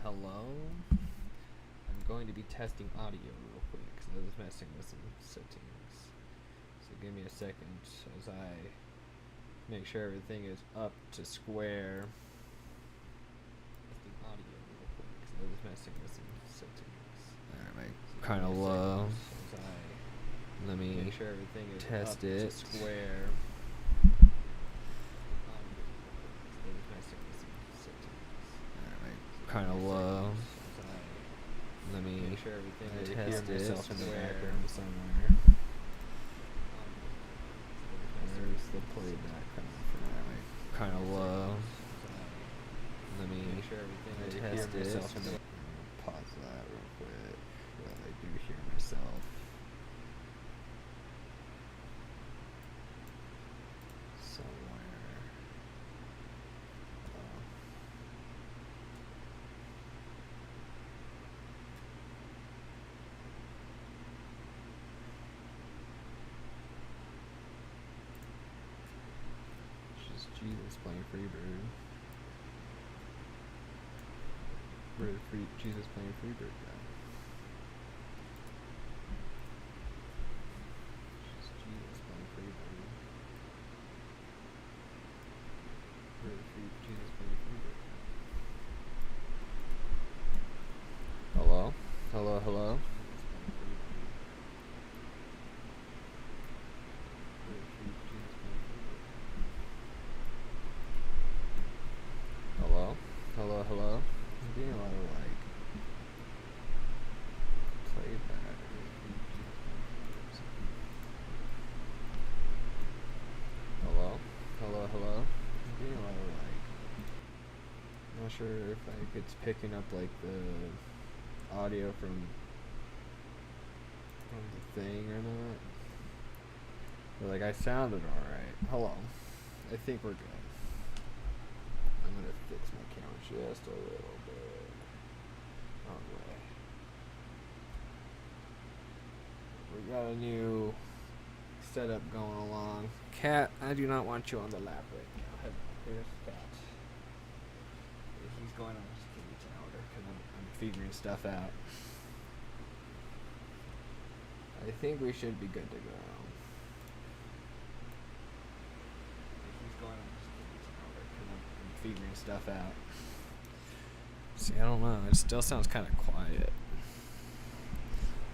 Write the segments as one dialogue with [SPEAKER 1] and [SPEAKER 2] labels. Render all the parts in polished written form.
[SPEAKER 1] Hello? I'm going to be testing audio real quick because I was messing with some settings. So give me a second as I make sure everything is up to square. Testing audio real quick because I was messing with some settings. Alright, kind of low. Let me make sure everything is test up it. To square. Kind of low. Let me make sure everything is test it in the background somewhere. Where's the playback coming from? Kind of low. Let me make sure everything test it. Pause that real quick. While I do hear myself. Somewhere. Just Jesus playing Freebird. Jesus playing Freebird guy. Just Jesus playing Freebird. Jesus playing Freebird. Hello? Hello, hello? Hello? Hello, hello? I'm getting a lot of like playback. Hello? Hello, hello? I'm getting a lot of like, I'm not sure if like it's picking up like the audio from the thing or not. But like I sounded alright. Hello. I think we're good. I'm gonna fix my camera just a little bit. Wrong way. We got a new setup going along. Cat, I do not want you on the lap right now. Here's Cat. He's going on his kitty tower because I'm figuring stuff out. I think we should be good to go. He's going on his kitty tower because I'm figuring stuff out. See, I don't know. It still sounds kind of quiet.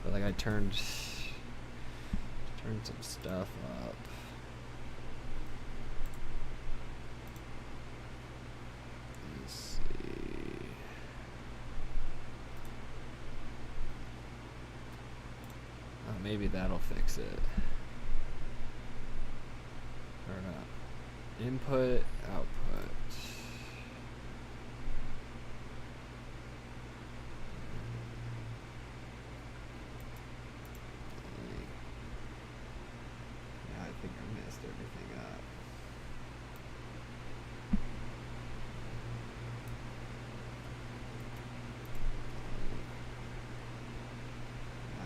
[SPEAKER 1] But like I turned some stuff up. Let's see. Oh, maybe that'll fix it. Or not. Input, output. I think I messed everything up. I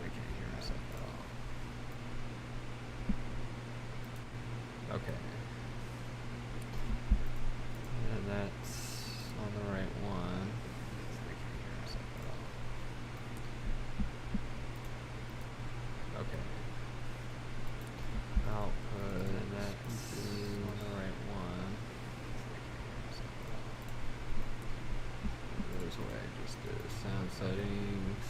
[SPEAKER 1] can't hear myself at all. Okay. And that's on the right one. I can't hear myself at all. Okay. Output, and that's on the right one. There's what I just did. Sound settings.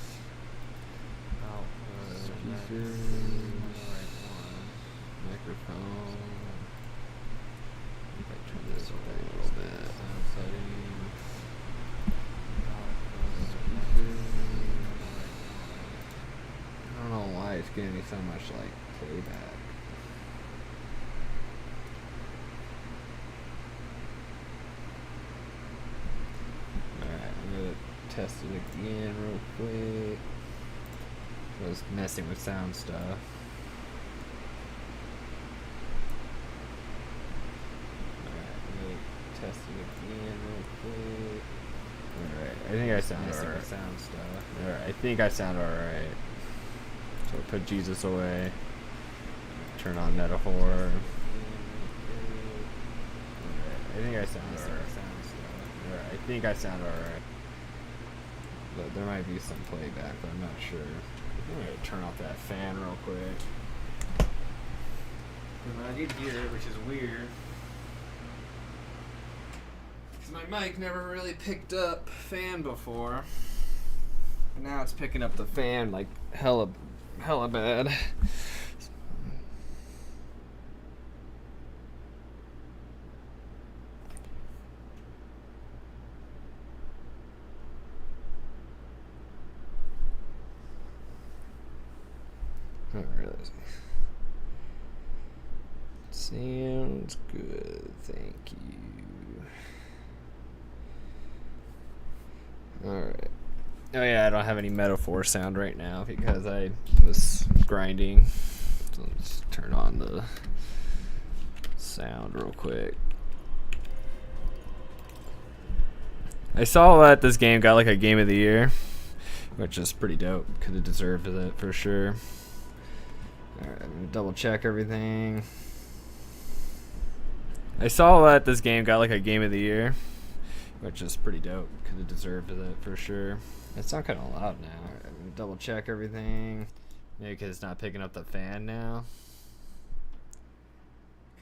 [SPEAKER 1] Output, and that's on the right one. Microphone. If I turn this away a little bit. Sound settings. Output, I don't know why it's giving me so much like playback. Test it again real quick. I was messing with sound stuff. Alright, I'm gonna test it again real quick. Alright, I think I sound alright. Sound stuff. Alright, I think I sound alright. So put Jesus away. Turn on Metaphor. Alright, I think I sound alright. I think I sound alright. But there might be some playback, but I'm not sure. I'm gonna turn off that fan real quick. Because I did hear it, which is weird. Because my mic never really picked up fan before. Now it's picking up the fan like hella bad. Alright. Sounds good, thank you. Alright. Oh yeah, I don't have any metaphor sound right now because I was grinding. So let's turn on the sound real quick. I saw that this game got like a game of the year, which is pretty dope. Could have deserved it for sure. Alright, I'm gonna double check everything. I saw that this game got like a game of the year, which is pretty dope. Could have deserved it for sure. It sounds kind of loud now. I'm gonna double check everything. Maybe because it's not picking up the fan now.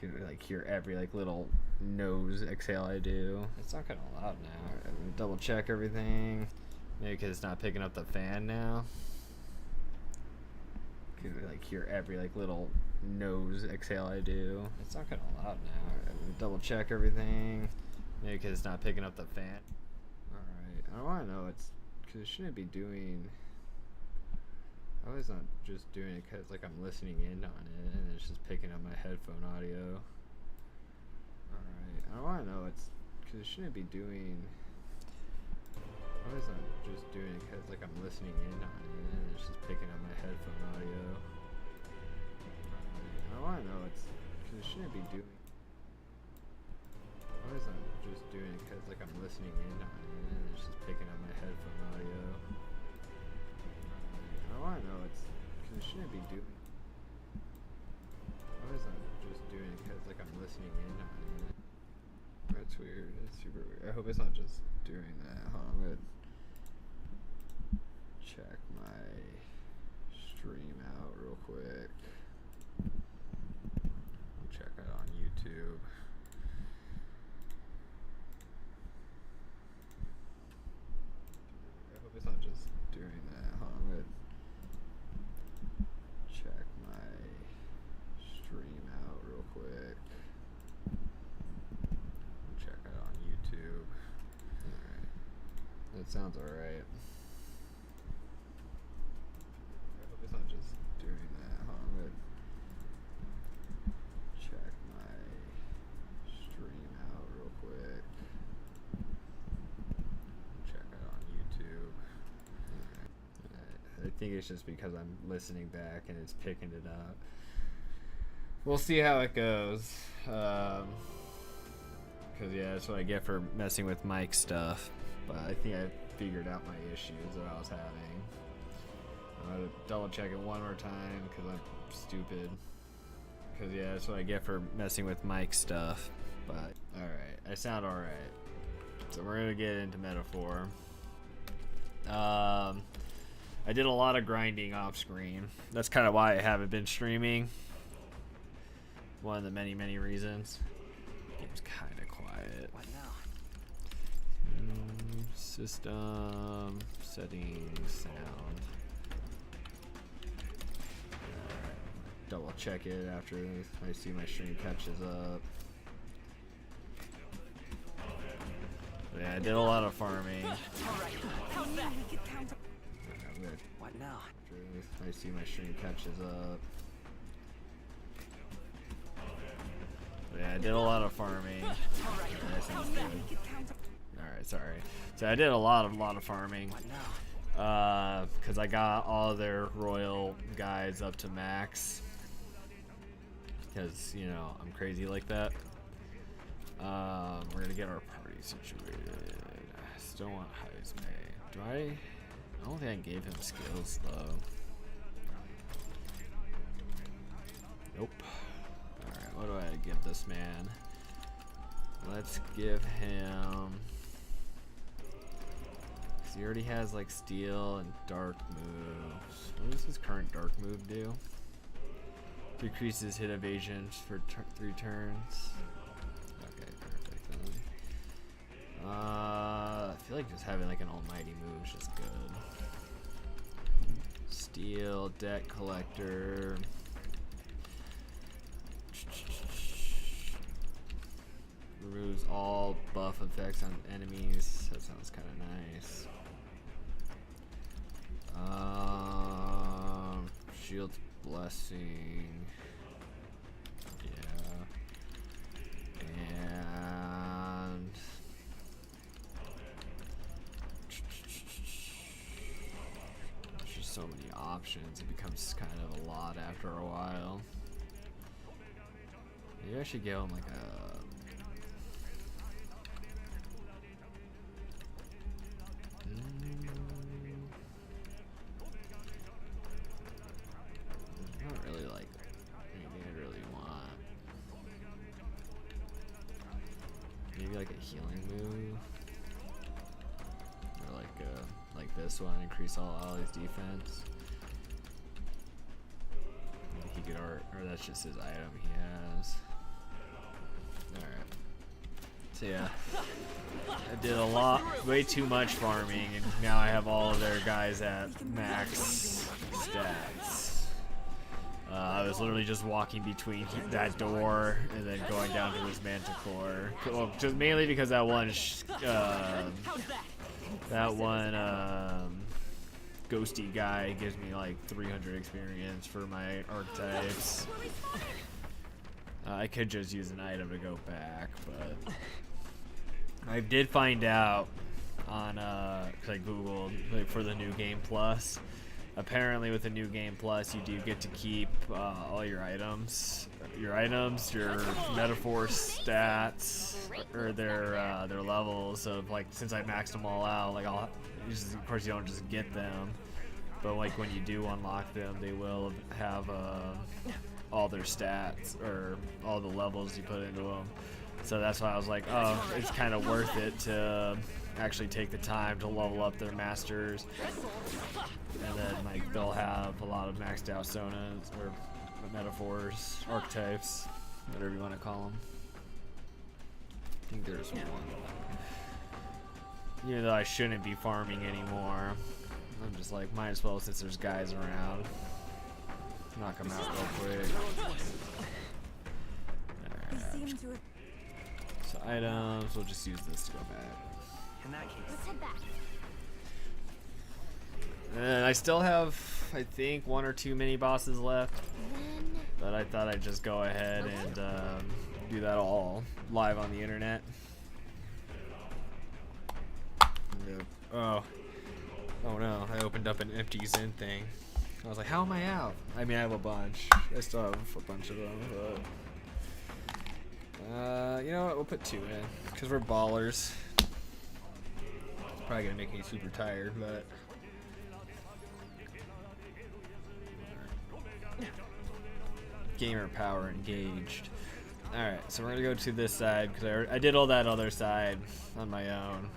[SPEAKER 1] Could like hear every like little nose exhale I do. It sounds kind of loud now. I'm gonna double check everything. Maybe because it's not picking up the fan now. Could like hear every like little nose exhale I do. It's not kind of loud now. I'm gonna double check everything. Maybe because it's not picking up the fan. Alright, I want to know it's because it shouldn't be doing. I was not just doing it because like I'm listening in on it and it's just picking up my headphone audio. Alright, I want to know it's because it shouldn't be doing. I was not just doing it because like I'm listening in on it and it's just picking up my headphone audio. Alright, I want to know it's because it shouldn't be doing. I was not just doing it because like I'm listening in on it and it's just picking up my headphone audio. I want to know it's because it shouldn't be doing. I was not just doing it because like I'm listening in on it. That's weird. That's super weird. I hope it's not just doing that. Hold on, I'm gonna check my stream out real quick. Check it on YouTube. I hope it's not just doing that. Hold on, I'm gonna check my stream out real quick. Check it on YouTube. Alright. That sounds alright. I hope it's not just doing that. Hold on, I'm gonna check my stream out real quick. Check it on YouTube. I think it's just because I'm listening back and it's picking it up. We'll see how it goes. Because, yeah, that's what I get for messing with mic stuff. But I think I figured out my issues that I was having. I'm going to double check it one more time because I'm stupid. Because, yeah, that's what I get for messing with mic stuff. But, alright, I sound alright. So we're going to get into metaphor. I did a lot of grinding off screen. That's kind of why I haven't been streaming. One of the many, many reasons. Game's kind of quiet.
[SPEAKER 2] What now?
[SPEAKER 1] System settings, sound. Double check it after I see my stream catches up. But yeah, I did a lot of farming.
[SPEAKER 2] What now?
[SPEAKER 1] After I see my stream catches up. But yeah, I did a lot of farming. Alright, sorry. So I did a lot of farming.
[SPEAKER 2] What now?
[SPEAKER 1] Because I got all their royal guys up to max. Because, you know, I'm crazy like that. We're gonna get our party situated. I still want Heisme. Do I don't think I gave him skills though. Nope. Alright, what do I give this man? Let's give him He already has like steel and dark moves. What does his current dark move do? Decreases hit evasion for 3 turns. Okay, perfect. I feel like just having like an almighty move is just good. Steel, deck collector. Removes all buff effects on enemies. That sounds kind of nice. Shield's blessing. Yeah. And there's just so many options. It becomes kind of a lot after a while. Maybe I should give him like a. Not really like anything I really want. Maybe like a healing move, or like this one, increase all allies' defense. Maybe he could or that's just his item he has. All right. So yeah, I did a lot, way too much farming, and now I have all of their guys at max stats. I was literally just walking between that door and then going down to his Manticore. Well, just mainly because that one ghosty guy gives me like 300 experience for my archetypes. I could just use an item to go back, but I did find out on cause I googled like for the new game plus. Apparently, with the new game plus, you do get to keep all your items, your metaphor stats, or their levels of like. Since I maxed them all out, like of course you don't just get them, but like when you do unlock them, they will have all their stats or all the levels you put into them. So that's why I was like, oh, it's kind of worth it to actually take the time to level up their masters, and then like they'll have a lot of maxed out sonas or metaphors, archetypes, whatever you want to call them. I think there's one. Even though I shouldn't be farming anymore, I'm just like, might as well since there's guys around. Knock them out real quick. Alright. So items, we'll just use this to go back.
[SPEAKER 3] In that case,
[SPEAKER 4] Let's head back.
[SPEAKER 1] And I still have, I think, 1 or 2 mini bosses left,
[SPEAKER 4] Then
[SPEAKER 1] but I thought I'd just go ahead and do that all live on the internet. Oh no, I opened up an empty Zen thing. I was like, how am I out? I mean, I have a bunch. I still have a bunch of them, but you know what? We'll put 2 in because we're ballers. It's probably gonna make me super tired, but gamer power engaged. All right, so we're gonna go to this side because I did all that other side on my own,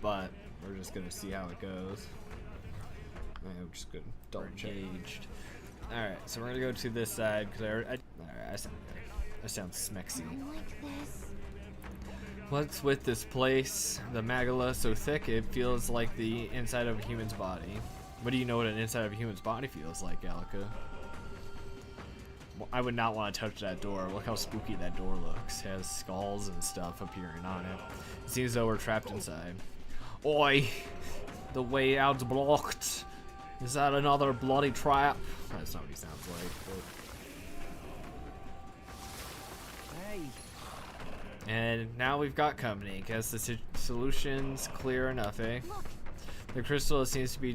[SPEAKER 1] but we're just gonna see how it goes. I'm just gonna double engaged. All right, so we're gonna go to this side because all right, I sound good. I sound smexy.
[SPEAKER 4] I like this.
[SPEAKER 1] What's with this place? The Magala so thick it feels like the inside of a human's body. What do you know what an inside of a human's body feels like, Gallica? Well, I would not want to touch that door. Look how spooky that door looks. It has skulls and stuff appearing on it. It seems as though we're trapped inside. Oi! The way out's blocked. Is that another bloody trap? That's not what he sounds like. But...
[SPEAKER 3] hey,
[SPEAKER 1] And now we've got company. Guess the solution's clear enough, eh?
[SPEAKER 4] Look,
[SPEAKER 1] The crystal seems to be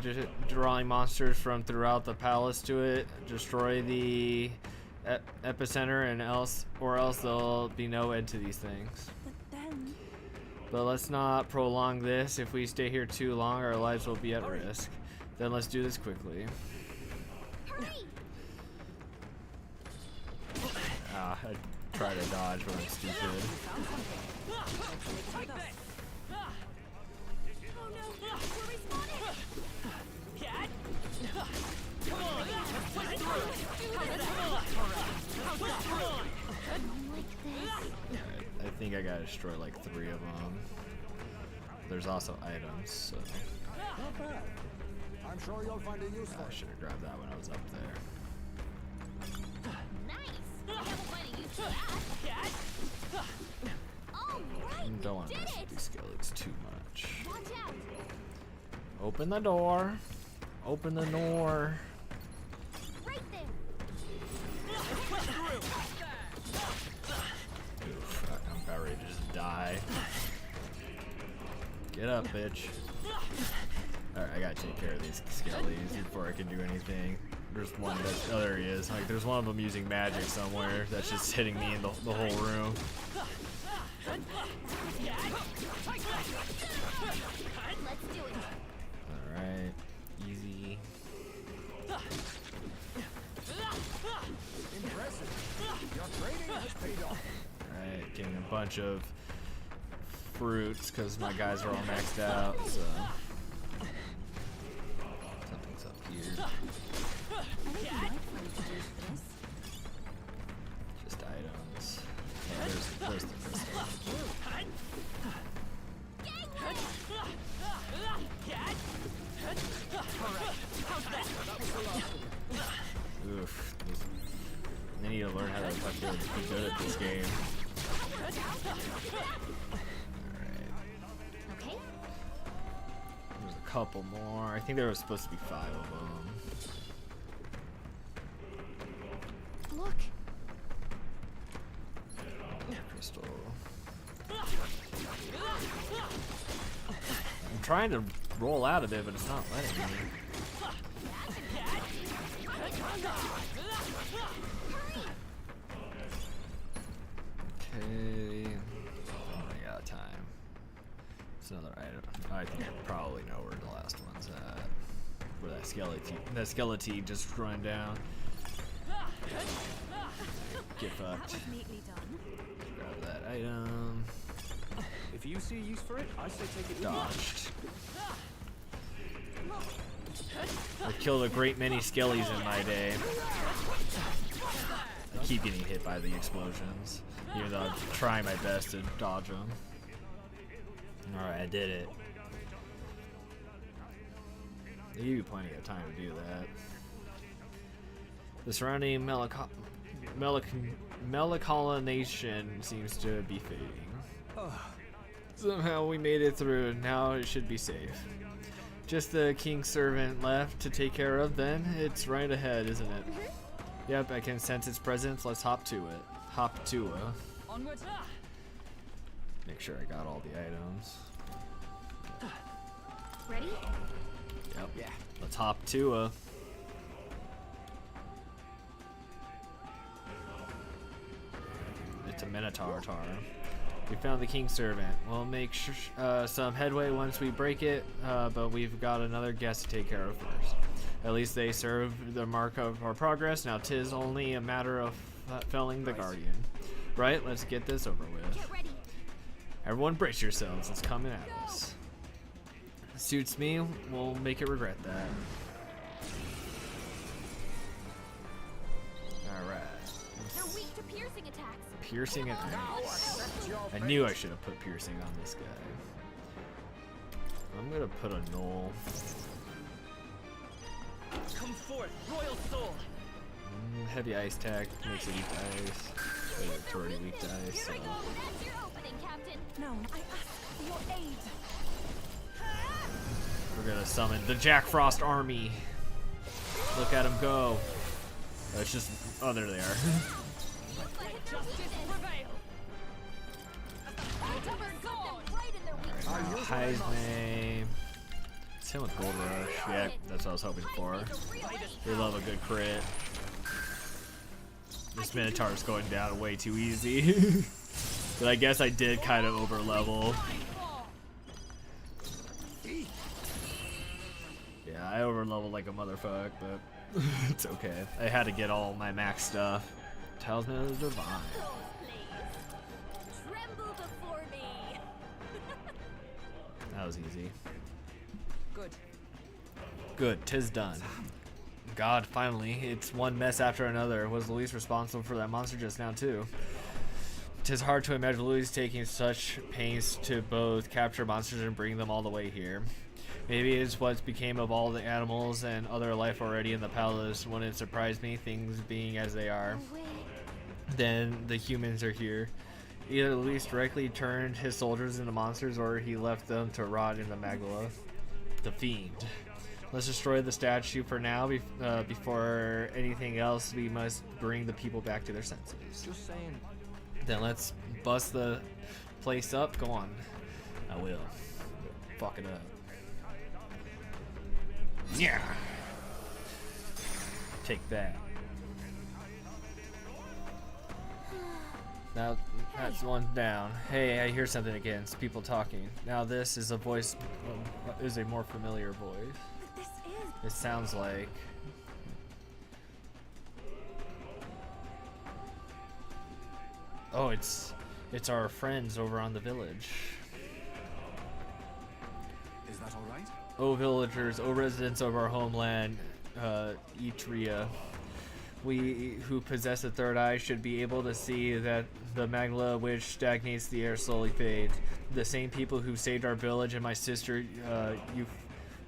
[SPEAKER 1] drawing monsters from throughout the palace to it. Destroy the epicenter, and else there'll be no end to these things.
[SPEAKER 4] but then
[SPEAKER 1] But let's not prolong this. If we stay here too long, our lives will be at risk. Then let's do this quickly.
[SPEAKER 4] hurry!
[SPEAKER 1] I try to dodge, but I'm stupid.
[SPEAKER 4] Oh no, where is
[SPEAKER 1] destroy like 3 of them. There's also items, so
[SPEAKER 3] Not bad. I'm sure you'll find it useful.
[SPEAKER 1] I should have grabbed that when I was up there.
[SPEAKER 4] Nice. Can't find a use for that. All right.
[SPEAKER 1] Don't want to
[SPEAKER 4] did
[SPEAKER 1] mess
[SPEAKER 4] it.
[SPEAKER 1] with these skeletons too much.
[SPEAKER 4] Watch out.
[SPEAKER 1] Open the door. Open the door.
[SPEAKER 4] Right there.
[SPEAKER 1] Oof, I'm about ready to just die. Get up, bitch. Alright, I gotta take care of these skellies before I can do anything. There's one that, oh, there he is. Like, there's one of them using magic somewhere that's just hitting me in the whole room.
[SPEAKER 4] Let's do it.
[SPEAKER 1] Alright, easy.
[SPEAKER 3] Impressive. Your training has paid off.
[SPEAKER 1] Alright, getting a bunch of fruits because my guys are all maxed out, so. Something's up here. Just items. Oh, there's the crystal. Oof. I need to learn how to fucking be good at this game. Alright.
[SPEAKER 4] Okay.
[SPEAKER 1] There's a couple more. I think there was supposed to be 5 of them.
[SPEAKER 4] Look.
[SPEAKER 1] Crystal. I'm trying to roll out of it, but it's not letting me. Okay. I got time. It's another item. I think I probably know where the last one's at. Where that skeleton just running down. Get fucked.
[SPEAKER 4] Neatly done.
[SPEAKER 1] Grab that item.
[SPEAKER 2] If you see use for it, I say take it.
[SPEAKER 1] Dodged. I killed a great many skellies in my day. I keep getting hit by the explosions, even though I'm trying my best to dodge them. Alright, I did it. They give you plenty of time to do that. The surrounding Melancholia Nation seems to be fading. Somehow we made it through, now it should be safe. Just the king's servant left to take care of, then it's right ahead, isn't it? Yep, I can sense its presence. Let's hop to it. Hop to it.
[SPEAKER 5] Onwards.
[SPEAKER 1] Make sure I got all the items.
[SPEAKER 4] Ready?
[SPEAKER 1] Yep. Yeah. Let's hop to it. It's a Minotaur tar. We found the king's servant. We'll make some headway once we break it, but we've got another guest to take care of first. At least they serve the mark of our progress. Now 'tis only a matter of felling the guardian. Right? Let's get this over with.
[SPEAKER 4] Get ready.
[SPEAKER 1] Everyone brace yourselves. It's coming at us. Suits me. We'll make it regret that. Alright.
[SPEAKER 4] They're weak to piercing attacks.
[SPEAKER 1] Piercing and ice. I knew I should have put piercing on this guy. I'm gonna put a null.
[SPEAKER 5] Come forth, royal soul.
[SPEAKER 1] Heavy ice tag makes it weak to ice. But it's already weak to ice, so.
[SPEAKER 4] That's your opening, Captain.
[SPEAKER 5] No, I ask for your aid.
[SPEAKER 1] We're gonna summon the Jack Frost army. Look at them go. It's just, oh, there they are.
[SPEAKER 5] Justice prevail.
[SPEAKER 1] Heisman. It's him with Gold Rush. Yeah, that's what I was hoping for. They love a good crit. This Minotaur's going down way too easy. But I guess I did kind of over level. Yeah, I over leveled like a motherfucker, but it's okay. I had to get all my max stuff. Talisman of the Divine.
[SPEAKER 4] Tremble before me.
[SPEAKER 1] That was easy.
[SPEAKER 5] Good.
[SPEAKER 1] Good, 'tis done. God, finally, it's one mess after another. Was the least responsible for that monster just now too. 'Tis hard to imagine Louis taking such pains to both capture monsters and bring them all the way here. Maybe it's what became of all the animals and other life already in the palace. Wouldn't surprise me, things being as they are.
[SPEAKER 4] No way.
[SPEAKER 1] Then the humans are here. Either Luis directly turned his soldiers into monsters or he left them to rot in the Magdala. The Fiend. Let's destroy the statue for now. Before anything else, we must bring the people back to their senses.
[SPEAKER 2] Just saying.
[SPEAKER 1] Then let's bust the place up. Go on. I will. Fuck it up. Yeah. Take that. Now that's one down. Hey, I hear something again. It's people talking. Now this is a voice, is a more familiar voice.
[SPEAKER 5] But this is.
[SPEAKER 1] It sounds like. Oh, it's our friends over on the village.
[SPEAKER 3] Is that all right?
[SPEAKER 1] Oh villagers, oh residents of our homeland, Etria. We who possess a third eye should be able to see that the Magdala which stagnates the air slowly fades. The same people who saved our village and my sister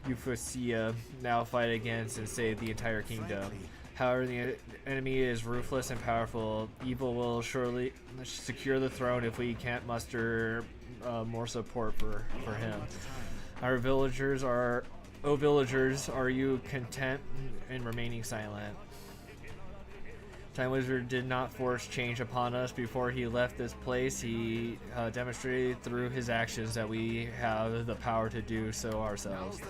[SPEAKER 1] Euphosia now fight against and save the entire kingdom. However, the enemy is ruthless and powerful. Evil will surely secure the throne if we can't muster more support for him. Our villagers are... Oh villagers, are you content in remaining silent? Time Wizard did not force change upon us before he left this place. He demonstrated through his actions that we have the power to do so ourselves.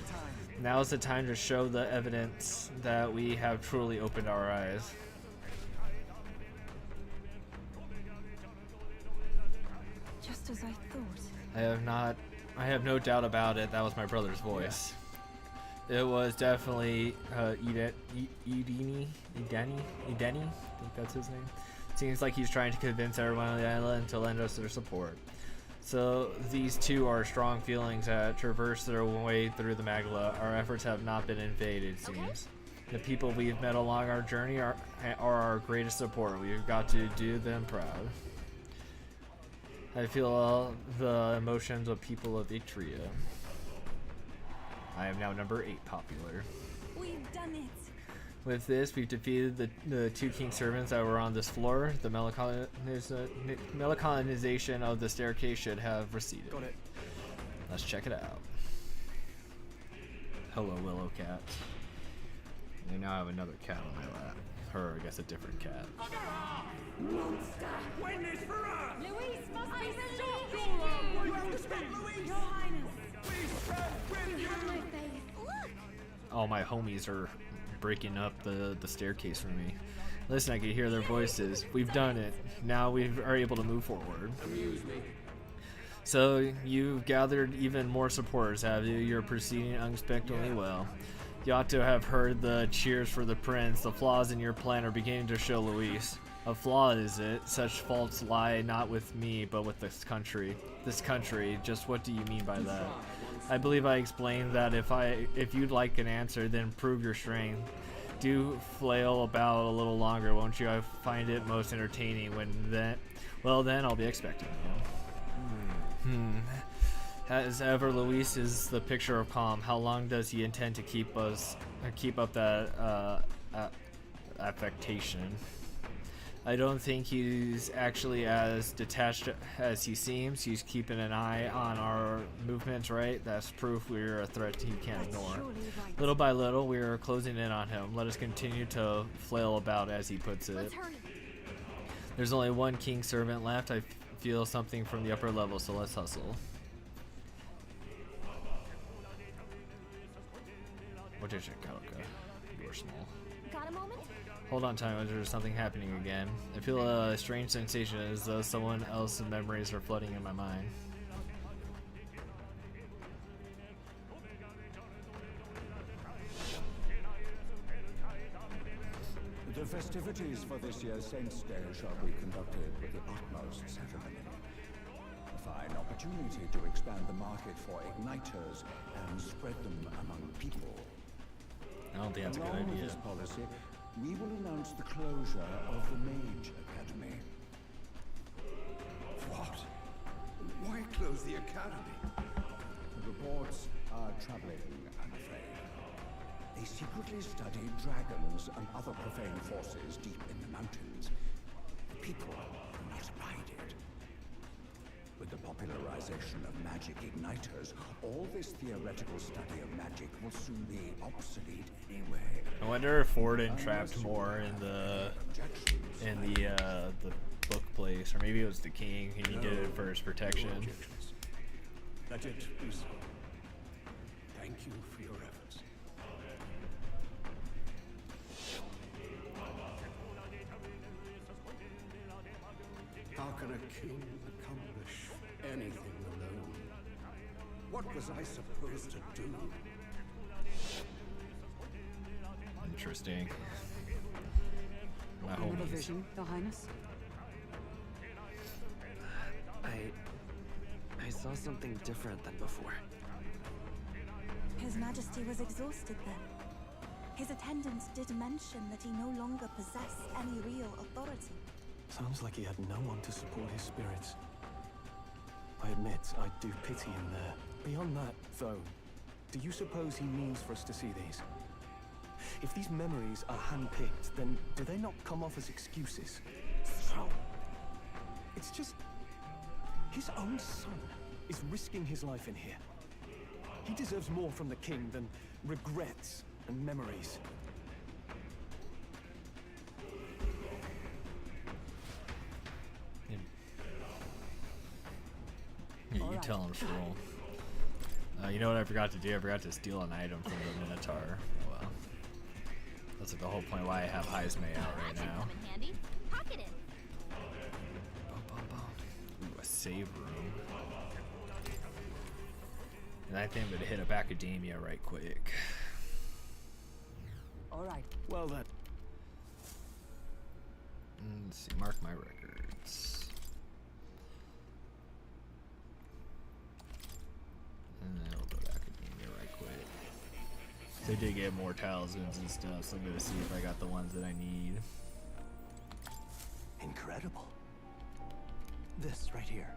[SPEAKER 1] Now is the time to show the evidence that we have truly opened our eyes.
[SPEAKER 5] Just as I thought.
[SPEAKER 1] I have no doubt about it. That was my brother's voice. It was definitely Edeni. I think that's his name. Seems like he's trying to convince everyone on the island to lend us their support. So these two are strong feelings that traverse their way through the Magdala. Our efforts have not been in vain, it seems. The people we've met along our journey are our greatest support. We've got to do them proud. I feel the emotions of people of Etria. I am now number 8 popular.
[SPEAKER 5] We've done it.
[SPEAKER 1] With this, we've defeated the 2 king servants that were on this floor. The melicanization of the staircase should have receded.
[SPEAKER 2] Got it.
[SPEAKER 1] Let's check it out. Hello, Willow Cat. I now have another cat on my lap. Her, I guess a different cat.
[SPEAKER 2] Win this for us!
[SPEAKER 5] Louise must be stopped.
[SPEAKER 2] You have to stop Louise!
[SPEAKER 5] Your Highness.
[SPEAKER 2] We stand with
[SPEAKER 4] You have
[SPEAKER 2] you!
[SPEAKER 4] my faith. Look!
[SPEAKER 1] All my homies are breaking up the staircase for me. Listen, I can hear their voices. We've done it. Now we are able to move forward. So you've gathered even more supporters, have you? You're proceeding unexpectedly well. You ought to have heard the cheers for the prince. The flaws in your plan are beginning to show, Luis. A flaw, is it? Such faults lie not with me, but with this country. This country, just what do you mean by that? I believe I explained that if you'd like an answer, then prove your strength. Do flail about a little longer, won't you? I find it most entertaining then I'll be expecting you. As ever, Luis is the picture of calm. How long does he intend to keep up that affectation? I don't think he's actually as detached as he seems. He's keeping an eye on our movements, right? That's proof we're a threat he can't ignore. Little by little, we're closing in on him. Let us continue to flail about, as he puts it.
[SPEAKER 4] Let's hurry.
[SPEAKER 1] There's only one king servant left. I feel something from the upper level, so let's hustle. What is it, Kauka? You're small.
[SPEAKER 4] Got a moment?
[SPEAKER 1] Hold on, time. There's something happening again. I feel a strange sensation as though someone else's memories are flooding in my mind.
[SPEAKER 3] The festivities for this year's Saints' Day shall be conducted with the utmost ceremony. A fine opportunity to expand the market for igniters and spread them among people.
[SPEAKER 1] I don't think that's a good
[SPEAKER 3] Along with
[SPEAKER 1] idea.
[SPEAKER 3] this policy, we will announce the closure of the Mage Academy. Why close the academy? The reports are troubling, I'm afraid. They secretly study dragons and other profane forces deep in the mountains. The people will not abide it. With the popularization of magic igniters, all this theoretical study of magic will soon be obsolete anyway.
[SPEAKER 1] I wonder if Forden trapped more in the book place, or maybe it was the king and he did it for his protection.
[SPEAKER 3] Let it be so. Thank you for your efforts. How can a king accomplish anything alone? What was I supposed to do?
[SPEAKER 1] Interesting. My
[SPEAKER 6] Another
[SPEAKER 1] homies.
[SPEAKER 6] vision, Your Highness?
[SPEAKER 7] I saw something different than before.
[SPEAKER 5] His Majesty was exhausted then. His attendants did mention that he no longer possessed any real authority.
[SPEAKER 7] Sounds like he had no one to support his spirits. I admit, I do pity him there. Beyond that, though, do you suppose he means for us to see these? If these memories are handpicked, then do they not come off as excuses? So, it's just... his own son is risking his life in here. He deserves more from the king than regrets and memories.
[SPEAKER 1] Yeah, you tell him, Troll. You know what I forgot to do? I forgot to steal an item from the Minotaur. Oh, well. That's like the whole point why I have Heismay out right
[SPEAKER 4] That should
[SPEAKER 1] now.
[SPEAKER 4] come in handy. Pack it in.
[SPEAKER 1] Ooh, a save room. And I think I'm gonna hit up Academia right quick.
[SPEAKER 6] All right.
[SPEAKER 7] Well then.
[SPEAKER 1] Let's see, mark my records. And then I'll go to Academia right quick. So I did get more talismans and stuff, so I'm gonna see if I got the ones that I need.
[SPEAKER 7] Incredible. This right here.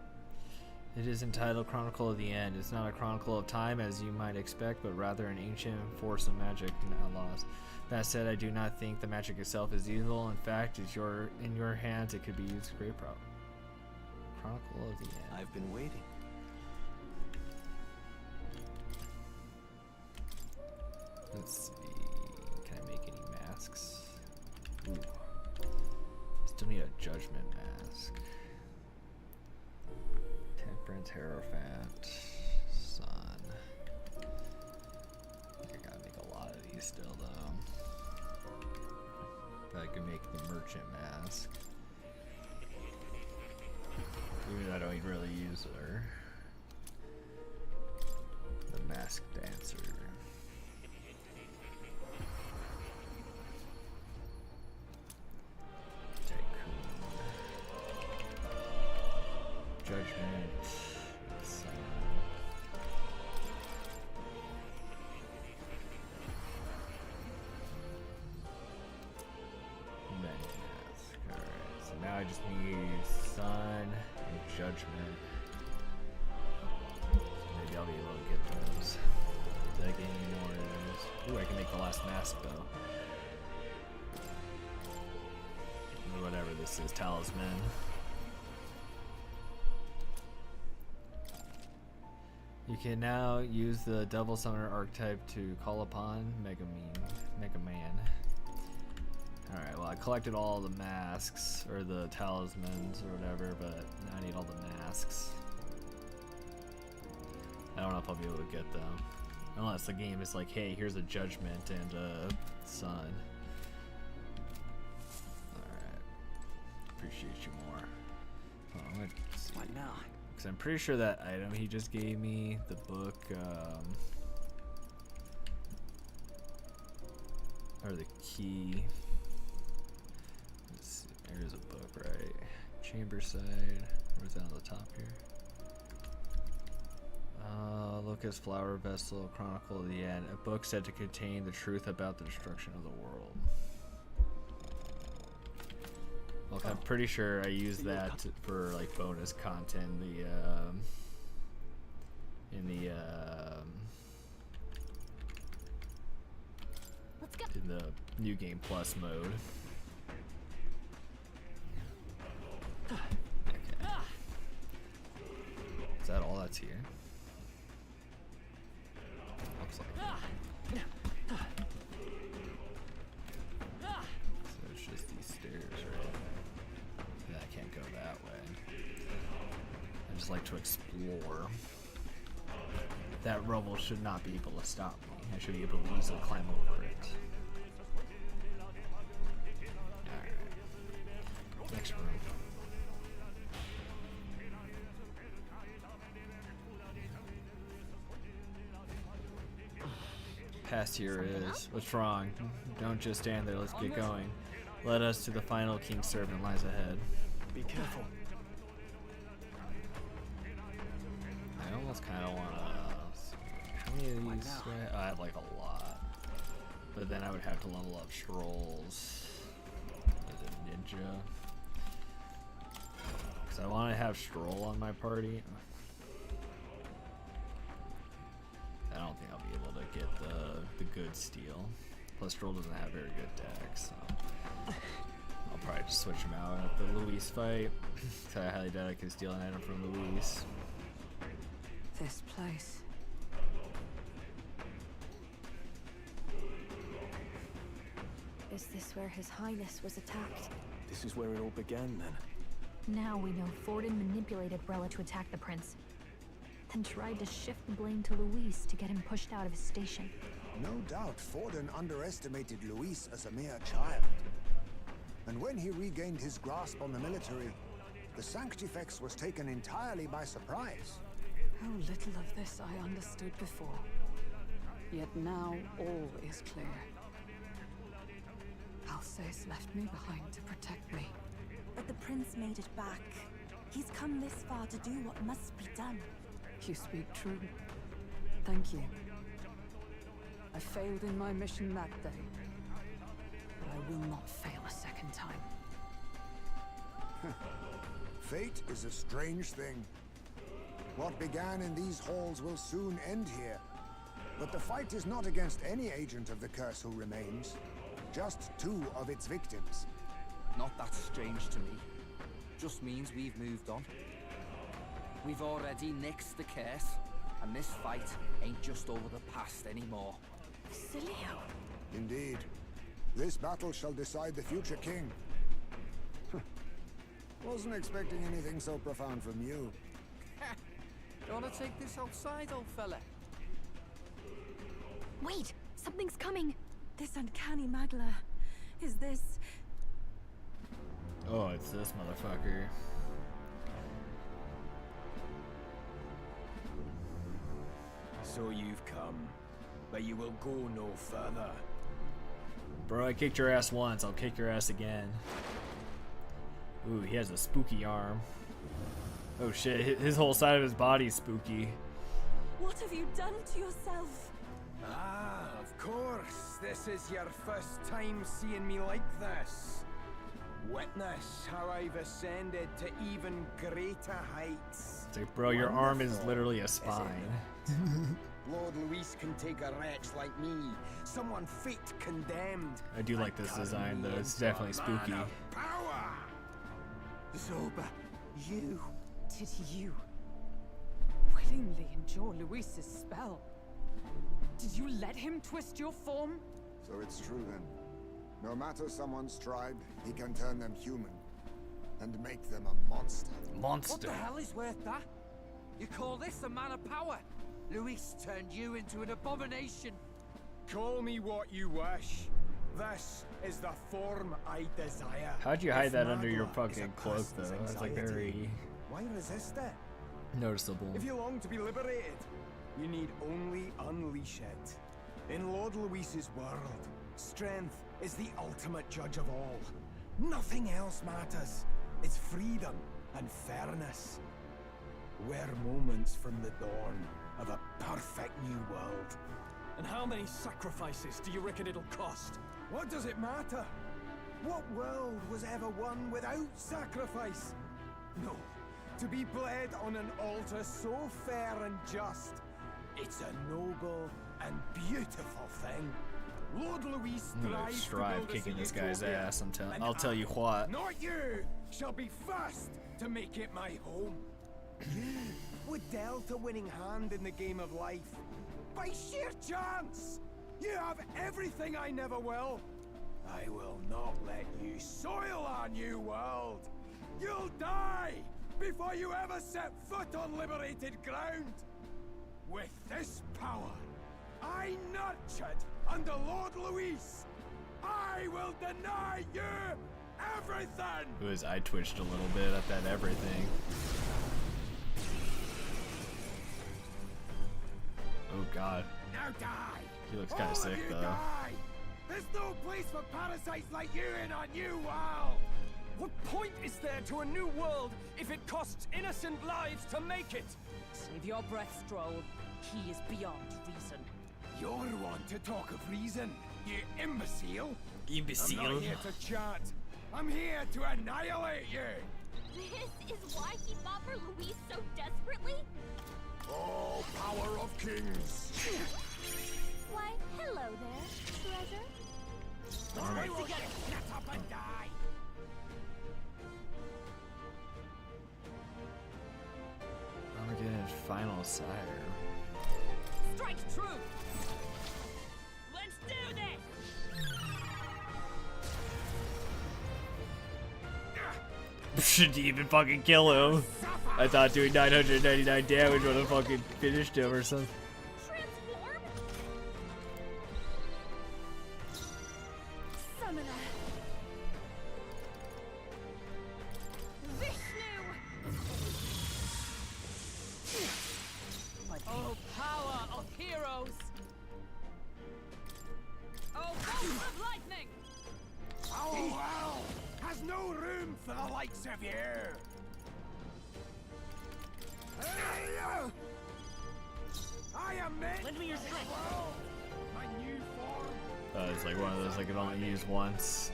[SPEAKER 1] It is entitled Chronicle of the End. It's not a chronicle of time as you might expect, but rather an ancient force of magic now lost. That said, I do not think the magic itself is evil. In fact, it's in your hands. It could be used to great power. Chronicle of the End.
[SPEAKER 7] I've been waiting.
[SPEAKER 1] Let's see. Can I make any masks? Ooh. Still need a judgment mask. Temperance, Hierophant, Sun. I think I gotta make a lot of these still, though. But I can make the merchant mask. Even though I don't really use her. The mask dancer. Judgment. Sun. Mask. Alright, so now I just need Sun and Judgment. So maybe I'll be able to get those. Did I get any more of those? Ooh, I can make the last mask though. Or whatever this is, talisman. You can now use the Devil Summoner archetype to call upon Mega Man. Alright, well I collected all the masks, or the talismans or whatever, but now I need all the masks. I don't know if I'll be able to get them. Unless the game is like, hey, here's a Judgment and a Sun. Alright. Appreciate you more. Oh, I'm gonna see.
[SPEAKER 7] What now?
[SPEAKER 1] Because I'm pretty sure that item he just gave me, the book, or the key. Let's see, there's a book, right? Chamberside. Where's that on the top here? Locust Flower Vessel, Chronicle of the End. A book said to contain the truth about the destruction of the world. Look, I'm pretty sure I used that for like bonus content
[SPEAKER 4] Let's go.
[SPEAKER 1] in the New Game Plus mode. Okay. Is that all that's here? Looks like. So it's just these stairs, right? Yeah, I can't go that way. I just like to explore. That rubble should not be able to stop me. I should be able to easily climb over it. Alright. Next room. Past here is. What's wrong? Don't just stand there, let's get going. Let us to the final king's servant lies ahead.
[SPEAKER 7] Be careful.
[SPEAKER 1] I almost kind of want to. How many of these? I have like a lot. But then I would have to level up Strolls as a ninja. Because I want to have Stroll on my party. I don't think I'll be able to get the good steel. Plus Stroll doesn't have very good decks, so I'll probably just switch him out at the Luis fight. So I highly doubt I can steal an item from Luis.
[SPEAKER 6] This place.
[SPEAKER 5] Is this where His Highness was attacked?
[SPEAKER 7] This is where it all began, then.
[SPEAKER 4] Now we know Forden manipulated Brella to attack the prince, then tried to shift the blame to Luis to get him pushed out of his station.
[SPEAKER 8] No doubt Forden underestimated Luis as a mere child. And when he regained his grasp on the military, the Sanctifex was taken entirely by surprise.
[SPEAKER 6] How little of this I understood before. Yet now all is clear. Alsace left me behind to protect me.
[SPEAKER 5] But the prince made it back. He's come this far to do what must be done.
[SPEAKER 6] You speak true. Thank you. I failed in my mission that day, but I will not fail a second time.
[SPEAKER 8] Fate is a strange thing. What began in these halls will soon end here. But the fight is not against any agent of the curse who remains. Just 2 of its victims.
[SPEAKER 9] Not that strange to me. Just means we've moved on. We've already nixed the curse, and this fight ain't just over the past anymore.
[SPEAKER 5] Cilio!
[SPEAKER 8] Indeed. This battle shall decide the future king. Wasn't expecting anything so profound from you.
[SPEAKER 9] You wanna take this outside, old fella?
[SPEAKER 4] Wait! Something's coming!
[SPEAKER 5] This uncanny Magla. Is this...
[SPEAKER 1] Oh, it's this motherfucker.
[SPEAKER 7] So you've come, but you will go no further.
[SPEAKER 1] Bro, I kicked your ass once, I'll kick your ass again. Ooh, he has a spooky arm. Oh shit, his whole side of his body is spooky.
[SPEAKER 5] What have you done to yourself?
[SPEAKER 10] Ah, of course. This is your first time seeing me like this. Witness how I've ascended to even greater heights.
[SPEAKER 1] It's like, bro, your arm is literally a spine.
[SPEAKER 10] Lord Luis can take a wretch like me, someone fate condemned.
[SPEAKER 1] I do like this design though, it's definitely spooky.
[SPEAKER 10] Power!
[SPEAKER 6] Zoba, you... Did you willingly endure Luis's spell? Did you let him twist your form?
[SPEAKER 8] So it's true then. No matter someone's tribe, he can turn them human. And make them a monster.
[SPEAKER 9] What the hell is worth that? You call this a man of power? Luis turned you into an abomination.
[SPEAKER 10] Call me what you wish. This is the form I desire.
[SPEAKER 1] How'd you hide
[SPEAKER 10] If
[SPEAKER 1] that under your
[SPEAKER 10] Magla is
[SPEAKER 1] fucking
[SPEAKER 10] a
[SPEAKER 1] cloak
[SPEAKER 10] person's
[SPEAKER 1] though? It's like
[SPEAKER 10] anxiety,
[SPEAKER 1] very
[SPEAKER 10] why resist it?
[SPEAKER 1] noticeable.
[SPEAKER 10] If you long to be liberated, you need only unleash it. In Lord Luis's world, strength is the ultimate judge of all. Nothing else matters. It's freedom and fairness. We're moments from the dawn of a perfect new world.
[SPEAKER 7] And how many sacrifices do you reckon it'll cost?
[SPEAKER 10] What does it matter? What world was ever won without sacrifice? No. To be bled on an altar so fair and just, it's a noble and beautiful thing. Lord Louis strives to
[SPEAKER 1] strive
[SPEAKER 10] build us
[SPEAKER 1] kicking
[SPEAKER 10] a
[SPEAKER 1] this guy's
[SPEAKER 10] utopia,
[SPEAKER 1] ass.
[SPEAKER 10] and
[SPEAKER 1] I'll tell you
[SPEAKER 10] I,
[SPEAKER 1] what.
[SPEAKER 10] not you, shall be first to make it my home. You were dealt a winning hand in the game of life. By sheer chance! You have everything I never will. I will not let you soil our new world. You'll die before you ever set foot on liberated ground. With this power, I nurtured under Lord Louis, I will deny you everything!
[SPEAKER 1] It was, I twitched a little bit at that everything. Oh god.
[SPEAKER 10] Now die!
[SPEAKER 1] He looks kind
[SPEAKER 10] All
[SPEAKER 1] of sick
[SPEAKER 10] you
[SPEAKER 1] though.
[SPEAKER 10] Die. There's no place for parasites like you in our new world!
[SPEAKER 11] What point is there to a new world if it costs innocent lives to make it?
[SPEAKER 6] Save your breath, Stroll. He is beyond reason.
[SPEAKER 10] You're one to talk of reason, you imbecile!
[SPEAKER 1] Imbecile.
[SPEAKER 10] I'm not here to chat. I'm here to annihilate you!
[SPEAKER 12] This is why he fought for Louise so desperately?
[SPEAKER 8] Oh, power of kings!
[SPEAKER 12] Why, hello there, treasure.
[SPEAKER 10] I will get up and die!
[SPEAKER 1] Armageddon final sire.
[SPEAKER 6] Strike true! Let's do this!
[SPEAKER 1] Should even fucking kill him. I thought doing 999 damage would have fucking finished him or something.
[SPEAKER 12] Transform?
[SPEAKER 5] Summoner.
[SPEAKER 6] Oh, power of heroes! Oh, bolt of lightning!
[SPEAKER 10] Oh, well! Has no room for the likes of you! I am meant.
[SPEAKER 11] Lend me your strength.
[SPEAKER 10] My new form.
[SPEAKER 1] It's like one of those I could only use once.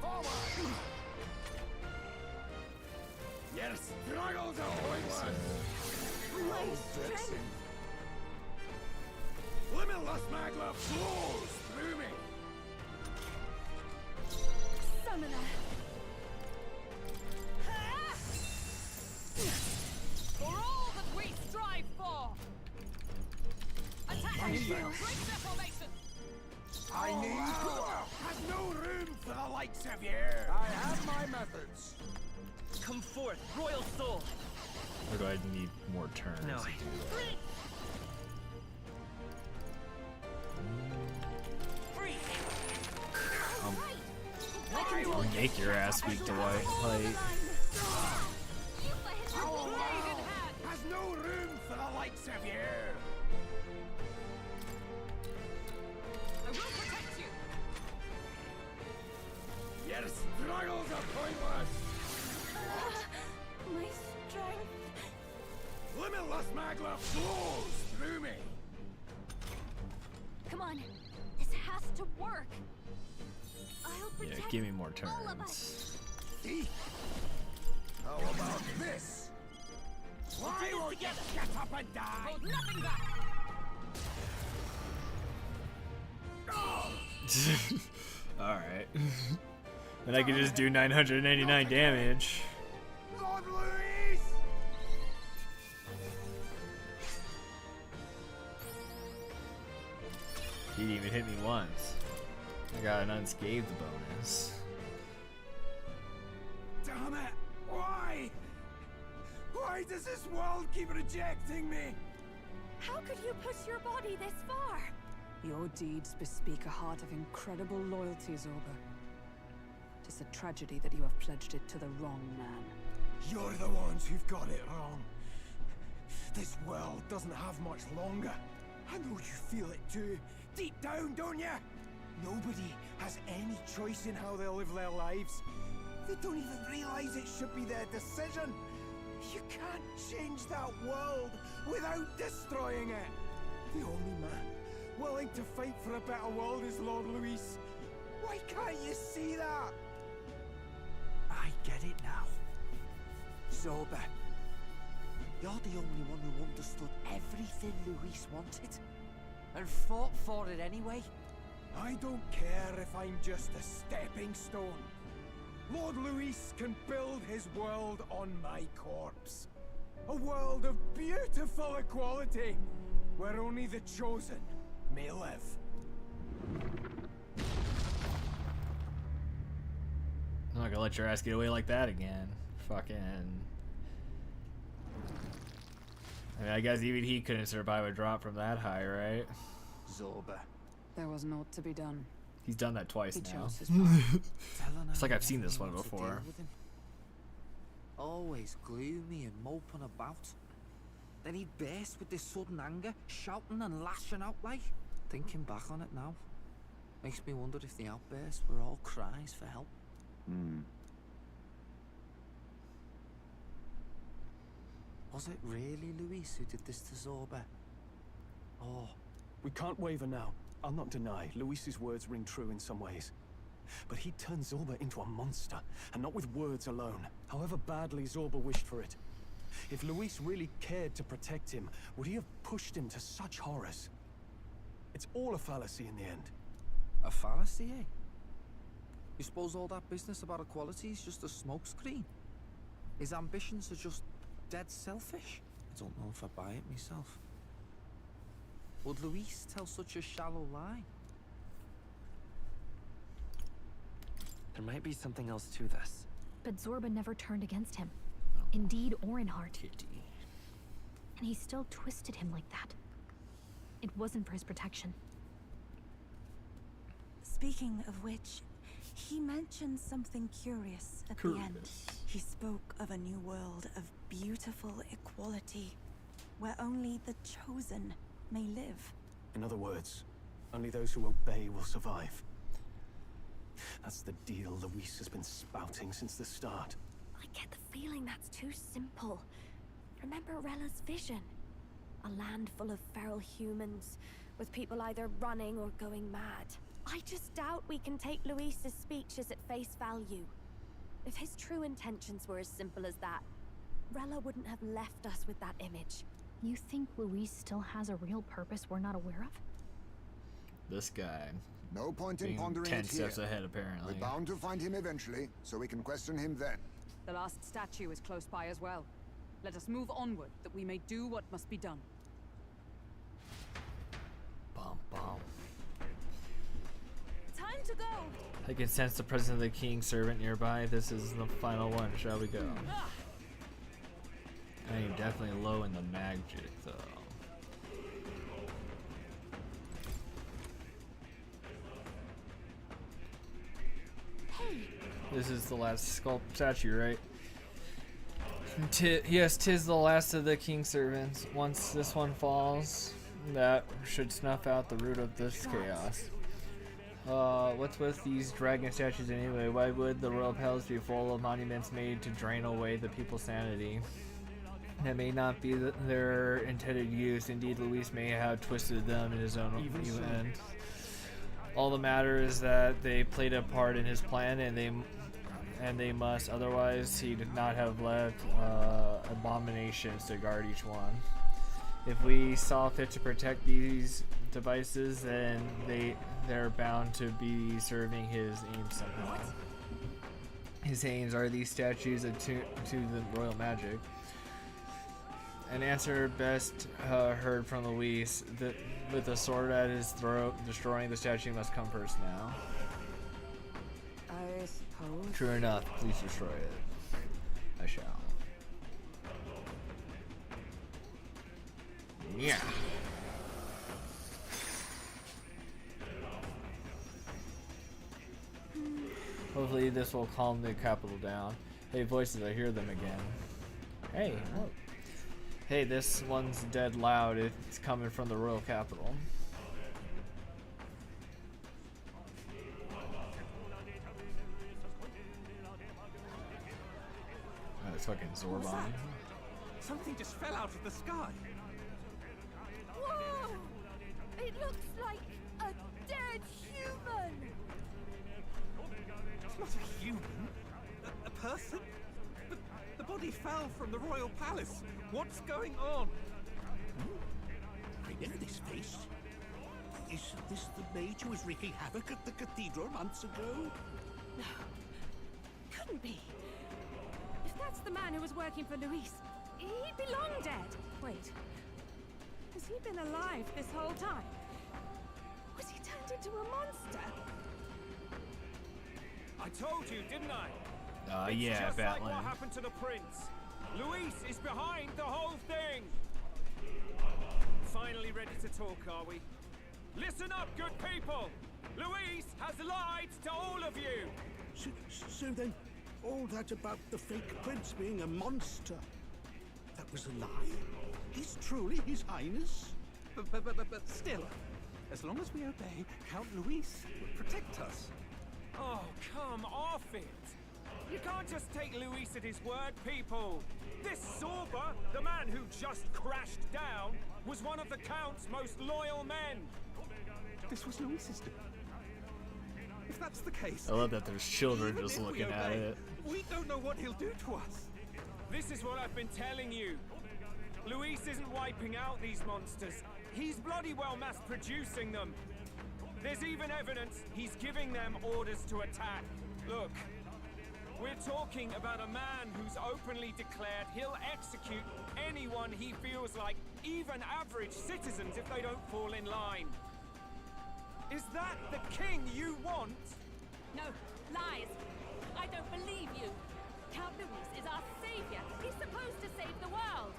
[SPEAKER 10] Forward! Your struggles are pointless! Limitless magma flows through me!
[SPEAKER 5] Summoner.
[SPEAKER 6] For all that we strive for! Attack!
[SPEAKER 10] I need you.
[SPEAKER 6] Break their formation!
[SPEAKER 10] I need has no room for the likes of you! I have my methods.
[SPEAKER 11] Come forth, royal soul.
[SPEAKER 1] Or do I need more turns?
[SPEAKER 11] No.
[SPEAKER 1] To do that?
[SPEAKER 11] Free.
[SPEAKER 1] I'll make your ass weak to white light.
[SPEAKER 10] Our world has no room for the likes of you!
[SPEAKER 6] I will protect you!
[SPEAKER 10] Your struggles are pointless!
[SPEAKER 5] My strength.
[SPEAKER 10] Limitless magma flows through me!
[SPEAKER 12] Come on, this has to work. I'll
[SPEAKER 1] Yeah,
[SPEAKER 12] protect
[SPEAKER 1] give me more
[SPEAKER 12] all of
[SPEAKER 1] turns.
[SPEAKER 12] us.
[SPEAKER 10] See? How about this? Why won't you get up and die?
[SPEAKER 6] Hold nothing back!
[SPEAKER 1] Alright. Then I can just do 989 damage.
[SPEAKER 10] Lord Louis!
[SPEAKER 1] He didn't even hit me once. I got an unscathed bonus.
[SPEAKER 10] Damn it! Why? Why does this world keep rejecting me?
[SPEAKER 5] How could you push your body this far?
[SPEAKER 6] Your deeds bespeak a heart of incredible loyalty, Zorba. Tis a tragedy that you have pledged it to the wrong man.
[SPEAKER 10] You're the ones who've got it wrong. This world doesn't have much longer. I know you feel it too. Deep down, don't you? Nobody has any choice in how they'll live their lives. They don't even realize it should be their decision. You can't change that world without destroying it. The only man willing to fight for a better world as Lord Luis. Why can't you see that?
[SPEAKER 9] I get it now. Zorba, you're the only one who understood everything Luis wanted and fought for it anyway.
[SPEAKER 10] I don't care if I'm just a stepping stone. Lord Luis can build his world on my corpse. A world of beautiful equality, where only the chosen may live.
[SPEAKER 1] I'm not gonna let your ass get away like that again. Fucking. I mean, I guess even he couldn't survive a drop from that high, right?
[SPEAKER 9] Zorba.
[SPEAKER 6] There was naught to be done.
[SPEAKER 1] He's done that twice
[SPEAKER 6] He
[SPEAKER 1] now.
[SPEAKER 6] chose his path.
[SPEAKER 1] It's like I've seen this one before.
[SPEAKER 9] Always gloomy and moping about. Then he'd burst with this sudden anger, shouting and lashing out like. Thinking back on it now, makes me wonder if the outbursts were all cries for help. Was it really Luis who did this to Zorba? Oh.
[SPEAKER 7] We can't waver now. I'll not deny, Luis's words ring true in some ways. But he turned Zorba into a monster, and not with words alone, however badly Zorba wished for it. If Luis really cared to protect him, would he have pushed him to such horrors? It's all a fallacy in the end.
[SPEAKER 9] A fallacy, eh? You suppose all that business about equality is just a smokescreen? His ambitions are just dead selfish? I don't know if I buy it myself. Would Luis tell such a shallow lie?
[SPEAKER 13] There might be something else to this.
[SPEAKER 4] But Zorba never turned against him. In deed or in heart. And he still twisted him like that. It wasn't for his protection.
[SPEAKER 5] Speaking of which, he mentioned something curious at the end. He spoke of a new world of beautiful equality, where only the chosen may live.
[SPEAKER 7] In other words, only those who obey will survive. That's the deal Luis has been spouting since the start.
[SPEAKER 4] I get the feeling that's too simple. Remember Rella's vision? A land full of feral humans, with people either running or going mad. I just doubt we can take Luis's speeches at face value. If his true intentions were as simple as that, Rella wouldn't have left us with that image. You think Luis still has a real purpose we're not aware of?
[SPEAKER 1] This guy.
[SPEAKER 8] No point in
[SPEAKER 1] being
[SPEAKER 8] pondering
[SPEAKER 1] 10
[SPEAKER 8] it here.
[SPEAKER 1] steps ahead, apparently.
[SPEAKER 8] We're bound to find him eventually, so we can question him then.
[SPEAKER 6] The last statue is close by as well. Let us move onward, that we may do what must be done.
[SPEAKER 1] Bum, bum.
[SPEAKER 5] Time to go!
[SPEAKER 1] I can sense the presence of the king servant nearby. This is the final one. Shall we go? I am definitely low in the magic, though. This is the last statue, right? Yes, 'tis the last of the king's servants. Once this one falls, that should snuff out the root of this chaos. What's with these dragon statues anyway? Why would the royal palace be full of monuments made to drain away the people's sanity? That may not be their intended use. Indeed, Luis may have twisted them in his own evil end. All the matter is that they played a part in his plan, and they must. Otherwise, he did not have left abominations to guard each one. If we saw fit to protect these devices, then they're bound to be serving his aims somehow. His aims are these statues attuned to the royal magic. An answer best heard from Luis. With a sword at his throat, destroying the statue must come first now.
[SPEAKER 6] I suppose.
[SPEAKER 1] True enough, please destroy it. I shall. Yeah. Hopefully this will calm the capital down. Hey, voices, I hear them again. Hey, oh. Hey, this one's dead loud. It's coming from the royal capital. Oh, it's fucking Zorban.
[SPEAKER 11] Something just fell out of the sky.
[SPEAKER 5] Whoa!
[SPEAKER 4] It looks like a dead human!
[SPEAKER 14] It's not a human. A person? But the body fell from the royal palace. What's going on?
[SPEAKER 15] I know this face. Isn't this the mage who was wreaking havoc at the cathedral months ago?
[SPEAKER 4] No. Couldn't be. If that's the man who was working for Luis, he'd be long dead. Wait. Has he been alive this whole time? Was he turned into a monster?
[SPEAKER 11] I told you, didn't I? It's
[SPEAKER 1] Yeah,
[SPEAKER 11] just like
[SPEAKER 1] Batlin.
[SPEAKER 11] what happened to the prince. Luis is behind the whole thing. Finally ready to talk, are we? Listen up, good people! Luis has lied to all of you!
[SPEAKER 15] So then, all that about the fake prince being a monster, that was a lie? He's truly His Highness?
[SPEAKER 14] But still, as long as we obey, Count Luis will protect us.
[SPEAKER 11] Oh, come off it! You can't just take Luis at his word, people! This Zorba, the man who just crashed down, was one of the Count's most loyal men!
[SPEAKER 14] This was Luis's doing. If that's the case...
[SPEAKER 1] I love that there's children
[SPEAKER 14] even
[SPEAKER 1] just
[SPEAKER 14] if we
[SPEAKER 1] looking at
[SPEAKER 14] obey,
[SPEAKER 1] it.
[SPEAKER 14] We don't know what he'll do to us.
[SPEAKER 11] This is what I've been telling you. Luis isn't wiping out these monsters. He's bloody well mass-producing them. There's even evidence he's giving them orders to attack. Look, we're talking about a man who's openly declared he'll execute anyone he feels like, even average citizens, if they don't fall in line. Is that the king you want?
[SPEAKER 4] No, lies. I don't believe you. Count Luis is our savior. He's supposed to save the world.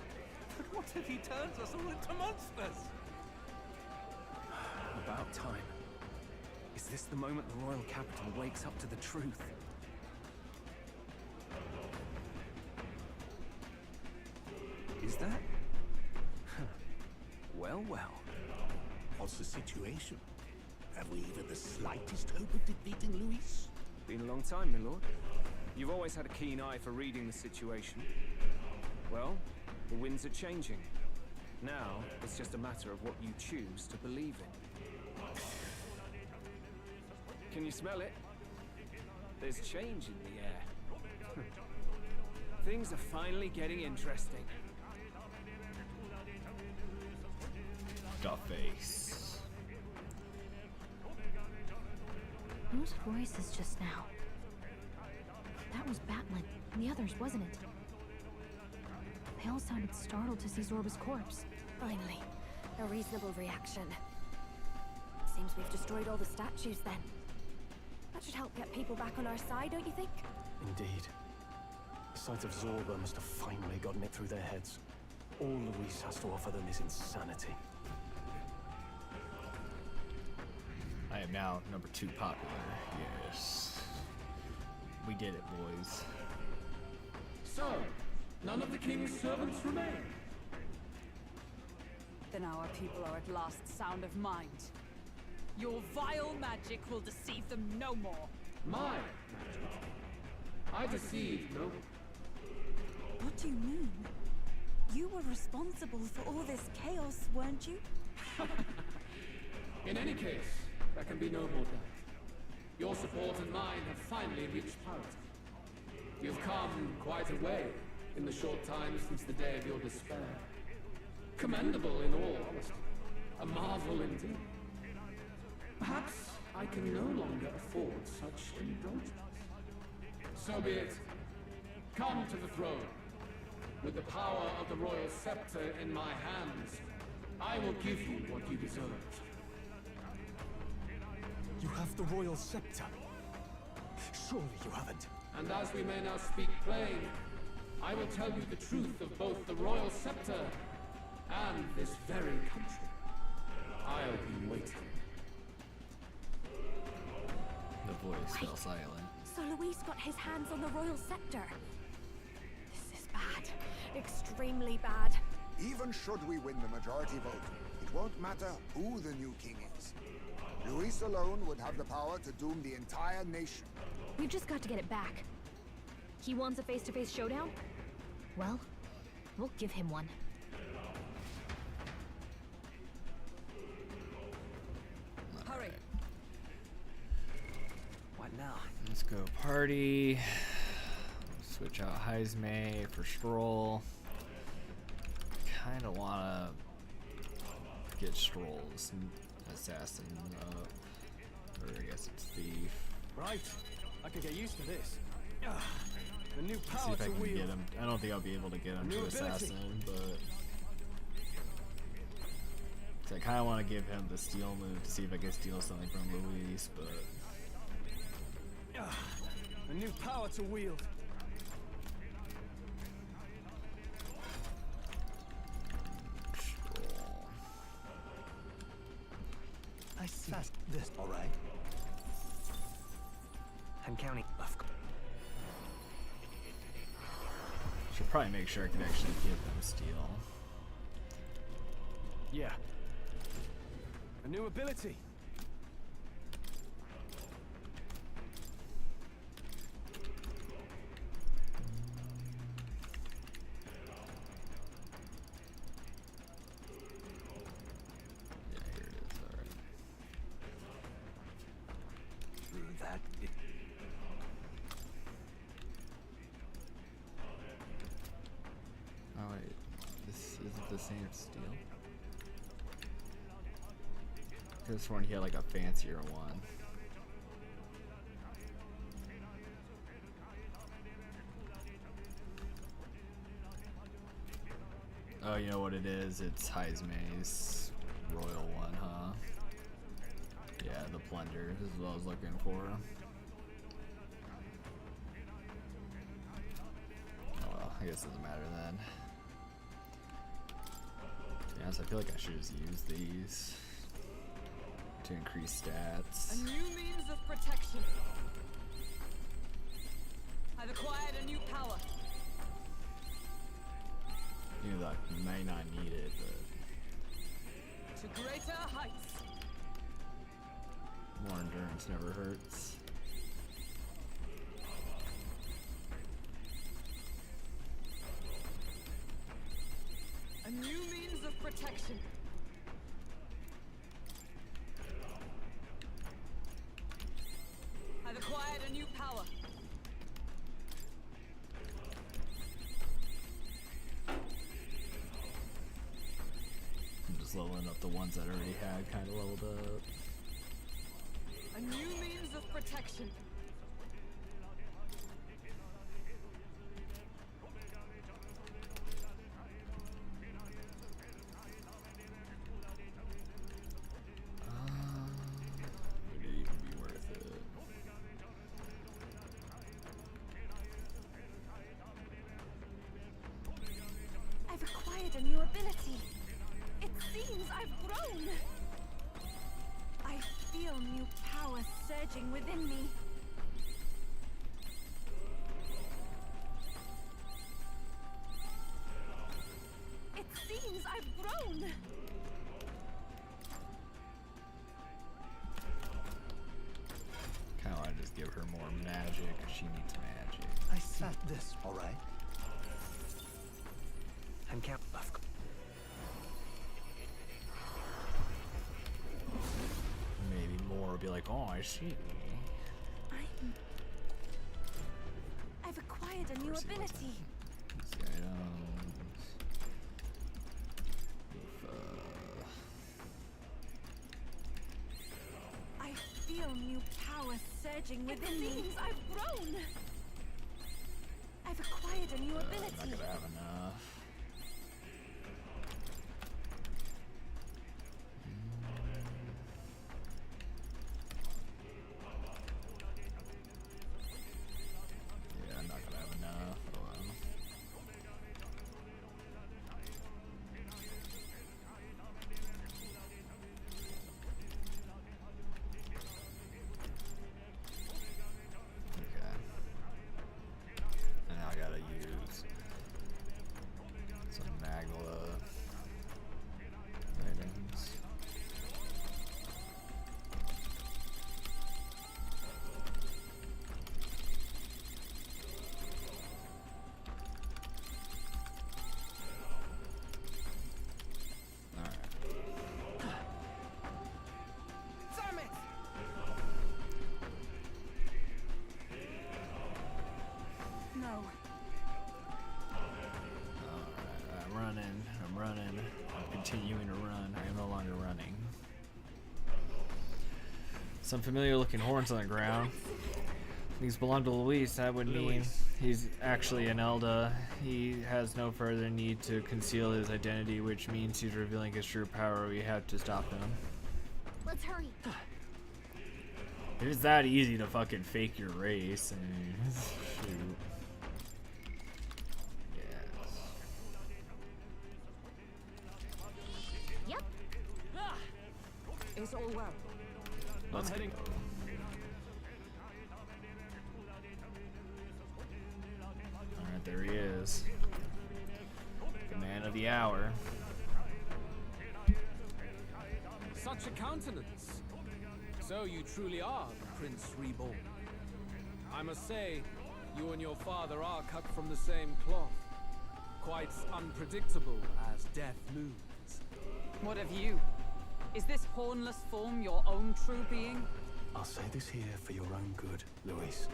[SPEAKER 14] But what if he turns us all into monsters?
[SPEAKER 10] About time. Is this the moment the royal capital wakes up to the truth? Is that? Well, well.
[SPEAKER 15] What's the situation? Have we even the slightest hope of defeating Luis?
[SPEAKER 10] Been a long time, my lord. You've always had a keen eye for reading the situation. Well, the winds are changing. Now, it's just a matter of what you choose to believe in. Can you smell it? There's change in the air. Things are finally getting interesting.
[SPEAKER 1] The face.
[SPEAKER 16] Those voices just now. That was Batlin and the others, wasn't it? They all sounded startled to see Zorba's corpse.
[SPEAKER 4] Finally, a reasonable reaction. Seems we've destroyed all the statues then. That should help get people back on our side, don't you think?
[SPEAKER 7] Indeed. The sight of Zorba must have finally gotten it through their heads. All Luis has to offer them is insanity.
[SPEAKER 1] I am now number 2 popular. Yes. We did it, boys.
[SPEAKER 17] So, none of the king's servants remain.
[SPEAKER 6] Then our people are at last sound of mind. Your vile magic will deceive them no more.
[SPEAKER 17] My magic? I deceived no one.
[SPEAKER 5] What do you mean? You were responsible for all this chaos, weren't you?
[SPEAKER 17] In any case, there can be no more doubt. Your support and mine have finally reached parity. You've come quite a way in the short time since the day of your despair. Commendable in all honesty. A marvel indeed. Perhaps I can no longer afford such indulgence. So be it. Come to the throne. With the power of the royal scepter in my hands, I will give you what you deserve.
[SPEAKER 3] You have the royal scepter. Surely you haven't.
[SPEAKER 17] And as we may now speak plain, I will tell you the truth of both the royal scepter and this very country. I'll be waiting.
[SPEAKER 1] The voice fell silent.
[SPEAKER 4] So Luis got his hands on the royal scepter. This is bad. Extremely bad.
[SPEAKER 8] Even should we win the majority vote, it won't matter who the new king is. Luis alone would have the power to doom the entire nation.
[SPEAKER 16] We've just got to get it back. He wants a face-to-face showdown? Well, we'll give him one.
[SPEAKER 13] What now?
[SPEAKER 1] Let's go party. Switch out Heismay for Stroll. Kind of want to get Stroll's assassin up. Or I guess it's thief.
[SPEAKER 10] Right, I could get used to this. A new
[SPEAKER 1] See
[SPEAKER 10] power
[SPEAKER 1] if I
[SPEAKER 10] to
[SPEAKER 1] can
[SPEAKER 10] wield.
[SPEAKER 1] get him. I don't think I'll be able to get him
[SPEAKER 10] New
[SPEAKER 1] to
[SPEAKER 10] ability.
[SPEAKER 1] assassin, but 'cause I kind of want to give him the steal move to see if I can steal something from Luis, but
[SPEAKER 10] A new power to wield.
[SPEAKER 1] Stroll.
[SPEAKER 10] I see. This, all right.
[SPEAKER 13] I'm counting.
[SPEAKER 1] Should probably make sure I can actually give them steal.
[SPEAKER 10] Yeah. A new ability.
[SPEAKER 1] Yeah, here it is. All right.
[SPEAKER 10] That.
[SPEAKER 1] Oh wait, this isn't the same steal. This one he had like a fancier one. Oh, you know what it is? It's Heismay's royal one, huh? Yeah, the plunder is what I was looking for. Oh well, I guess it doesn't matter then. To be honest, I feel like I should just use these to increase stats.
[SPEAKER 6] A new means of protection. I've acquired a new power.
[SPEAKER 1] You know, I may not need it, but
[SPEAKER 6] To greater heights.
[SPEAKER 1] more endurance never hurts.
[SPEAKER 6] A new means of protection. I've acquired a new power.
[SPEAKER 1] I'm just leveling up the ones that I already had kind of leveled up.
[SPEAKER 6] A new means of protection.
[SPEAKER 1] Would it even be worth it?
[SPEAKER 5] I've acquired a new ability. It seems I've grown. I feel new power surging within me. It seems I've grown.
[SPEAKER 1] Kind of want to just give her more magic. She needs magic.
[SPEAKER 10] I set this, all right.
[SPEAKER 13] I'm counting.
[SPEAKER 1] Maybe more will be like, oh, I see.
[SPEAKER 5] I've acquired a new
[SPEAKER 1] Of course he
[SPEAKER 5] ability.
[SPEAKER 1] These items.
[SPEAKER 5] I feel new power surging within me. It seems I've grown. I've acquired a new
[SPEAKER 1] I'm
[SPEAKER 5] ability.
[SPEAKER 1] not gonna have enough. Yeah, I'm not gonna have enough. Oh well. Okay. And now I gotta use Some familiar looking horns on the ground. These belong to Luis. That would mean he's actually an Elda. He has no further need to conceal his identity, which means he's revealing his true power. We have to stop him.
[SPEAKER 12] Let's hurry.
[SPEAKER 1] If it's that easy to fucking fake your race, I mean, shoot. Yes.
[SPEAKER 12] Yep.
[SPEAKER 6] It's all well.
[SPEAKER 1] Let's go. Alright, there he is. The man of the hour.
[SPEAKER 11] Such a countenance. So you truly are the Prince Reborn. I must say, you and your father are cut from the same cloth. Quite unpredictable as death looms.
[SPEAKER 6] What of you? Is this hornless form your own true being?
[SPEAKER 7] I'll say this here for your own good, Luis.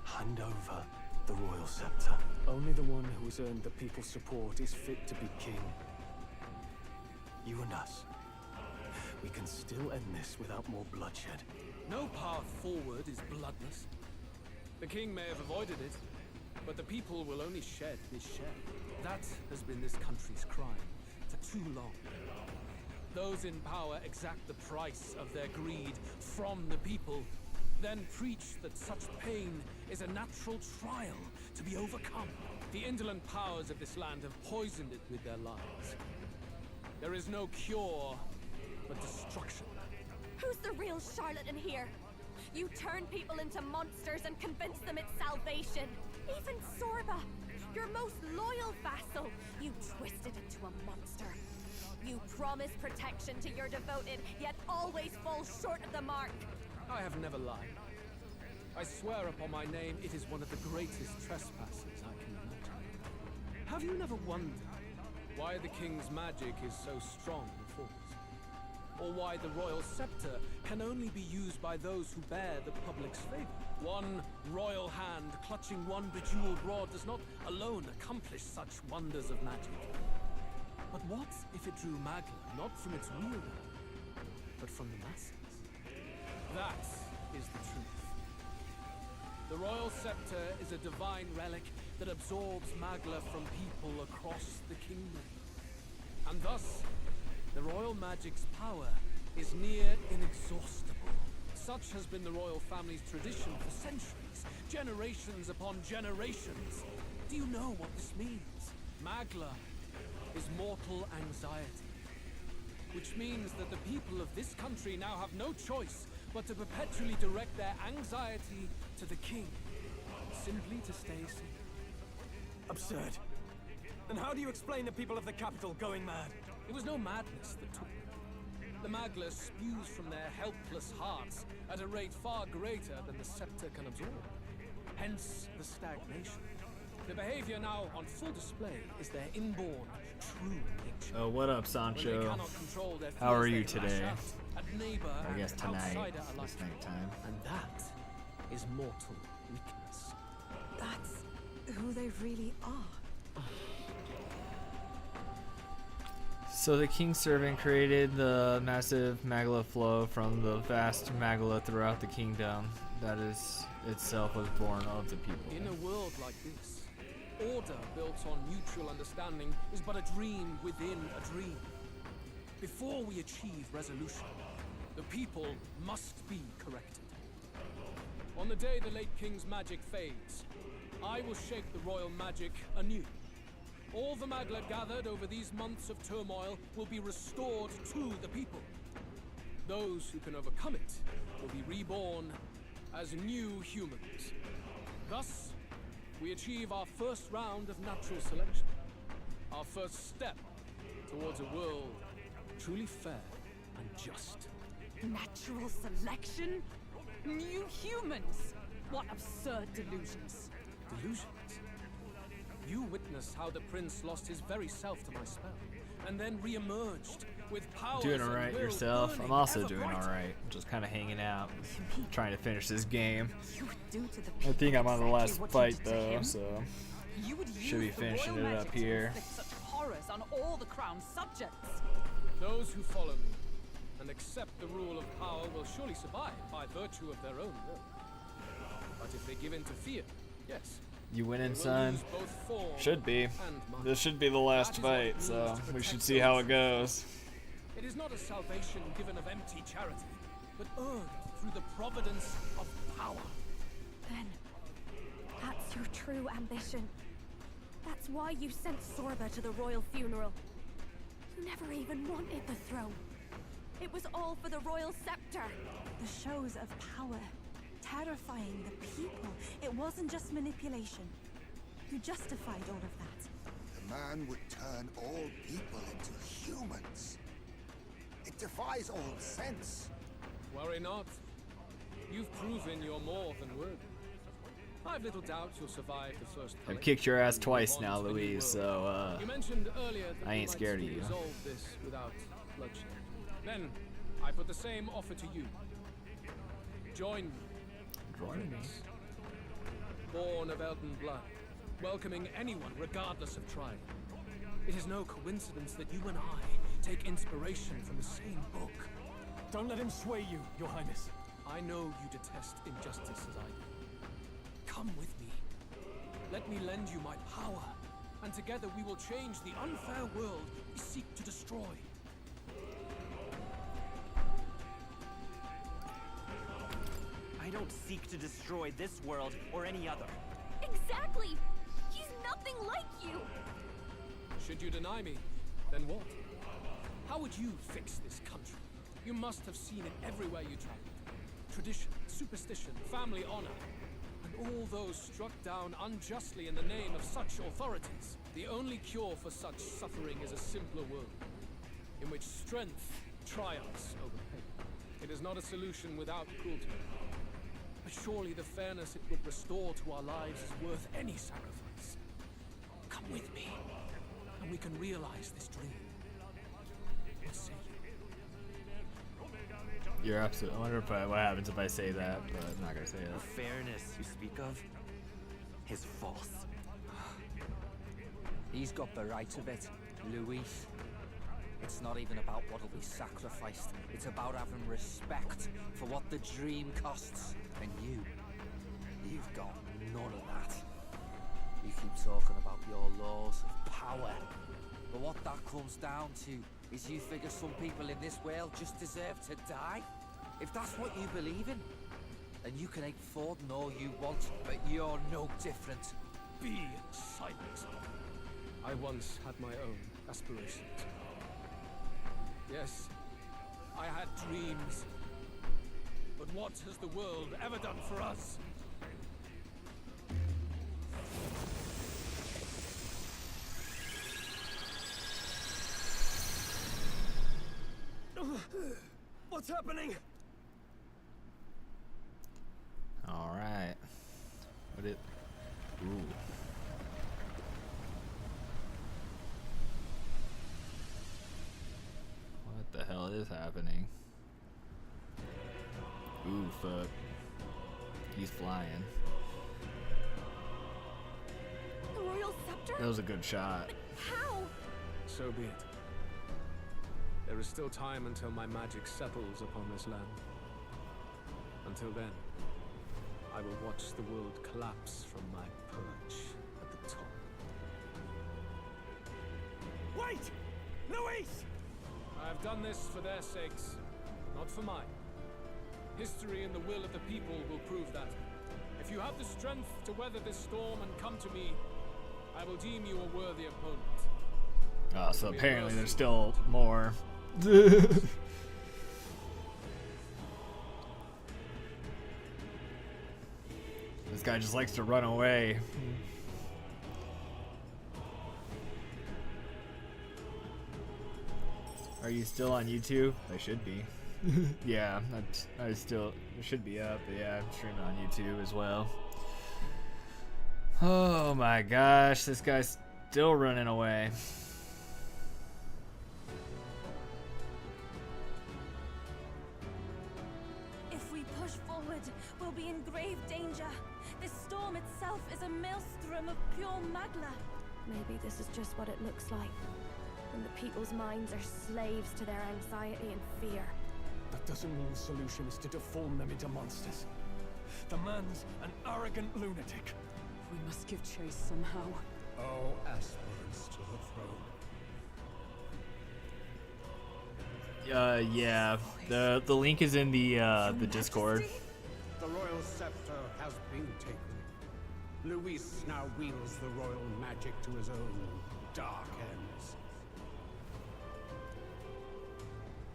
[SPEAKER 7] Hand over the royal scepter. Only the one who has earned the people's support is fit to be king. You and us. We can still end this without more bloodshed.
[SPEAKER 11] No path forward is bloodless. The king may have avoided it, but the people will only shed his share. That has been this country's crime for too long. Those in power exact the price of their greed from the people, then preach that such pain is a natural trial to be overcome. The indolent powers of this land have poisoned it with their lies. There is no cure but destruction.
[SPEAKER 4] Who's the real charlatan here? You turn people into monsters and convince them it's salvation. Even Sorba, your most loyal vassal, you twisted into a monster. You promise protection to your devoted, yet always fall short of the mark.
[SPEAKER 11] I have never lied. I swear upon my name, it is one of the greatest trespasses I can imagine. Have you never wondered why the king's magic is so strong and force? Or why the royal scepter can only be used by those who bear the public's favor? One royal hand clutching one bejeweled rod does not alone accomplish such wonders of magic. But what if it drew Magla not from its wielder, but from the masses? That is the truth. The royal scepter is a divine relic that absorbs Magla from people across the kingdom. And thus, the royal magic's power is near inexhaustible. Such has been the royal family's tradition for centuries, generations upon generations. Do you know what this means? Magla is mortal anxiety, which means that the people of this country now have no choice but to perpetually direct their anxiety to the king, simply to stay safe.
[SPEAKER 14] Absurd. And how do you explain the people of the capital going mad?
[SPEAKER 11] It was no madness that took them. The Magla spews from their helpless hearts at a rate far greater than the scepter can absorb. Hence the stagnation. The behavior now on full display is their inborn, true nature.
[SPEAKER 1] Oh, what up, Sancho? How are you today? I guess tonight. It's nighttime.
[SPEAKER 11] And that is mortal weakness.
[SPEAKER 5] That's who they really are.
[SPEAKER 1] So the King's Servant created the massive Magla flow from the vast Magla throughout the kingdom. That is itself was born of the people.
[SPEAKER 11] In a world like this, order built on mutual understanding is but a dream within a dream. Before we achieve resolution, the people must be corrected. On the day the late king's magic fades, I will shape the royal magic anew. All the Magla gathered over these months of turmoil will be restored to the people. Those who can overcome it will be reborn as new humans. Thus, we achieve our first round of natural selection. Our first step towards a world truly fair and just.
[SPEAKER 6] Natural selection? New humans? What absurd delusions.
[SPEAKER 11] Delusions? You witnessed how the prince lost his very self to my spell, and then re-emerged with powers.
[SPEAKER 1] Doing alright yourself. I'm also doing alright. Just kind of hanging out, trying to finish this game. I think I'm on the last fight though, so should be finishing it up here.
[SPEAKER 6] Such horrors on all the crown's subjects.
[SPEAKER 11] Those who follow me
[SPEAKER 17] and accept the rule of power will surely survive by virtue of their own will. But if they give in to fear, yes.
[SPEAKER 1] You winning,
[SPEAKER 17] they will
[SPEAKER 1] son?
[SPEAKER 17] lose both form
[SPEAKER 1] Should be.
[SPEAKER 17] and mind.
[SPEAKER 1] This should be the last
[SPEAKER 17] That is what it
[SPEAKER 1] fight, so
[SPEAKER 17] means to
[SPEAKER 1] we should
[SPEAKER 17] protect
[SPEAKER 1] see how
[SPEAKER 17] those
[SPEAKER 1] it goes.
[SPEAKER 17] It is not a salvation given of empty charity, but earned through the providence of power.
[SPEAKER 4] Then, that's your true ambition. That's why you sent Sorba to the royal funeral. You never even wanted the throne. It was all for the royal scepter.
[SPEAKER 5] The shows of power, terrifying the people. It wasn't just manipulation. You justified all of that.
[SPEAKER 8] The man would turn all people into humans. It defies all sense.
[SPEAKER 17] Worry not. You've proven you're more than worthy. I've little doubt you'll survive the first
[SPEAKER 1] I've
[SPEAKER 17] pellet.
[SPEAKER 1] kicked your ass
[SPEAKER 17] and
[SPEAKER 1] twice
[SPEAKER 17] move on
[SPEAKER 1] now,
[SPEAKER 17] to the new
[SPEAKER 1] Louise,
[SPEAKER 17] world.
[SPEAKER 1] so
[SPEAKER 17] You mentioned earlier that
[SPEAKER 1] I ain't
[SPEAKER 17] you might
[SPEAKER 1] scared of
[SPEAKER 17] still
[SPEAKER 1] you.
[SPEAKER 17] resolve this without bloodshed. Then, I put the same offer to you. Join me.
[SPEAKER 1] Join me.
[SPEAKER 17] Born of Elden blood, welcoming anyone regardless of tribe. It is no coincidence that you and I take inspiration from the same book.
[SPEAKER 14] Don't let him sway you, Your Highness.
[SPEAKER 17] I know you detest injustice as I do. Come with me. Let me lend you my power, and together we will change the unfair world we seek to destroy.
[SPEAKER 13] I don't seek to destroy this world or any other.
[SPEAKER 12] Exactly! He's nothing like you!
[SPEAKER 17] Should you deny me, then what? How would you fix this country? You must have seen it everywhere you traveled. Tradition, superstition, family honor, and all those struck down unjustly in the name of such authorities. The only cure for such suffering is a simpler world, in which strength triumphs over pain. It is not a solution without cruelty. But surely the fairness it would restore to our lives is worth any sacrifice. Come with me, and we can realize this dream. What say you?
[SPEAKER 1] You're absolutely. I wonder if what happens if I say that, but I'm not gonna say
[SPEAKER 13] The
[SPEAKER 1] that.
[SPEAKER 13] fairness you speak of is false.
[SPEAKER 9] He's got the right of it, Luis. It's not even about what'll be sacrificed. It's about having respect for what the dream costs. And you've got none of that. You keep talking about your laws of power. But what that comes down to is you figure some people in this world just deserve to die? If that's what you believe in, then you can hate Forden all you want, but you're no different. Be silent. I once had my own aspirations. Yes, I had dreams. But what has the world ever done for us?
[SPEAKER 14] What's happening?
[SPEAKER 1] All right. What it? Ooh. What the hell is happening? Ooh, fuck. He's flying.
[SPEAKER 4] The royal scepter?
[SPEAKER 1] That was a good shot.
[SPEAKER 4] How?
[SPEAKER 17] So be it. There is still time until my magic settles upon this land. Until then, I will watch the world collapse from my perch at the top.
[SPEAKER 14] Wait! Luis!
[SPEAKER 17] I have done this for their sakes, not for mine. History and the will of the people will prove that. If you have the strength to weather this storm and come to me, I will deem you a worthy opponent.
[SPEAKER 1] Oh, so apparently there's still more. This guy just likes to run away. Are you still on YouTube? I should be. Yeah, I still should be up. But yeah, I'm streaming on YouTube as well. Oh my gosh, this guy's still running away.
[SPEAKER 5] If we push forward, we'll be in grave danger. This storm itself is a maelstrom of pure magla.
[SPEAKER 4] Maybe this is just what it looks like. When the people's minds are slaves to their anxiety and fear.
[SPEAKER 7] That doesn't mean the solution is to deform them into monsters. The man's an arrogant lunatic.
[SPEAKER 6] We must give chase somehow.
[SPEAKER 15] All aspirants to the throne.
[SPEAKER 1] Yeah. The link is in the Discord.
[SPEAKER 15] The royal scepter has been taken. Luis now wields the royal magic to his own dark ends.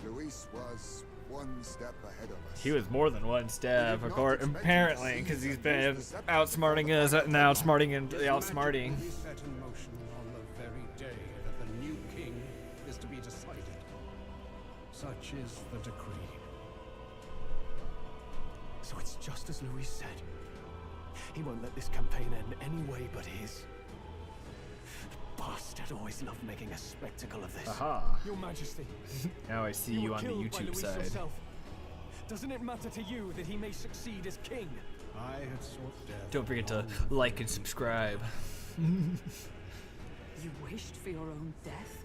[SPEAKER 8] Luis was one step ahead of us.
[SPEAKER 1] He was more than one step, apparently, because he's been outsmarting us and outsmarting and outsmarting.
[SPEAKER 15] Will be set in motion on the very day that the new king is to be decided. Such is the decree.
[SPEAKER 7] So it's just as Luis said. He won't let this campaign end any way but his. The bastard always loved making a spectacle of this.
[SPEAKER 1] Aha.
[SPEAKER 6] Your Majesty.
[SPEAKER 1] Now I see you on the YouTube side.
[SPEAKER 6] Yourself. Doesn't it matter to you that he may succeed as king?
[SPEAKER 15] I had sought death.
[SPEAKER 1] Don't forget to like and subscribe.
[SPEAKER 6] You wished for your own death?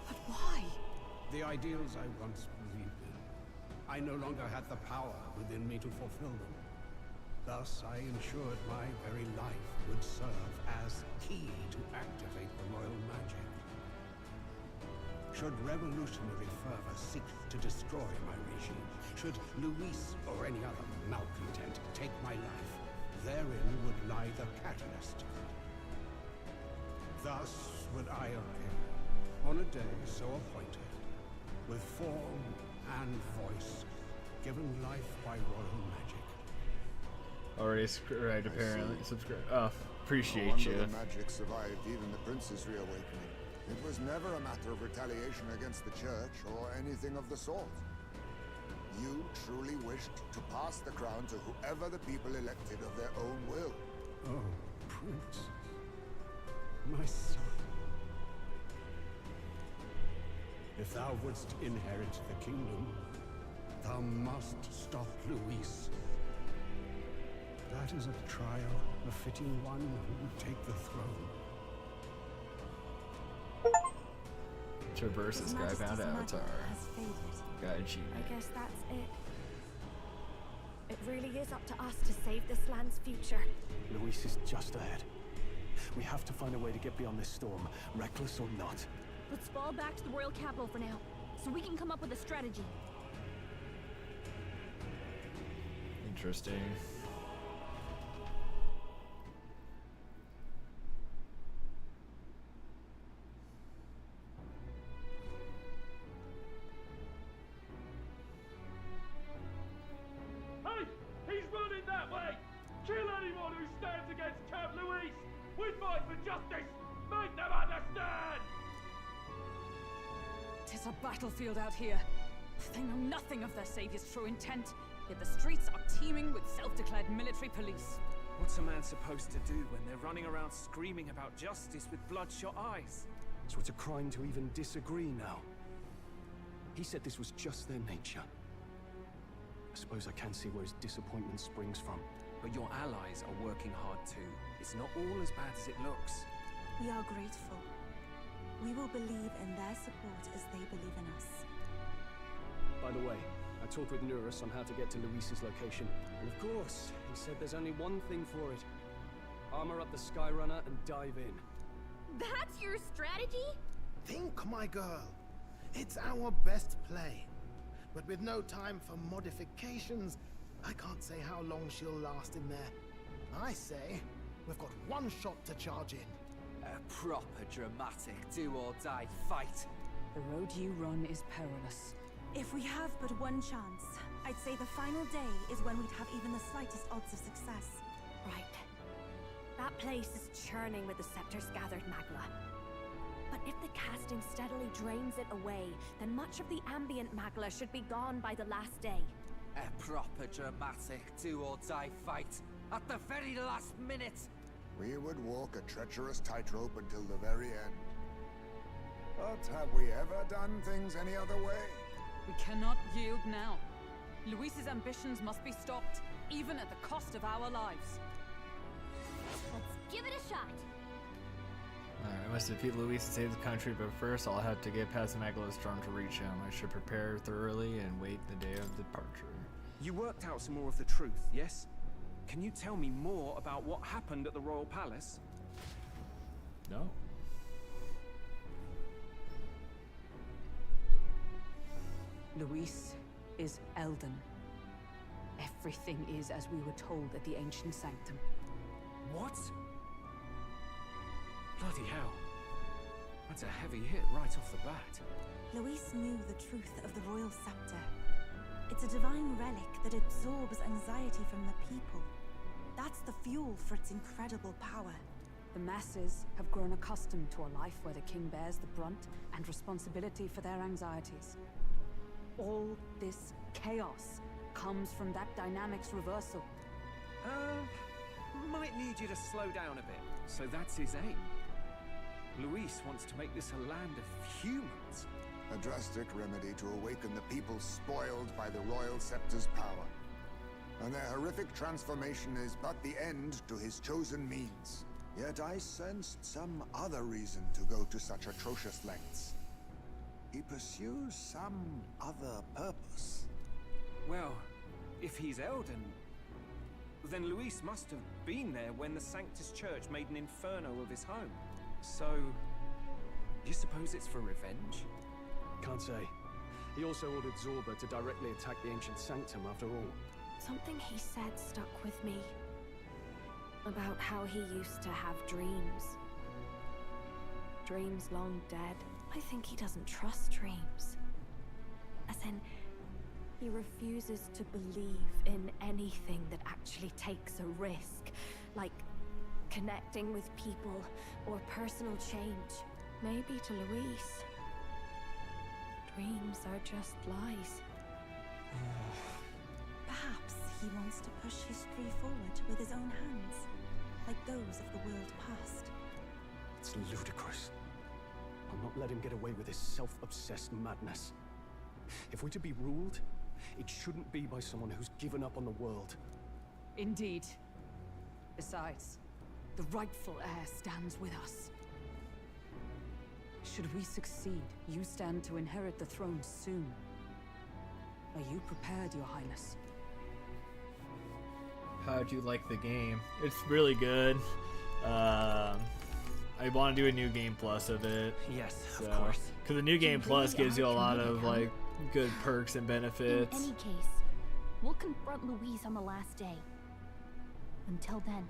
[SPEAKER 6] But why?
[SPEAKER 15] The ideals I once believed in. I no longer had the power within me to fulfill them. Thus, I ensured my very life would serve as key to activate the royal magic. Should revolutionary fervor seek to destroy my regime, should Luis or any other malcontent take my life, therein would lie the catalyst. Thus would I appear, on a day so appointed, with form and voice, given life by royal magic.
[SPEAKER 1] Already subscribed, apparently. Subscribe. Oh, appreciate
[SPEAKER 8] No wonder
[SPEAKER 1] you.
[SPEAKER 8] the magic survived even the prince's reawakening. It was never a matter of retaliation against the church or anything of the sort. You truly wished to pass the crown to whoever the people elected of their own will.
[SPEAKER 15] Oh, Prince. My son. If thou wouldst inherit the kingdom, thou must stop Luis. That is a trial befitting one who would take the throne.
[SPEAKER 1] Traverse the Skybound Avatar. Gaijin.
[SPEAKER 4] I guess that's it. It really is up to us to save this land's future.
[SPEAKER 7] Luis is just ahead. We have to find a way to get beyond this storm, reckless or not.
[SPEAKER 12] Let's fall back to the royal capital for now, so we can come up with a strategy.
[SPEAKER 1] Interesting.
[SPEAKER 11] Hey! He's running that way! Kill anyone who stands against Count Luis! We fight for justice! Make them understand!
[SPEAKER 6] 'Tis a battlefield out here. They know nothing of their savior's true intent, yet the streets are teeming with self-declared military police.
[SPEAKER 11] What's a man supposed to do when they're running around screaming about justice with bloodshot eyes?
[SPEAKER 7] So it's a crime to even disagree now. He said this was just their nature. I suppose I can see where his disappointment springs from.
[SPEAKER 11] But your allies are working hard too. It's not all as bad as it looks.
[SPEAKER 5] We are grateful. We will believe in their support as they believe in us.
[SPEAKER 7] By the way, I talked with Nurus on how to get to Luis's location. And of course, he said there's only one thing for it. Armor up the Skyrunner and dive in.
[SPEAKER 12] That's your strategy?
[SPEAKER 18] Think, my girl. It's our best play. But with no time for modifications, I can't say how long she'll last in there. I say, we've got one shot to charge in.
[SPEAKER 9] A proper dramatic do-or-die fight.
[SPEAKER 6] The road you run is perilous.
[SPEAKER 5] If we have but one chance, I'd say the final day is when we'd have even the slightest odds of success.
[SPEAKER 4] Right. That place is churning with the Scepter's gathered magma. But if the casting steadily drains it away, then much of the ambient magma should be gone by the last day.
[SPEAKER 9] A proper dramatic do-or-die fight. At the very last minute.
[SPEAKER 8] We would walk a treacherous tightrope until the very end. But have we ever done things any other way?
[SPEAKER 6] We cannot yield now. Luis's ambitions must be stopped, even at the cost of our lives.
[SPEAKER 12] Let's give it a shot.
[SPEAKER 1] I must defeat Luis to save the country, but first I'll have to get past Magdalene Storm to reach him. I should prepare thoroughly and wait the day of departure.
[SPEAKER 11] You worked out some more of the truth, yes? Can you tell me more about what happened at the Royal Palace?
[SPEAKER 1] No.
[SPEAKER 6] Luis is Elden. Everything is as we were told at the Ancient Sanctum.
[SPEAKER 11] What? Bloody hell. That's a heavy hit right off the bat.
[SPEAKER 5] Luis knew the truth of the Royal Scepter. It's a divine relic that absorbs anxiety from the people. That's the fuel for its incredible power.
[SPEAKER 6] The masses have grown accustomed to a life where the king bears the brunt and responsibility for their anxieties. All this chaos comes from that dynamics reversal.
[SPEAKER 11] Might need you to slow down a bit. So that's his aim. Luis wants to make this a land of humans.
[SPEAKER 8] A drastic remedy to awaken the people spoiled by the Royal Scepter's power. And their horrific transformation is but the end to his chosen means. Yet I sensed some other reason to go to such atrocious lengths. He pursues some other purpose.
[SPEAKER 11] Well, if he's Elden, then Luis must have been there when the Sanctus Church made an inferno of his home. So, you suppose it's for revenge?
[SPEAKER 7] Can't say. He also ordered Zorba to directly attack the Ancient Sanctum after all.
[SPEAKER 4] Something he said stuck with me. About how he used to have dreams. Dreams long dead. I think he doesn't trust dreams. As in, he refuses to believe in anything that actually takes a risk. Like connecting with people or personal change. Maybe to Luis, dreams are just lies.
[SPEAKER 5] Perhaps he wants to push history forward with his own hands, like those of the world past.
[SPEAKER 7] It's ludicrous. I'll not let him get away with his self-obsessed madness. If we're to be ruled, it shouldn't be by someone who's given up on the world.
[SPEAKER 6] Indeed. Besides, the rightful heir stands with us. Should we succeed, you stand to inherit the throne soon. Are you prepared, Your Highness?
[SPEAKER 1] How'd you like the game? It's really good. I want to do a new game plus of it.
[SPEAKER 13] Yes, of course.
[SPEAKER 1] Because the new game plus gives you a lot of like good perks and benefits.
[SPEAKER 16] In any case, we'll confront Luis on the last day. Until then,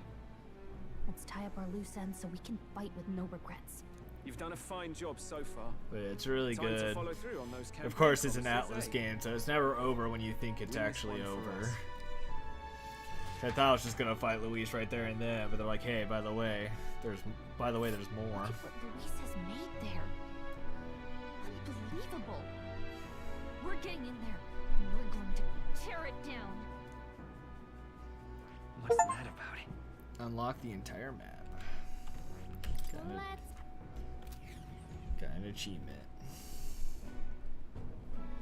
[SPEAKER 16] let's tie up our loose ends so we can fight with no regrets.
[SPEAKER 11] You've done a fine job so far.
[SPEAKER 1] But it's really
[SPEAKER 11] Time to
[SPEAKER 1] good.
[SPEAKER 11] follow through on those
[SPEAKER 1] Of course, it's an
[SPEAKER 11] promises,
[SPEAKER 1] Atlas
[SPEAKER 11] eh?
[SPEAKER 1] game, so it's never over when you think it's
[SPEAKER 11] Win this
[SPEAKER 1] actually
[SPEAKER 11] one for
[SPEAKER 1] over.
[SPEAKER 11] us.
[SPEAKER 1] I thought I was just gonna fight Luis right there and then, but they're like, "Hey, by the way, there's more."
[SPEAKER 16] Look at what Luis has made there. Unbelievable. We're getting in there, and we're going to tear it down.
[SPEAKER 13] What's that about it?
[SPEAKER 1] Unlock the entire map. Got an achievement.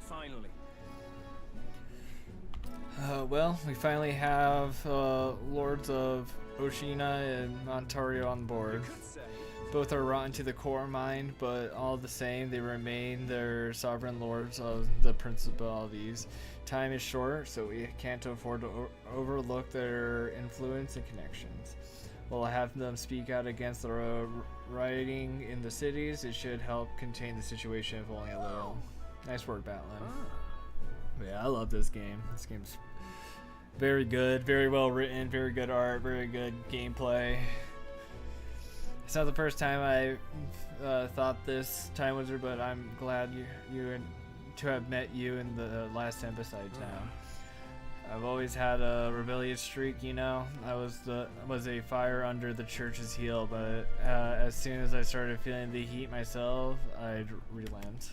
[SPEAKER 11] Finally.
[SPEAKER 1] Well, we finally have Lords of Oshina and Ontario on board. Both are rotten to the core mind, but all the same, they remain their sovereign lords of the principalities. Time is short, so we can't afford to overlook their influence and connections. We'll have them speak out against the rioting in the cities. It should help contain the situation, if only a little. Nice work, Batlin. Yeah, I love this game. This game's very good, very well written, very good art, very good gameplay. It's not the first time I thought this, Time Wizard, but I'm glad to have met you in the last episode now. I've always had a rebellious streak, you know. I was a fire under the church's heel, but as soon as I started feeling the heat myself, I'd relent.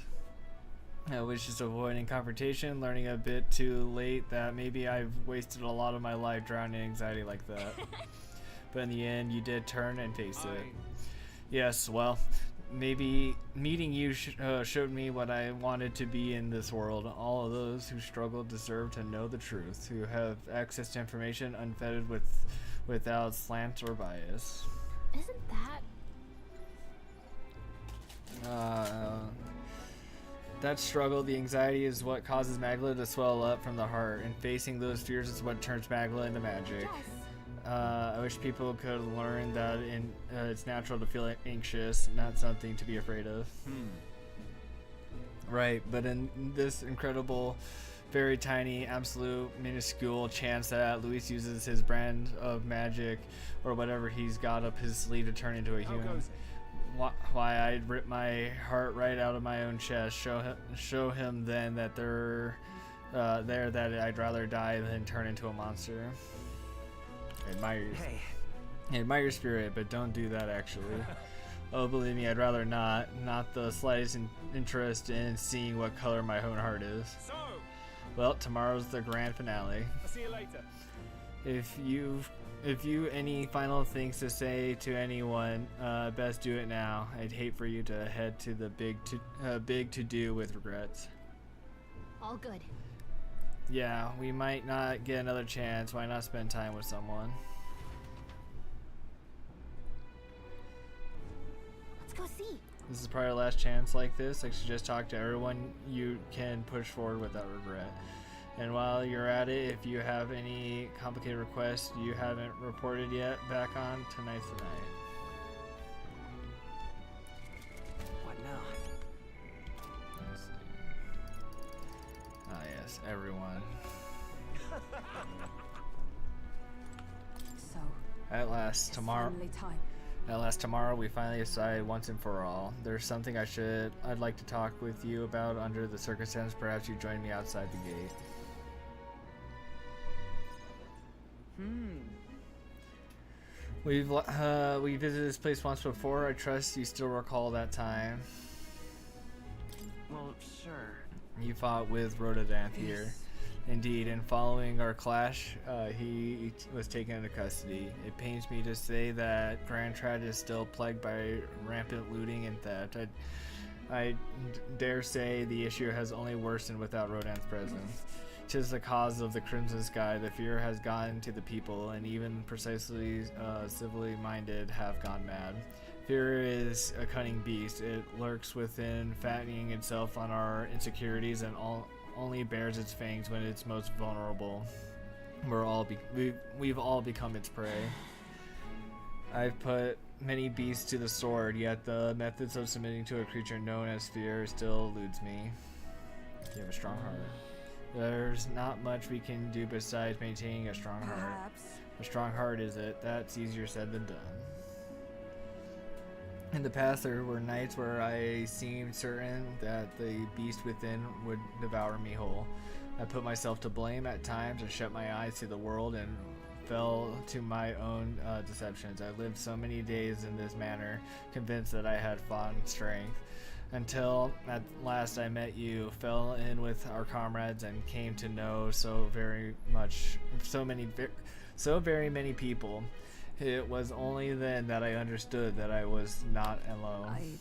[SPEAKER 1] I was just avoiding confrontation, learning a bit too late that maybe I've wasted a lot of my life drowning in anxiety like that. But in the end, you did turn and face it. Yes, well, maybe meeting you showed me what I wanted to be in this world. All of those who struggle deserve to know the truth, who have access to information unfettered without slant or bias.
[SPEAKER 16] Isn't that
[SPEAKER 1] That struggle, the anxiety, is what causes Magla to swell up from the heart, and facing those fears is what turns Magla into magic. I wish people could learn that it's natural to feel anxious, not something to be afraid of. Right, but in this incredible, very tiny, absolute, minuscule chance that Luis uses his brand of magic or whatever he's got up his sleeve to turn into a human, why I'd rip my heart right out of my own chest, show him then that that I'd rather die than turn into a monster. Admire your spirit, but don't do that actually. Oh, believe me, I'd rather not the slightest interest in seeing what color my own heart is.
[SPEAKER 11] So,
[SPEAKER 1] well, tomorrow's the grand finale.
[SPEAKER 11] I'll see you later.
[SPEAKER 1] If you any final things to say to anyone, best do it now. I'd hate for you to head to the big to do with regrets.
[SPEAKER 16] All good.
[SPEAKER 1] Yeah, we might not get another chance. Why not spend time with someone?
[SPEAKER 16] Let's go see.
[SPEAKER 1] This is probably our last chance like this. I suggest talk to everyone you can push forward without regret. And while you're at it, if you have any complicated requests you haven't reported yet, back on, tonight's the night.
[SPEAKER 13] What now?
[SPEAKER 1] Let's see. Ah yes, everyone.
[SPEAKER 6] So,
[SPEAKER 1] At last, tomorrow.
[SPEAKER 6] finally time.
[SPEAKER 1] At last, tomorrow we finally decide once and for all. There's something I'd like to talk with you about under the circumstance. Perhaps you join me outside the gate. We visited this place once before. I trust you still recall that time.
[SPEAKER 13] Well, sure.
[SPEAKER 1] You fought with Rododanth here. Indeed, and following our clash, he was taken into custody. It pains me to say that Grand Trad is still plagued by rampant looting and theft. I dare say the issue has only worsened without Rodanth's presence. 'Tis the cause of the Crimson Sky. The fear has gotten to the people, and even precisely civilly minded have gone mad. Fear is a cunning beast. It lurks within, fattening itself on our insecurities, and only bears its fangs when it's most vulnerable. We've all become its prey. I've put many beasts to the sword, yet the methods of submitting to a creature known as fear still eludes me. You have a strong heart. There's not much we can do besides maintaining a strong heart.
[SPEAKER 6] Perhaps.
[SPEAKER 1] A strong heart, is it? That's easier said than done. In the past, there were nights where I seemed certain that the beast within would devour me whole. I put myself to blame at times and shut my eyes to the world and fell to my own deceptions. I lived so many days in this manner, convinced that I had found strength, until at last I met you, fell in with our comrades, and came to know so very many people. It was only then that I understood that I was not alone.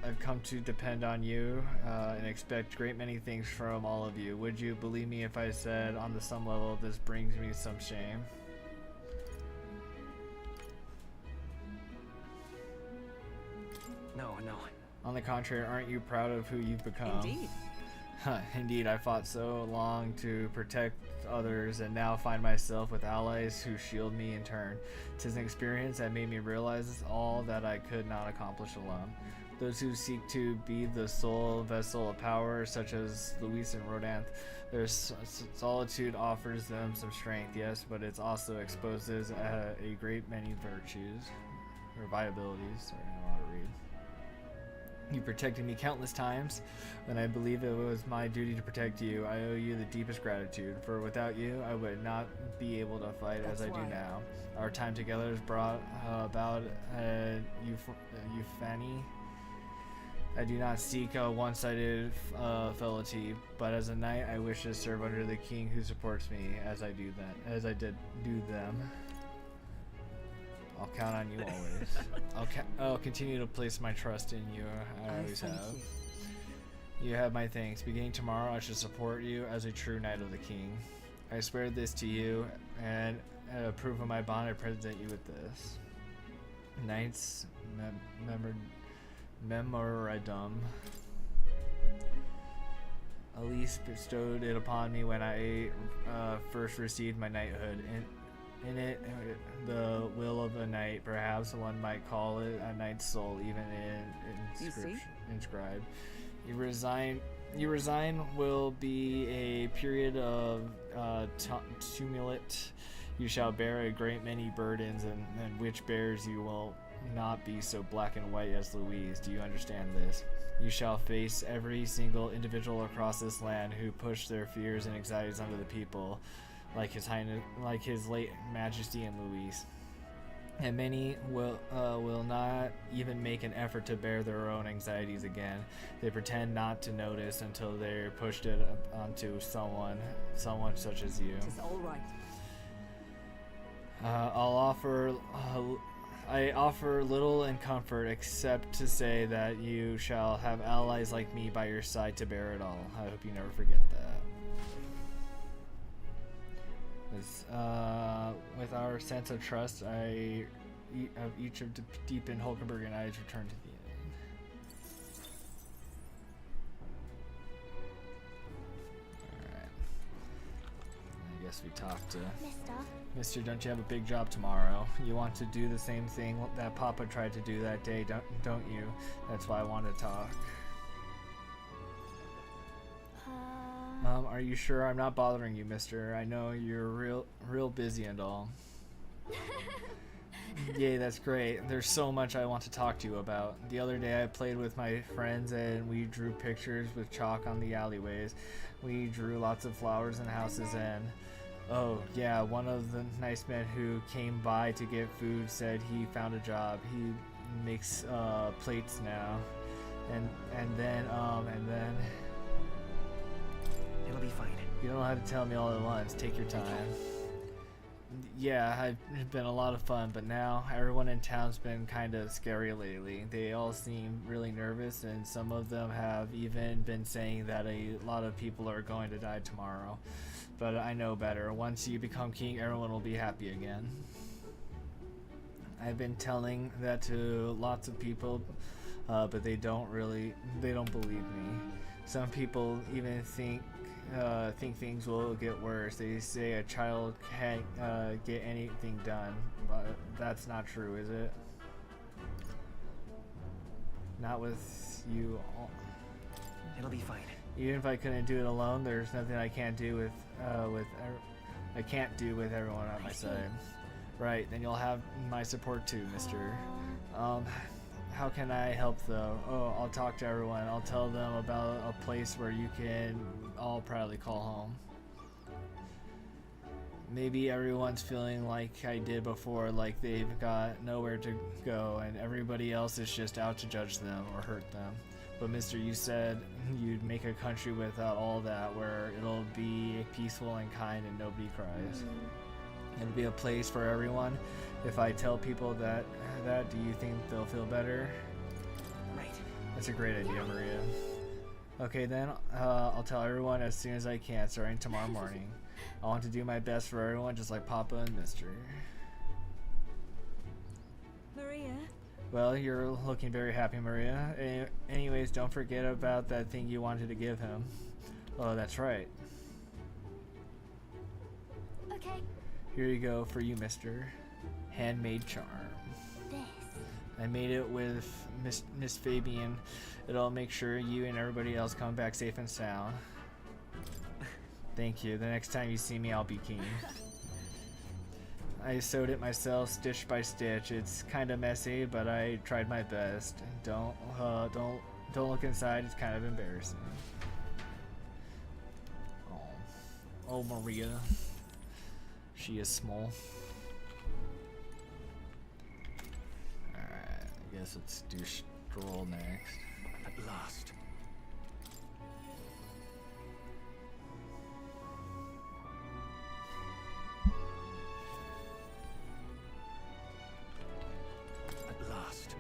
[SPEAKER 1] I've come to depend on you and expect a great many things from all of you. Would you believe me if I said, on some level, this brings me some shame?
[SPEAKER 13] No.
[SPEAKER 1] On the contrary, aren't you proud of who you've become?
[SPEAKER 13] Indeed.
[SPEAKER 1] Indeed, I fought so long to protect others, and now find myself with allies who shield me in turn. 'Tis an experience that made me realize all that I could not accomplish alone. Those who seek to be the sole vessel of power, such as Luis and Rodanth, their solitude offers them some strength, yes, but it also exposes a great many virtues, or viabilities. Sorry, I don't know how to read. You protected me countless times, and I believe it was my duty to protect you. I owe you the deepest gratitude, for without you, I would not be able to fight as I do now. Our time together has brought about euphony. I do not seek a one-sided fealty, but as a knight, I wish to serve under the king who supports me, as I did do them. I'll count on you always. I'll continue to place my trust in you. I always have. You have my thanks. Beginning tomorrow, I shall support you as a true knight of the king. I swear this to you, and proof of my bond, I present you with this. Knights Memorandum. Elise bestowed it upon me when I first received my knighthood. In it, the will of a knight, perhaps one might call it a knight's soul, even in inscribed. You resign will be a period of tumult. You shall bear a great many burdens, and which bears you will not be so black and white as Louise. Do you understand this? You shall face every single individual across this land who push their fears and anxieties onto the people, like His Highness, like His late Majesty and Louise. And many will not even make an effort to bear their own anxieties again. They pretend not to notice until they're pushed it onto someone such as you.
[SPEAKER 6] It is all right.
[SPEAKER 1] I offer little in comfort except to say that you shall have allies like me by your side to bear it all. I hope you never forget that. With our sense of trust, of each of Deepin, Hulkenberg, and I return to the inn. Alright. I guess we talked to... Mister, don't you have a big job tomorrow? You want to do the same thing that Papa tried to do that day, don't you? That's why I want to talk. Are you sure I'm not bothering you, mister? I know you're real busy and all. Yay, that's great. There's so much I want to talk to you about. The other day I played with my friends and we drew pictures with chalk on the alleyways. We drew lots of flowers and houses and... Oh, yeah, one of the nice men who came by to get food said he found a job. He makes plates now. And then...
[SPEAKER 13] It'll be fine.
[SPEAKER 1] You don't have to tell me all at once. Take your time. Yeah, it's been a lot of fun, but now everyone in town's been kind of scary lately. They all seem really nervous, and some of them have even been saying that a lot of people are going to die tomorrow. But I know better. Once you become king, everyone will be happy again. I've been telling that to lots of people, but they don't believe me. Some people even think things will get worse. They say a child can't get anything done, but that's not true, is it? Not with you all.
[SPEAKER 13] It'll be fine.
[SPEAKER 1] Even if I couldn't do it alone, there's nothing I can't do with everyone at my side. Right, then you'll have my support too, mister. How can I help though? Oh, I'll talk to everyone. I'll tell them about a place where you can all proudly call home. Maybe everyone's feeling like I did before, like they've got nowhere to go and everybody else is just out to judge them or hurt them. But mister, you said you'd make a country without all that, where it'll be peaceful and kind and nobody cries. It'll be a place for everyone. If I tell people that, do you think they'll feel better?
[SPEAKER 13] Right.
[SPEAKER 1] That's a great idea, Maria. Okay then, I'll tell everyone as soon as I can, starting tomorrow morning. I want to do my best for everyone, just like Papa and Mister.
[SPEAKER 5] Maria?
[SPEAKER 1] Well, you're looking very happy, Maria. Anyways, don't forget about that thing you wanted to give him. Oh, that's right.
[SPEAKER 4] Okay.
[SPEAKER 1] Here you go for you, mister. Handmade charm.
[SPEAKER 4] This.
[SPEAKER 1] I made it with Miss Fabian. It'll make sure you and everybody else come back safe and sound. Thank you. The next time you see me, I'll be king. I sewed it myself, stitch by stitch. It's kind of messy, but I tried my best. Don't look inside. It's kind of embarrassing. Oh, Maria. She is small. Alright, I guess let's do Stroll next.
[SPEAKER 7] At last.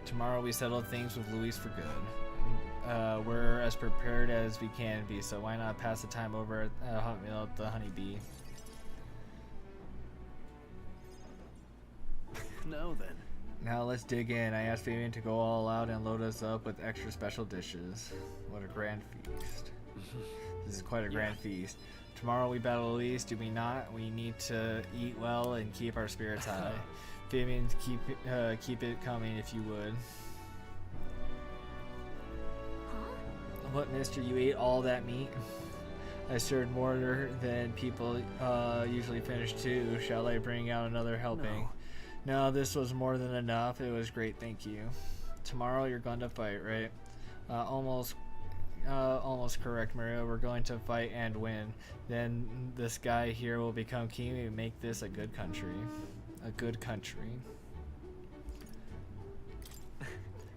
[SPEAKER 1] Tomorrow we settle things with Louise for good. We're as prepared as we can be, so why not pass the time over at a hot meal at the Honeybee?
[SPEAKER 7] No then.
[SPEAKER 1] Now let's dig in. I asked Fabian to go all out and load us up with extra special dishes. What a grand feast. This is quite a grand feast. Tomorrow we battle Luis, do we not? We need to eat well and keep our spirits high. Fabian, keep it coming if you would. What, mister? You ate all that meat? I served more than people usually finish too. Shall I bring out another helping? No, this was more than enough. It was great, thank you. Tomorrow you're going to fight, right? Almost correct, Maria. We're going to fight and win. Then this guy here will become king and make this a good country. A good country.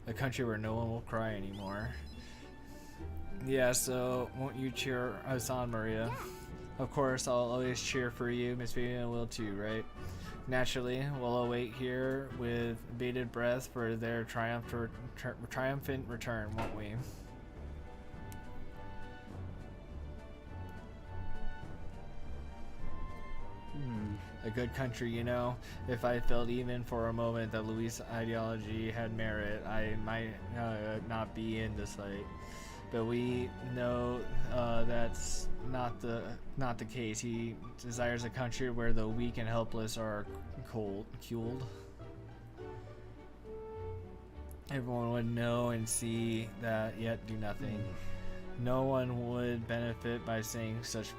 [SPEAKER 1] A country where no one will cry anymore. Yeah, so won't you cheer us on, Maria? Of course, I'll always cheer for you. Miss Vivian will too, right? Naturally, we'll await here with bated breath for their triumphant return, won't we? A good country, you know. If I felt even for a moment that Luis' ideology had merit, I might not be in this fight. But we know that's not the case. He desires a country where the weak and helpless are culled. Everyone would know and see that, yet do nothing. No one would benefit by saving such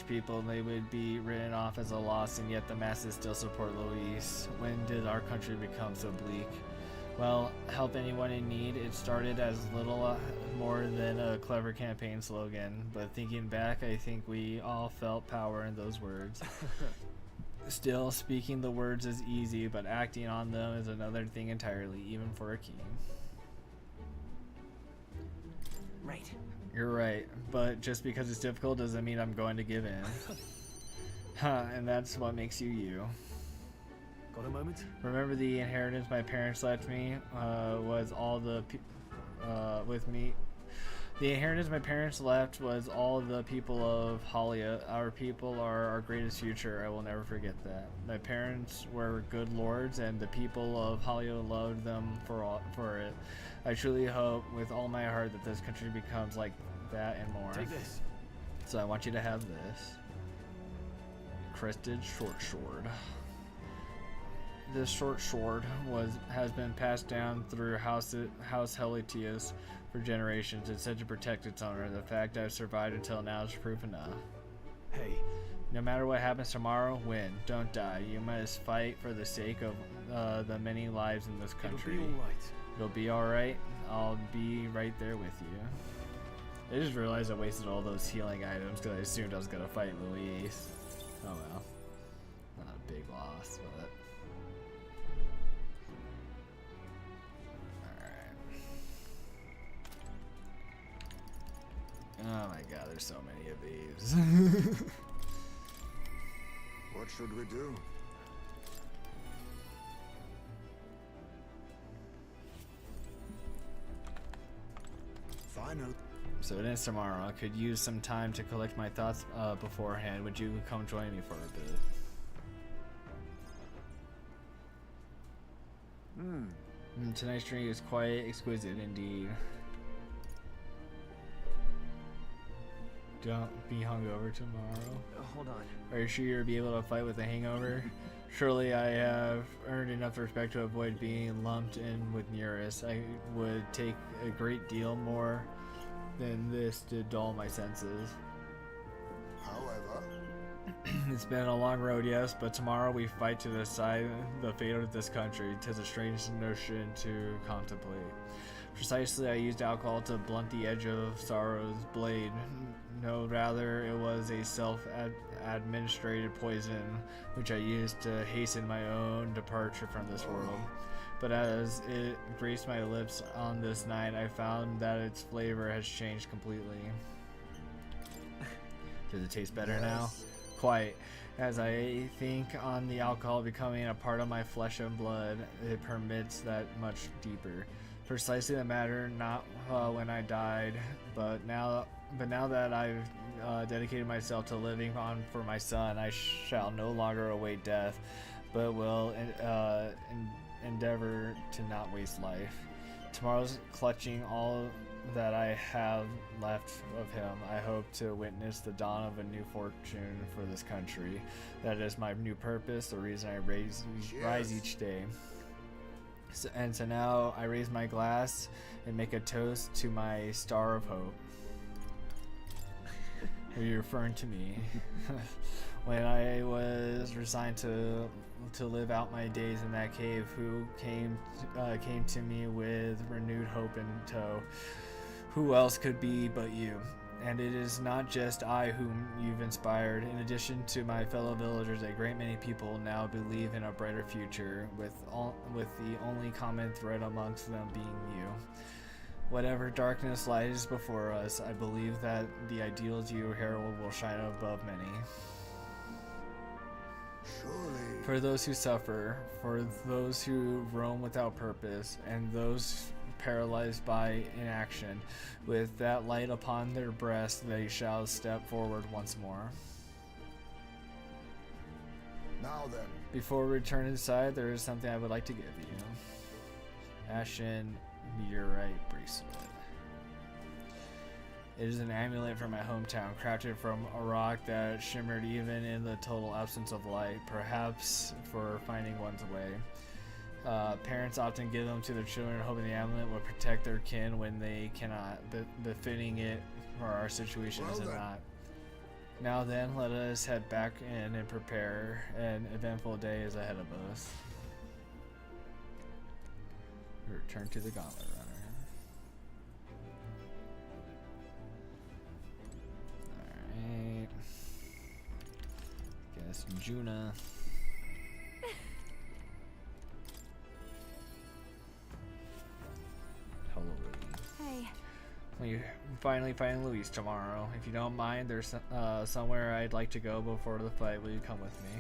[SPEAKER 1] people. They would be written off as a loss, and yet the masses still support Luis. When did our country become so bleak? Well, help anyone in need. It started as little more than a clever campaign slogan, but thinking back, I think we all felt power in those words. Still, speaking the words is easy, but acting on them is another thing entirely, even for a king.
[SPEAKER 13] Right.
[SPEAKER 1] You're right, but just because it's difficult doesn't mean I'm going to give in. And that's what makes you you.
[SPEAKER 7] Got a moment?
[SPEAKER 1] Remember the inheritance my parents left me was all the The inheritance my parents left was all the people of Halia. Our people are our greatest future. I will never forget that. My parents were good lords, and the people of Halia loved them for it. I truly hope with all my heart that this country becomes like that and more.
[SPEAKER 7] Take this.
[SPEAKER 1] So I want you to have this. Crested short sword. This short sword has been passed down through House Heliotius for generations. It's said to protect its owner. The fact I've survived until now is proof enough.
[SPEAKER 7] Hey.
[SPEAKER 1] No matter what happens tomorrow, win. Don't die. You must fight for the sake of the many lives in this country.
[SPEAKER 7] It'll be alright.
[SPEAKER 1] It'll be alright. I'll be right there with you. I just realized I wasted all those healing items because I assumed I was going to fight Luis. Oh well. Not a big loss, but... Oh my god, there's so many of these.
[SPEAKER 8] What should we do? Final.
[SPEAKER 1] So it is tomorrow. I could use some time to collect my thoughts beforehand. Would you come join me for a bit? Tonight's drink is quite exquisite indeed. Don't be hungover tomorrow.
[SPEAKER 13] Hold on.
[SPEAKER 1] Are you sure you'll be able to fight with a hangover? Surely I have earned enough respect to avoid being lumped in with Nearest. I would take a great deal more than this to dull my senses.
[SPEAKER 8] However...
[SPEAKER 1] It's been a long road, yes, but tomorrow we fight to decide the fate of this country. 'Tis a strange notion to contemplate. Precisely, I used alcohol to blunt the edge of sorrow's blade. No, rather, it was a self-administrated poison, which I used to hasten my own departure from this world. But as it graced my lips on this night, I found that its flavor has changed completely. Does it taste better now? Quite. As I think on the alcohol becoming a part of my flesh and blood, it permits that much deeper. Precisely the matter, not when I died, but now that I've dedicated myself to living on for my son, I shall no longer await death, but will endeavor to not waste life. Tomorrow's clutching all that I have left of him. I hope to witness the dawn of a new fortune for this country. That is my new purpose, the reason I rise each day. So now I raise my glass and make a toast to my star of hope. Are you referring to me? When I was resigned to live out my days in that cave, who came to me with renewed hope in tow? Who else could be but you? And it is not just I whom you've inspired. In addition to my fellow villagers, a great many people now believe in a brighter future, with the only common thread amongst them being you. Whatever darkness lies before us, I believe that the ideals you herald will shine above many.
[SPEAKER 8] Surely.
[SPEAKER 1] For those who suffer, for those who roam without purpose, and those paralyzed by inaction, with that light upon their breast, they shall step forward once more.
[SPEAKER 8] Now then.
[SPEAKER 1] Before we return inside, there is something I would like to give you. Ashen meteorite bracelet. It is an amulet from my hometown, crafted from a rock that shimmered even in the total absence of light, perhaps for finding one's way. Parents often give them to their children, hoping the amulet will protect their kin when they cannot, befitting it for our situation is it not. Now then, let us head back in and prepare. An eventful day is ahead of us. Return to the Gauntlet Runner. Alright. Guess Juna. Hello, Louise.
[SPEAKER 4] Hey.
[SPEAKER 1] We finally find Louise tomorrow. If you don't mind, there's somewhere I'd like to go before the fight. Will you come with me?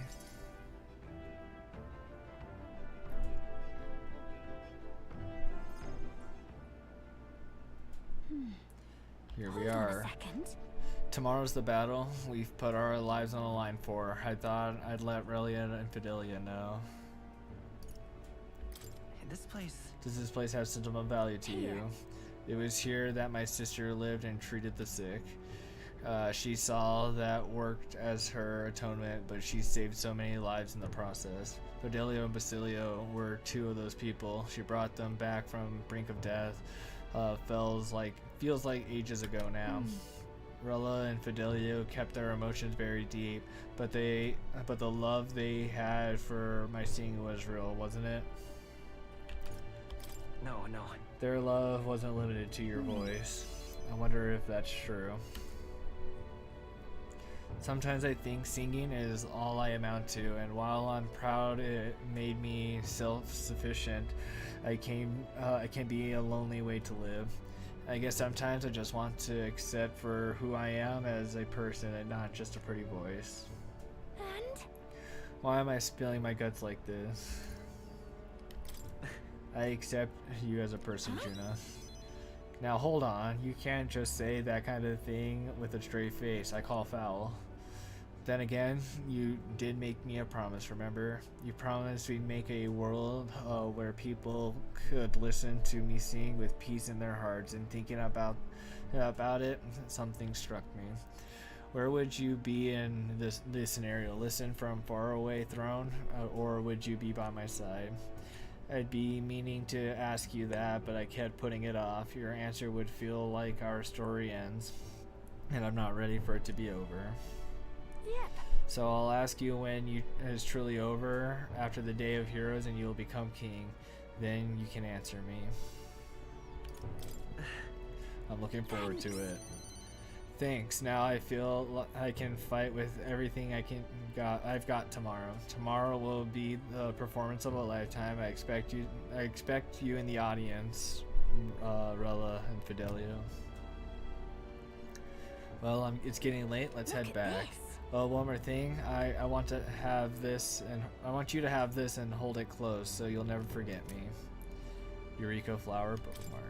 [SPEAKER 1] Here we are. Tomorrow's the battle we've put our lives on the line for. I thought I'd let Relia and Fidelia know. Does this place have sentimental value to you? It was here that my sister lived and treated the sick. She saw that worked as her atonement, but she saved so many lives in the process. Fidelio and Basilio were two of those people. She brought them back from brink of death. Feels like ages ago now. Rella and Fidelio kept their emotions very deep, but the love they had for my singing was real, wasn't it?
[SPEAKER 13] No.
[SPEAKER 1] Their love wasn't limited to your voice. I wonder if that's true. Sometimes I think singing is all I amount to, and while I'm proud it made me self-sufficient, it can be a lonely way to live. I guess sometimes I just want to accept for who I am as a person and not just a pretty voice.
[SPEAKER 4] And?
[SPEAKER 1] Why am I spilling my guts like this? I accept you as a person, Juna. Now hold on, you can't just say that kind of thing with a straight face. I call foul. Then again, you did make me a promise, remember? You promised we'd make a world where people could listen to me sing with peace in their hearts, and thinking about it, something struck me. Where would you be in this scenario? Listen from far away throne, or would you be by my side? I'd be meaning to ask you that, but I kept putting it off. Your answer would feel like our story ends, and I'm not ready for it to be over.
[SPEAKER 4] Yep.
[SPEAKER 1] So I'll ask you when it is truly over, after the Day of Heroes, and you'll become king. Then you can answer me. I'm looking forward to it. Thanks. Now I feel I can fight with everything I've got tomorrow. Tomorrow will be the performance of a lifetime. I expect you in the audience, Rella and Fidelio. Well, it's getting late. Let's head back. Well, one more thing. I want to have this, and I want you to have this and hold it close so you'll never forget me. Eureka flower bookmark.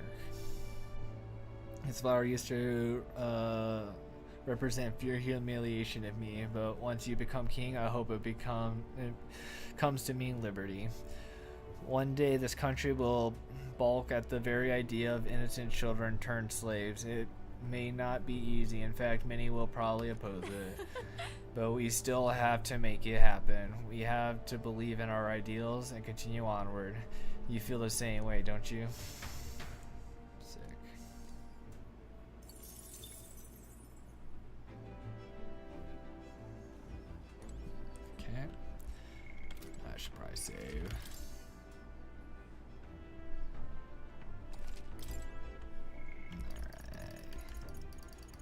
[SPEAKER 1] This flower used to represent pure humiliation of me, but once you become king, I hope it comes to mean liberty. One day this country will balk at the very idea of innocent children turned slaves. It may not be easy. In fact, many will probably oppose it. But we still have to make it happen. We have to believe in our ideals and continue onward. You feel the same way, don't you? Sick. Okay. I should probably save.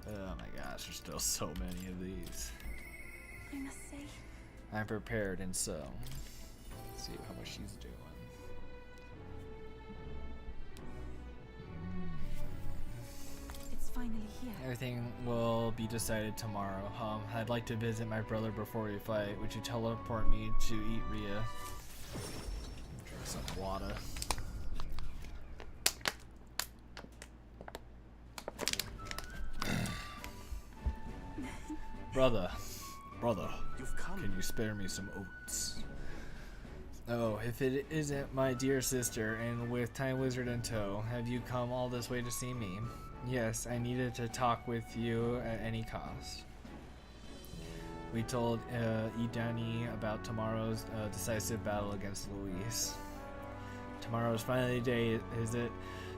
[SPEAKER 1] Oh my gosh, there's still so many of these.
[SPEAKER 5] I must say,
[SPEAKER 1] I'm prepared, and so let's see how much she's doing.
[SPEAKER 5] it's finally here.
[SPEAKER 1] Everything will be decided tomorrow. I'd like to visit my brother before we fight. Would you teleport me to eat Rhea? Drink some water. Brother,
[SPEAKER 7] You've come.
[SPEAKER 1] can you spare me some oats? Oh, if it isn't my dear sister, and with Time Wizard in tow, have you come all this way to see me? Yes, I needed to talk with you at any cost. We told Idani about tomorrow's decisive battle against Luis. Tomorrow's finally the day, is it?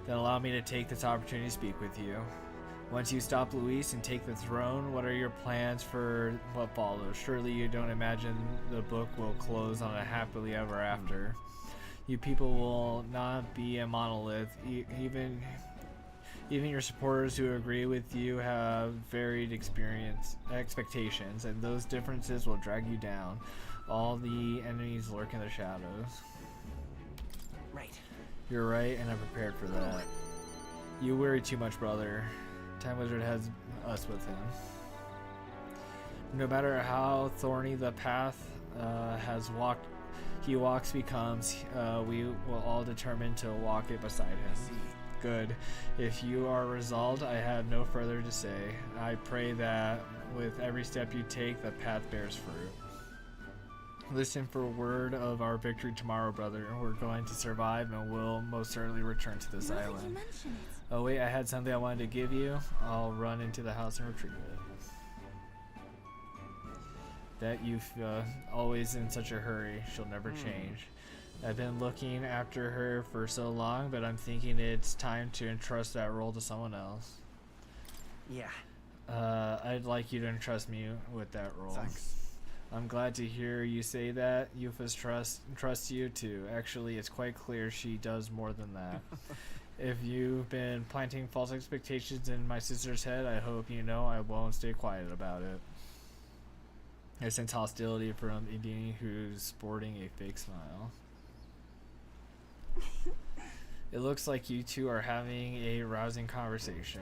[SPEAKER 1] Then allow me to take this opportunity to speak with you. Once you stop Luis and take the throne, what are your plans for what follows? Surely you don't imagine the book will close on a happily ever after. You people will not be a monolith. Even your supporters who agree with you have varied expectations, and those differences will drag you down. All the enemies lurk in the shadows.
[SPEAKER 13] Right.
[SPEAKER 1] You're right, and I'm prepared for that. You worry too much, brother. Time Wizard has us with him. No matter how thorny the path he becomes, we will all determine to walk it beside him. Good. If you are resolved, I have no further to say. I pray that with every step you take, the path bears fruit. Listen for word of our victory tomorrow, brother. We're going to survive and we'll most certainly return to this island. Oh wait, I had something I wanted to give you. I'll run into the house and retrieve it. That you've always in such a hurry. She'll never change. I've been looking after her for so long, but I'm thinking it's time to entrust that role to someone else.
[SPEAKER 13] Yeah.
[SPEAKER 1] I'd like you to entrust me with that role.
[SPEAKER 13] Thanks.
[SPEAKER 1] I'm glad to hear you say that. Yufa's trusts you too. Actually, it's quite clear she does more than that. If you've been planting false expectations in my sister's head, I hope you know I won't stay quiet about it. I sense hostility from Idini, who's sporting a fake smile. It looks like you two are having a rousing conversation.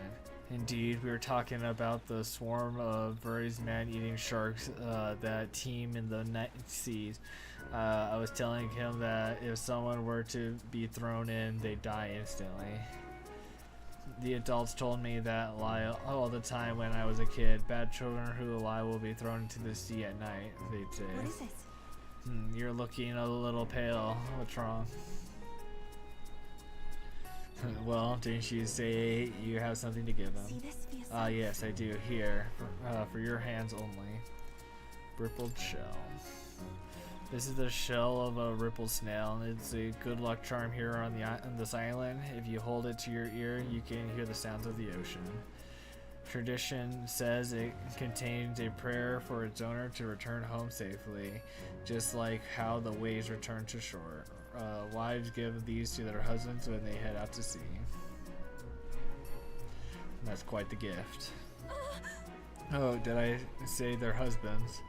[SPEAKER 1] Indeed, we were talking about the swarm of Burry's man-eating sharks that teem in the night seas. I was telling him that if someone were to be thrown in, they'd die instantly. The adults told me that lie all the time when I was a kid. Bad children who lie will be thrown into the sea at night, they'd say.
[SPEAKER 5] What is it?
[SPEAKER 1] You're looking a little pale. What's wrong? Well, didn't you say you have something to give them?
[SPEAKER 5] See this for yourself?
[SPEAKER 1] Yes, I do. Here, for your hands only. Rippled shell. This is the shell of a rippled snail. It's a good luck charm here on this island. If you hold it to your ear, you can hear the sounds of the ocean. Tradition says it contains a prayer for its owner to return home safely, just like how the waves return to shore. Wives give these to their husbands when they head out to sea. And that's quite the gift. Oh, did I say their husbands?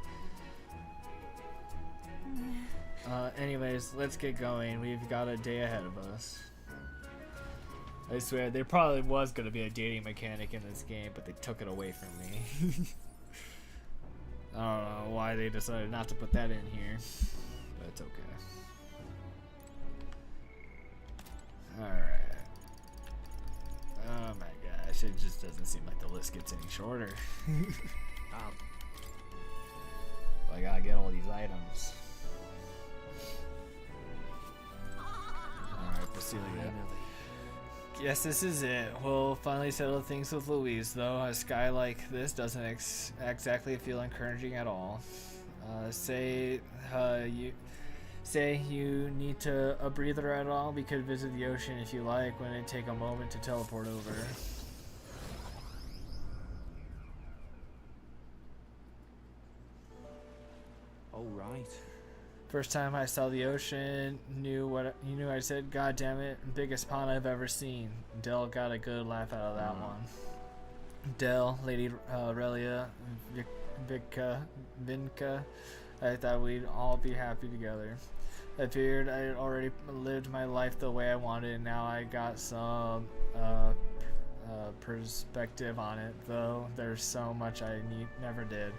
[SPEAKER 1] Anyways, let's get going. We've got a day ahead of us. I swear, there probably was going to be a dating mechanic in this game, but they took it away from me. I don't know why they decided not to put that in here, but it's okay. Alright. Oh my gosh, it just doesn't seem like the list gets any shorter. I gotta get all these items. Basilia. Yes, this is it. We'll finally settle things with Louise, though. A sky like this doesn't exactly feel encouraging at all. Say you need a breather at all. We could visit the ocean if you like. When it take a moment to teleport over.
[SPEAKER 9] Oh right.
[SPEAKER 1] First time I saw the ocean, you knew I said, "God damn it, biggest pond I've ever seen." Del got a good laugh out of that one. Del, Lady Relia, Vinka, I thought we'd all be happy together. I figured I had already lived my life the way I wanted, and now I got some perspective on it, though there's so much I never did.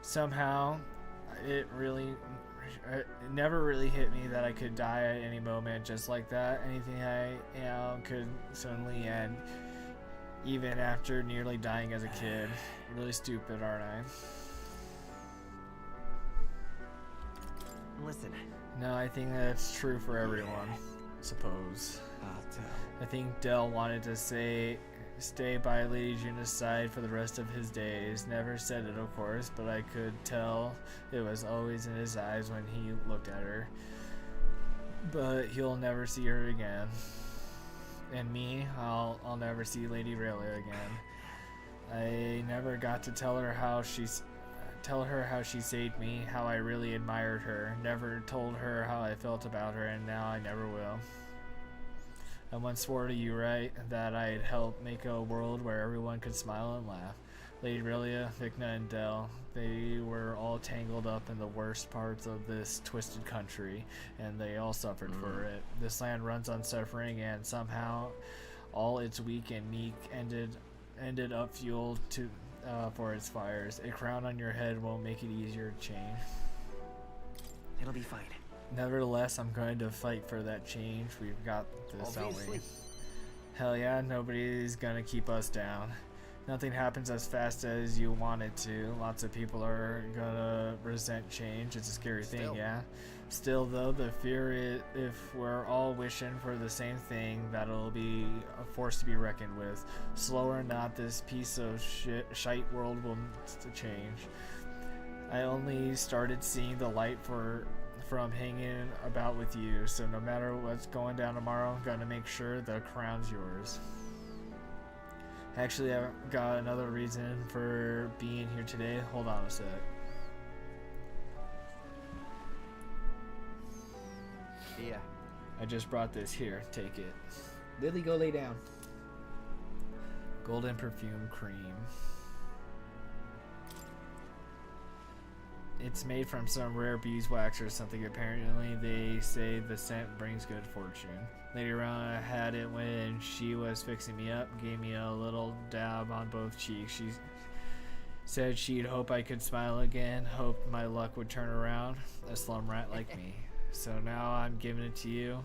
[SPEAKER 1] Somehow, it never really hit me that I could die at any moment just like that. Anything I am could suddenly end, even after nearly dying as a kid. Really stupid, aren't I?
[SPEAKER 13] Listen.
[SPEAKER 1] No, I think that's true for everyone, suppose. I think Del wanted to stay by Lady Juna's side for the rest of his days. Never said it, of course, but I could tell it was always in his eyes when he looked at her. But he'll never see her again. And me, I'll never see Lady Rayleigh again. I never got to tell her how she saved me, how I really admired her. Never told her how I felt about her, and now I never will. I once swore to you, right, that I'd help make a world where everyone could smile and laugh. Lady Relia, Vicna, and Del, they were all tangled up in the worst parts of this twisted country, and they all suffered for it. This land runs on suffering, and somehow all its weak and meek ended up fuel for its fires. A crown on your head won't make it easier to change.
[SPEAKER 13] It'll be fine.
[SPEAKER 1] Nevertheless, I'm going to fight for that change. We've got this, don't we? Hell yeah, nobody's gonna keep us down. Nothing happens as fast as you want it to. Lots of people are gonna resent change. It's a scary thing, yeah. Still, though, the fear is if we're all wishing for the same thing, that'll be a force to be reckoned with. Slow or not, this piece of shite world will change. I only started seeing the light from hanging about with you, so no matter what's going down tomorrow, I'm gonna make sure the crown's yours. Actually, I've got another reason for being here today. Hold on a sec.
[SPEAKER 13] Yeah.
[SPEAKER 1] I just brought this here. Take it. Lily, go lay down. Golden perfume cream. It's made from some rare beeswax or something. Apparently, they say the scent brings good fortune. Later on, I had it when she was fixing me up, gave me a little dab on both cheeks. She said she'd hope I could smile again, hoped my luck would turn around, a slum rat like me. So now I'm giving it to you.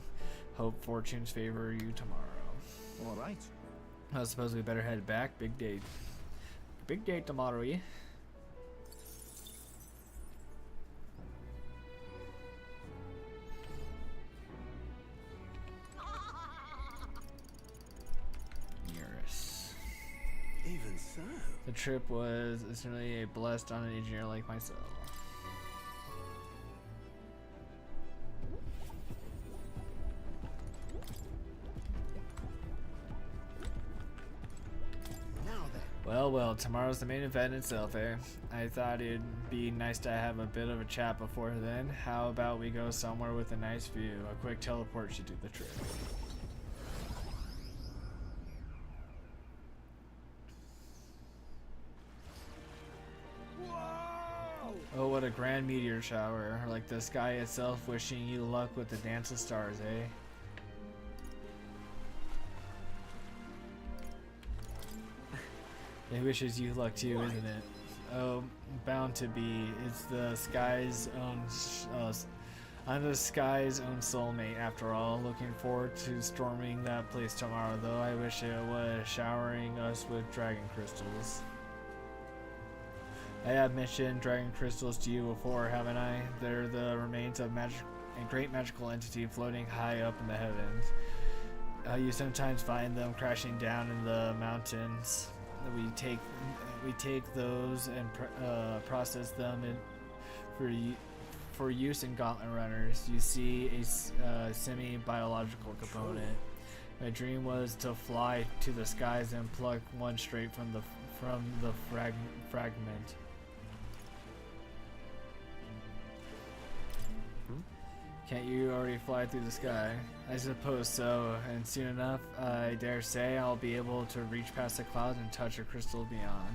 [SPEAKER 1] Hope fortunes favor you tomorrow.
[SPEAKER 9] All right.
[SPEAKER 1] I suppose we better head back. Big day. Big day tomorrow, yeah?
[SPEAKER 7] Even so.
[SPEAKER 1] The trip was certainly a blessed on an engineer like myself. Well, tomorrow's the main event itself, eh? I thought it'd be nice to have a bit of a chat before then. How about we go somewhere with a nice view? A quick teleport should do the trick. Oh, what a grand meteor shower. Like the sky itself wishing you luck with the dance of stars, eh? It wishes you luck too, isn't it? Oh, bound to be. It's the sky's own... I'm the sky's own soulmate, after all. Looking forward to storming that place tomorrow, though. I wish it was showering us with dragon crystals. I have mentioned dragon crystals to you before, haven't I? They're the remains of magic a great magical entity floating high up in the heavens. You sometimes find them crashing down in the mountains. We take those and process them for use in gauntlet runners. You see a semi-biological component. My dream was to fly to the skies and pluck one straight from the fragment. Can't you already fly through the sky? I suppose so, and soon enough, I dare say I'll be able to reach past the clouds and touch a crystal beyond.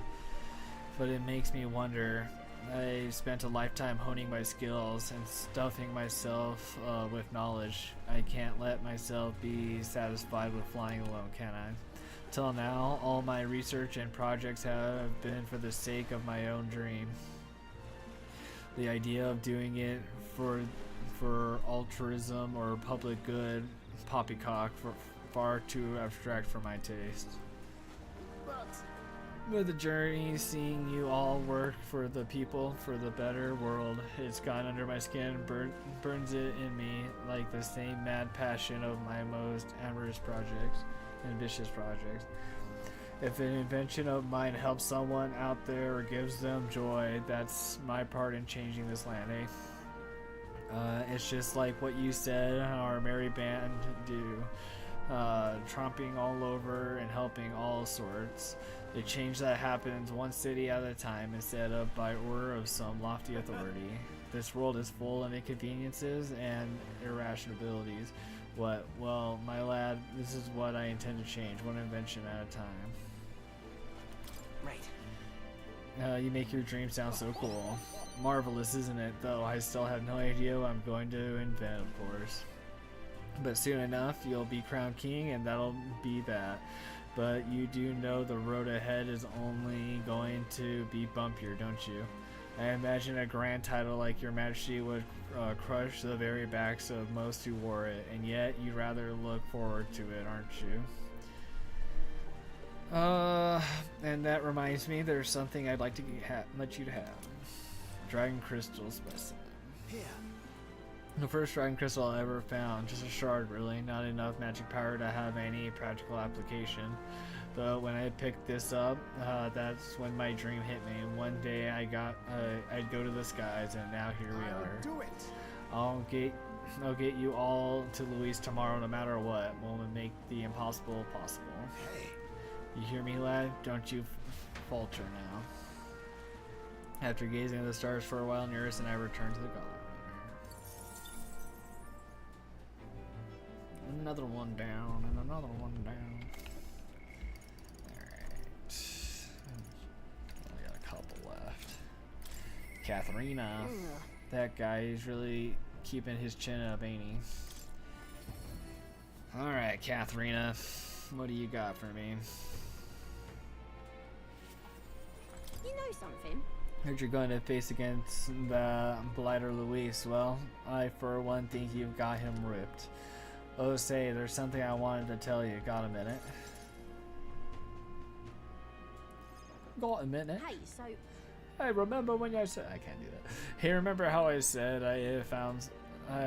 [SPEAKER 1] But it makes me wonder. I spent a lifetime honing my skills and stuffing myself with knowledge. I can't let myself be satisfied with flying alone, can I? Till now, all my research and projects have been for the sake of my own dream. The idea of doing it for altruism or public good, poppycock, far too abstract for my taste. But the journey, seeing you all work for the people, for the better world, it's gone under my skin, burns it in me like the same mad passion of my most ambitious projects. If an invention of mine helps someone out there or gives them joy, that's my part in changing this land, eh? It's just like what you said our merry band do, tromping all over and helping all sorts. The change that happens one city at a time instead of by order of some lofty authority. This world is full of inconveniences and irrationalities. What? Well, my lad, this is what I intend to change, one invention at a time.
[SPEAKER 13] Right.
[SPEAKER 1] You make your dream sound so cool. Marvelous, isn't it? Though I still have no idea what I'm going to invent, of course. But soon enough, you'll be crowned king, and that'll be that. But you do know the road ahead is only going to be bumpier, don't you? I imagine a grand title like Your Majesty would crush the very backs of most who wore it, and yet you'd rather look forward to it, aren't you? And that reminds me, there's something I'd like to let you to have. Dragon crystal specimen.
[SPEAKER 13] Here.
[SPEAKER 1] The first dragon crystal I ever found, just a shard really, not enough magic power to have any practical application. But when I picked this up, that's when my dream hit me. One day I'd go to the skies, and now here we are.
[SPEAKER 10] Do it.
[SPEAKER 1] I'll get you all to Luis tomorrow, no matter what. We'll make the impossible possible.
[SPEAKER 10] Hey.
[SPEAKER 1] You hear me, lad? Don't you falter now. After gazing at the stars for a while, Nereus and I returned to the gauntlet. Another one down, and another one down. Alright. Only got a couple left. Katharina. That guy, he's really keeping his chin up, ain't he? Alright, Katharina. What do you got for me?
[SPEAKER 12] You know something?
[SPEAKER 1] Heard you're going to face against the blighter Luis. Well, I for one think you've got him ripped. Oh, say, there's something I wanted to tell you. Got a minute? Got a minute?
[SPEAKER 12] Hey, so...
[SPEAKER 1] Hey, remember when I said... I can't do that. Hey, remember how I said I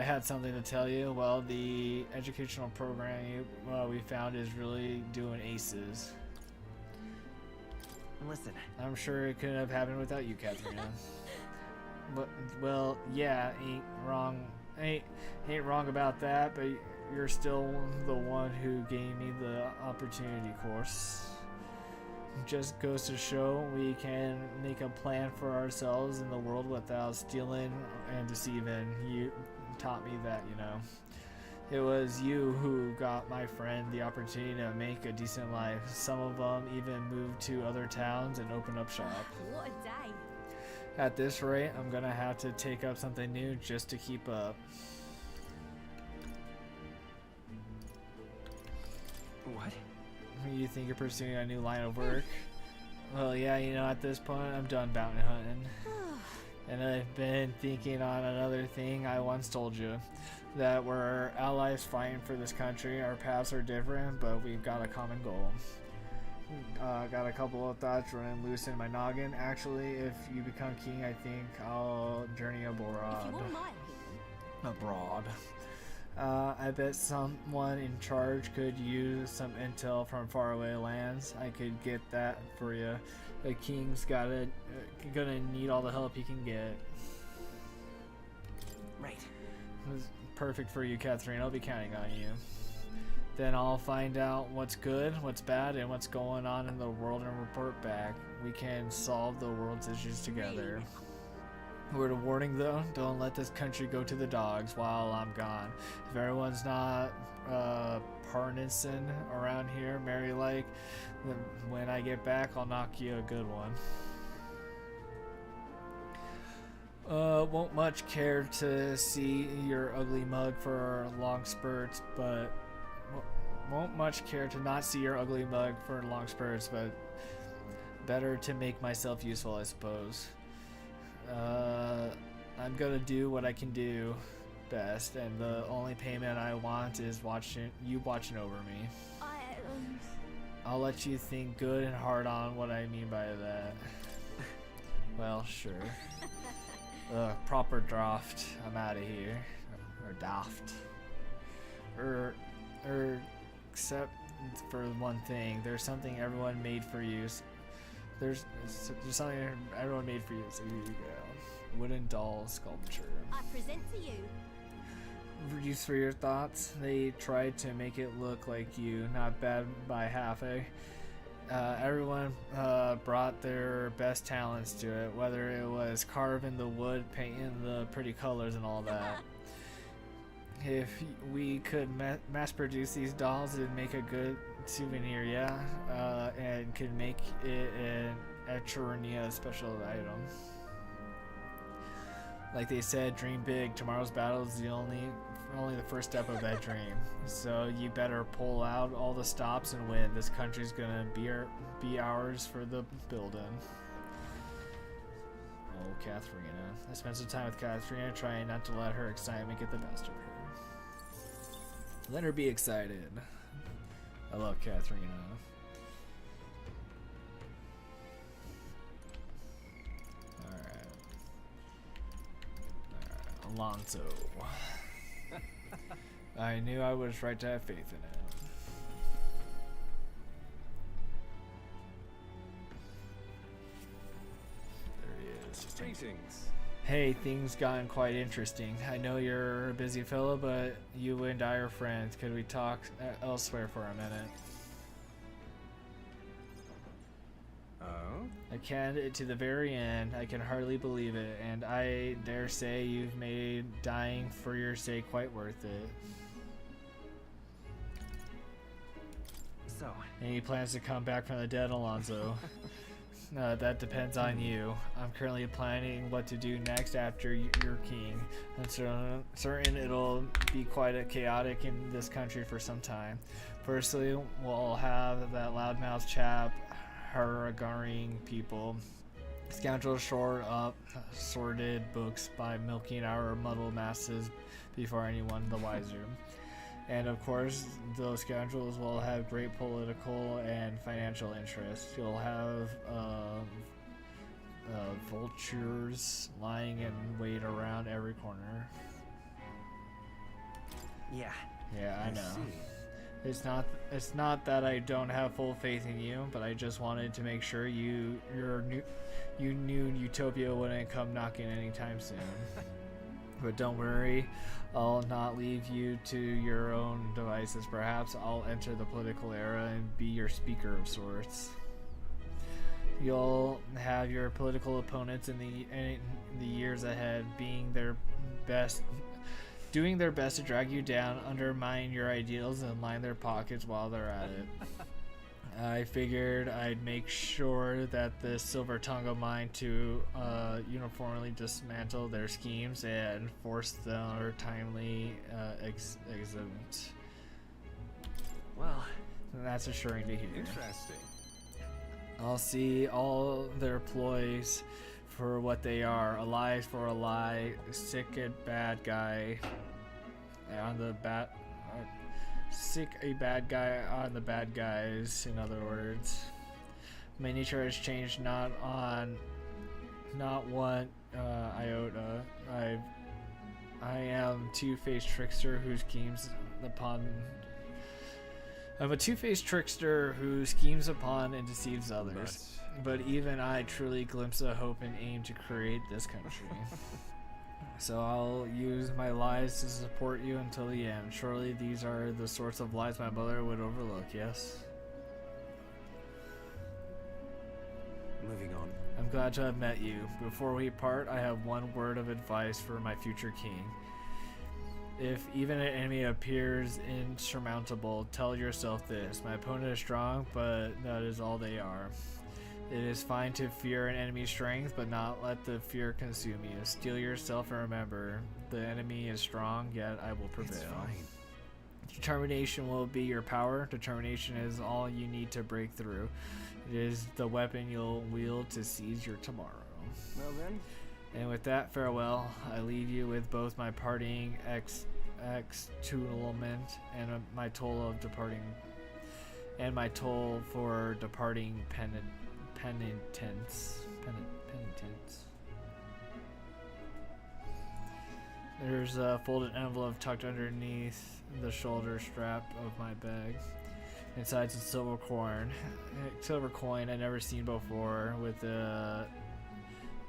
[SPEAKER 1] had something to tell you? Well, the educational program we found is really doing aces.
[SPEAKER 13] Listen.
[SPEAKER 1] I'm sure it couldn't have happened without you, Katharina. But, well, yeah, ain't wrong about that, but you're still the one who gave me the opportunity, course. Just goes to show we can make a plan for ourselves in the world without stealing and deceiving. You taught me that, you know. It was you who got my friend the opportunity to make a decent life. Some of them even moved to other towns and opened up shop.
[SPEAKER 12] What a day.
[SPEAKER 1] At this rate, I'm gonna have to take up something new just to keep up.
[SPEAKER 13] What?
[SPEAKER 1] You think you're pursuing a new line of work? Well, yeah, you know, at this point, I'm done bounty hunting. And I've been thinking on another thing I once told you. That we're allies fighting for this country. Our paths are different, but we've got a common goal. Got a couple of thoughts running loose in my noggin. Actually, if you become king, I think I'll journey abroad.
[SPEAKER 12] If you want my opinion.
[SPEAKER 1] abroad. I bet someone in charge could use some intel from faraway lands. I could get that for you. The king's gonna need all the help he can get.
[SPEAKER 13] Right.
[SPEAKER 1] It's perfect for you, Catherine. I'll be counting on you. Then I'll find out what's good, what's bad, and what's going on in the world and report back. We can solve the world's issues together. Word of warning though, don't let this country go to the dogs while I'm gone. If everyone's not partisan around here, merry-like, then when I get back, I'll knock you a good one. Won't much care to see your ugly mug for long spurts, but won't much care to not see your ugly mug for long spurts, but better to make myself useful, I suppose. I'm gonna do what I can do best, and the only payment I want is watching over me. I'll let you think good and hard on what I mean by that. Well, sure. Proper draft. I'm out of here. Or daft. Except for one thing. There's something everyone made for you. There's something everyone made for you. So here you go. Wooden doll sculpture.
[SPEAKER 12] I present to you.
[SPEAKER 1] Use for your thoughts. They tried to make it look like you. Not bad by half, eh? Everyone brought their best talents to it, whether it was carving the wood, painting the pretty colors and all that. If we could mass produce these dolls, it'd make a good souvenir, yeah? And could make it an Eternia special item. Like they said, dream big. Tomorrow's battle is only the first step of that dream. So you better pull out all the stops and win. This country's gonna be ours for the building. Oh, Katharina. I spent some time with Katharina, trying not to let her excitement get the best of her. Let her be excited. I love Katharina. Alonso. I knew I was right to have faith in him. There he is.
[SPEAKER 14] Greetings.
[SPEAKER 1] Hey, things gotten quite interesting. I know you're a busy fellow, but you and I are friends. Could we talk elsewhere for a minute?
[SPEAKER 14] Oh?
[SPEAKER 1] I can to the very end. I can hardly believe it, and I dare say you've made dying for your sake quite worth it.
[SPEAKER 13] So.
[SPEAKER 1] Any plans to come back from the dead, Alonso? That depends on you. I'm currently planning what to do next after you're king. I'm certain it'll be quite a chaotic in this country for some time. Firstly, we'll have that loudmouth chap haranguing people. Scoundrels shore up sordid books by milking our muddled masses before anyone the wiser. And of course, those scoundrels will have great political and financial interests. You'll have vultures lying in wait around every corner.
[SPEAKER 13] Yeah.
[SPEAKER 1] Yeah, I know. It's not that I don't have full faith in you, but I just wanted to make sure you knew Utopia wouldn't come knocking anytime soon. But don't worry, I'll not leave you to your own devices. Perhaps I'll enter the political era and be your speaker of sorts. You'll have your political opponents in the years ahead doing their best to drag you down, undermine your ideals, and line their pockets while they're at it. I figured I'd make sure that the Silver Tonga mine to uniformly dismantle their schemes and force their timely exit.
[SPEAKER 13] Well,
[SPEAKER 1] that's assuring to hear.
[SPEAKER 14] Interesting.
[SPEAKER 1] I'll see all their ploys for what they are: a lie for a lie, sick and bad guy on the a bad guy on the bad guys. In other words, my nature has changed not one iota. I am two-faced trickster who schemes upon. I'm a two-faced trickster who schemes upon and deceives others. But even I truly glimpse a hope and aim to create this country. So I'll use my lies to support you until the end. Surely these are the sorts of lies my mother would overlook, yes?
[SPEAKER 7] Moving on.
[SPEAKER 1] I'm glad to have met you. Before we part, I have one word of advice for my future king. If even an enemy appears insurmountable, tell yourself this. My opponent is strong, but that is all they are. It is fine to fear an enemy's strength, but not let the fear consume you. Steel yourself and remember, the enemy is strong, yet I will prevail.
[SPEAKER 7] It's fine.
[SPEAKER 1] Determination will be your power. Determination is all you need to break through. It is the weapon you'll wield to seize your tomorrow.
[SPEAKER 10] Well then.
[SPEAKER 1] And with that, farewell. I leave you with both my parting extolment and my toll of departing, and my toll for departing penitence. There's a folded envelope tucked underneath the shoulder strap of my bag. Inside's a silver coin I'd never seen before, with the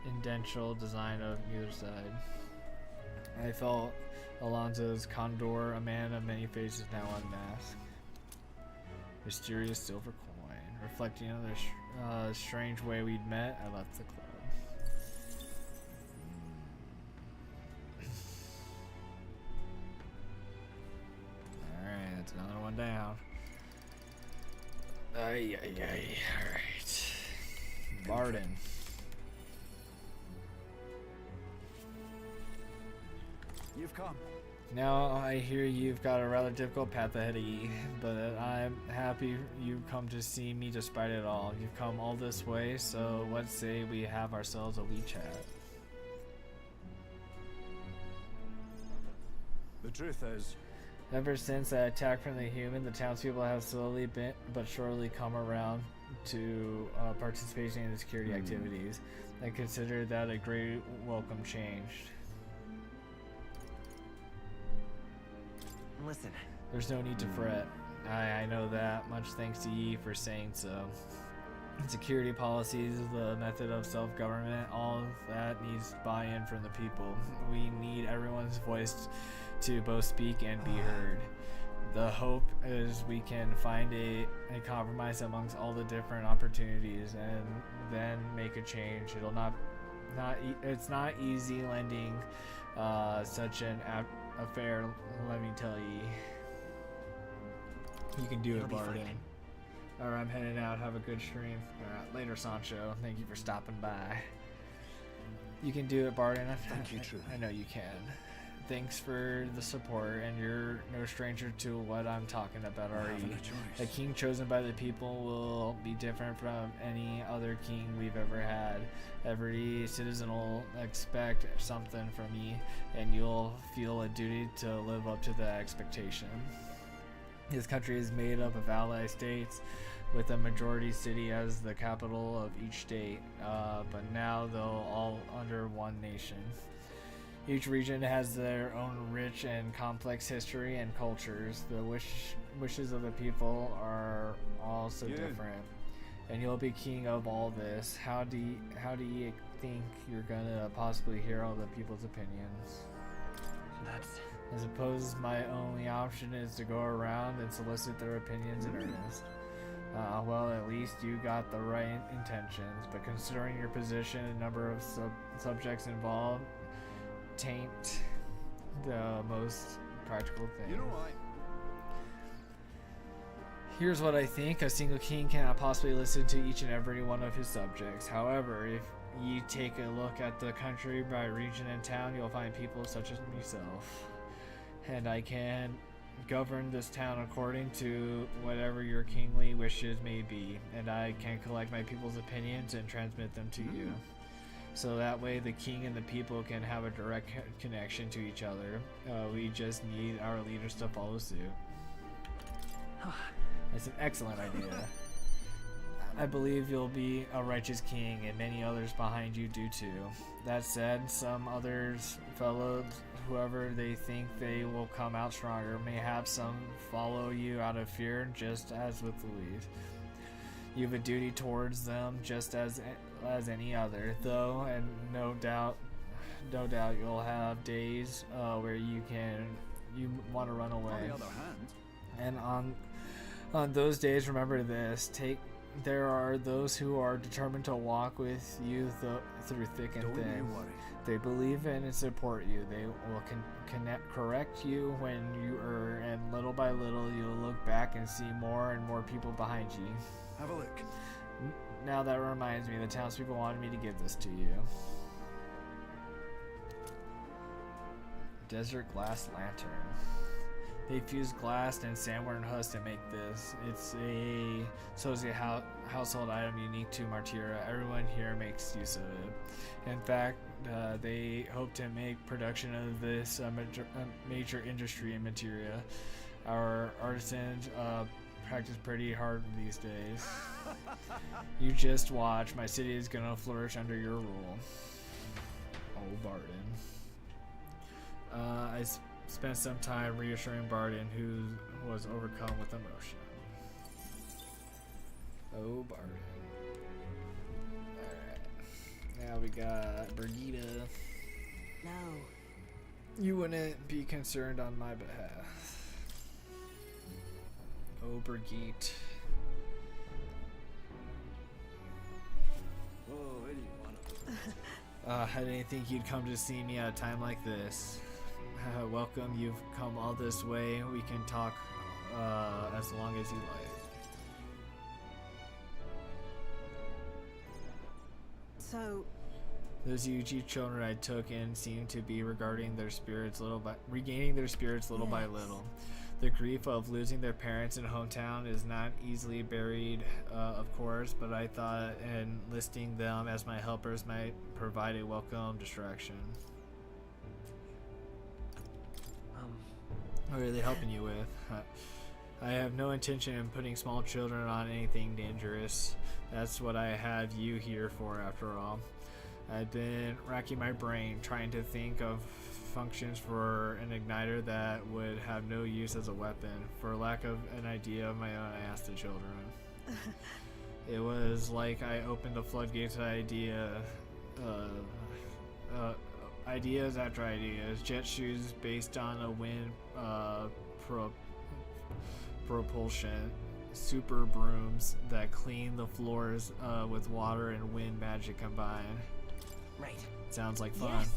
[SPEAKER 1] indential design of either side. I felt Alonso's condor, a man of many faces now unmasked. Mysterious silver coin, reflecting on the strange way we'd met. I left the club. Alright, that's another one down. Alright. Barden.
[SPEAKER 10] You've come.
[SPEAKER 1] Now I hear you've got a rather difficult path ahead of you, but I'm happy you've come to see me despite it all. You've come all this way, so let's say we have ourselves a wee chat.
[SPEAKER 10] The truth is,
[SPEAKER 1] ever since that attack from the human, the townspeople have slowly but surely come around to participating in the security activities. I consider that a great welcome change.
[SPEAKER 13] Listen.
[SPEAKER 1] There's no need to fret. I know that. Much thanks to ye for saying so. Security policies, the method of self-government, all of that needs buy-in from the people. We need everyone's voice to both speak and be heard. The hope is we can find a compromise amongst all the different opportunities and then make a change. It's not easy lending such an affair, let me tell ye. You can do it, Barden. Alright, I'm heading out. Have a good stream. Alright, later, Sancho. Thank you for stopping by. You can do it, Barden.
[SPEAKER 7] Thank you, truly.
[SPEAKER 1] I know you can. Thanks for the support, and you're no stranger to what I'm talking about already. The king chosen by the people will be different from any other king we've ever had. Every citizen will expect something from you, and you'll feel a duty to live up to that expectation. This country is made up of allied states, with a majority city as the capital of each state, but now they're all under one nation. Each region has their own rich and complex history and cultures. The wishes of the people are all so different, and you'll be king of all this. How do you think you're gonna possibly hear all the people's opinions? I suppose my only option is to go around and solicit their opinions in earnest. Well, at least you got the right intentions, but considering your position and number of subjects involved, taint the most practical thing.
[SPEAKER 10] you know what?
[SPEAKER 1] Here's what I think. A single king cannot possibly listen to each and every one of his subjects. However, if you take a look at the country by region and town, you'll find people such as myself. And I can govern this town according to whatever your kingly wishes may be. And I can collect my people's opinions and transmit them to you. So that way the king and the people can have a direct connection to each other. We just need our leaders to follow suit. It's an excellent idea. I believe you'll be a righteous king, and many others behind you do too. That said, some others, fellows, whoever they think they will come out stronger, may have some follow you out of fear, just as with Louise. You have a duty towards them, just as any other, though, and no doubt you'll have days where you want to run away.
[SPEAKER 3] On the other hand,
[SPEAKER 1] and on those days, remember this: there are those who are determined to walk with you through thick and thin.
[SPEAKER 3] you worry.
[SPEAKER 1] They believe in and support you. They will correct you when you err, and little by little you'll look back and see more and more people behind you.
[SPEAKER 3] Have a look.
[SPEAKER 1] Now that reminds me, the townspeople wanted me to give this to you. Desert glass lantern. They fused glass and sandware and husk to make this. It's a household item unique to Martyra. Everyone here makes use of it. In fact, they hope to make production of this a major industry in Martyra. Our artisans practice pretty hard these days. You just watch. My city is gonna flourish under your rule. Oh, Barton. I spent some time reassuring Barton, who was overcome with emotion. Oh, Barton. Alright. Now we got Brigitte.
[SPEAKER 5] No.
[SPEAKER 1] You wouldn't be concerned on my behalf. Oh, Brigitte.
[SPEAKER 3] Whoa, where do you wanna?
[SPEAKER 1] I didn't think you'd come to see me at a time like this. Welcome, you've come all this way. We can talk as long as you like.
[SPEAKER 5] So,
[SPEAKER 1] those Yuji children I took in seem to be regaining their spirits little by little. The grief of losing their parents and hometown is not easily buried, of course, but I thought enlisting them as my helpers might provide a welcome distraction. What are they helping you with? I have no intention of putting small children on anything dangerous. That's what I have you here for, after all. I've been racking my brain, trying to think of functions for an igniter that would have no use as a weapon. For lack of an idea of my own, I asked the children. It was like I opened the floodgates of ideas after ideas. Jet shoes based on a wind propulsion. Super brooms that clean the floors with water and wind magic combined.
[SPEAKER 13] Right.
[SPEAKER 1] Sounds like fun.
[SPEAKER 5] Yes.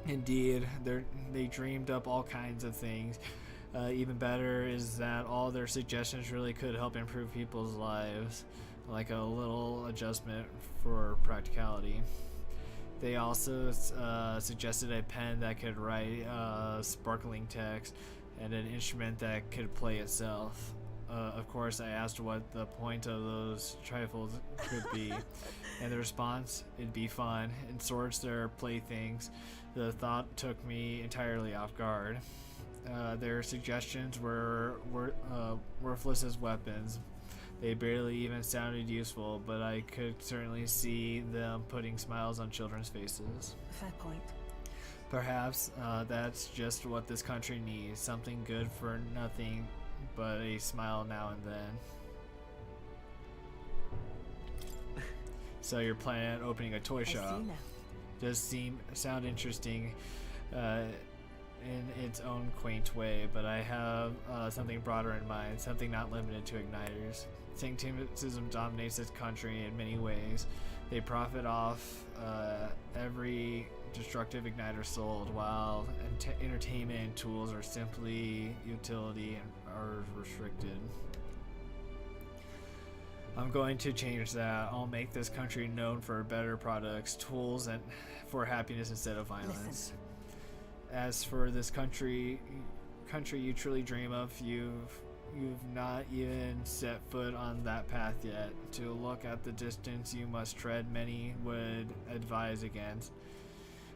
[SPEAKER 1] Indeed, they dreamed up all kinds of things. Even better is that all their suggestions really could help improve people's lives, like a little adjustment for practicality. They also suggested a pen that could write sparkling text and an instrument that could play itself. Of course, I asked what the point of those trifles could be, and the response, it'd be fun, and sorts their playthings. The thought took me entirely off guard. Their suggestions were worthless as weapons. They barely even sounded useful, but I could certainly see them putting smiles on children's faces.
[SPEAKER 5] Fair point.
[SPEAKER 1] Perhaps that's just what this country needs, something good for nothing but a smile now and then. So you're planning on opening a toy shop. Does sound interesting in its own quaint way, but I have something broader in mind, something not limited to igniters. Sancticism dominates this country in many ways. They profit off every destructive igniter sold, while entertainment and tools are simply utility and are restricted. I'm going to change that. I'll make this country known for better products, tools, and for happiness instead of violence.
[SPEAKER 5] Listen.
[SPEAKER 1] As for this country you truly dream of, you've not even set foot on that path yet. To look at the distance you must tread, many would advise against.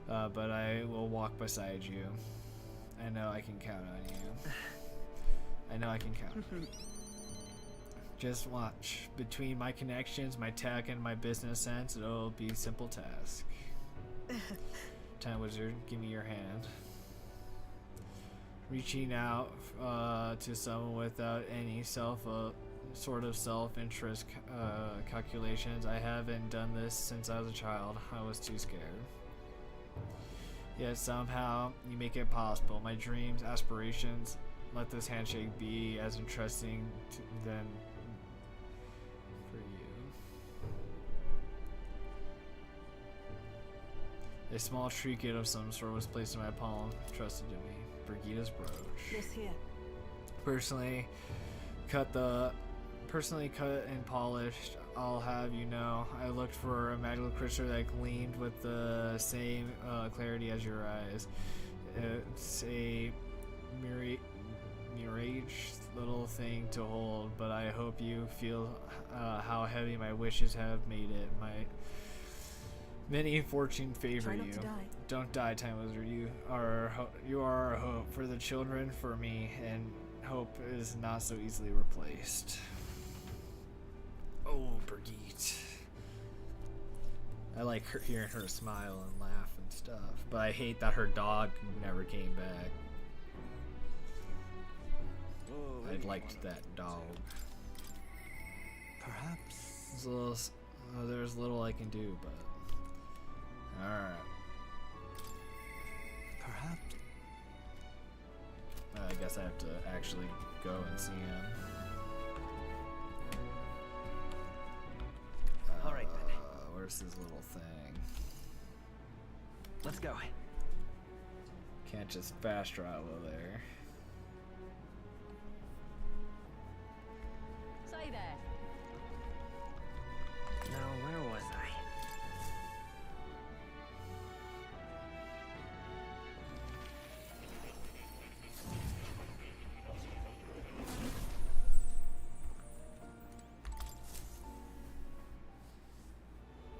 [SPEAKER 1] But I will walk beside you. I know I can count on you. I know I can count. Just watch. Between my connections, my tech, and my business sense, it'll be a simple task. Time Wizard, give me your hand. Reaching out to someone without any sort of self-interest calculations. I haven't done this since I was a child. I was too scared. Yet somehow you make it possible. My dreams, aspirations, let this handshake be as interesting than for you. A small trinket of some sort was placed in my palm, trusted to me. Brigida's brooch.
[SPEAKER 5] This here.
[SPEAKER 1] Personally cut and polished. I'll have you know, I looked for a magical crystal that gleamed with the same clarity as your eyes. It's a mirage little thing to hold, but I hope you feel how heavy my wishes have made it. My many fortune favor you. Don't die, Time Wizard. You are our hope for the children, for me, and hope is not so easily replaced. Oh, Brigitte. I like hearing her smile and laugh and stuff, but I hate that her dog never came back. I liked that dog.
[SPEAKER 9] Perhaps.
[SPEAKER 1] There's little I can do, but alright.
[SPEAKER 9] Perhaps.
[SPEAKER 1] I guess I have to actually go and see him.
[SPEAKER 13] Alright then.
[SPEAKER 1] Where's his little thing?
[SPEAKER 13] Let's go.
[SPEAKER 1] Can't just fast travel there.
[SPEAKER 12] Say there.
[SPEAKER 13] Now, where was I?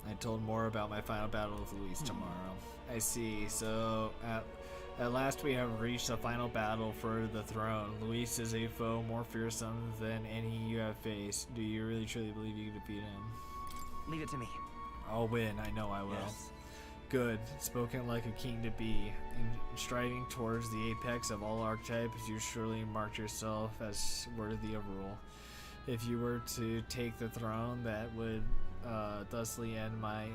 [SPEAKER 1] I told more about my final battle with Luis tomorrow. I see. So at last we have reached the final battle for the throne. Luis is a foe more fearsome than any you have faced. Do you really truly believe you can defeat him?
[SPEAKER 13] Leave it to me.
[SPEAKER 1] I'll win. I know I will.
[SPEAKER 13] Yes.
[SPEAKER 1] Good. Spoken like a king to be. In striving towards the apex of all archetypes, you surely marked yourself as worthy of rule. If you were to take the throne, that would thusly end my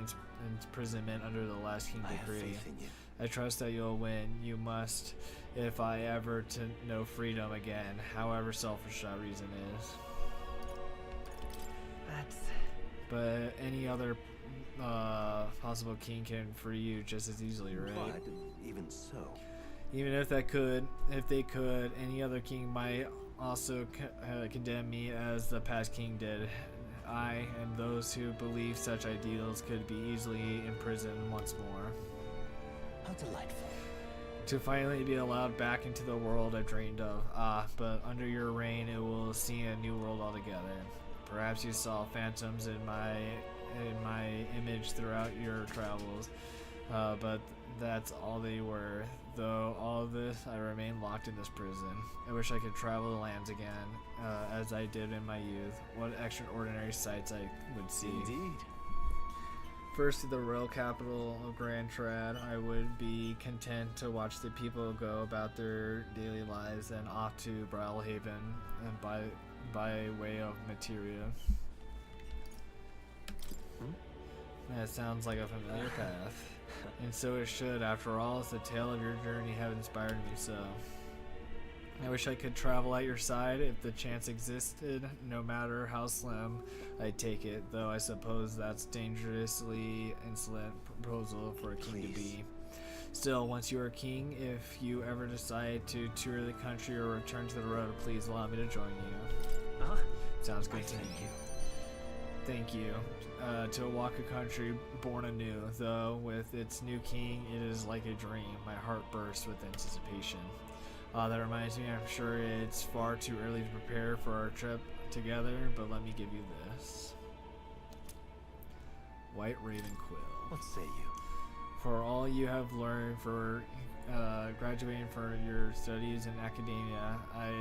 [SPEAKER 1] imprisonment under the last king decree. I trust that you'll win. You must, if I ever to know freedom again, however selfish that reason is. But any other possible king can free you just as easily, right?
[SPEAKER 7] But even so.
[SPEAKER 1] Even if they could, any other king might also condemn me as the past king did. I and those who believe such ideals could be easily imprisoned once more.
[SPEAKER 7] How delightful.
[SPEAKER 1] To finally be allowed back into the world I dreamed of. But under your reign it will see a new world altogether. Perhaps you saw phantoms in my image throughout your travels, but that's all they were. Though all of this, I remain locked in this prison. I wish I could travel the lands again, as I did in my youth. What extraordinary sights I would see.
[SPEAKER 7] Indeed.
[SPEAKER 1] First to the royal capital of Grand Trad, I would be content to watch the people go about their daily lives, and off to Brawlhaven, and by way of Materia. That sounds like a familiar path. And so it should, after all, as the tale of your journey have inspired me so. I wish I could travel at your side if the chance existed, no matter how slim, I'd take it, though I suppose that's dangerously insolent proposal for a king to be. Still, once you are king, if you ever decide to tour the country or return to the road, please allow me to join you. Sounds good to me. Thank you. To walk a country born anew, though with its new king, it is like a dream. My heart bursts with anticipation. That reminds me, I'm sure it's far too early to prepare for our trip together, but let me give you this. White Raven Quill.
[SPEAKER 7] What say you?
[SPEAKER 1] For all you have learned for graduating from your studies in academia, I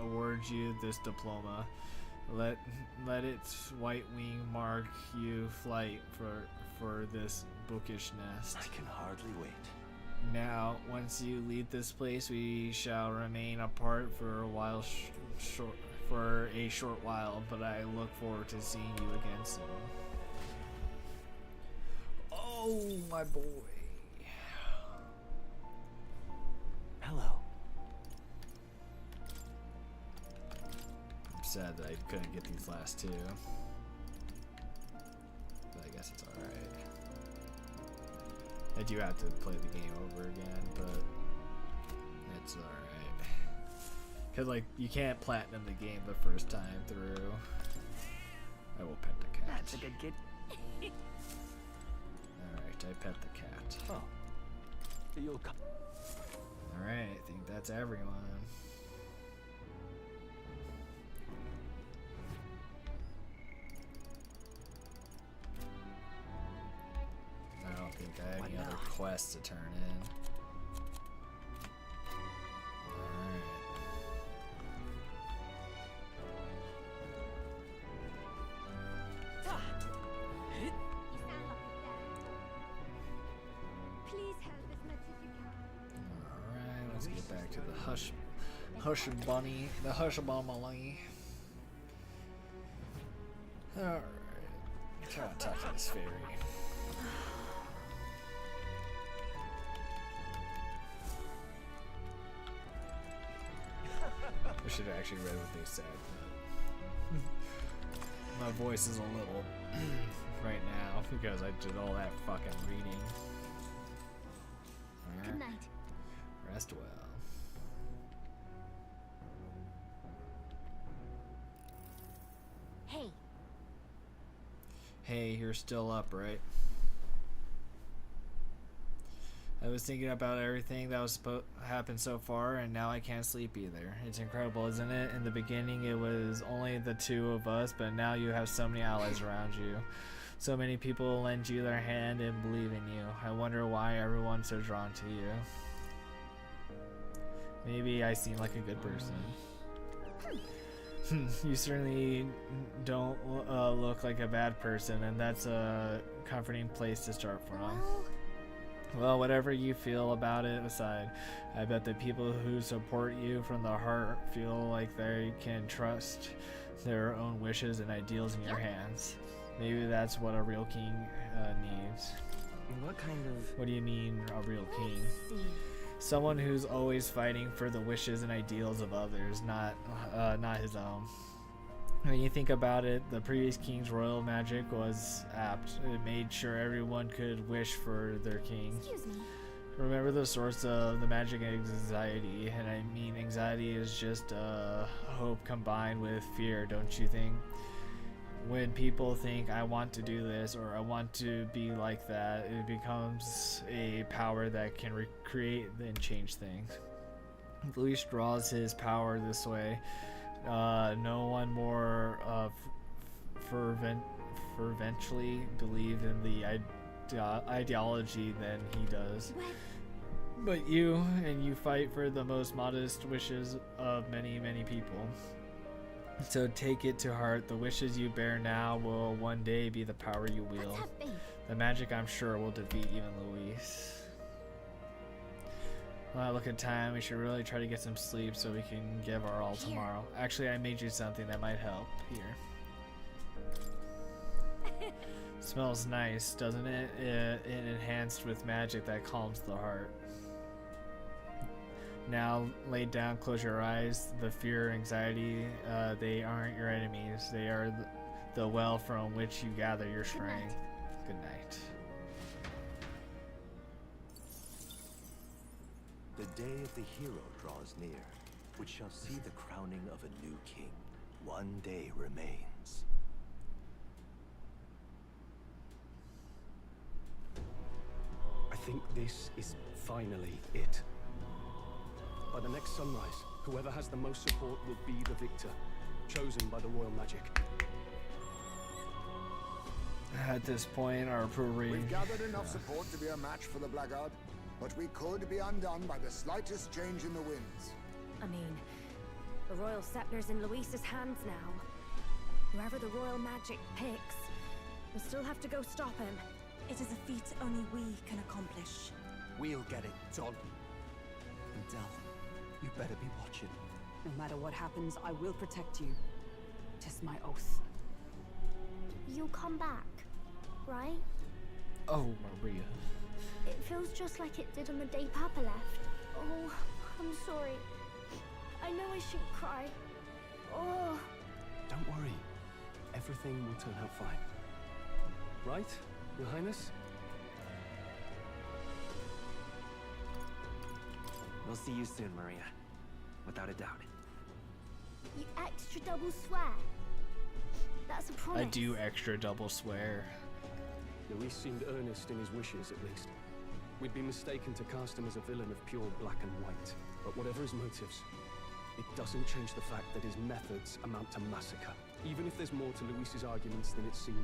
[SPEAKER 1] award you this diploma. Let its white wing mark you flight for this bookish nest.
[SPEAKER 7] I can hardly wait.
[SPEAKER 1] Now, once you leave this place, we shall remain apart for a while, for a short while. But I look forward to seeing you again soon. Oh, my boy.
[SPEAKER 7] Hello.
[SPEAKER 1] I'm sad that I couldn't get these last two. But I guess it's alright. I do have to play the game over again, but it's alright. Cause like, you can't platinum the game the first time through. I will pet the cat.
[SPEAKER 13] That's a good kid.
[SPEAKER 1] Alright, I pet the cat.
[SPEAKER 7] Oh. You'll come.
[SPEAKER 1] Alright, I think that's everyone. I don't think I have any other quests to turn in. Alright.
[SPEAKER 12] Please help as much as you can.
[SPEAKER 1] Alright, let's get back to the Hush Bunny. The Hush Bunny. Alright. Try to talk to this fairy. I should have actually read what they said. My voice is a little right now because I did all that fucking reading. Alright.
[SPEAKER 12] Good night.
[SPEAKER 1] Rest well.
[SPEAKER 12] Hey.
[SPEAKER 1] Hey, you're still up, right? I was thinking about everything that was supposed to happen so far, and now I can't sleep either. It's incredible, isn't it? In the beginning, it was only the two of us, but now you have so many allies around you. So many people lend you their hand and believe in you. I wonder why everyone's so drawn to you. Maybe I seem like a good person. You certainly don't look like a bad person, and that's a comforting place to start from. Well, whatever you feel about it aside, I bet the people who support you from the heart feel like they can trust their own wishes and ideals in your hands. Maybe that's what a real king needs.
[SPEAKER 13] What kind of...
[SPEAKER 1] What do you mean, a real king? Someone who's always fighting for the wishes and ideals of others, not his own. When you think about it, the previous king's royal magic was apt. It made sure everyone could wish for their king.
[SPEAKER 12] Excuse me.
[SPEAKER 1] Remember the source of the magic anxiety, and I mean anxiety is just hope combined with fear, don't you think? When people think, I want to do this or I want to be like that, it becomes a power that can recreate and change things. Luis draws his power this way. No one more fervently believed in the ideology than he does. But you fight for the most modest wishes of many, many people. So take it to heart. The wishes you bear now will one day be the power you wield. The magic, I'm sure, will defeat even Luis. Well, look at time. We should really try to get some sleep so we can give our all tomorrow. Actually, I made you something that might help. Here. Smells nice, doesn't it? It enhanced with magic that calms the heart. Now, lay down, close your eyes. The fear, anxiety, they aren't your enemies. They are the well from which you gather your strength. Good night.
[SPEAKER 7] The day of the hero draws near, which shall see the crowning of a new king. One day remains.
[SPEAKER 10] I think this is finally it. By the next sunrise, whoever has the most support will be the victor, chosen by the royal magic.
[SPEAKER 1] At this point, our
[SPEAKER 8] We've gathered enough support to be a match for the Blackguard, but we could be undone by the slightest change in the winds.
[SPEAKER 4] I mean, the royal scepter's in Luis's hands now. Whoever the royal magic picks, we'll still have to go stop him.
[SPEAKER 5] It is a feat only we can accomplish.
[SPEAKER 10] We'll get it done. And Del, you better be watching.
[SPEAKER 6] No matter what happens, I will protect you. Tis my oath.
[SPEAKER 12] You'll come back, right?
[SPEAKER 1] Oh, Maria.
[SPEAKER 12] It feels just like it did on the day Papa left. Oh, I'm sorry. I know I shouldn't cry. Oh.
[SPEAKER 7] Don't worry. Everything will turn out fine. Right, Your Highness?
[SPEAKER 13] We'll see you soon, Maria. Without a doubt.
[SPEAKER 12] You extra double swear. That's a promise.
[SPEAKER 1] I do extra double swear.
[SPEAKER 7] Luis seemed earnest in his wishes, at least. We'd be mistaken to cast him as a villain of pure black and white. But whatever his motives, it doesn't change the fact that his methods amount to massacre. Even if there's more to Luis's arguments than it seemed,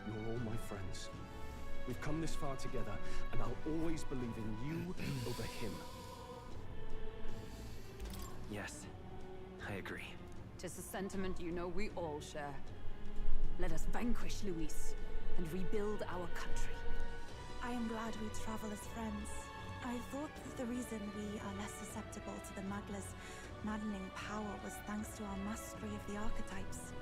[SPEAKER 7] you're all my friends. We've come this far together, and I'll always believe in you over him.
[SPEAKER 13] Yes, I agree.
[SPEAKER 6] 'Tis a sentiment you know we all share. Let us vanquish Luis and rebuild our country.
[SPEAKER 5] I am glad we travel as friends. I thought that the reason we are less susceptible to the Magla's maddening power was thanks to our mastery of the archetypes.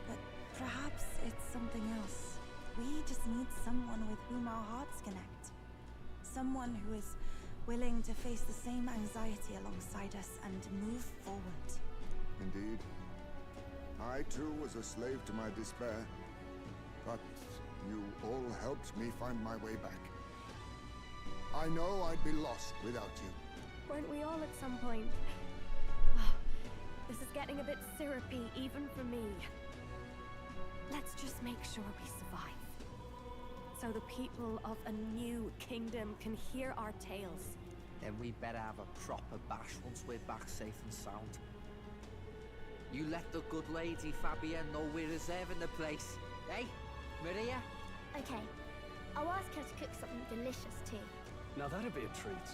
[SPEAKER 5] But perhaps it's something else. We just need someone with whom our hearts connect. Someone who is willing to face the same anxiety alongside us and move forward.
[SPEAKER 8] Indeed. I too was a slave to my despair. But you all helped me find my way back. I know I'd be lost without you.
[SPEAKER 4] Weren't we all at some point? Oh, this is getting a bit syrupy, even for me. Let's just make sure we survive. So the people of a new kingdom can hear our tales.
[SPEAKER 9] Then we better have a proper bash once we're back safe and sound. You let the good lady Fabienne know we're reserving the place. Hey, Maria?
[SPEAKER 12] Okay, I'll ask her to cook something delicious too.
[SPEAKER 7] Now that'd be a treat.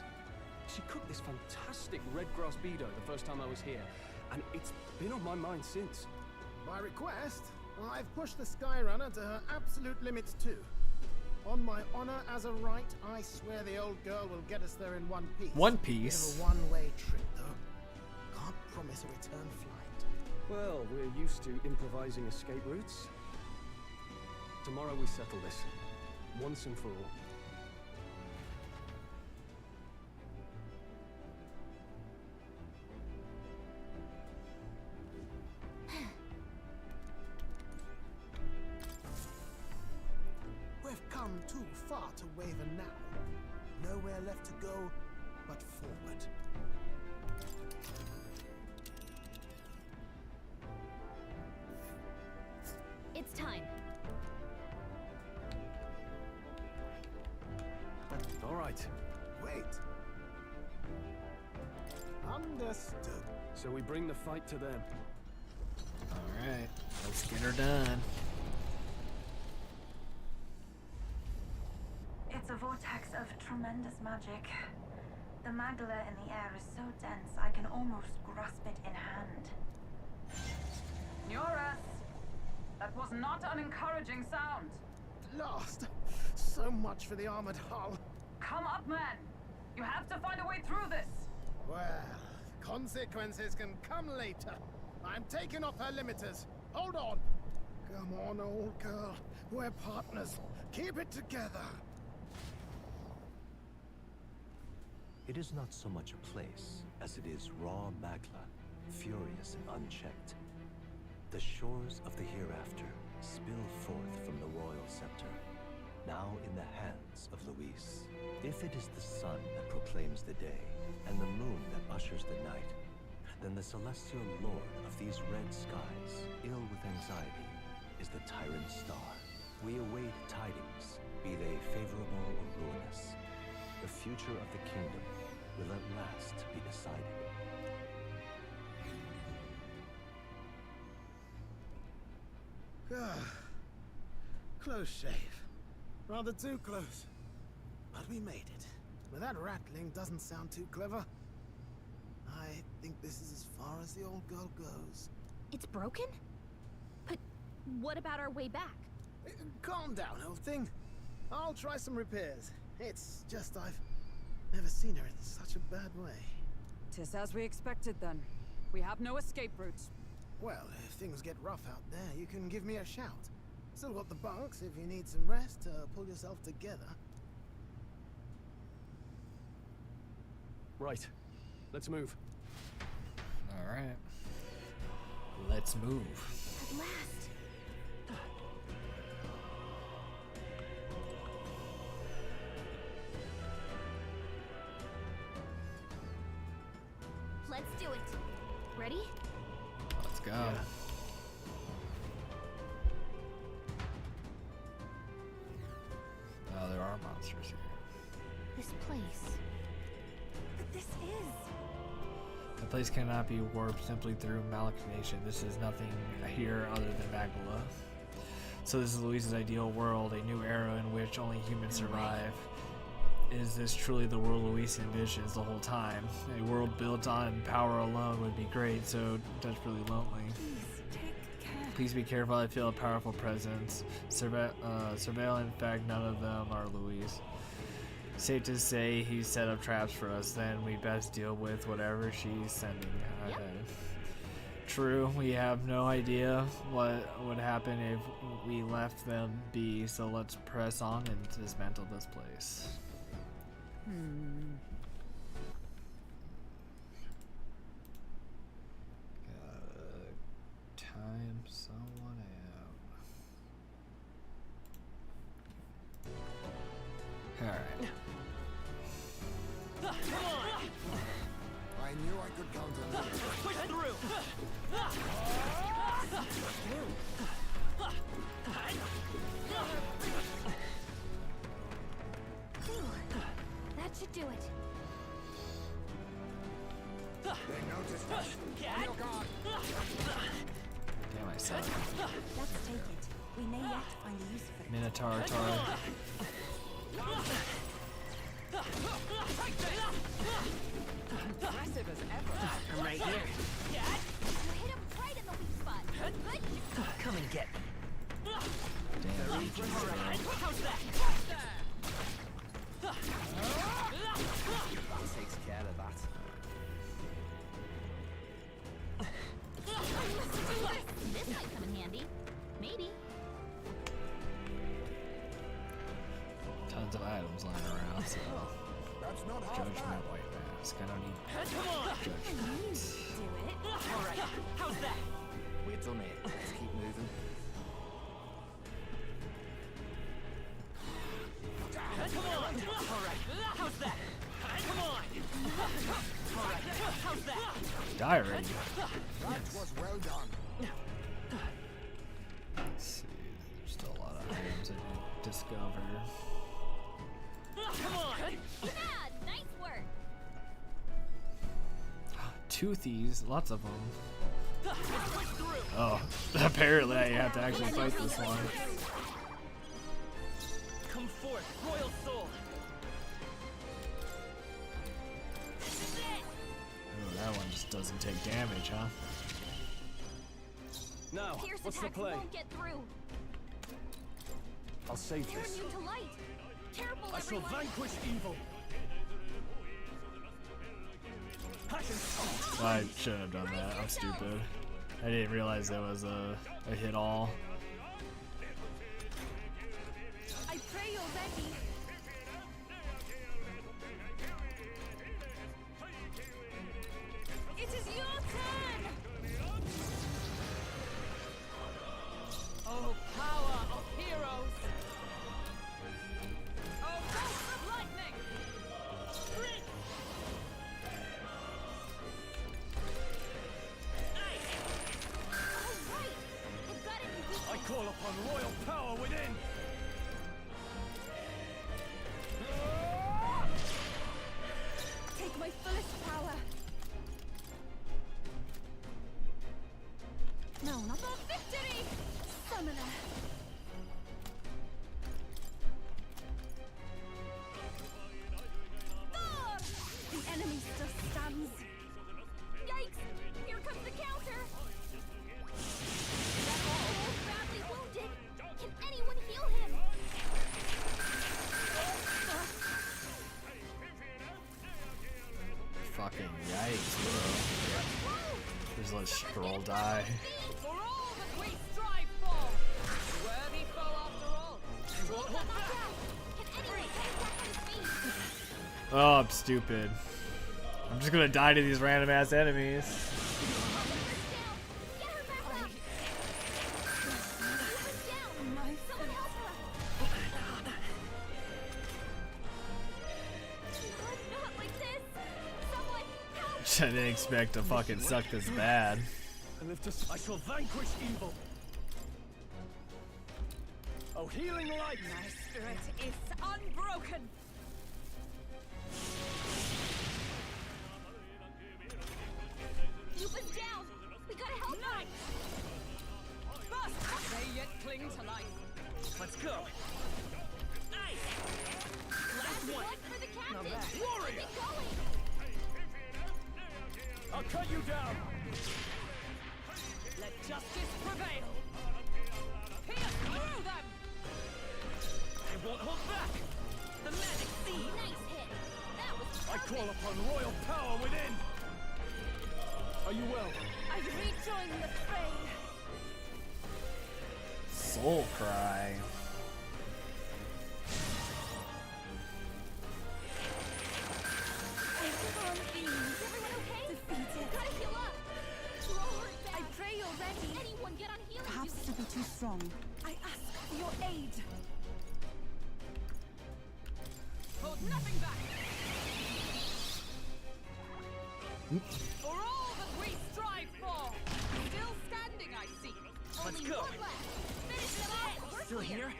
[SPEAKER 7] She cooked this fantastic red grass bedo the first time I was here, and it's been on my mind since.
[SPEAKER 18] By request, I've pushed the Skyrunner to her absolute limits too. On my honor as a right, I swear the old girl will get us there in one piece.
[SPEAKER 1] One piece?
[SPEAKER 18] Bit of a one-way trip, though. Can't promise a return flight.
[SPEAKER 7] Well, we're used to improvising escape routes. Tomorrow we settle this, once and for all.
[SPEAKER 18] We've come too far to waver now. Nowhere left to go but forward.
[SPEAKER 12] It's time.
[SPEAKER 7] All right.
[SPEAKER 18] Wait. Understood.
[SPEAKER 7] So we bring the fight to them.
[SPEAKER 1] All right, let's get her done.
[SPEAKER 5] It's a vortex of tremendous magic. The Magla in the air is so dense I can almost grasp it in hand.
[SPEAKER 6] Neurus! That was not an encouraging sound.
[SPEAKER 18] Lost. So much for the armored hull.
[SPEAKER 6] Come up, man! You have to find a way through this!
[SPEAKER 18] Well, consequences can come later. I'm taking off her limiters. Hold on. Come on, old girl. We're partners. Keep it together.
[SPEAKER 19] It is not so much a place as it is raw Magla, furious and unchecked. The shores of the hereafter spill forth from the royal scepter, now in the hands of Luis. If it is the sun that proclaims the day, and the moon that ushers the night, then the celestial lord of these red skies, ill with anxiety, is the tyrant star. We await tidings, be they favorable or ruinous. The future of the kingdom will at last be decided.
[SPEAKER 18] Close shave. Rather too close. But we made it. But that rattling doesn't sound too clever. I think this is as far as the old girl goes.
[SPEAKER 12] It's broken? But
[SPEAKER 16] What about our way back?
[SPEAKER 18] Calm down, old thing. I'll try some repairs. It's just I've never seen her in such a bad way.
[SPEAKER 6] 'Tis as we expected then. We have no escape routes.
[SPEAKER 18] Well, if things get rough out there, you can give me a shout. Still got the bunks if you need some rest to pull yourself together.
[SPEAKER 7] Right. Let's move.
[SPEAKER 1] Alright. Let's move.
[SPEAKER 16] At last. Let's do it. Ready?
[SPEAKER 1] Let's go.
[SPEAKER 7] Yeah.
[SPEAKER 1] Oh, there are monsters here.
[SPEAKER 16] This place.
[SPEAKER 4] But this is.
[SPEAKER 1] The place cannot be warped simply through machination. This is nothing here other than Magdala. So this is Luis's ideal world, a new era in which only humans survive. Is this truly the world Luis envisions the whole time? A world built on power alone would be great, so desperately lonely. Please be careful, I feel a powerful presence. Surveil, in fact, none of them are Luis. Safe to say he set up traps for us, then we best deal with whatever she's sending ahead. True, we have no idea what would happen if we left them be, so let's press on and dismantle this place. Time someone out. Alright.
[SPEAKER 8] I knew I could count on you.
[SPEAKER 13] Push through!
[SPEAKER 4] That should do it.
[SPEAKER 8] They noticed us. On your guard.
[SPEAKER 1] Damn, I suck.
[SPEAKER 5] Let's take it. We may yet find a use for it.
[SPEAKER 1] Minotaur, Tar.
[SPEAKER 6] Impressive as ever.
[SPEAKER 13] I'm right here.
[SPEAKER 4] You hit him right in the weak spot. Good.
[SPEAKER 13] Come and get me.
[SPEAKER 1] Damn, you
[SPEAKER 13] How's that? That takes care of that.
[SPEAKER 16] This might come in handy. Maybe.
[SPEAKER 1] Tons of items lying around, so.
[SPEAKER 8] That's not half
[SPEAKER 1] Judgment
[SPEAKER 8] bad.
[SPEAKER 1] White Mask. I don't need
[SPEAKER 13] Come on!
[SPEAKER 1] judgment.
[SPEAKER 13] Alright, how's that? We're done here. Let's keep moving. Come on! Alright, how's that? Come on! Alright, how's that?
[SPEAKER 1] Die already.
[SPEAKER 8] That was well done.
[SPEAKER 1] Let's see. There's still a lot of items I didn't discover.
[SPEAKER 13] Come on!
[SPEAKER 4] Yeah, nice work.
[SPEAKER 1] Toothies, lots of them. Oh, apparently I have to actually fight this one.
[SPEAKER 13] Come forth, royal soul!
[SPEAKER 1] Oh, that one just doesn't take damage, huh?
[SPEAKER 7] Now,
[SPEAKER 4] Pierce
[SPEAKER 7] what's the
[SPEAKER 4] attacks
[SPEAKER 7] play?
[SPEAKER 4] won't get through.
[SPEAKER 7] I'll save
[SPEAKER 4] You're
[SPEAKER 7] this.
[SPEAKER 4] immune to light. Careful,
[SPEAKER 7] I shall
[SPEAKER 4] everyone.
[SPEAKER 7] vanquish evil.
[SPEAKER 1] I shouldn't have done that. I'm stupid. I didn't realize there was a hit all.
[SPEAKER 4] I pray you're ready. It is your turn.
[SPEAKER 6] Oh, power of heroes! Oh, bolt of lightning!
[SPEAKER 4] All right. I've got any weak
[SPEAKER 1] Fucking yikes, bro. Just let Scroll die.
[SPEAKER 2] For all that we strive for! Worthy foe after all! You won't hold back!
[SPEAKER 1] Oh, I'm stupid. I'm just gonna die to these random ass enemies. I didn't expect to fucking suck this bad.
[SPEAKER 10] I shall vanquish evil. Oh, healing light!
[SPEAKER 2] My spirit is unbroken!
[SPEAKER 4] Lupa's down! We gotta help her!
[SPEAKER 2] First, they yet cling to life.
[SPEAKER 13] Let's go. Nice.
[SPEAKER 4] Last one! For the captain!
[SPEAKER 10] Warrior!
[SPEAKER 4] Keep going!
[SPEAKER 10] I'll cut you down!
[SPEAKER 2] Let justice prevail! Pierce through them!
[SPEAKER 13] They won't hold back. The magic seed.
[SPEAKER 4] Nice hit! That was
[SPEAKER 10] I
[SPEAKER 4] perfect.
[SPEAKER 10] call upon royal power within! Are you well?
[SPEAKER 4] I rejoin the fray!
[SPEAKER 1] Soul Cry.
[SPEAKER 4] Everyone okay?
[SPEAKER 5] Defeated.
[SPEAKER 4] Gotta heal up! Roll her back!
[SPEAKER 5] I pray you're ready.
[SPEAKER 4] Anyone get on healing?
[SPEAKER 5] Perhaps to be too strong. I ask for your aid.
[SPEAKER 2] Hold nothing back! For all that we strive for! Still standing, I see!
[SPEAKER 13] Let's
[SPEAKER 2] Only
[SPEAKER 13] go.
[SPEAKER 2] one left! Finish them off! We're
[SPEAKER 13] Still
[SPEAKER 2] clear.
[SPEAKER 13] here?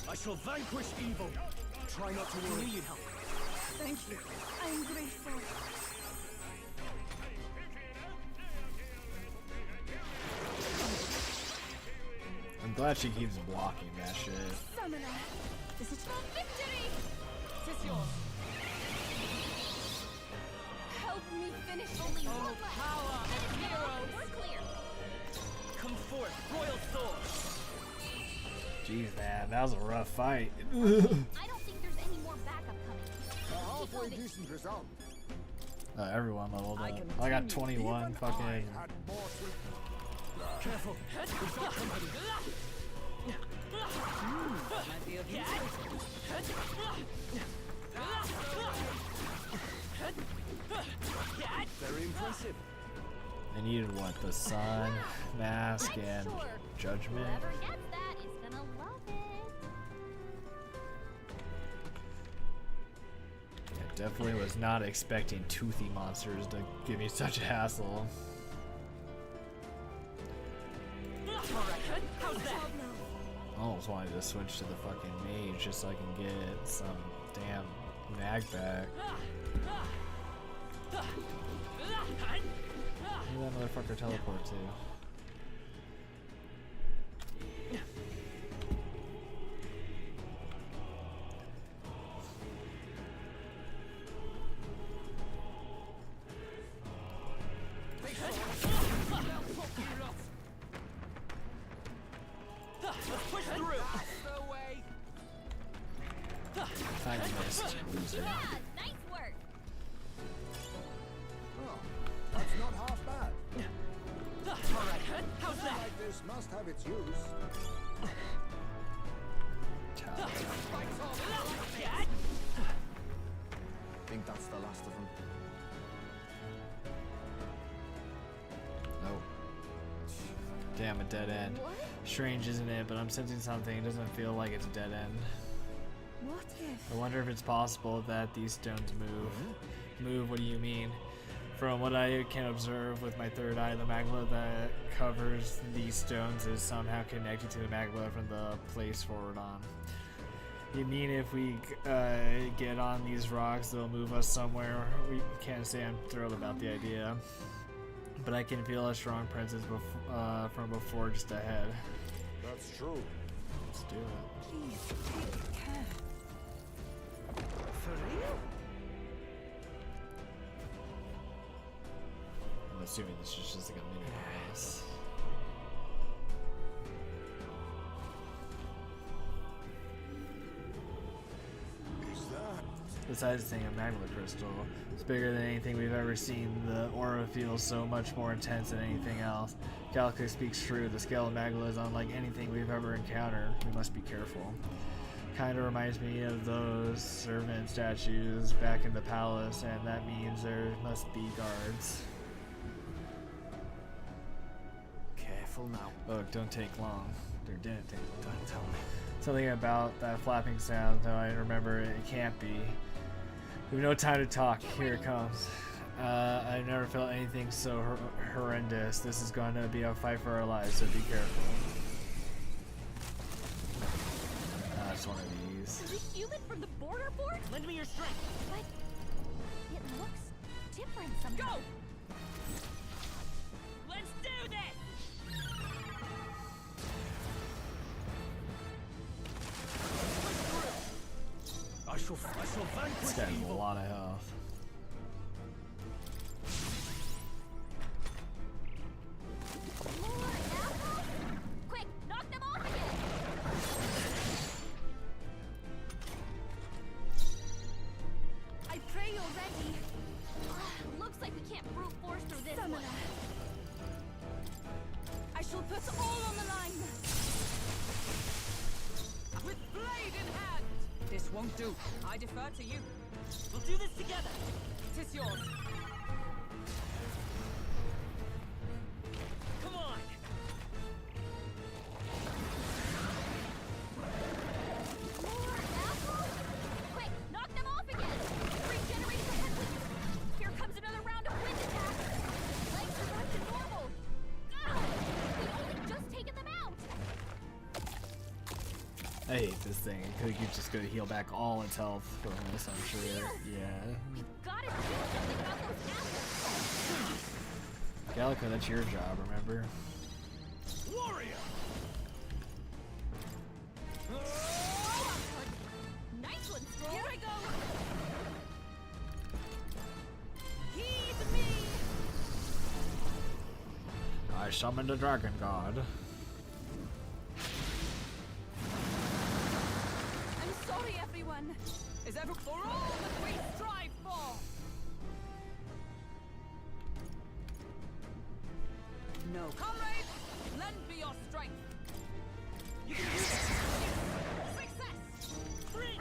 [SPEAKER 10] I shall vanquish evil. Try not to
[SPEAKER 13] I
[SPEAKER 10] worry.
[SPEAKER 13] knew you'd help.
[SPEAKER 5] Thank you. I am grateful.
[SPEAKER 1] I'm glad she keeps blocking that shit.
[SPEAKER 5] Summoner. Is it
[SPEAKER 2] Victory! Tis yours.
[SPEAKER 4] Help me finish only one left!
[SPEAKER 2] Power of heroes!
[SPEAKER 4] We're clear!
[SPEAKER 13] Come forth, royal soul.
[SPEAKER 1] Jeez, man, that was a rough fight.
[SPEAKER 4] I don't think there's any more backup coming.
[SPEAKER 8] A halfway decent result.
[SPEAKER 1] Everyone leveled up. I got 21 fucking.
[SPEAKER 8] Had more to
[SPEAKER 10] Careful. We've got company.
[SPEAKER 2] Might be of use.
[SPEAKER 10] Very impressive.
[SPEAKER 1] They needed what? The sun, mask, and judgment.
[SPEAKER 4] Whoever gets that is gonna love it.
[SPEAKER 1] Yeah, definitely was not expecting toothy monsters to give me such a hassle.
[SPEAKER 2] How's that?
[SPEAKER 1] I almost wanted to switch to the fucking mage just so I can get some damn mag back. Where did that motherfucker teleport to?
[SPEAKER 2] Push through! That's the way!
[SPEAKER 1] I missed.
[SPEAKER 4] Yeah, nice work!
[SPEAKER 8] Oh, that's not half bad.
[SPEAKER 2] Alright, how's
[SPEAKER 8] Something
[SPEAKER 2] that?
[SPEAKER 8] like this must have its use.
[SPEAKER 9] Think that's the last of them.
[SPEAKER 1] Nope. Damn, a dead end. Strange, isn't it? But I'm sensing something. It doesn't feel like it's a dead end.
[SPEAKER 5] What if?
[SPEAKER 1] I wonder if it's possible that these stones move. Move? What do you mean? From what I can observe with my third eye, the magma that covers these stones is somehow connected to the magma from the place forward on. You mean if we get on these rocks, they'll move us somewhere? We can't say I'm thrilled about the idea. But I can feel a strong presence from before just ahead.
[SPEAKER 8] That's true.
[SPEAKER 1] Let's do it.
[SPEAKER 5] Please take care.
[SPEAKER 2] For real?
[SPEAKER 1] I'm assuming this is just like a mini boss.
[SPEAKER 8] Is that
[SPEAKER 1] Besides the thing of Magma Crystal, it's bigger than anything we've ever seen. The aura feels so much more intense than anything else. Gallica speaks true. The scale of Magma is unlike anything we've ever encountered. We must be careful. Kind of reminds me of those servant statues back in the palace, and that means there must be guards.
[SPEAKER 7] Careful now.
[SPEAKER 1] Look, don't take long. Or didn't take long.
[SPEAKER 7] Don't tell me.
[SPEAKER 1] Something about that flapping sound, though I remember it can't be. We have no time to talk. Here it comes. I've never felt anything so horrendous. This is going to be a fight for our lives, so be careful. That's one of these.
[SPEAKER 2] Is a human from the border fort?
[SPEAKER 13] Lend me your strength.
[SPEAKER 2] But it looks different somehow. Go! Let's do this!
[SPEAKER 7] I shall vanquish
[SPEAKER 1] This guy has a
[SPEAKER 7] evil.
[SPEAKER 1] lot of health.
[SPEAKER 2] More apples? Quick, knock them off again! I pray you're ready. Looks like we can't brute force through this one. I shall put all on the line. With blade in hand.
[SPEAKER 6] This won't do. I defer to you.
[SPEAKER 13] We'll do this together.
[SPEAKER 6] Tis yours.
[SPEAKER 13] Come on.
[SPEAKER 2] More apples? Quick, knock them off again. Regenerate the head with you. Here comes another round of wind attacks. Legs are back to normal. We've only just taken them out.
[SPEAKER 1] I hate this thing. It's just gonna heal back all its health from this, I'm sure. Yeah.
[SPEAKER 2] Gotta do something about those apples.
[SPEAKER 1] Gallica, that's your job, remember?
[SPEAKER 13] Warrior.
[SPEAKER 2] Nice one, Stroll.
[SPEAKER 6] Here I go. Heed me.
[SPEAKER 1] I summoned a dragon god.
[SPEAKER 6] I'm sorry, everyone. Is ever for all that we strive for? No. Comrades, lend me your strength.
[SPEAKER 13] You can do this.
[SPEAKER 6] Success.
[SPEAKER 13] Free.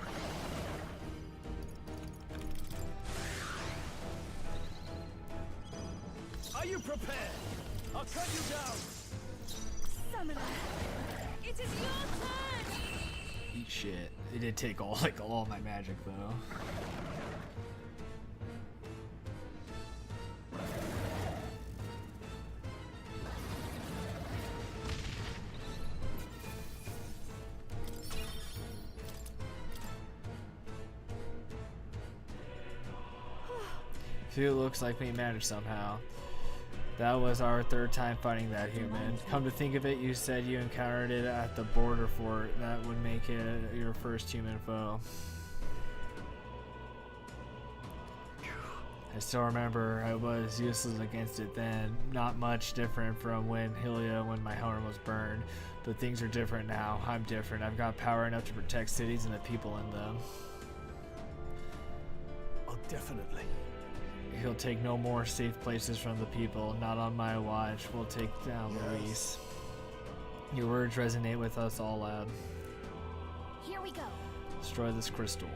[SPEAKER 7] Are you prepared? I'll cut you down.
[SPEAKER 6] Summoner, it is your turn.
[SPEAKER 1] Eat shit. It did take all my magic though. It looks like we managed somehow. That was our third time fighting that human. Come to think of it, you said you encountered it at the border fort. That would make it your first human foe. I still remember I was useless against it then. Not much different from when my helmet was burned. But things are different now. I'm different. I've got power enough to protect cities and the people in them.
[SPEAKER 7] Oh, definitely.
[SPEAKER 1] He'll take no more safe places from the people. Not on my watch. We'll take down Luis. Your words resonate with us all, lad.
[SPEAKER 2] Here we go.
[SPEAKER 1] Destroy this crystal.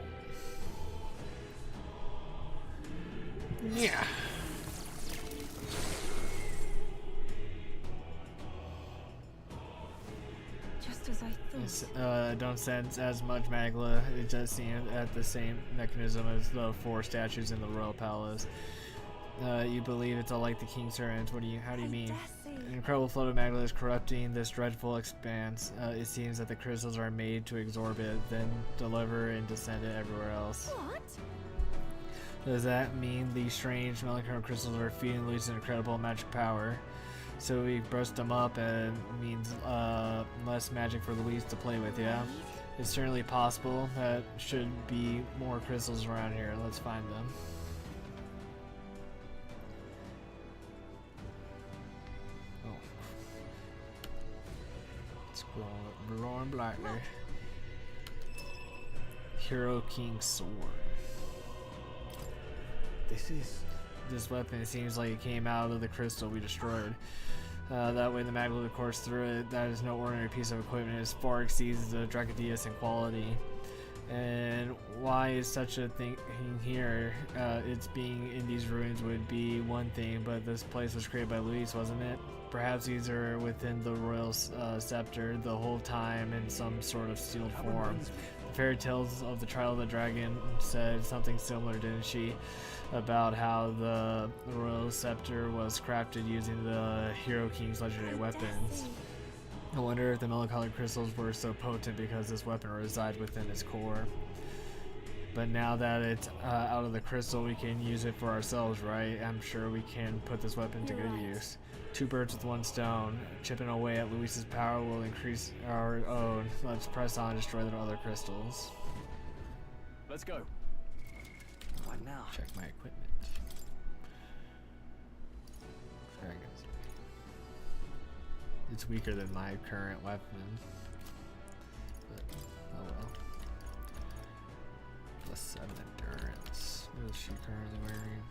[SPEAKER 1] Yeah.
[SPEAKER 5] Just as I thought.
[SPEAKER 1] Don't sense as much magma. It does seem at the same mechanism as the 4 statues in the royal palace. You believe it's all like the king's servants. How do you mean? An incredible flood of magma is corrupting this dreadful expanse. It seems that the crystals are made to absorb it, then deliver and descend it everywhere else.
[SPEAKER 2] What?
[SPEAKER 1] Does that mean these strange melancholy crystals are feeding Luis an incredible magic power? So we burst them up and means less magic for Luis to play with, yeah? It's certainly possible. That should be more crystals around here. Let's find them. Oh. It's glowing brightly. Hero King Sword. This weapon, it seems like it came out of the crystal we destroyed. That way the magma that coursed through it, that is no ordinary piece of equipment. It far exceeds the Dracodius in quality. And why is such a thing here? Its being in these ruins would be one thing, but this place was created by Luis, wasn't it? Perhaps these are within the royal scepter the whole time in some sort of sealed form. The fairy tales of the Trial of the Dragon said something similar, didn't she? About how the royal scepter was crafted using the Hero King's legendary weapons. I wonder if the melancholy crystals were so potent because this weapon resides within its core. But now that it's out of the crystal, we can use it for ourselves, right? I'm sure we can put this weapon to good use. Two birds with one stone. Chipping away at Luis's power will increase our own. Let's press on and destroy the other crystals.
[SPEAKER 7] Let's go.
[SPEAKER 13] What now?
[SPEAKER 1] Check my equipment. There it goes. It's weaker than my current weapon. But, oh well. Plus 7 endurance. What is she currently wearing?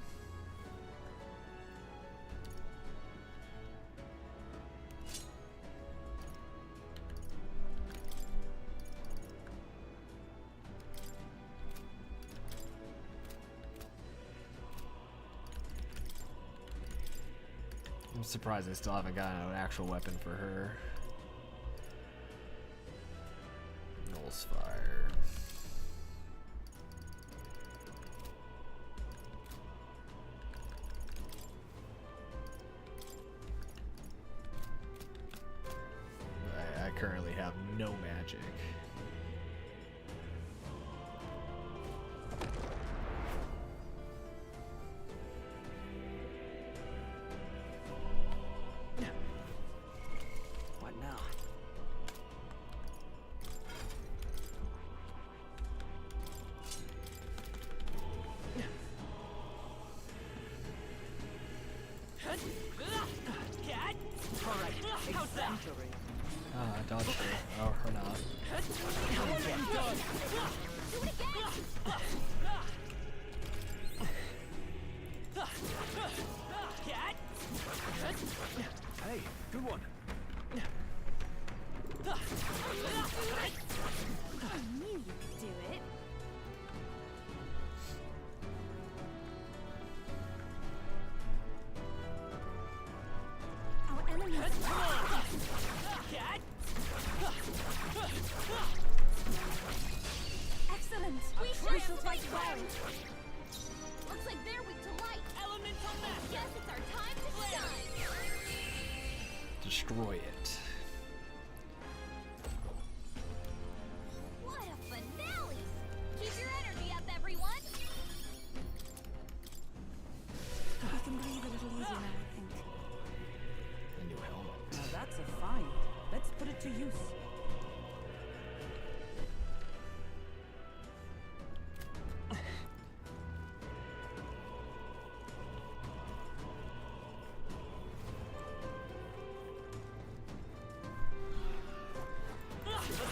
[SPEAKER 1] I'm surprised I still haven't gotten an actual weapon for her. Null's Fire. I currently have no magic. Dodged her. Oh, her not.
[SPEAKER 7] Hey, good one.
[SPEAKER 4] I knew you could do it. Our enemies. Excellent.
[SPEAKER 2] We shall
[SPEAKER 4] fight well.
[SPEAKER 2] Looks like they're weak to light. Elemental mass. Guess it's our time to shine.
[SPEAKER 1] Destroy it.
[SPEAKER 2] What a finale! Keep your energy up, everyone.
[SPEAKER 5] We can breathe a little easier now, I think.
[SPEAKER 1] A new helmet.
[SPEAKER 6] Now that's a find. Let's put it to use.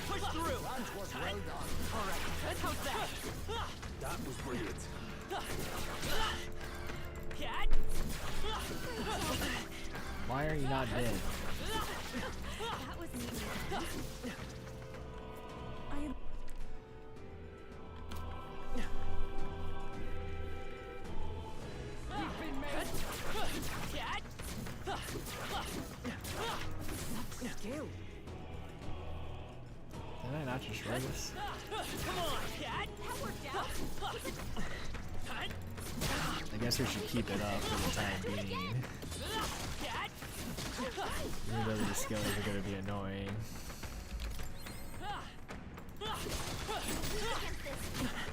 [SPEAKER 10] Push through! That was well done. Alright, let's house that!
[SPEAKER 7] That was brilliant.
[SPEAKER 1] Why are you not dead?
[SPEAKER 4] That was neat.
[SPEAKER 5] I am.
[SPEAKER 6] Skill.
[SPEAKER 1] Did I not destroy this?
[SPEAKER 2] Come on, Cat. That worked out.
[SPEAKER 1] I guess we should keep it up for the time being. Even though these skills are going to be annoying.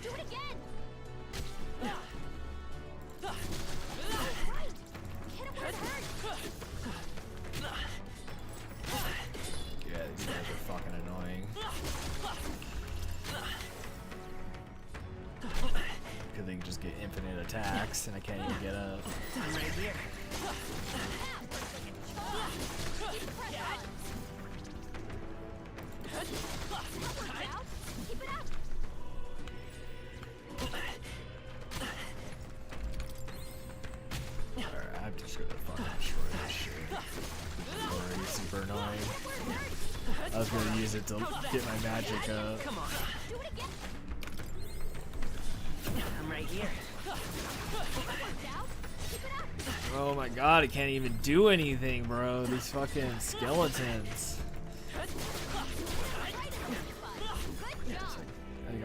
[SPEAKER 2] Do it again.
[SPEAKER 1] Yeah, these guys are fucking annoying. Because they can just get infinite attacks and I can't even get up.
[SPEAKER 10] Right here.
[SPEAKER 2] Keep it up.
[SPEAKER 1] was gonna use it to get my magic up.
[SPEAKER 13] Come on. I'm right here.
[SPEAKER 1] Oh my god, I can't even do anything, bro. These fucking skeletons.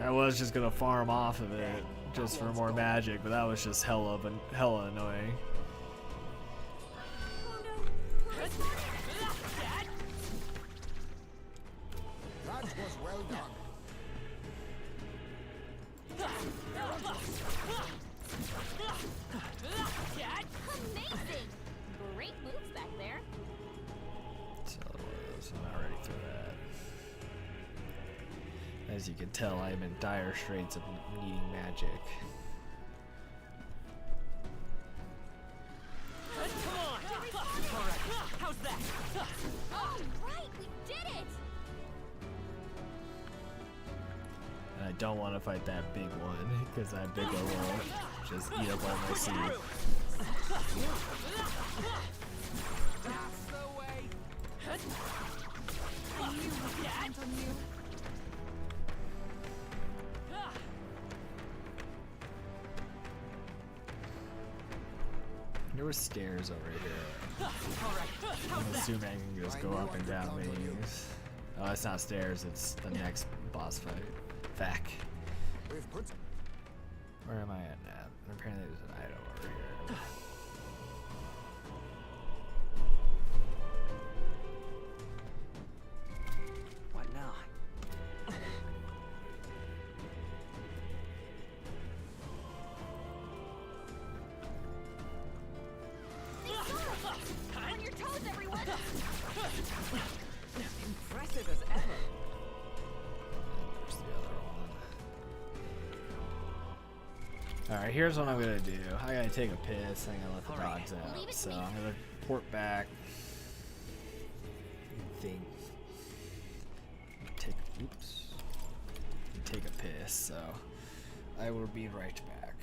[SPEAKER 1] I was just gonna farm off of it just for more magic, but that was just hella annoying.
[SPEAKER 8] That was well done.
[SPEAKER 2] Amazing! Great moves back there.
[SPEAKER 1] So I'm not ready for that. As you can tell, I'm in dire straits of needing magic.
[SPEAKER 13] How's that?
[SPEAKER 2] All right, we did it!
[SPEAKER 1] And I don't want to fight that big one, because that big one will just eat up all my seed.
[SPEAKER 13] That's the way.
[SPEAKER 5] I knew we could count on you.
[SPEAKER 1] There were stairs over here. I'm assuming I can just go up and down these. Oh, it's not stairs, it's the next boss fight. Vac. Where am I at now? Apparently there's an item over here.
[SPEAKER 13] What now?
[SPEAKER 2] On your toes, everyone!
[SPEAKER 13] Impressive as ever.
[SPEAKER 1] There's the other one. Alright, here's what I'm gonna do. I gotta take a piss, I'm gonna let the dogs out. So I'm gonna port back. Think. Take a piss, so I will be right back.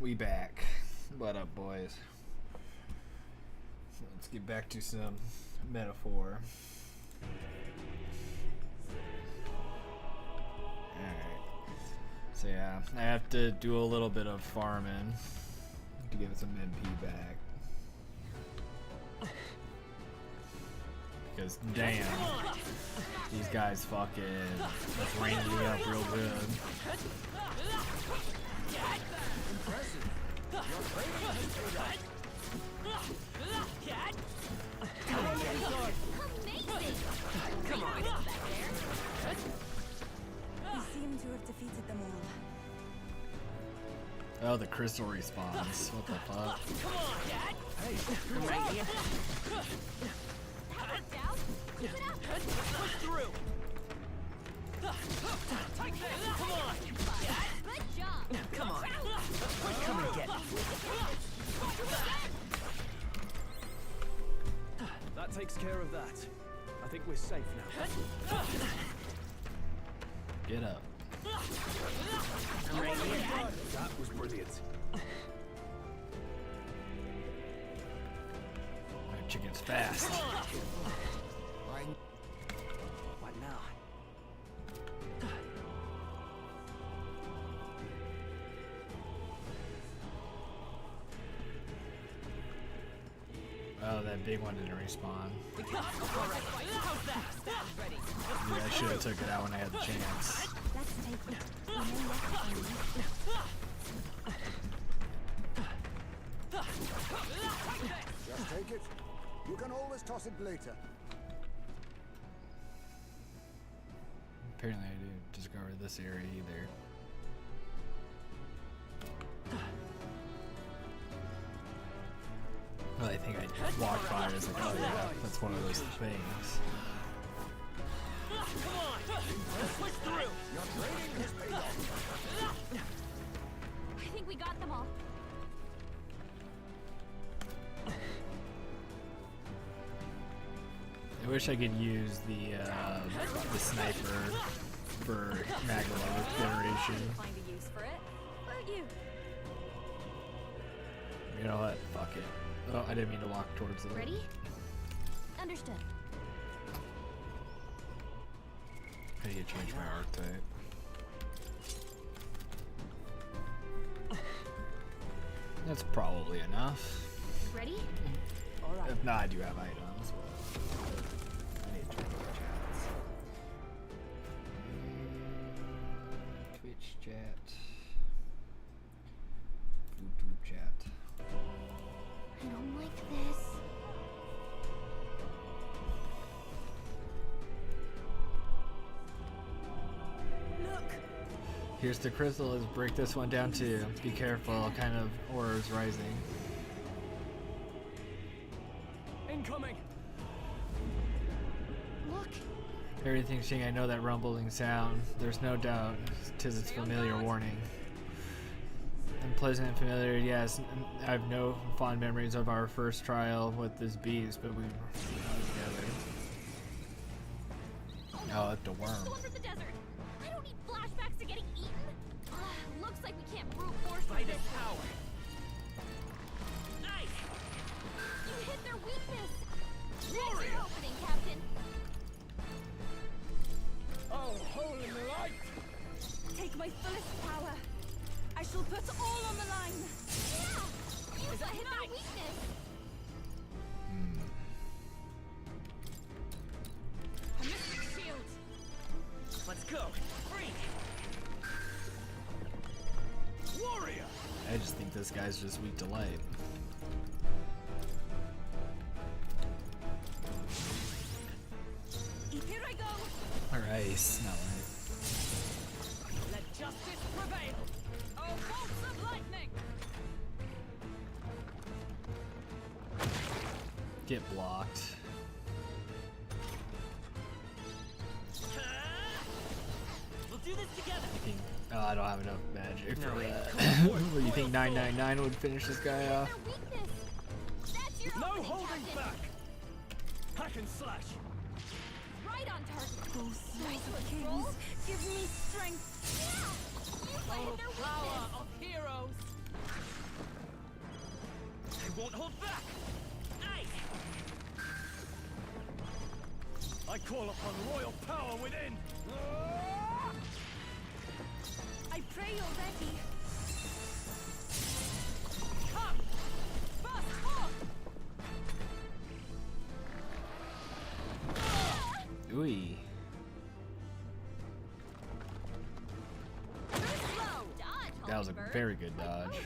[SPEAKER 1] We back. What up, boys? So let's get back to some metaphor. Alright. So yeah, I have to do a little bit of farming to get some MP back. Because damn, these guys fucking just ran me up real good.
[SPEAKER 5] Come on. We seem to have defeated them all.
[SPEAKER 1] Oh, the crystal respawns. What the fuck?
[SPEAKER 2] Come on, Dad. Hey, right here. Keep it up. Push through. Take this. Come on. Good job. Come on.
[SPEAKER 13] Come and get it.
[SPEAKER 7] That takes care of that. I think we're safe now.
[SPEAKER 1] Get up.
[SPEAKER 7] Right here. That was brilliant.
[SPEAKER 1] That chicken's fast.
[SPEAKER 7] What now?
[SPEAKER 1] Oh, that big one didn't respawn. Yeah, I should have took it out when I had the chance.
[SPEAKER 5] Let's take it.
[SPEAKER 8] Just take it. You can always toss it later.
[SPEAKER 1] Apparently I didn't discover this area either. Well, I think I walked by and was like, oh yeah, that's one of those things.
[SPEAKER 2] Come on. Push through. Your training has paid off. I think we got them all.
[SPEAKER 1] I wish I could use the sniper for Magdala generation.
[SPEAKER 4] Find a use for it, won't you?
[SPEAKER 1] You know what? Fuck it. Oh, I didn't mean to walk towards it.
[SPEAKER 2] Ready? Understood.
[SPEAKER 1] I need to change my archetype. That's probably enough.
[SPEAKER 2] Ready?
[SPEAKER 1] Alright. If not, I do have items. But I need to change my chats. Twitch chat. YouTube chat.
[SPEAKER 12] I don't like this.
[SPEAKER 5] Look!
[SPEAKER 1] Here's the crystal. Let's break this one down too. Be careful. Kind of horrors rising.
[SPEAKER 7] Incoming!
[SPEAKER 12] Look!
[SPEAKER 1] Everything's seeing. I know that rumbling sound. There's no doubt. 'Tis its familiar warning. Unpleasant and familiar, yes. I have no fond memories of our first trial with this beast, but we were together. Oh, it's the worm.
[SPEAKER 2] The one from the desert. I don't need flashbacks to getting eaten. Looks like we can't brute force
[SPEAKER 13] By
[SPEAKER 2] this.
[SPEAKER 13] this power.
[SPEAKER 2] Nice. You hit their weakness.
[SPEAKER 13] Warrior.
[SPEAKER 2] Thanks for opening, Captain.
[SPEAKER 10] Oh, holy light!
[SPEAKER 5] Take my fullest power. I shall put all on the line.
[SPEAKER 2] Yeah. Use that hit their weakness.
[SPEAKER 13] A mystic shield. Let's go. Free.
[SPEAKER 7] Warrior!
[SPEAKER 1] I just think this guy's just weak to light.
[SPEAKER 5] Here I go.
[SPEAKER 1] Alright, not light.
[SPEAKER 2] Let justice prevail. Oh, bolts of lightning.
[SPEAKER 1] Get blocked.
[SPEAKER 13] We'll do this together.
[SPEAKER 1] Oh, I don't have enough magic for
[SPEAKER 13] No,
[SPEAKER 1] that. What, you think 999 would finish this guy off?
[SPEAKER 2] That's your
[SPEAKER 7] No
[SPEAKER 2] opening,
[SPEAKER 7] holding
[SPEAKER 2] Captain.
[SPEAKER 7] back! Hack and slash!
[SPEAKER 2] Right on target.
[SPEAKER 5] Oh, Sons of Kings, give me strength.
[SPEAKER 2] Yeah. Use that hit their weakness.
[SPEAKER 11] Of heroes.
[SPEAKER 13] won't hold back! I call upon royal power within!
[SPEAKER 5] I pray you're ready.
[SPEAKER 2] Come! Fast, forth!
[SPEAKER 1] Ooh. That was a very good dodge.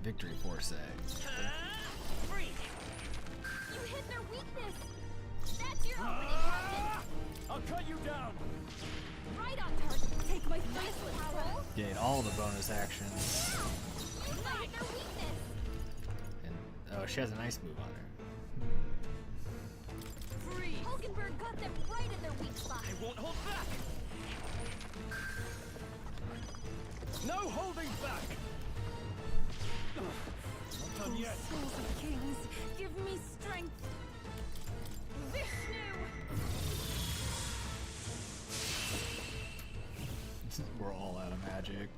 [SPEAKER 1] Victory Force.
[SPEAKER 2] You hit their weakness! That's your opening, Captain!
[SPEAKER 13] I'll cut you down!
[SPEAKER 2] Right on target! Take my faceless power!
[SPEAKER 1] Gain all the bonus actions.
[SPEAKER 2] You hit their weakness!
[SPEAKER 1] And oh, she has a nice move on her.
[SPEAKER 2] Freeze! Hulkenberg got them right in their weak spot!
[SPEAKER 13] I won't hold back! No holding back! Not done yet!
[SPEAKER 5] Souls of kings, give me strength!
[SPEAKER 2] Vishnu!
[SPEAKER 1] We're all out of magic.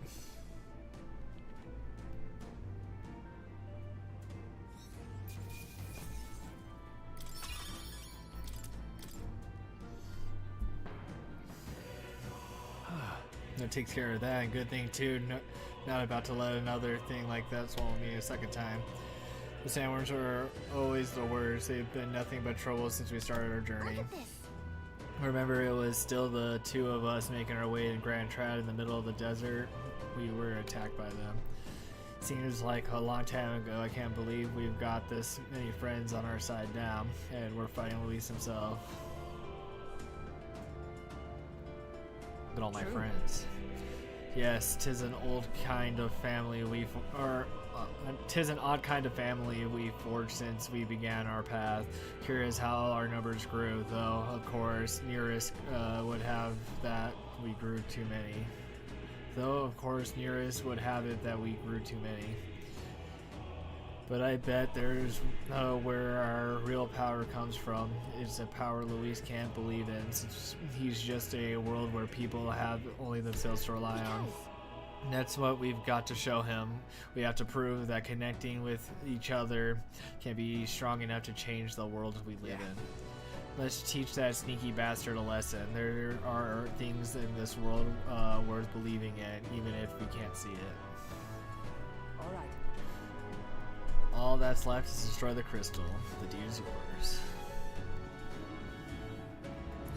[SPEAKER 1] That takes care of that, and good thing too, not about to let another thing like that swallow me a second time. The sandworms are always the worst. They've been nothing but trouble since we started our journey. Remember, it was still the two of us making our way to Grand Trad in the middle of the desert. We were attacked by them. Seems like a long time ago. I can't believe we've got this many friends on our side now, and we're fighting Luis himself. But all my friends. Yes, 'tis an old kind of family tis an odd kind of family we forged since we began our path. Curious how our numbers grew, though, of course, Nearest would have that we grew too many. Though, of course, Nearest would have it that we grew too many. But I bet there's where our real power comes from. It's a power Luis can't believe in, since he's just a world where people have only themselves to rely on. And that's what we've got to show him. We have to prove that connecting with each other can be strong enough to change the world we live in. Let's teach that sneaky bastard a lesson. There are things in this world worth believing in, even if we can't see it.
[SPEAKER 6] Alright.
[SPEAKER 1] All that's left is destroy the crystal. The deed is yours.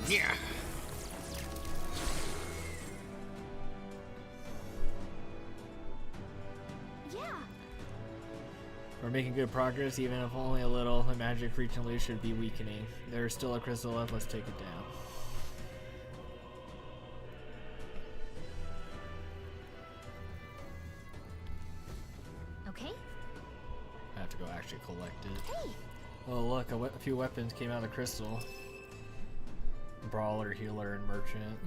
[SPEAKER 1] Yeah. We're making good progress, even if only a little. The magic reaching loose should be weakening. There's still a crystal left. Let's take it down.
[SPEAKER 2] Okay.
[SPEAKER 1] I have to go actually collect it.
[SPEAKER 2] Hey.
[SPEAKER 1] Oh look, a few weapons came out of the crystal. Brawler, healer, and merchant.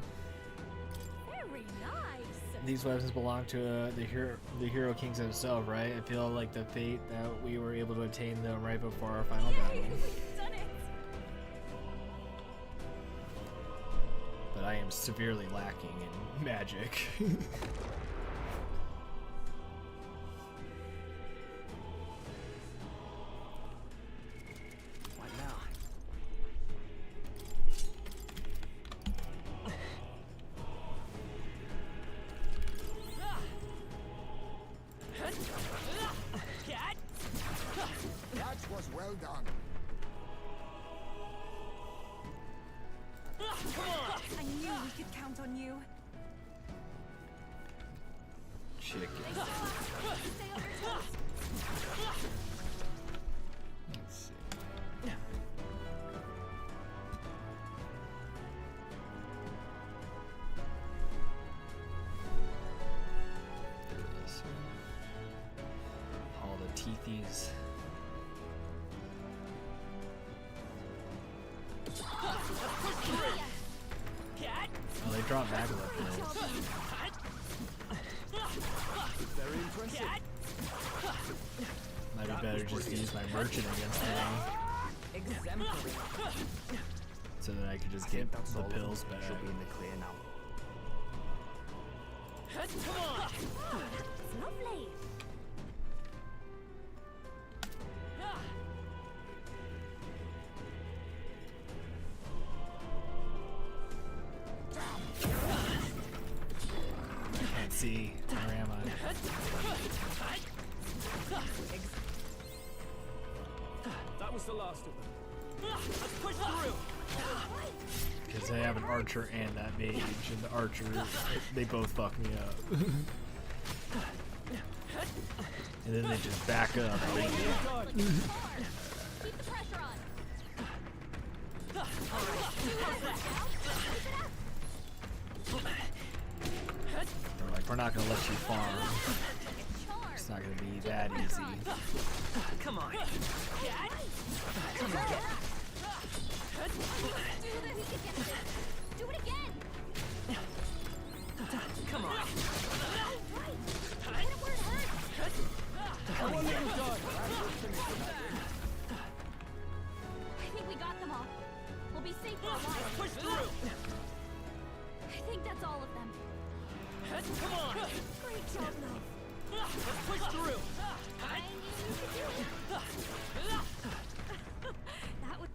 [SPEAKER 2] Very nice.
[SPEAKER 1] These weapons belong to the Hero Kings himself, right? I feel like the fate that we were able to attain them right before our final battle.
[SPEAKER 2] We've done it.
[SPEAKER 1] But I am severely lacking in magic.
[SPEAKER 9] What now?
[SPEAKER 8] That was well done.
[SPEAKER 5] I knew we could count on you.
[SPEAKER 1] Chicken. Let's see. This one. All the teethies. Oh, they dropped Magla pills.
[SPEAKER 9] Very impressive.
[SPEAKER 1] Might be better just to use my merchant against them,
[SPEAKER 6] Exemplary.
[SPEAKER 1] so that I could just get the pills back.
[SPEAKER 9] She'll be in the clear now.
[SPEAKER 2] It's lovely.
[SPEAKER 11] was the last of them. Let's push through.
[SPEAKER 1] Because they have an archer and that mage, and the archer, they both fuck me up. And then they just back up.
[SPEAKER 2] Keep the pressure on.
[SPEAKER 1] They're like, we're not gonna let you farm. It's not gonna be that easy.
[SPEAKER 13] Come on.
[SPEAKER 2] Come and get it. Do it again.
[SPEAKER 13] Come on.
[SPEAKER 2] Hit it where it hurts.
[SPEAKER 13] Come and get it.
[SPEAKER 2] I think we got them all. We'll be safe for a while.
[SPEAKER 11] Push through.
[SPEAKER 2] I think that's all of them.
[SPEAKER 11] Come on.
[SPEAKER 2] Great job, Nov.
[SPEAKER 11] Let's push through.
[SPEAKER 2] I knew you could do it. That was...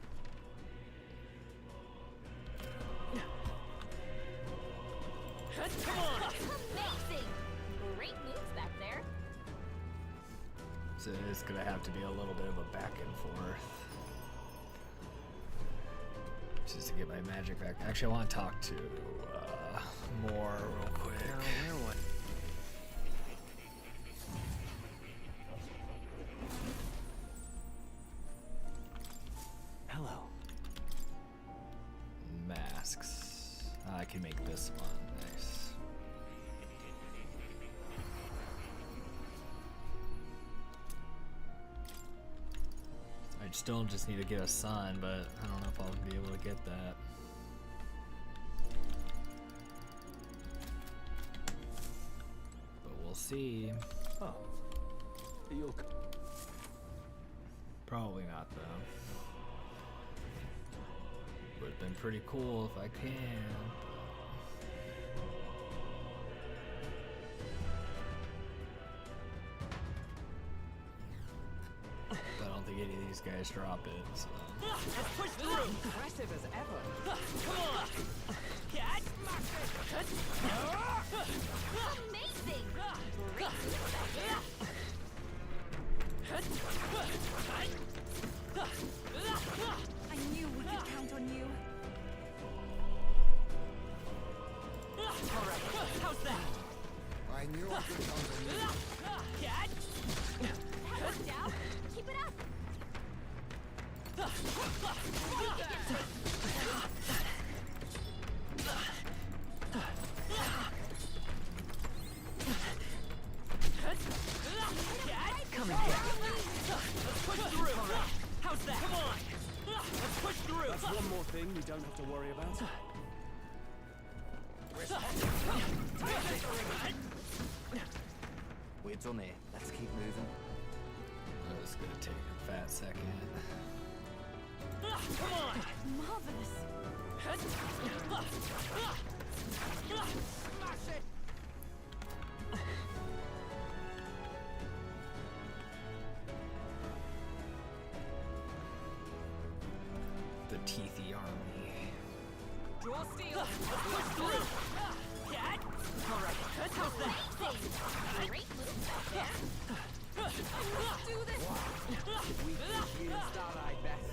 [SPEAKER 11] Come on.
[SPEAKER 2] Amazing. Great moves back there.
[SPEAKER 1] So it's gonna have to be a little bit of a back and forth. Just to get my magic back. Actually, I want to talk to more real quick.
[SPEAKER 19] Hello.
[SPEAKER 1] Masks. I can make this one. Nice. I still just need to get a sun, but I don't know if I'll be able to get that. But we'll see.
[SPEAKER 7] Oh. You'll...
[SPEAKER 1] Probably not, though. Would have been pretty cool if I can. But I don't think any of these guys drop it, so.
[SPEAKER 11] Let's push through.
[SPEAKER 13] Impressive as ever.
[SPEAKER 11] Come on. Catch.
[SPEAKER 2] Amazing. Great moves back there.
[SPEAKER 5] I knew we could count on you.
[SPEAKER 13] Alright, how's that?
[SPEAKER 8] I knew I could count on you.
[SPEAKER 11] Catch.
[SPEAKER 2] That worked out. Keep it up.
[SPEAKER 13] Come and get it.
[SPEAKER 11] Let's push through. How's that? Come on. Let's push through.
[SPEAKER 7] That's one more thing we don't have to worry about.
[SPEAKER 9] We're done here. Let's keep moving.
[SPEAKER 1] It's gonna take a fat second.
[SPEAKER 11] Come on.
[SPEAKER 5] Marvelous.
[SPEAKER 11] Smash it.
[SPEAKER 1] The Teethy army.
[SPEAKER 11] Draw steel. Let's push through. Catch.
[SPEAKER 13] Alright, how's that?
[SPEAKER 2] Great moves back there.
[SPEAKER 11] Let's do this.
[SPEAKER 13] We think you Starlight best.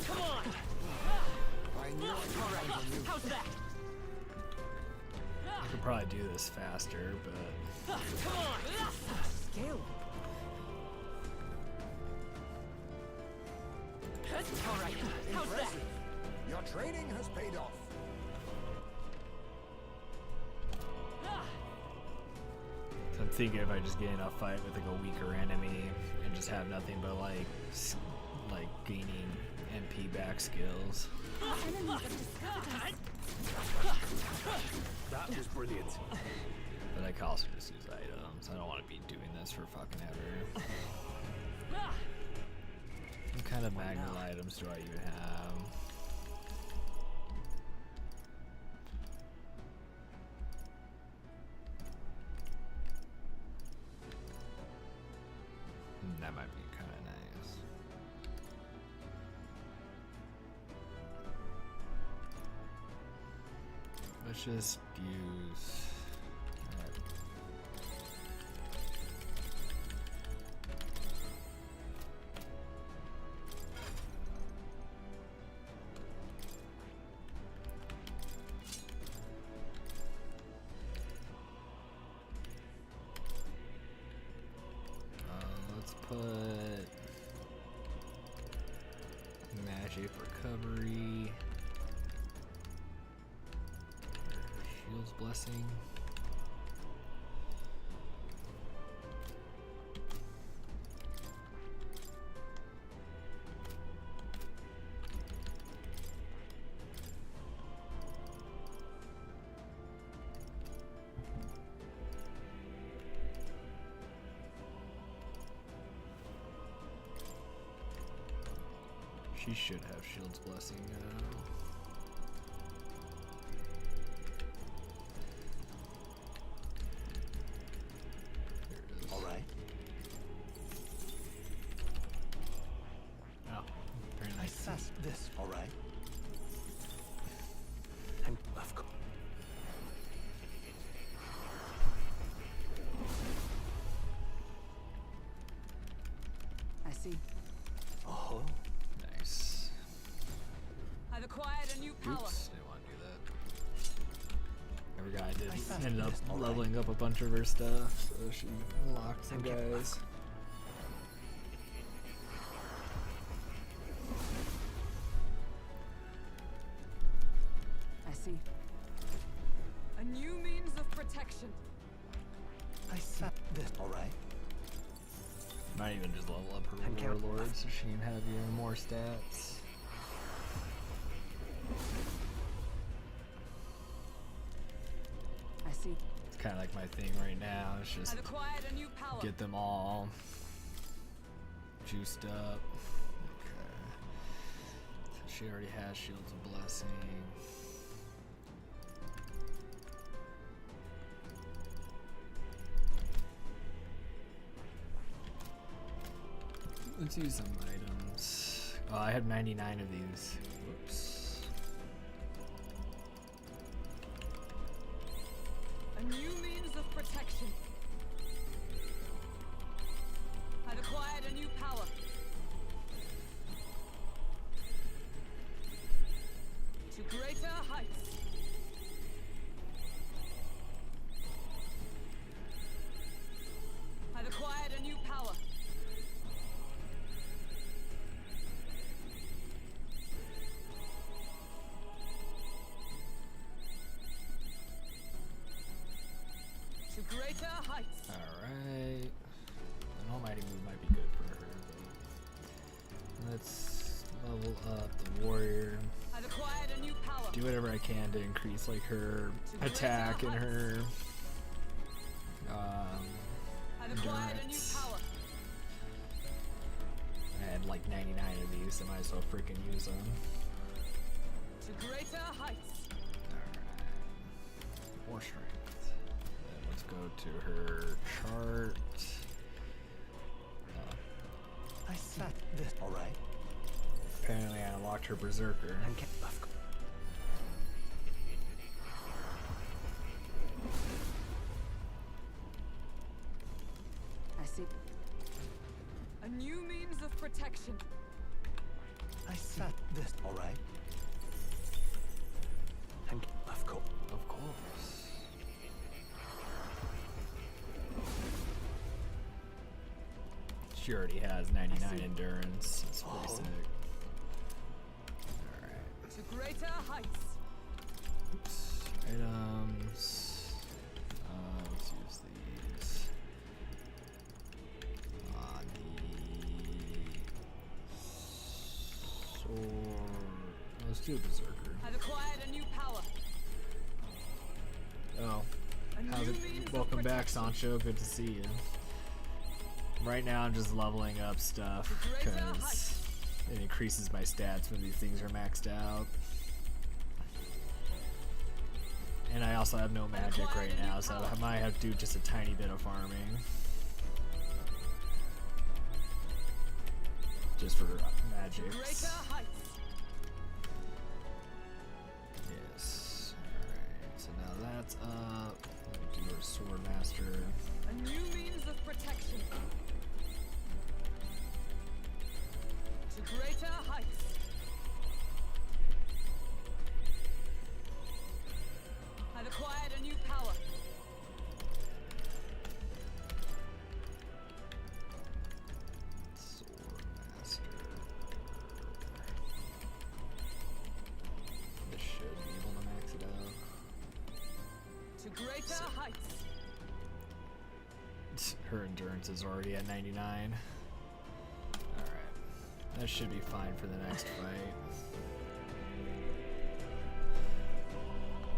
[SPEAKER 11] Come on.
[SPEAKER 8] I knew I could count on you.
[SPEAKER 11] How's that?
[SPEAKER 1] I could probably do this faster, but
[SPEAKER 11] Come on.
[SPEAKER 13] Skill.
[SPEAKER 11] Alright, how's that?
[SPEAKER 8] Impressive. Your training has paid off.
[SPEAKER 1] I'm thinking if I just get in a fight with like a weaker enemy and just have nothing but like gaining MP back skills.
[SPEAKER 7] That was brilliant.
[SPEAKER 1] But I can also just use items. I don't want to be doing this for fucking ever. What kind of magnet items do I even have? That might be kind of nice. let's just use. Let's put magic recovery. Shield's blessing. She should have Shield's blessing now.
[SPEAKER 19] All right.
[SPEAKER 1] Oh, very
[SPEAKER 19] I
[SPEAKER 1] nice.
[SPEAKER 19] assess this. All right. And of course.
[SPEAKER 6] I see.
[SPEAKER 19] Oh.
[SPEAKER 1] Nice.
[SPEAKER 6] I've acquired a new power.
[SPEAKER 1] Oops, didn't want to do that. Every guy did ended up leveling up a bunch of her stuff, so she unlocked some guys.
[SPEAKER 6] I see. A new means of protection.
[SPEAKER 19] I set this. All right.
[SPEAKER 1] Might even just level up her warlord so she can have even more stats.
[SPEAKER 6] I see.
[SPEAKER 1] It's kind of like my thing right now. It's just
[SPEAKER 6] I've acquired a new power.
[SPEAKER 1] get them all juiced up. Okay. So she already has Shields of Blessing. Let's use some items. Oh, I have 99 of these. Whoops.
[SPEAKER 6] A new means of protection. I've acquired a new power. To greater heights. I've acquired a new power. To greater heights.
[SPEAKER 1] Alright. An almighty move might be good for her, but let's level up the warrior.
[SPEAKER 6] I've acquired a new power.
[SPEAKER 1] Do whatever I can to increase like her attack and her
[SPEAKER 6] I've acquired a new
[SPEAKER 1] endurance.
[SPEAKER 6] power.
[SPEAKER 1] I had like 99 of these, so I might as well freaking use them.
[SPEAKER 6] To greater heights.
[SPEAKER 1] More strength. Then let's go to her chart.
[SPEAKER 19] I set this. All right.
[SPEAKER 1] Apparently I unlocked her berserker.
[SPEAKER 6] I see. A new means of protection.
[SPEAKER 19] I set this. All right. And of course.
[SPEAKER 1] Of course. She already has 99 endurance. It's pretty sick. Alright.
[SPEAKER 6] To greater heights.
[SPEAKER 1] Oops. Items. Let's use these. The sword. Let's do a berserker.
[SPEAKER 6] I've acquired a new power.
[SPEAKER 1] Oh. How's it? Welcome back, Sancho. Good to see you. Right now I'm just leveling up stuff because it increases my stats when these things are maxed out. And I also have no magic right now, so I might have to do just a tiny bit of farming. Just for magics. Yes. Alright, so
[SPEAKER 6] greater heights. I've acquired a new power.
[SPEAKER 1] Sword Master. This should be able to max it out.
[SPEAKER 6] To greater heights.
[SPEAKER 1] Her endurance is already at 99. Alright. That should be fine for the next fight.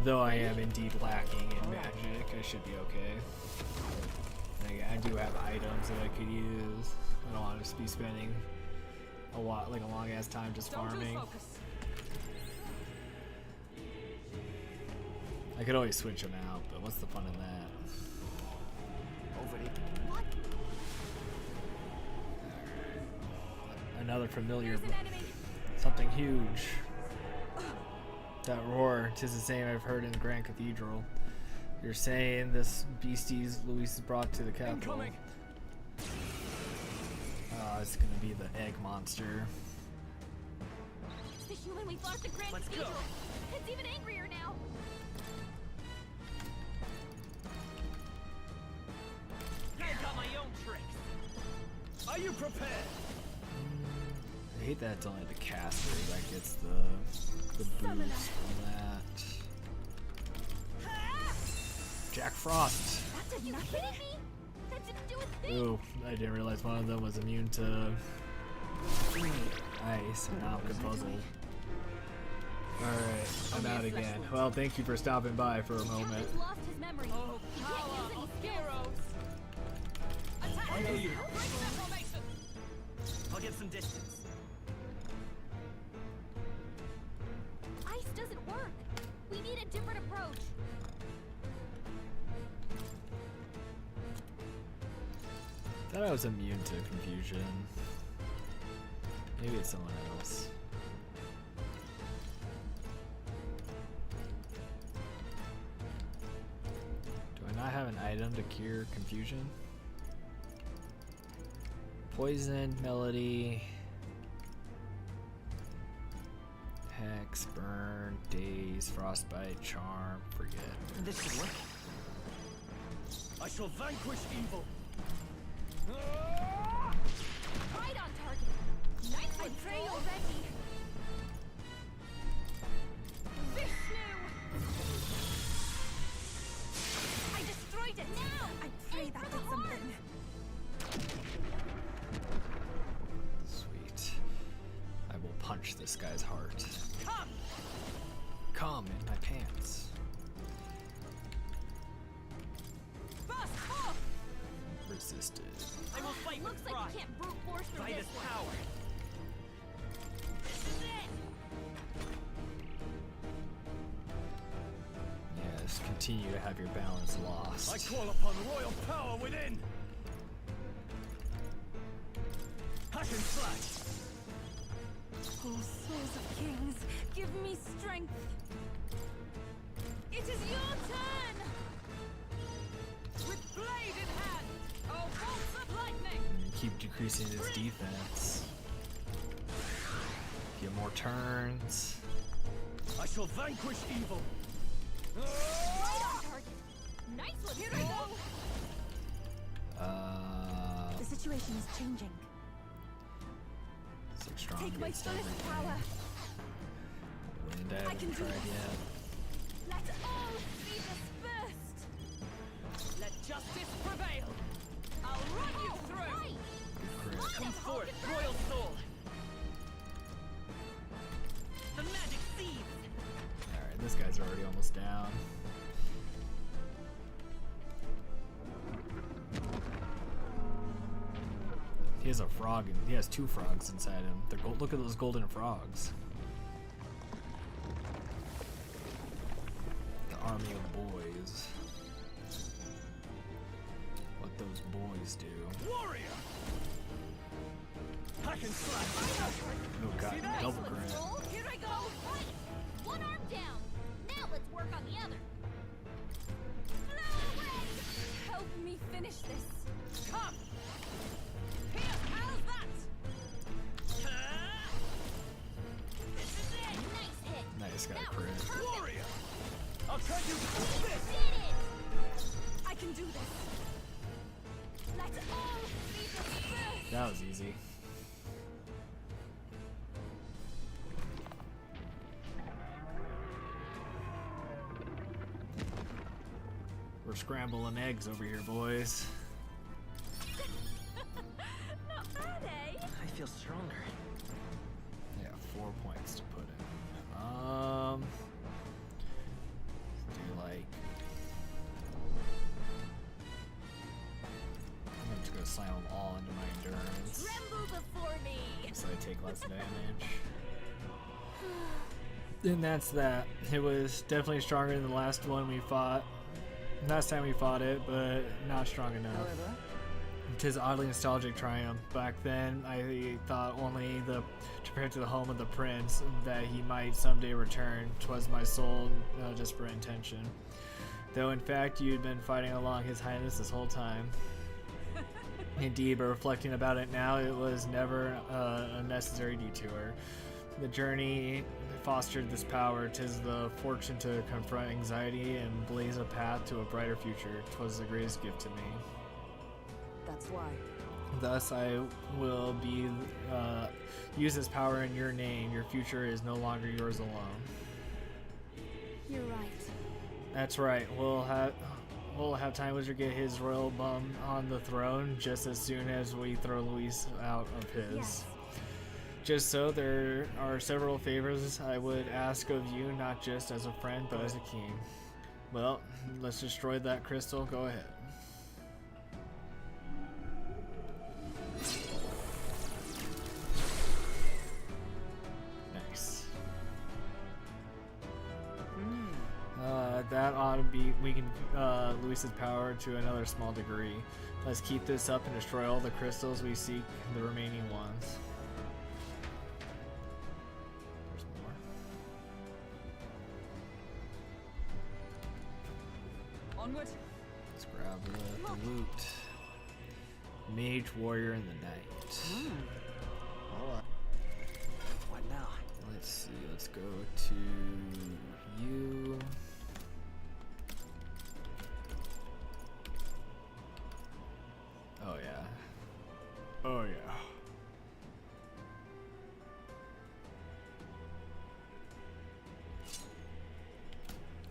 [SPEAKER 1] Though I am indeed lacking in magic, I should be okay. I do have items that I could use. I don't want to just be spending a lot, like a long ass time just farming. I could always switch them out, but what's the fun in that?
[SPEAKER 13] Over here.
[SPEAKER 1] Another familiar, something huge. That roar, 'tis the same I've heard in the Grand Cathedral. You're saying this beasties Luis brought to the capital. It's gonna be the egg monster.
[SPEAKER 2] It's the human we fought at the Grand Cathedral. It's even angrier now.
[SPEAKER 13] I've got my own tricks.
[SPEAKER 14] Are you prepared?
[SPEAKER 1] I hate that it's only the caster that gets the boost from that. Jack Frost.
[SPEAKER 2] Are you kidding me? That didn't do a thing.
[SPEAKER 1] Ooh, I didn't realize one of them was immune to ice. Now I'm puzzled. Alright, I'm out again. Well, thank you for stopping by for a moment.
[SPEAKER 2] He's lost his memory. He can't use any skills.
[SPEAKER 13] I know you. I'll get some distance.
[SPEAKER 2] Ice doesn't work. We need a different approach.
[SPEAKER 1] I thought I was immune to confusion. Maybe it's someone else. Do I not have an item to cure confusion? Poison, melody, hex, burn, daze, frostbite, charm, forget.
[SPEAKER 13] This should work.
[SPEAKER 14] I shall vanquish evil.
[SPEAKER 2] Right on target. Nice one, Trey already. Vishnu! I destroyed it now!
[SPEAKER 5] I pray that did something.
[SPEAKER 1] Sweet. I will punch this guy's heart.
[SPEAKER 14] Come!
[SPEAKER 1] Come in my pants.
[SPEAKER 14] Bust off!
[SPEAKER 1] Resisted.
[SPEAKER 13] I will fight
[SPEAKER 2] Looks
[SPEAKER 13] with
[SPEAKER 2] like
[SPEAKER 13] pride.
[SPEAKER 2] you can't brute force through
[SPEAKER 13] By
[SPEAKER 2] this
[SPEAKER 13] this
[SPEAKER 2] one.
[SPEAKER 13] power.
[SPEAKER 2] This is it!
[SPEAKER 1] Yes, continue to have your balance lost.
[SPEAKER 14] I call upon royal power within. Hack and slash.
[SPEAKER 5] Oh, souls of kings, give me strength.
[SPEAKER 6] It is your turn! With blade in hand, oh bolts of lightning!
[SPEAKER 1] Keep decreasing his defense. Get more turns.
[SPEAKER 14] I shall vanquish evil.
[SPEAKER 2] Right on target. Nice one, here I go!
[SPEAKER 5] The situation is changing.
[SPEAKER 1] Six strong
[SPEAKER 5] Take my
[SPEAKER 1] against
[SPEAKER 5] fullest
[SPEAKER 1] everything.
[SPEAKER 5] power.
[SPEAKER 1] Wind I
[SPEAKER 5] I
[SPEAKER 1] haven't
[SPEAKER 5] can do
[SPEAKER 1] tried
[SPEAKER 5] this.
[SPEAKER 1] yet.
[SPEAKER 6] Let all be dispersed! Let justice prevail! I'll run you through!
[SPEAKER 2] Right.
[SPEAKER 1] Good crit.
[SPEAKER 13] Come forth, royal soul. The magic seeds.
[SPEAKER 1] Alright, this guy's already almost down. He has a frog, and he has two frogs inside him. They're look at those golden frogs. The army of boys. What those boys do.
[SPEAKER 14] Warrior! Hack and slash.
[SPEAKER 1] Oh god, double crit.
[SPEAKER 2] Roll, here I go! Right. One arm down. Now let's work on the other.
[SPEAKER 6] Help me finish this! Come! Here, how's that?
[SPEAKER 4] I can do this. Let's all be the first.
[SPEAKER 1] That was easy. We're scrambling eggs over here, boys.
[SPEAKER 4] Not bad, eh?
[SPEAKER 13] I feel stronger.
[SPEAKER 1] Yeah, 4 points to put in. Do like. I'm just gonna slam them all into my endurance,
[SPEAKER 4] Tremble before me.
[SPEAKER 1] so I take less damage. And that's that. It was definitely stronger than the last one we fought. Last time we fought it, but not strong enough.
[SPEAKER 6] However,
[SPEAKER 1] It is oddly nostalgic triumph. Back then, I thought only compared to the home of the prince, that he might someday return. 'Twas my sole desperate intention. Though in fact, you'd been fighting along his highness this whole time. Indeed, but reflecting about it now, it was never a necessary detour. The journey fostered this power. 'Tis the fortune to confront anxiety and blaze a path to a brighter future. 'Twas the greatest gift to me.
[SPEAKER 6] that's why.
[SPEAKER 1] Thus, I will be use this power in your name. Your future is no longer yours alone.
[SPEAKER 4] You're right.
[SPEAKER 1] That's right. We'll have Time Wizard get his royal bum on the throne just as soon as we throw Luis out of his.
[SPEAKER 4] Yes.
[SPEAKER 1] Just so, there are several favors I would ask of you, not just as a friend, but as a king. Well, let's destroy that crystal. Go ahead. Nice. That ought to be weaken Luis's power to another small degree. Let's keep this up and destroy all the crystals we seek, the remaining ones. There's more.
[SPEAKER 6] Onward.
[SPEAKER 1] Let's grab the loot. Mage, warrior, and the knight.
[SPEAKER 8] Alright.
[SPEAKER 13] What now?
[SPEAKER 1] Let's see. Let's go to you. Oh yeah. Oh yeah.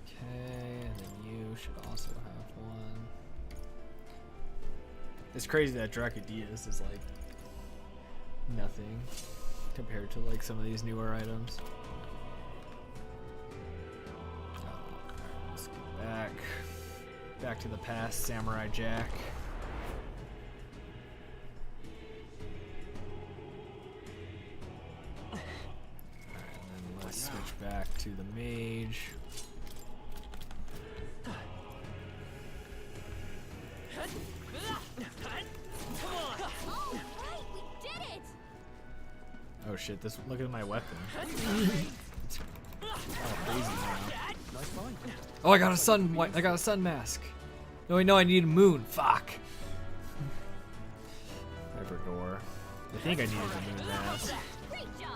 [SPEAKER 1] Okay, and then you should also have one. It's crazy that Dracodius is like nothing compared to like some of these newer items. Alright, let's get back to the past, Samurai Jack. Switch back to the mage. Oh shit, this look at my weapon. It's all crazy now.
[SPEAKER 13] Nice find.
[SPEAKER 1] Oh, I got a sun mask. No, wait, no, I need a moon. Fuck. Hyperdor. I think I needed a moon mask.
[SPEAKER 2] Great job.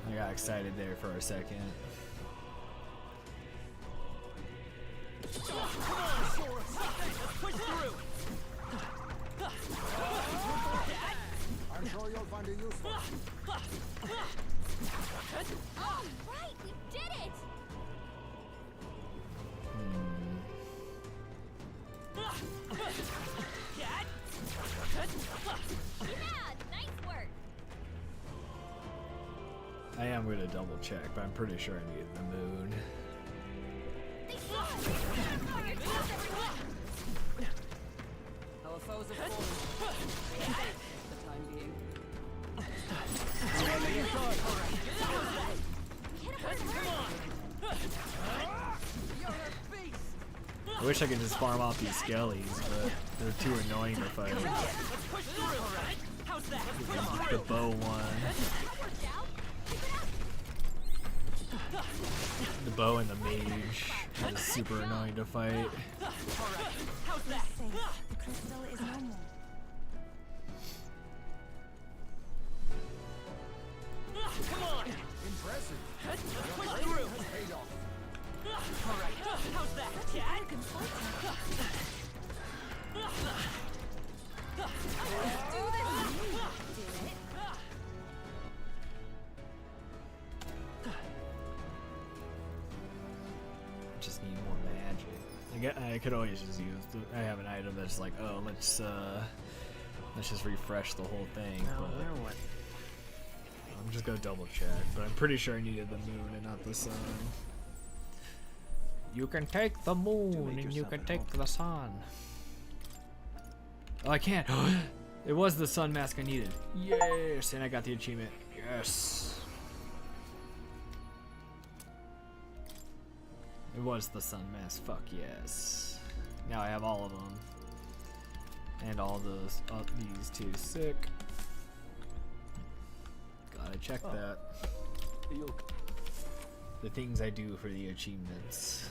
[SPEAKER 1] I got excited there for a second.
[SPEAKER 8] I'm sure you'll find it useful.
[SPEAKER 2] Oh, right, we did it. Yeah, nice work.
[SPEAKER 1] I am going to double check, but I'm pretty sure I needed the moon.
[SPEAKER 6] Our foes have fallen. For the time being.
[SPEAKER 1] I wish I could just farm off these skellies, but they're too annoying to fight. The bow one. The bow and the mage. It's super annoying to fight.
[SPEAKER 5] He's safe. The crystal is no more.
[SPEAKER 11] Come on!
[SPEAKER 8] Impressive.
[SPEAKER 11] Push through! Alright, how's that, Dad?
[SPEAKER 1] Just need more magic. I could always just use. I have an item that's like, oh, let's just refresh the whole thing.
[SPEAKER 13] Now,
[SPEAKER 1] but
[SPEAKER 13] where what?
[SPEAKER 1] I'm just gonna double check, but I'm pretty sure I needed the moon and not the sun. You can take the moon and you can take the sun. Oh, I can't. It was the sun mask I needed. Yes, and I got the achievement. Yes. It was the sun mask. Fuck yes. Now I have all of them. And all those, these two. Sick. Gotta check that. The things I do for the achievements.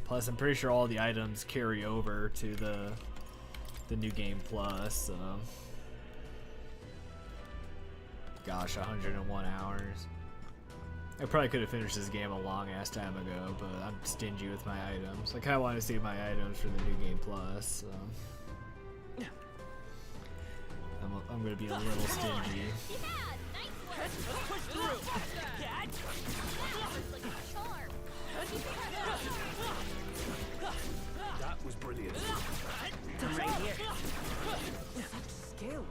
[SPEAKER 1] Plus, I'm pretty sure all the items carry over to the new game plus. So. Gosh, 101 hours. I probably could have finished this game a long ass time ago, but I'm stingy with my items. I kind of want to save my items for the new game plus. So. I'm gonna be a little stingy.
[SPEAKER 7] That was brilliant.
[SPEAKER 11] Right here.
[SPEAKER 5] Such skill.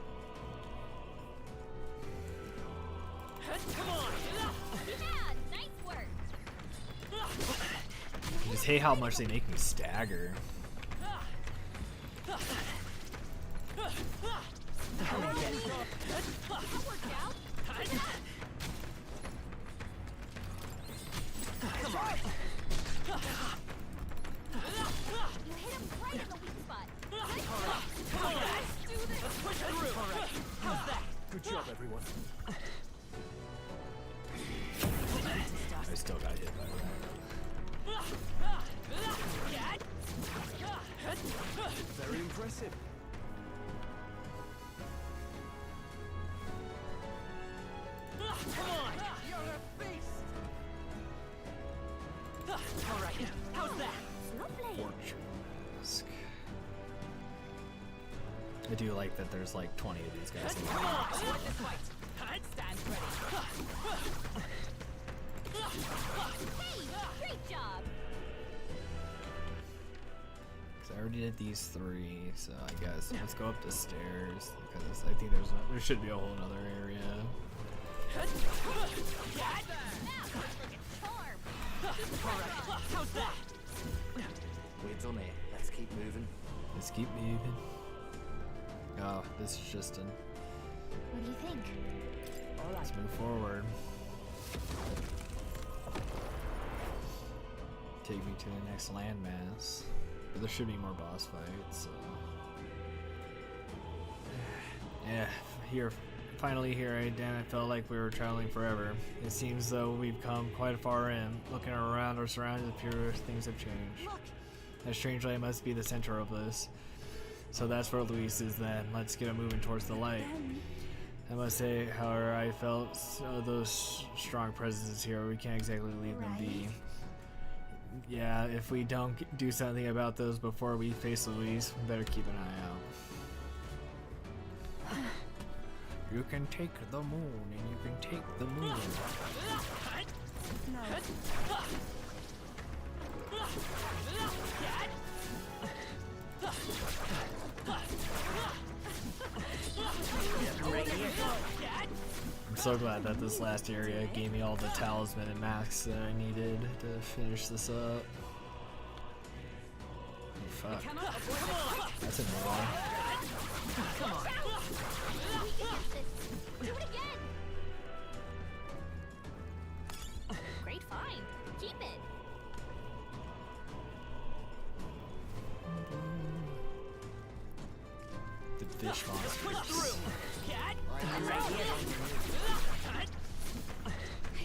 [SPEAKER 11] Come on!
[SPEAKER 2] Yeah, nice work.
[SPEAKER 1] I just hate how much they make me stagger.
[SPEAKER 2] Come on. You hit him right in the weak spot.
[SPEAKER 11] Come on, let's do this. Let's push through. All right. How's that?
[SPEAKER 7] Good job, everyone.
[SPEAKER 1] I still got hit by that.
[SPEAKER 7] Very impressive.
[SPEAKER 11] Come on! You're a beast! Alright, how's that?
[SPEAKER 1] Fortune mask. I do like that there's like 20 of these guys.
[SPEAKER 11] Come on! Let's fight! Stand ready!
[SPEAKER 2] Hey, great job.
[SPEAKER 1] I already did these 3, so I guess let's go up the stairs because I think there should be a whole other area.
[SPEAKER 11] How's that?
[SPEAKER 13] We're done here. Let's keep moving.
[SPEAKER 1] Let's keep moving. Oh, this is just an.
[SPEAKER 2] What do you think?
[SPEAKER 1] Let's move forward. Take me to the next landmass. But there should be more boss fights. So. Yeah, finally here. Damn, it felt like we were traveling forever. It seems though we've come quite far in. Looking around our surroundings, appear things have changed. That strange light must be the center of this. So that's where Luis is then. Let's get it moving towards the light. I must say, however, I felt those strong presences here. We can't exactly leave them be. Yeah, if we don't do something about those before we face Luis, we better keep an eye out. You can take the moon, and you can take the moon. I'm so glad that this last area gave me all the talisman and masks that I needed to finish this up. Oh, fuck. That's a new one.
[SPEAKER 2] Come on. We can get this. Do it again. Great find. Keep it.
[SPEAKER 1] The fish monsters.
[SPEAKER 2] I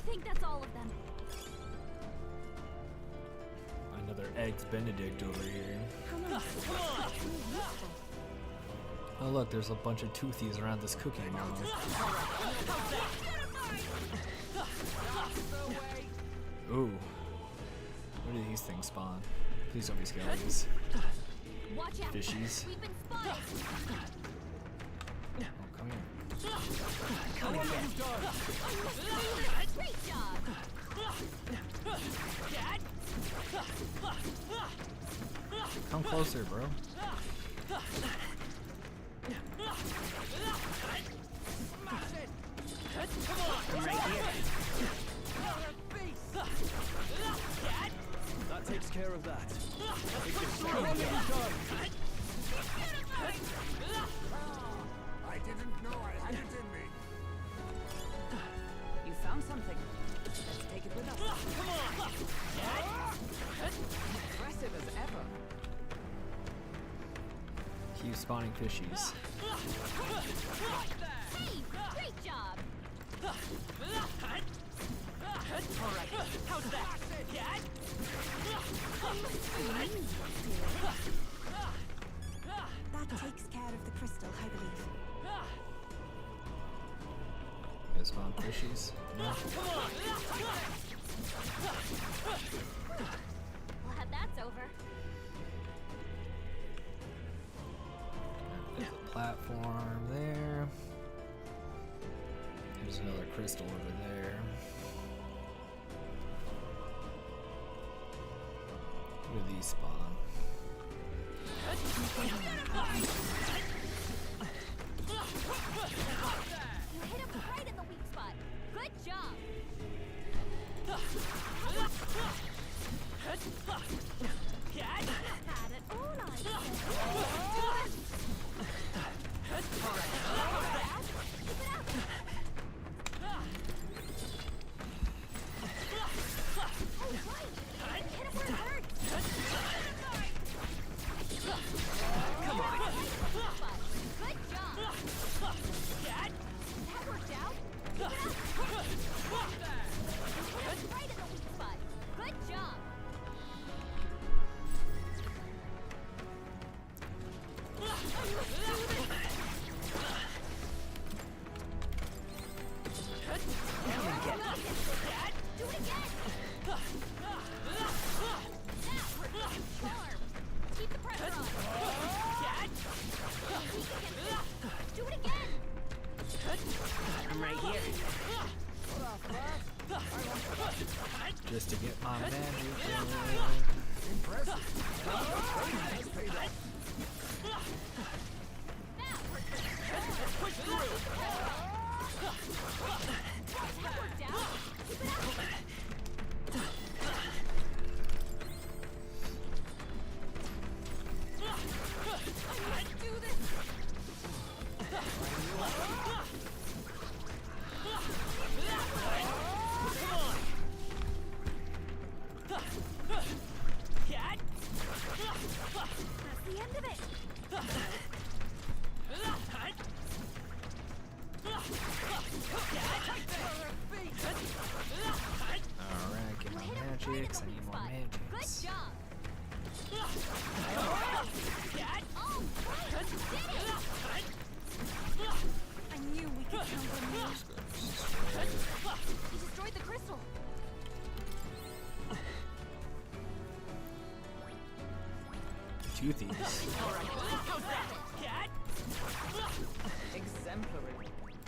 [SPEAKER 2] think that's all of them.
[SPEAKER 1] another Eggs Benedict over here. Oh look, there's a bunch of toothies around this cookie monster. Ooh. Where do these things spawn? Please don't be skeletons.
[SPEAKER 2] Watch out.
[SPEAKER 1] Fishies.
[SPEAKER 2] We've been spotted.
[SPEAKER 1] Oh, come here.
[SPEAKER 2] Come again. Great job.
[SPEAKER 1] Come closer, bro.
[SPEAKER 13] I'm right here. That takes care of that.
[SPEAKER 8] I didn't know I had it in me.
[SPEAKER 6] You found something. Let's take it with us.
[SPEAKER 2] Come on.
[SPEAKER 6] Impressive as ever.
[SPEAKER 1] Keep spawning fishies.
[SPEAKER 2] Hey, great job.
[SPEAKER 13] Alright, how's that?
[SPEAKER 5] That takes care of the crystal, I believe.
[SPEAKER 1] You guys spawn fishies? No.
[SPEAKER 2] Glad that's over.
[SPEAKER 1] There's a platform there. There's another crystal over there. Where do these spawn?
[SPEAKER 2] You hit him right in the weak spot. Good job. Bad at all, I say. Keep it up. Oh, right. Hit him where it hurts. Come on. Good job. That worked out. Keep it up. Hit him right in the weak spot. Good job. Do it again. That worked like a charm. Keep the pressure on. Do it again.
[SPEAKER 13] I'm right here.
[SPEAKER 1] Just to get my magic.
[SPEAKER 8] Impressive.
[SPEAKER 2] Push through. That worked out. Keep it up. Let's do this. That's the end of it.
[SPEAKER 1] Alright, get my magics. I need more magics.
[SPEAKER 2] Good job.
[SPEAKER 5] I knew we could count on you.
[SPEAKER 2] He destroyed the crystal.
[SPEAKER 1] Toothies.
[SPEAKER 6] Exemplary.
[SPEAKER 2] Great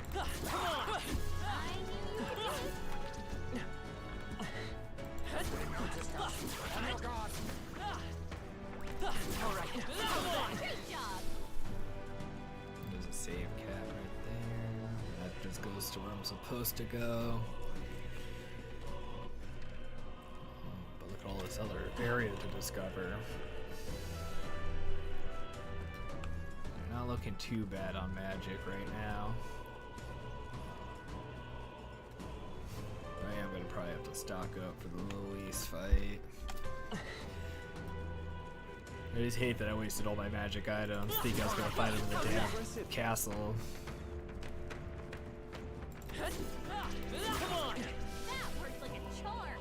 [SPEAKER 2] job.
[SPEAKER 1] There's a save cat right there. That just goes to where I'm supposed to go. But look at all this other area to discover. They're not looking too bad on magic right now. I am gonna probably have to stock up for the Luis fight. I just hate that I wasted all my magic items. Think I was gonna fight him in the damn castle.
[SPEAKER 2] That works like a charm.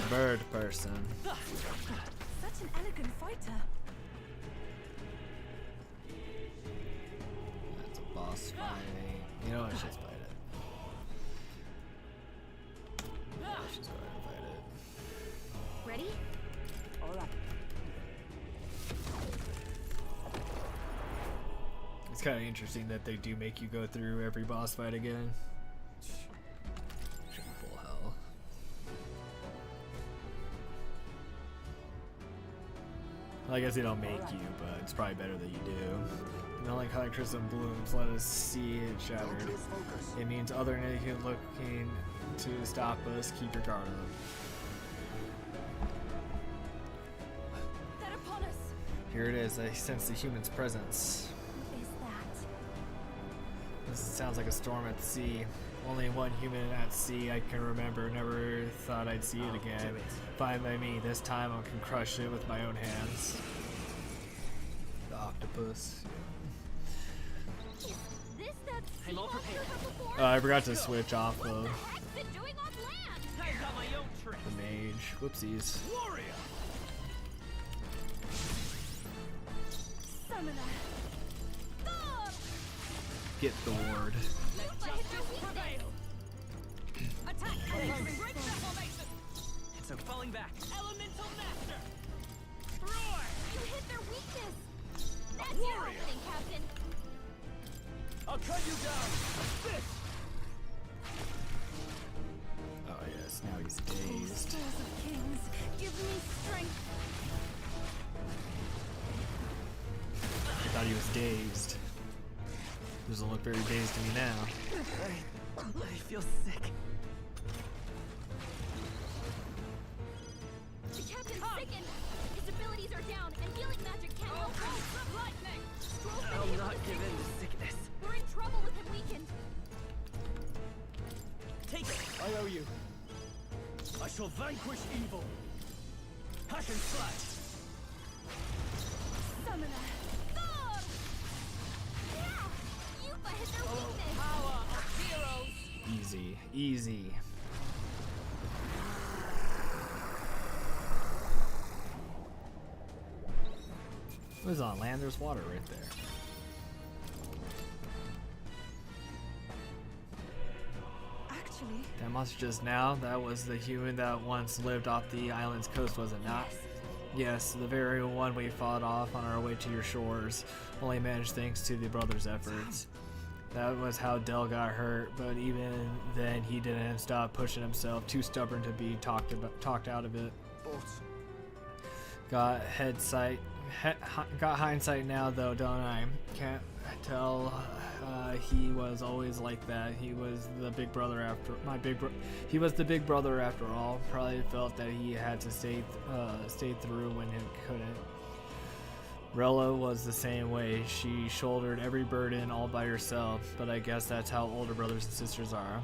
[SPEAKER 1] bird person.
[SPEAKER 5] Such an elegant fighter.
[SPEAKER 1] That's a boss fight. You know what? Let's just fight it. Let's just go ahead and fight it.
[SPEAKER 2] Ready?
[SPEAKER 6] All right.
[SPEAKER 1] It's kind of interesting that they do make you go through every boss fight again. Full hell. Well, I guess they don't make you, but it's probably better that you do. Smelling color crystal blooms, let us see it shattered. It means other naked looking to stop us. Keep your guard up.
[SPEAKER 4] They're upon us.
[SPEAKER 1] Here it is. I sense the human's presence.
[SPEAKER 4] What is that?
[SPEAKER 1] This sounds like a storm at sea. Only one human at sea I can remember. Never thought I'd see it again. Fine by me. This time I can crush it with my own hands. The octopus.
[SPEAKER 2] This that
[SPEAKER 13] I'm all prepared.
[SPEAKER 1] I forgot to switch off of
[SPEAKER 2] been doing on land?
[SPEAKER 13] I've got my own trick.
[SPEAKER 1] the mage. Whoopsies.
[SPEAKER 13] Warrior.
[SPEAKER 4] Summoner. Thor!
[SPEAKER 1] Get Thord.
[SPEAKER 2] Let justice prevail.
[SPEAKER 13] Attack! Break the formation. It's a falling back. Elemental master. Roar!
[SPEAKER 2] You hit their weakness. That's your opening, Captain.
[SPEAKER 13] I'll cut you down. This.
[SPEAKER 1] Oh yes, now he's
[SPEAKER 5] Oh,
[SPEAKER 1] dazed.
[SPEAKER 5] stars of kings, give me strength.
[SPEAKER 1] I thought he was dazed. Doesn't look very dazed to me now.
[SPEAKER 13] I feel sick.
[SPEAKER 2] The captain's sickened. His abilities are down, and healing magic can't help him. Lightning. Stroll's been
[SPEAKER 13] I'll
[SPEAKER 2] hit
[SPEAKER 13] not
[SPEAKER 2] with
[SPEAKER 13] give in
[SPEAKER 2] sickness.
[SPEAKER 13] to sickness.
[SPEAKER 2] We're in trouble with him weakened.
[SPEAKER 13] Take it. I owe you. I shall vanquish evil. Passion slash.
[SPEAKER 4] Summoner.
[SPEAKER 2] Thor! Yeah! Yupa hit their weakness.
[SPEAKER 13] Power of heroes.
[SPEAKER 1] Easy, easy. What is on land? There's water right there.
[SPEAKER 5] Actually,
[SPEAKER 1] That monster just now, that was the human that once lived off the island's coast, was it not? Yes, the very one we fought off on our way to your shores. Only managed thanks to the brothers' efforts. That was how Del got hurt, but even then he didn't stop pushing himself, too stubborn to be talked out of it. Got hindsight now though, don't I? Can't tell. He was always like that. He was the big brother after he was the big brother after all. Probably felt that he had to stay through when he couldn't. Rella was the same way. She shouldered every burden all by herself, but I guess that's how older brothers and sisters are.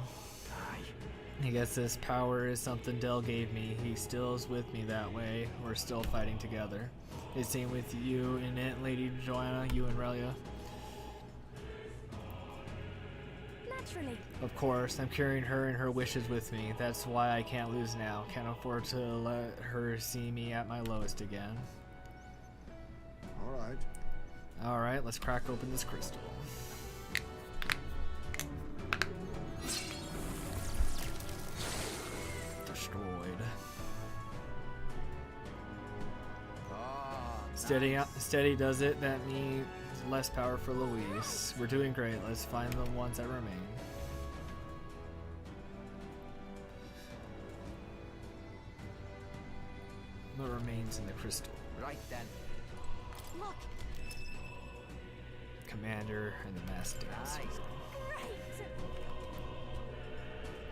[SPEAKER 1] I guess this power is something Del gave me. He still is with me that way. We're still fighting together. The same with you and it, Lady Joanna, you and Relia.
[SPEAKER 4] Naturally.
[SPEAKER 1] Of course, I'm carrying her and her wishes with me. That's why I can't lose now. Can't afford to let her see me at my lowest again.
[SPEAKER 8] All right.
[SPEAKER 1] Alright, let's crack open this crystal. Destroyed. Steady does it. That means less power for Luis. We're doing great. Let's find the ones that remain. What remains in the crystal?
[SPEAKER 9] Right then.
[SPEAKER 2] Look.
[SPEAKER 1] Commander and the Mass Dance.
[SPEAKER 2] Great.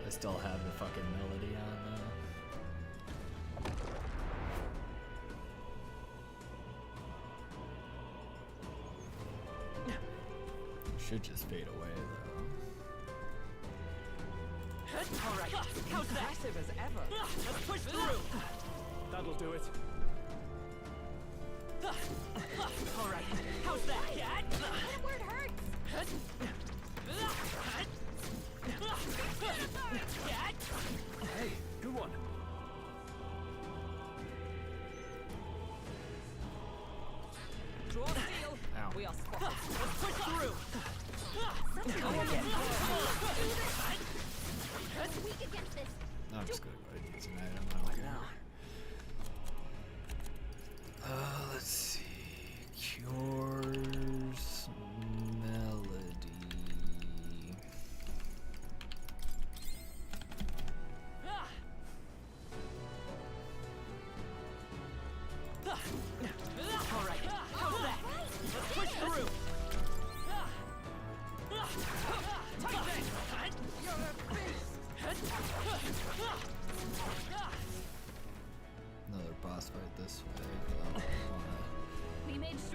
[SPEAKER 1] I still have the fucking melody on should just fade away though.
[SPEAKER 13] All right. How's that?
[SPEAKER 6] Impressive as ever.
[SPEAKER 13] Let's push through. That'll do it. All right. How's that?
[SPEAKER 2] That word hurts.
[SPEAKER 13] Hey, good one.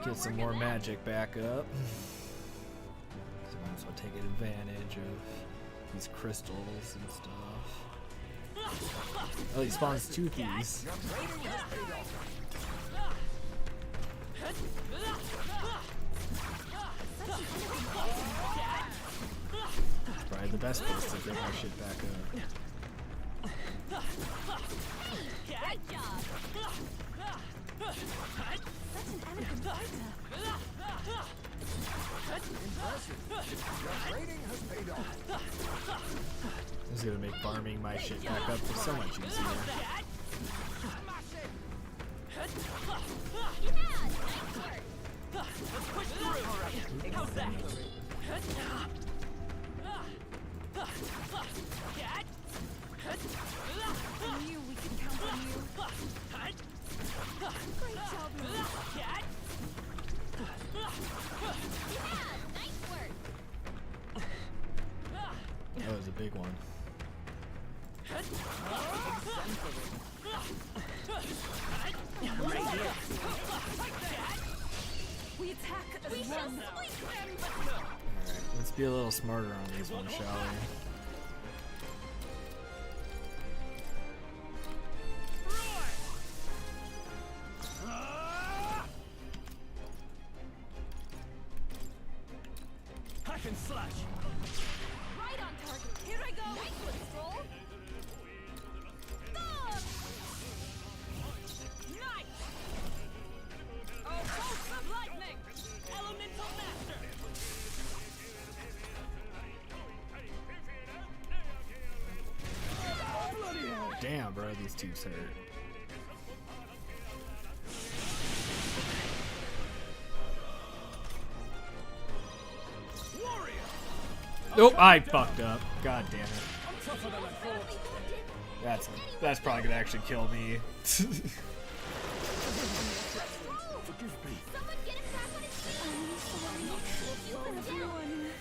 [SPEAKER 1] Get some more magic back up. So might as well take advantage of these crystals and stuff. Oh, he spawns toothies. Probably the best place to get my shit back up.
[SPEAKER 2] Great job.
[SPEAKER 5] Such an elegant fighter.
[SPEAKER 8] Impressive. Your training has paid off.
[SPEAKER 1] This is gonna make farming my shit back up so much easier.
[SPEAKER 13] Let's push through. How's that?
[SPEAKER 5] I knew we could count on you. Great job, Lily.
[SPEAKER 2] Nice work.
[SPEAKER 1] That was a big one.
[SPEAKER 13] Right here.
[SPEAKER 5] We attack as
[SPEAKER 2] We shall
[SPEAKER 5] one.
[SPEAKER 2] split them, but
[SPEAKER 1] Alright, let's be a little smarter on these ones, shall we?
[SPEAKER 13] Hack and slash.
[SPEAKER 2] right on target. Here I go. Nice one, Stroll. Thumb!
[SPEAKER 13] Nice. Oh, bolts of lightning. Elemental master.
[SPEAKER 1] Damn, bro, these tubes hurt. Nope, I fucked up. God damn it. That's probably gonna actually kill me.
[SPEAKER 2] Someone get him back on his feet.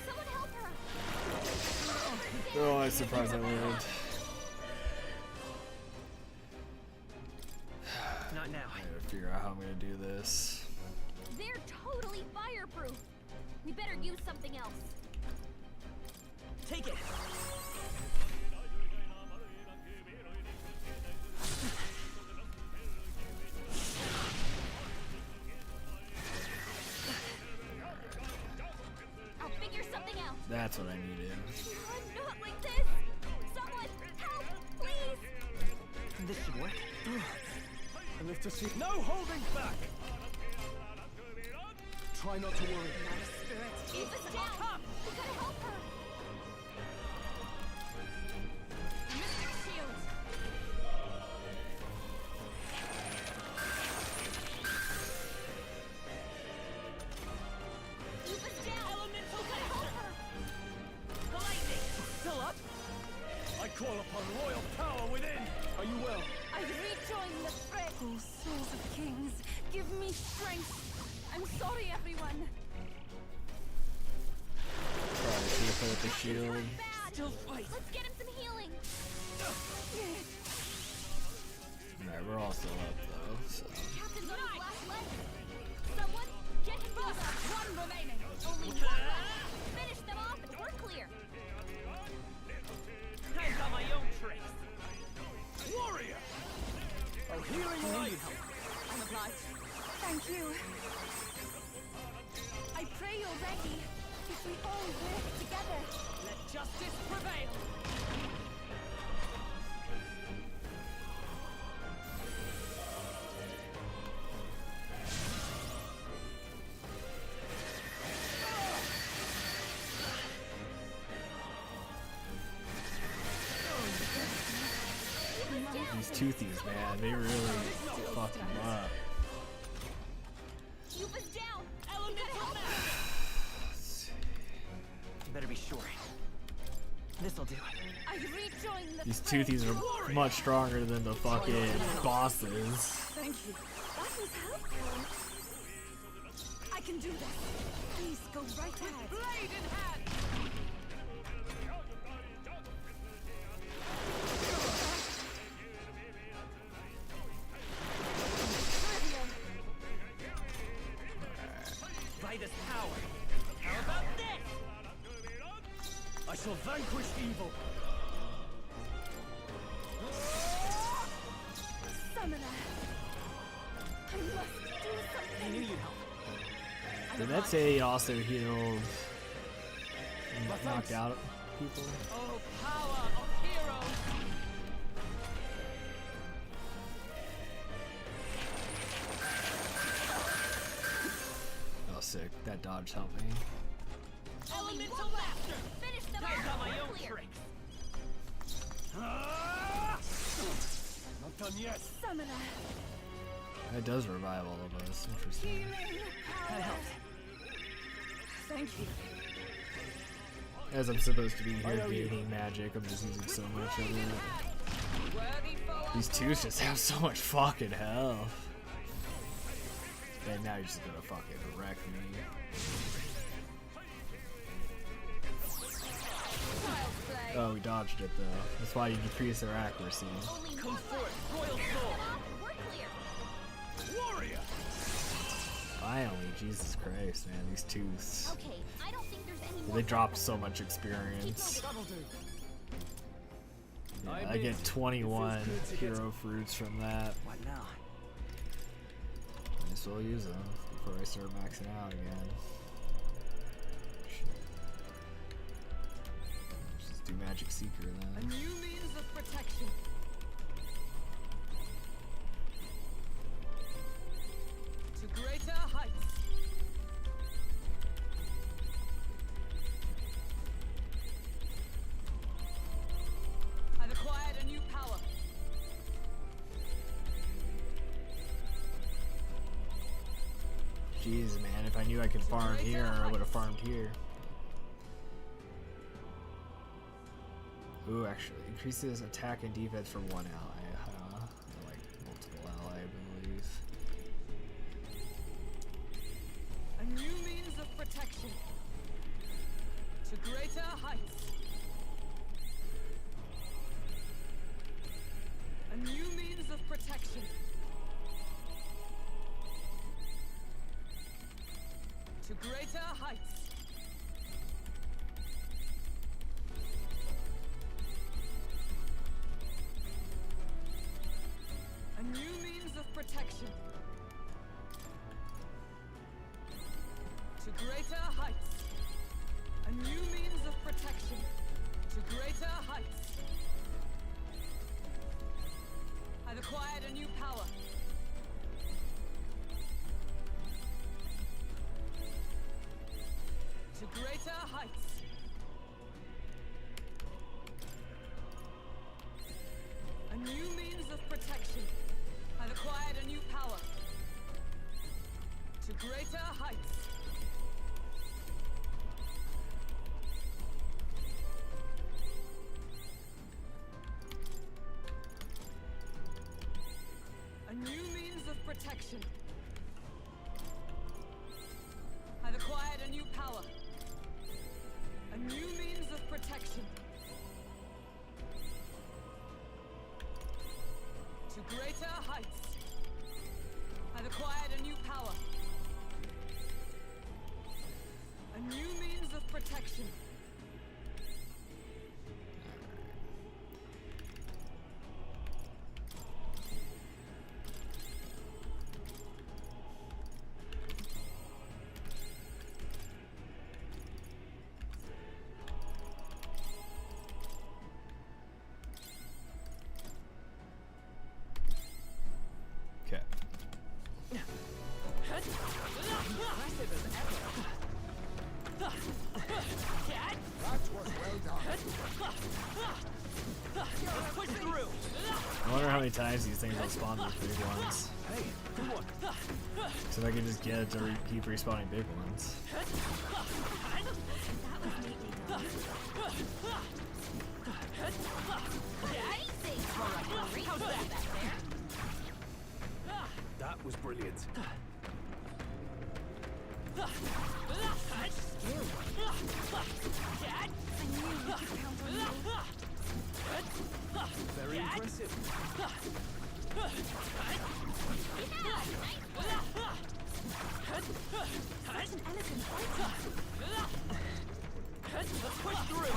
[SPEAKER 2] Someone help her.
[SPEAKER 1] Oh, I'm surprised I lived.
[SPEAKER 13] Not now.
[SPEAKER 1] I gotta figure out how I'm gonna do this.
[SPEAKER 2] They're totally fireproof. We better use something else.
[SPEAKER 13] Take it.
[SPEAKER 2] I'll figure something out.
[SPEAKER 1] That's what I needed.
[SPEAKER 2] Not like this. Someone help, please.
[SPEAKER 13] This should work. I live to see. No holding back. Try not to worry.
[SPEAKER 2] Keep us down. We gotta help her. Mystic shield. Keep us down. Elemental, we gotta help her.
[SPEAKER 13] The lightning. Still up? I call upon royal power within. Are you well?
[SPEAKER 5] I rejoin the thread. Oh, souls of kings, give me strength. I'm sorry, everyone.
[SPEAKER 1] Probably should have put up the shield.
[SPEAKER 2] Still fight. Let's get him some healing.
[SPEAKER 1] Alright, we're all still up though, so.
[SPEAKER 2] Captain's on his last leg. Someone get him back. One remaining. Only one left. Finish them off and we're clear.
[SPEAKER 13] I've got my own tricks. Warrior. Oh, healing light.
[SPEAKER 5] I'm obliged. Thank you. I pray you're ready. If we all work together.
[SPEAKER 13] Let justice prevail.
[SPEAKER 1] These toothies, man, they really fuck them up.
[SPEAKER 2] Keep us down. Elemental master.
[SPEAKER 13] Better be sure. This'll do it.
[SPEAKER 5] I rejoin the
[SPEAKER 1] These
[SPEAKER 5] thread.
[SPEAKER 1] toothies are much stronger than the fucking bosses.
[SPEAKER 5] Thank you. That was helpful. I can do this. Please go right ahead.
[SPEAKER 13] Blade in hand.
[SPEAKER 14] Vanquish evil.
[SPEAKER 4] Summoner. I must do something.
[SPEAKER 14] You need help.
[SPEAKER 1] Did that say he also healed and knocked out people?
[SPEAKER 13] Oh, power of heroes!
[SPEAKER 1] Oh, sick. That dodge helped me.
[SPEAKER 13] Elemental Master!
[SPEAKER 2] Finish them
[SPEAKER 13] I've got my
[SPEAKER 2] off.
[SPEAKER 13] own
[SPEAKER 2] Clear.
[SPEAKER 13] tricks!
[SPEAKER 14] Not done yet.
[SPEAKER 4] Summoner.
[SPEAKER 1] That does revive all of us. Interesting.
[SPEAKER 4] Healing power.
[SPEAKER 13] That helps.
[SPEAKER 4] Thank you.
[SPEAKER 1] As I'm supposed to be here gaining magic, I'm just using so much of it.
[SPEAKER 13] Worthy foe.
[SPEAKER 1] These twos just have so much fucking health. And now you're just gonna fucking wreck me. Oh, we dodged it though. That's why you decrease their accuracy.
[SPEAKER 13] Come forth, royal soul!
[SPEAKER 2] We're clear.
[SPEAKER 14] Warrior.
[SPEAKER 1] Finally, Jesus Christ, man, these tooths.
[SPEAKER 2] Okay, I don't think there's any more.
[SPEAKER 1] They dropped so much experience. Yeah, I get 21 hero fruits from that.
[SPEAKER 9] What now?
[SPEAKER 1] I guess we'll use them before I start maxing out again. Just do Magic Seeker
[SPEAKER 13] A
[SPEAKER 1] then.
[SPEAKER 13] new means of protection. To greater heights. I've acquired a new power.
[SPEAKER 1] Jeez, man, if I knew I could farm here, I would have farmed here. Ooh, actually, increases attack and defense for one ally, huh? I like multiple ally abilities.
[SPEAKER 13] A new means of protection. To greater heights. A new means of protection. To greater heights. A new means of protection. To greater heights. A new means of protection. To greater heights. I've acquired a new power. To greater heights. A new means of protection. I've acquired a new power. To greater heights. A new means of protection. I've acquired a new power. A new means of protection. To greater heights. I've acquired a new power. A new means of protection.
[SPEAKER 1] Okay.
[SPEAKER 8] That was well done.
[SPEAKER 13] Push through.
[SPEAKER 1] I wonder how many times these things will spawn those big ones.
[SPEAKER 14] Hey, good one.
[SPEAKER 1] So if I can just get it to keep respawning big ones.
[SPEAKER 14] That was brilliant. Very impressive.
[SPEAKER 13] Let's push through.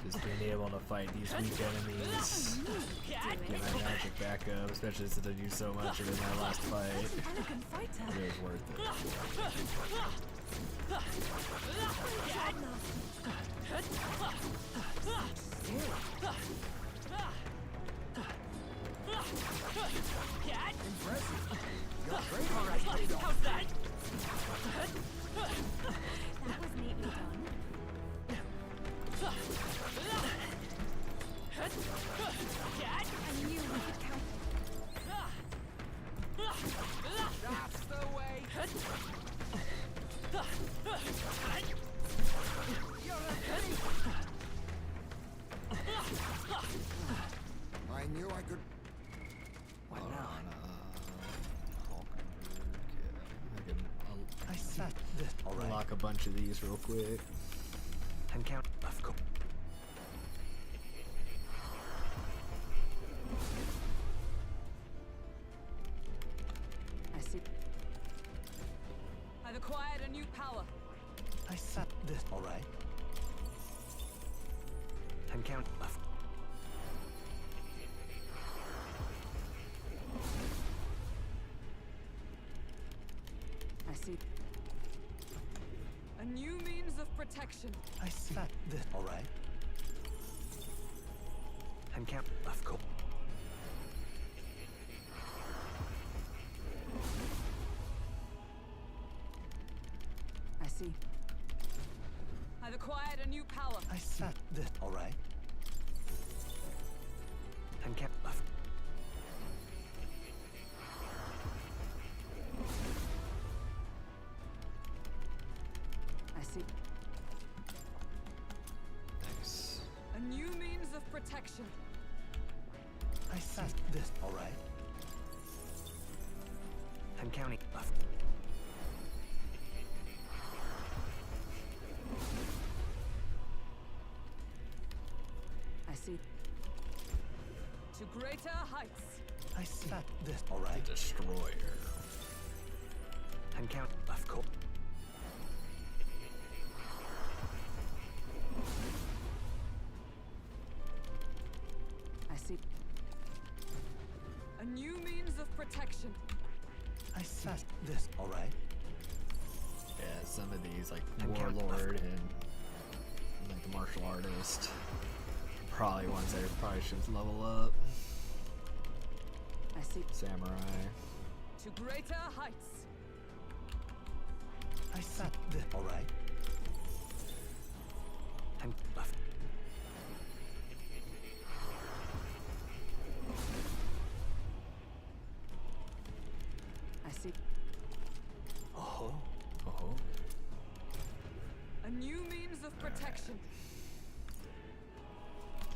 [SPEAKER 1] Just being able to fight these weak enemies. Get my magic back up, especially since I used so much of it in my last fight. It was worth it.
[SPEAKER 2] How's that?
[SPEAKER 4] That was neatly done. I knew we could count.
[SPEAKER 11] That's the way.
[SPEAKER 8] I knew I could.
[SPEAKER 1] What now? I set this. Unlock a bunch of these real quick.
[SPEAKER 7] And count. Of course.
[SPEAKER 6] I see. I've acquired a new power.
[SPEAKER 7] I set this. All right. And count. Of
[SPEAKER 6] I see. A new means of protection.
[SPEAKER 7] I set this. All right. And count. Of course.
[SPEAKER 6] I see. I've acquired a new power.
[SPEAKER 7] I set this. All right. And count. Of
[SPEAKER 6] I see.
[SPEAKER 1] Nice.
[SPEAKER 6] A new means of protection.
[SPEAKER 7] I set this. All right. And counting. Of
[SPEAKER 6] I see. To greater heights.
[SPEAKER 7] I set this. All right.
[SPEAKER 1] The destroyer.
[SPEAKER 7] And count. Of course.
[SPEAKER 6] I see. A new means of protection.
[SPEAKER 7] I set this. All right.
[SPEAKER 1] Yeah, some of these like
[SPEAKER 7] And count.
[SPEAKER 1] Warlord and like the martial artist, probably ones that I probably should level up.
[SPEAKER 6] I see.
[SPEAKER 1] Samurai.
[SPEAKER 6] To greater heights.
[SPEAKER 7] I set this. All right. And of
[SPEAKER 6] I see.
[SPEAKER 7] Oh.
[SPEAKER 1] Oh.
[SPEAKER 6] A new means of protection.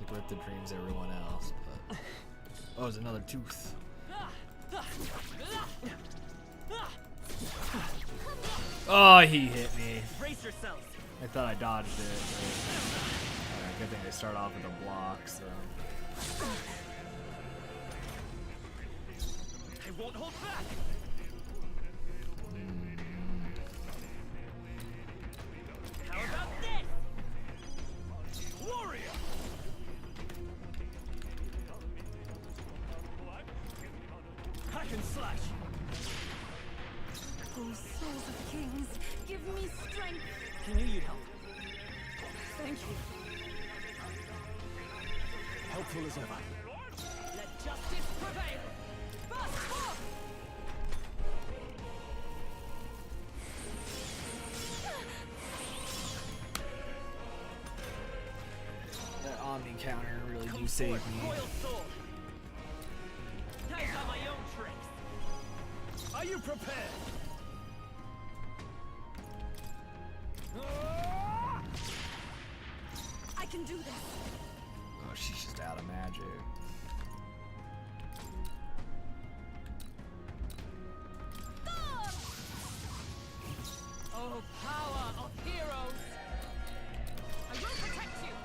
[SPEAKER 1] Like Rip the Dreams everyone else, but oh, there's another tooth. Oh, he hit me.
[SPEAKER 13] Brace yourselves.
[SPEAKER 1] I thought I dodged it. But, good thing they start off with a block, so.
[SPEAKER 13] I won't hold back. How about this? Warrior. Hack and slash.
[SPEAKER 5] Oh, souls of kings, give me strength.
[SPEAKER 13] Can you help?
[SPEAKER 6] Thank you.
[SPEAKER 7] helpful as ever.
[SPEAKER 6] Let justice prevail. Burst forth!
[SPEAKER 1] That Omni counter really do save me.
[SPEAKER 13] Royal sword. I got my own tricks.
[SPEAKER 10] Are you prepared?
[SPEAKER 5] I can do this.
[SPEAKER 1] Oh, she's just out of magic.
[SPEAKER 6] Oh, power of heroes! I will protect you!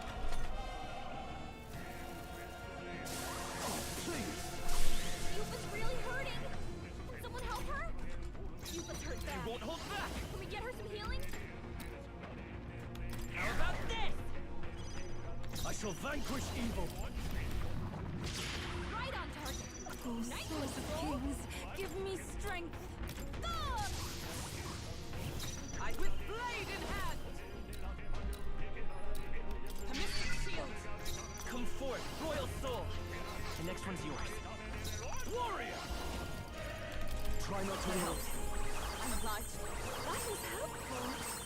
[SPEAKER 2] Yuba's really hurting! Can someone help her? Yuba's hurt bad.
[SPEAKER 13] You won't hold back!
[SPEAKER 2] Can we get her some healing?
[SPEAKER 13] How about this?
[SPEAKER 10] I
[SPEAKER 14] shall vanquish evil.
[SPEAKER 2] Right on target.
[SPEAKER 5] Oh,
[SPEAKER 2] Nice
[SPEAKER 5] Sword
[SPEAKER 2] one,
[SPEAKER 5] of
[SPEAKER 2] Stroll.
[SPEAKER 5] Kings, give me strength.
[SPEAKER 13] I with blade in hand. A mystic shield.
[SPEAKER 14] Come forth, royal soul. The next one's yours. Warrior! Try not to move.
[SPEAKER 13] I'm obliged.
[SPEAKER 5] That was helpful.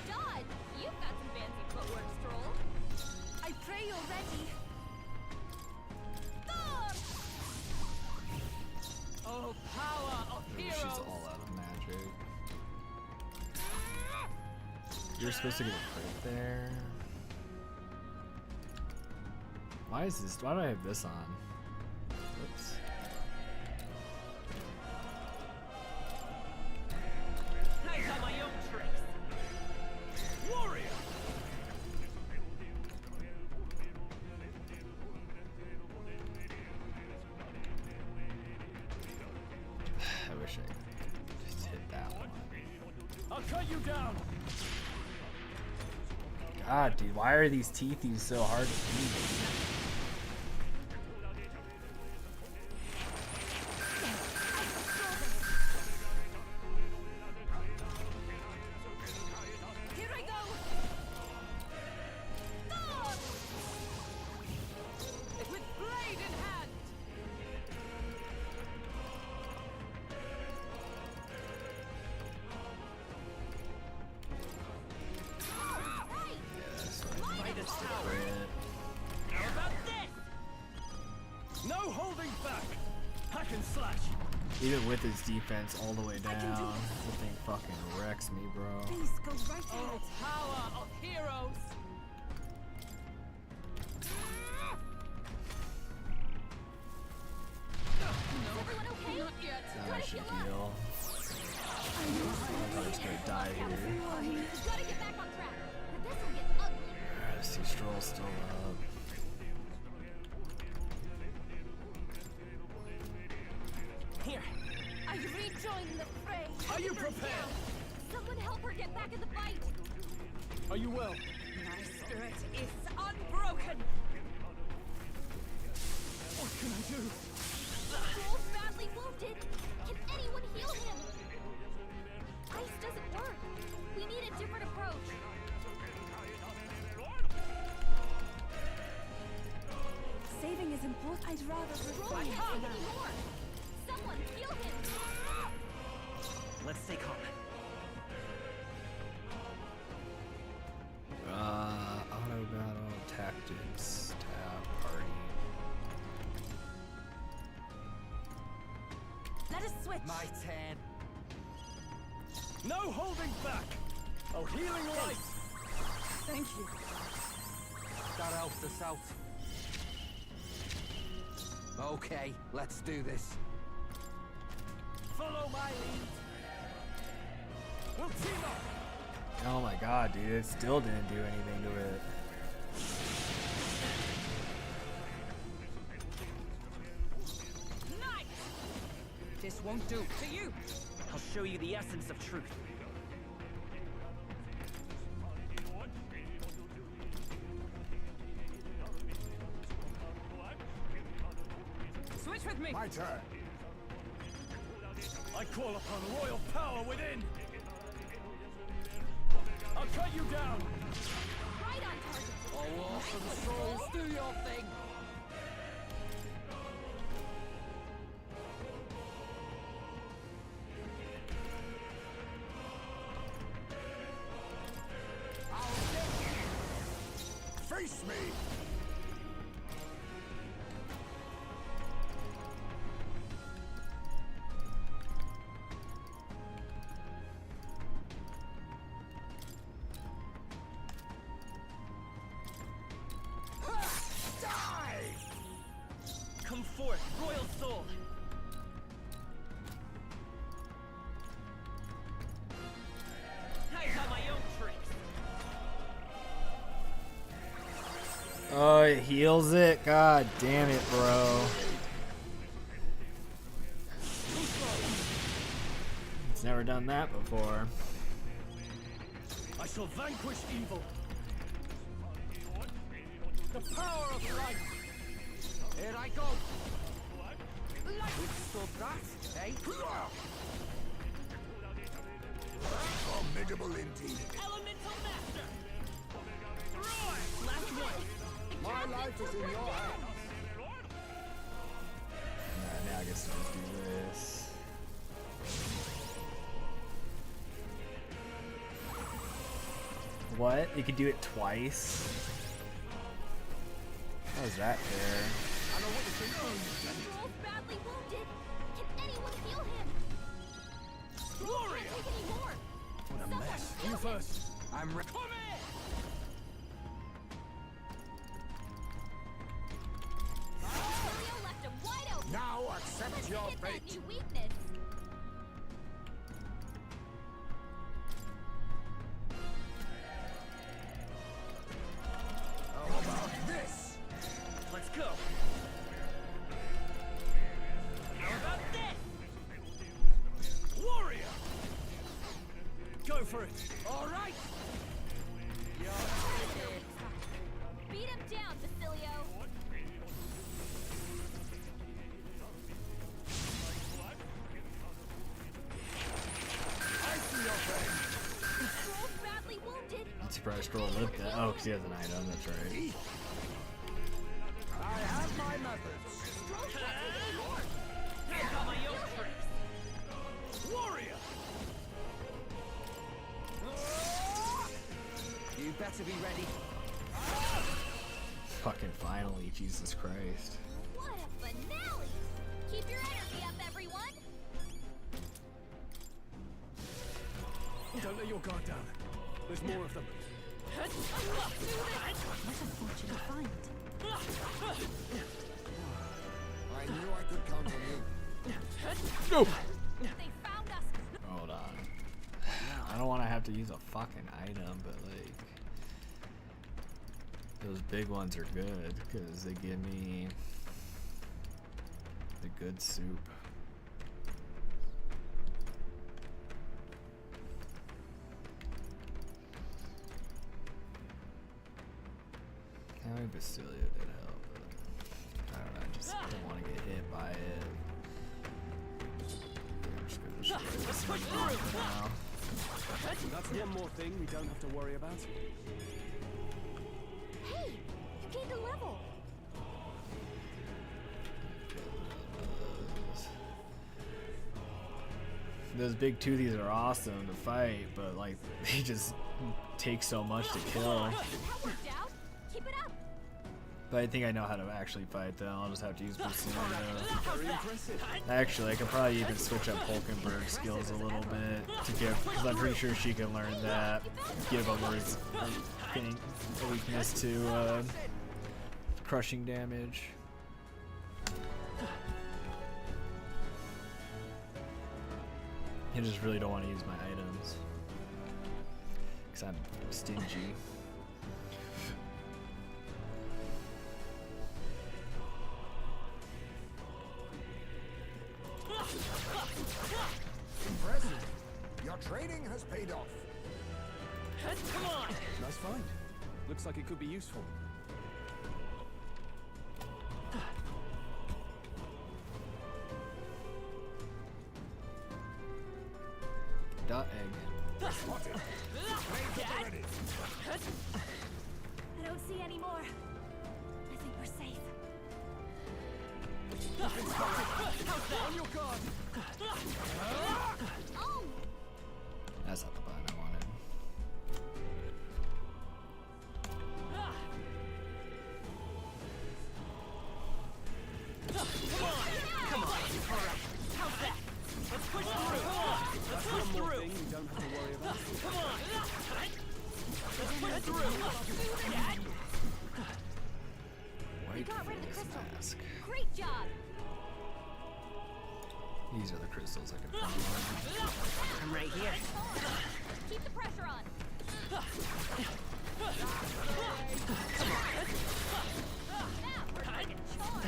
[SPEAKER 2] Dodge! You've got some fancy footwork, Stroll.
[SPEAKER 5] I pray you're ready.
[SPEAKER 13] Oh, power of heroes.
[SPEAKER 1] She's all out of magic. You're supposed to get a crit there. Why is this? Why do I have this on? Oops.
[SPEAKER 13] I got my own tricks.
[SPEAKER 14] Warrior!
[SPEAKER 1] I wish I could just hit that one.
[SPEAKER 14] I'll cut you down.
[SPEAKER 1] God, dude, why are these teethies so hard to beat?
[SPEAKER 5] Here I go.
[SPEAKER 13] With blade in hand. How about this?
[SPEAKER 14] No holding back. Hack and slash.
[SPEAKER 1] Even with his defense all the way down, the thing fucking wrecks me, bro.
[SPEAKER 5] Please go right
[SPEAKER 13] Oh,
[SPEAKER 5] ahead.
[SPEAKER 13] power of heroes.
[SPEAKER 2] Everyone okay?
[SPEAKER 13] Not yet.
[SPEAKER 1] Now I should heal. I'm just gonna die here.
[SPEAKER 2] You gotta get back on track. Or this will get ugly.
[SPEAKER 1] I see Stroll still up.
[SPEAKER 14] Here.
[SPEAKER 2] I rejoin the fray.
[SPEAKER 14] Are you prepared?
[SPEAKER 2] Someone help her get back in the fight.
[SPEAKER 14] Are you well?
[SPEAKER 13] My spirit is unbroken.
[SPEAKER 14] What can I do?
[SPEAKER 2] Stroll's badly wounded. Can anyone heal him? Ice doesn't work. We need a different approach.
[SPEAKER 5] Saving is important. I'd rather
[SPEAKER 2] Stroll
[SPEAKER 5] refrain
[SPEAKER 2] can't
[SPEAKER 5] from
[SPEAKER 2] take
[SPEAKER 5] that.
[SPEAKER 2] anymore. Someone heal him.
[SPEAKER 14] Let's stay calm.
[SPEAKER 1] Auto battle tactics tab party.
[SPEAKER 5] Let us switch.
[SPEAKER 14] My turn. No holding back. Oh, healing light.
[SPEAKER 5] Thank you.
[SPEAKER 9] That helped us out. Okay, let's do this.
[SPEAKER 14] Follow my lead. We'll team up.
[SPEAKER 1] Oh my god, dude, it still didn't do anything to it.
[SPEAKER 13] Nice. This won't do. To you.
[SPEAKER 14] I'll show you the essence of truth.
[SPEAKER 13] Switch with me.
[SPEAKER 8] My turn.
[SPEAKER 14] I call upon royal power within. I'll cut you down.
[SPEAKER 2] Right on target.
[SPEAKER 9] Oh, awesome Strolls, do your thing.
[SPEAKER 8] Face me!
[SPEAKER 14] Come forth, royal soul.
[SPEAKER 13] I got my own tricks.
[SPEAKER 1] Oh, it heals it? God damn it, bro. Never done that before.
[SPEAKER 14] I shall vanquish evil. The power of light.
[SPEAKER 9] Here I go. Withstood that, eh?
[SPEAKER 8] Formidable indeed.
[SPEAKER 13] Elemental Master! Roy! Last one!
[SPEAKER 8] My life is in your hands.
[SPEAKER 1] Alright, now I guess I'll do this. What? You could do it twice? How is that fair?
[SPEAKER 2] Rolf badly wounded. Can anyone heal him?
[SPEAKER 14] Gloria!
[SPEAKER 2] Can't take any more.
[SPEAKER 14] What a mess. You first.
[SPEAKER 9] I'm ready.
[SPEAKER 2] Leo left him wide open.
[SPEAKER 8] Now accept
[SPEAKER 2] Let's
[SPEAKER 8] your
[SPEAKER 2] hit
[SPEAKER 8] fate.
[SPEAKER 2] that new weakness.
[SPEAKER 8] How about this?
[SPEAKER 14] Let's go.
[SPEAKER 13] How about this?
[SPEAKER 14] Warrior! Go for it.
[SPEAKER 9] All right.
[SPEAKER 2] Beat him down, Basilio.
[SPEAKER 8] I see your pain.
[SPEAKER 2] Rolf badly wounded.
[SPEAKER 1] I'm surprised Scroll lived that. Oh, because he has an item, that's right.
[SPEAKER 9] I have my methods.
[SPEAKER 2] Rolf can't take any more.
[SPEAKER 13] Here come my own tricks.
[SPEAKER 14] Warrior!
[SPEAKER 9] You better be ready.
[SPEAKER 1] Fucking finally, Jesus Christ.
[SPEAKER 2] What a finale! Keep your energy up, everyone.
[SPEAKER 7] Don't let your guard down. There's more of them.
[SPEAKER 5] What a fortunate find.
[SPEAKER 8] I knew I could count on you.
[SPEAKER 1] No!
[SPEAKER 2] They found us.
[SPEAKER 1] Hold on. I don't want to have to use a fucking item, but like... Those big ones are good, because they give me... the good soup. I mean, Basilio did help, but I don't know, I just don't want to get hit by it. I'm just gonna destroy this thing for now.
[SPEAKER 7] That's one more thing we don't have to worry about.
[SPEAKER 2] Hey, you gained a level.
[SPEAKER 1] Those big toothies are awesome to fight, but like they just take so much to kill.
[SPEAKER 2] That worked out. Keep it up.
[SPEAKER 1] But I think I know how to actually fight them. I'll just have to use Basilio.
[SPEAKER 14] Very impressive.
[SPEAKER 1] Actually, I could probably even switch up Hulkenberg's skills a little bit to give, because I'm pretty sure she can learn that. Give a weakness to crushing damage. I just really don't want to use my items because I'm stingy.
[SPEAKER 8] Impressive. Your training has paid off.
[SPEAKER 13] Come on!
[SPEAKER 7] Nice find. Looks like it could be useful.
[SPEAKER 1] Dot egg.
[SPEAKER 8] Spotted. Blades at the ready.
[SPEAKER 4] I don't see any more. I think we're safe.
[SPEAKER 14] On your guard.
[SPEAKER 2] Oh,
[SPEAKER 1] That's not the button I wanted.
[SPEAKER 13] Come on! Alright, how's that? Let's push through! Let's push
[SPEAKER 7] One more
[SPEAKER 13] through!
[SPEAKER 7] thing we don't have to worry about.
[SPEAKER 13] Come on! Let's push through! Dad!
[SPEAKER 1] White
[SPEAKER 2] got rid of the
[SPEAKER 1] face
[SPEAKER 2] crystal.
[SPEAKER 1] mask.
[SPEAKER 2] great job.
[SPEAKER 1] These are the crystals I can find.
[SPEAKER 13] I'm right here.
[SPEAKER 2] Keep the pressure on. Now we're taking charge.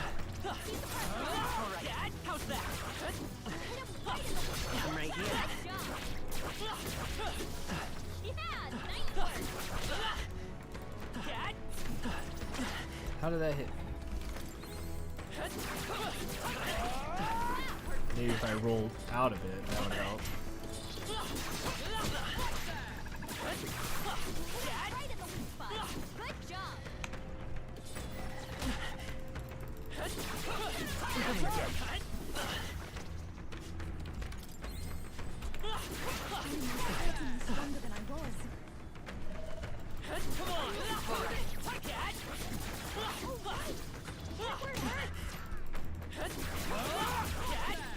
[SPEAKER 2] Keep the pressure on.
[SPEAKER 13] Alright, Dad, how's that?
[SPEAKER 2] Hit him right in the
[SPEAKER 13] I'm right here.
[SPEAKER 2] Nice job.
[SPEAKER 1] How did that hit me? Maybe if I roll out of it, that would help.
[SPEAKER 2] Good job.
[SPEAKER 5] Stronger than I was.
[SPEAKER 13] Come on!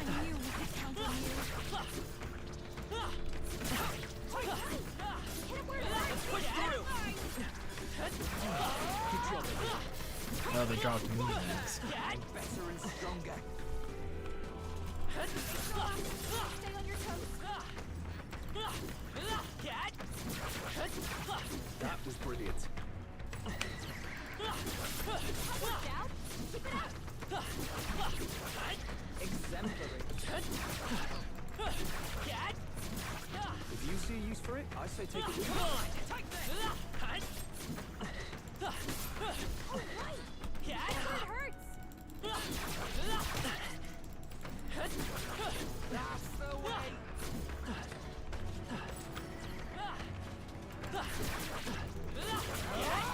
[SPEAKER 5] I knew we could count on you.
[SPEAKER 1] Oh, they dropped movements.
[SPEAKER 9] Better and stronger.
[SPEAKER 2] Stay on your toes.
[SPEAKER 9] That was brilliant.
[SPEAKER 2] Watch out. Keep it up.
[SPEAKER 9] Exemplary. If you see a use for it, I say take it with you.
[SPEAKER 13] Come on! Take this!
[SPEAKER 2] Oh, right. It hurts.
[SPEAKER 13] That's the way!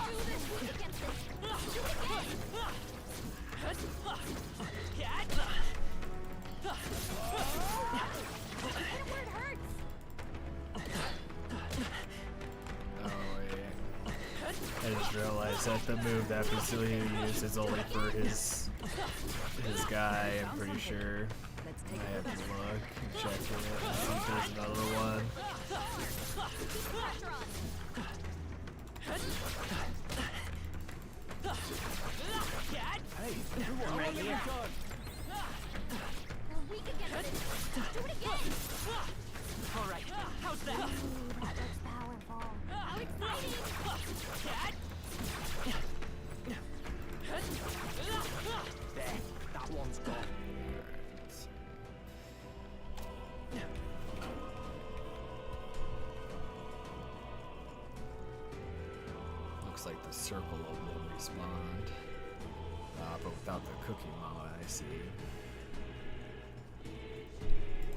[SPEAKER 2] Do this weak against this. Do it again. Hit it where it hurts.
[SPEAKER 1] Oh wait. I just realized that the move that Basilio used is only for his guy, I'm pretty sure. I have to look and check it. I think there's another one.
[SPEAKER 9] Hey, I'm right here.
[SPEAKER 2] We're weak against this. Do it again.
[SPEAKER 13] All right, how's that?
[SPEAKER 12] Ooh, that looks powerful.
[SPEAKER 2] How exciting.
[SPEAKER 9] There, that one's gone.
[SPEAKER 1] Looks like the circle will respawn. But without the cookie mama, I see.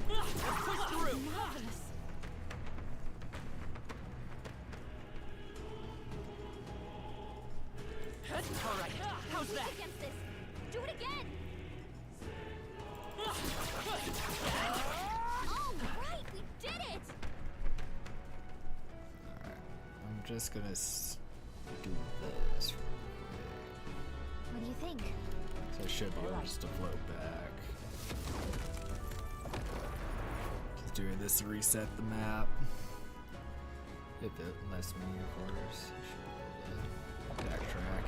[SPEAKER 13] Let's push through!
[SPEAKER 5] Marvelous.
[SPEAKER 13] All right, how's
[SPEAKER 2] Weak
[SPEAKER 13] that?
[SPEAKER 2] against this. Do it again. All right, we did it.
[SPEAKER 1] I'm just gonna do this real quick.
[SPEAKER 12] What do you think?
[SPEAKER 1] So I should be able just to float back. Just doing this to reset the map. If it lets me, of course. I should be able to backtrack,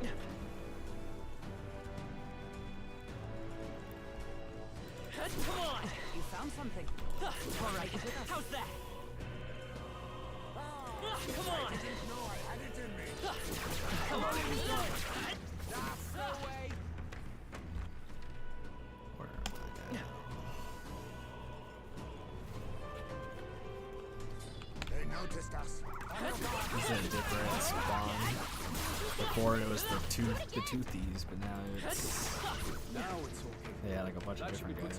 [SPEAKER 1] yeah.
[SPEAKER 13] Come on!
[SPEAKER 6] You found something.
[SPEAKER 13] All right, how's that? Come on! Come on, he's going! That's the way!
[SPEAKER 1] Where am I at?
[SPEAKER 8] They noticed us.
[SPEAKER 1] This is a different spawn. Before it was the toothies, but now it's yeah, like a bunch of different guys.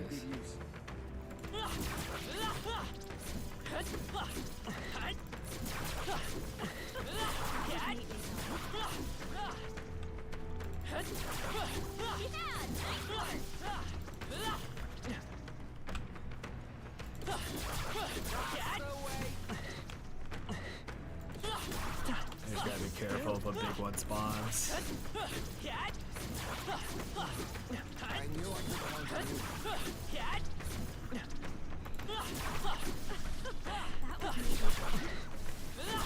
[SPEAKER 1] You just gotta be careful if a big one spawns.
[SPEAKER 8] I knew I could count on you.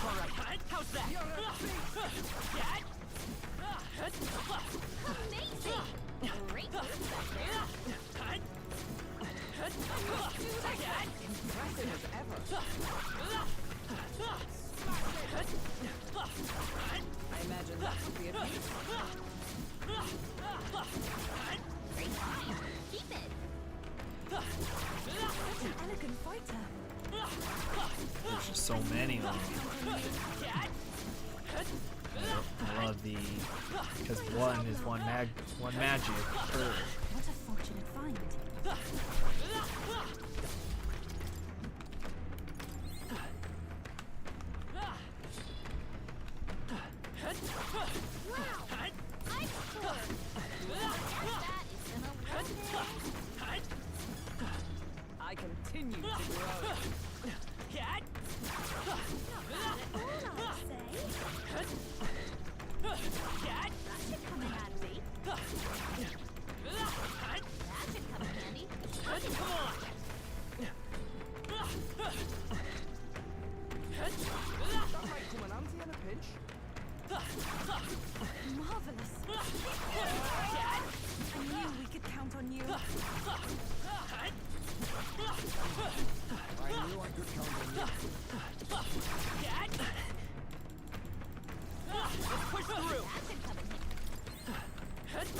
[SPEAKER 13] Alright, how's that?
[SPEAKER 2] Amazing. Great move back there.
[SPEAKER 6] Impressive as ever. I imagine that would be a feat.
[SPEAKER 2] Great find. Keep it.
[SPEAKER 5] Such an elegant fighter.
[SPEAKER 1] There's just so many of them. I love the, because one is one magic per.
[SPEAKER 5] What a fortunate find.
[SPEAKER 13] I continue to grow.
[SPEAKER 2] That should come in handy. That should come in handy.
[SPEAKER 13] Come on! That might come in handy in a pinch.
[SPEAKER 5] Marvelous. I knew we could count on you.
[SPEAKER 8] I knew I could count on you.
[SPEAKER 13] Let's push through.
[SPEAKER 2] That should come in handy.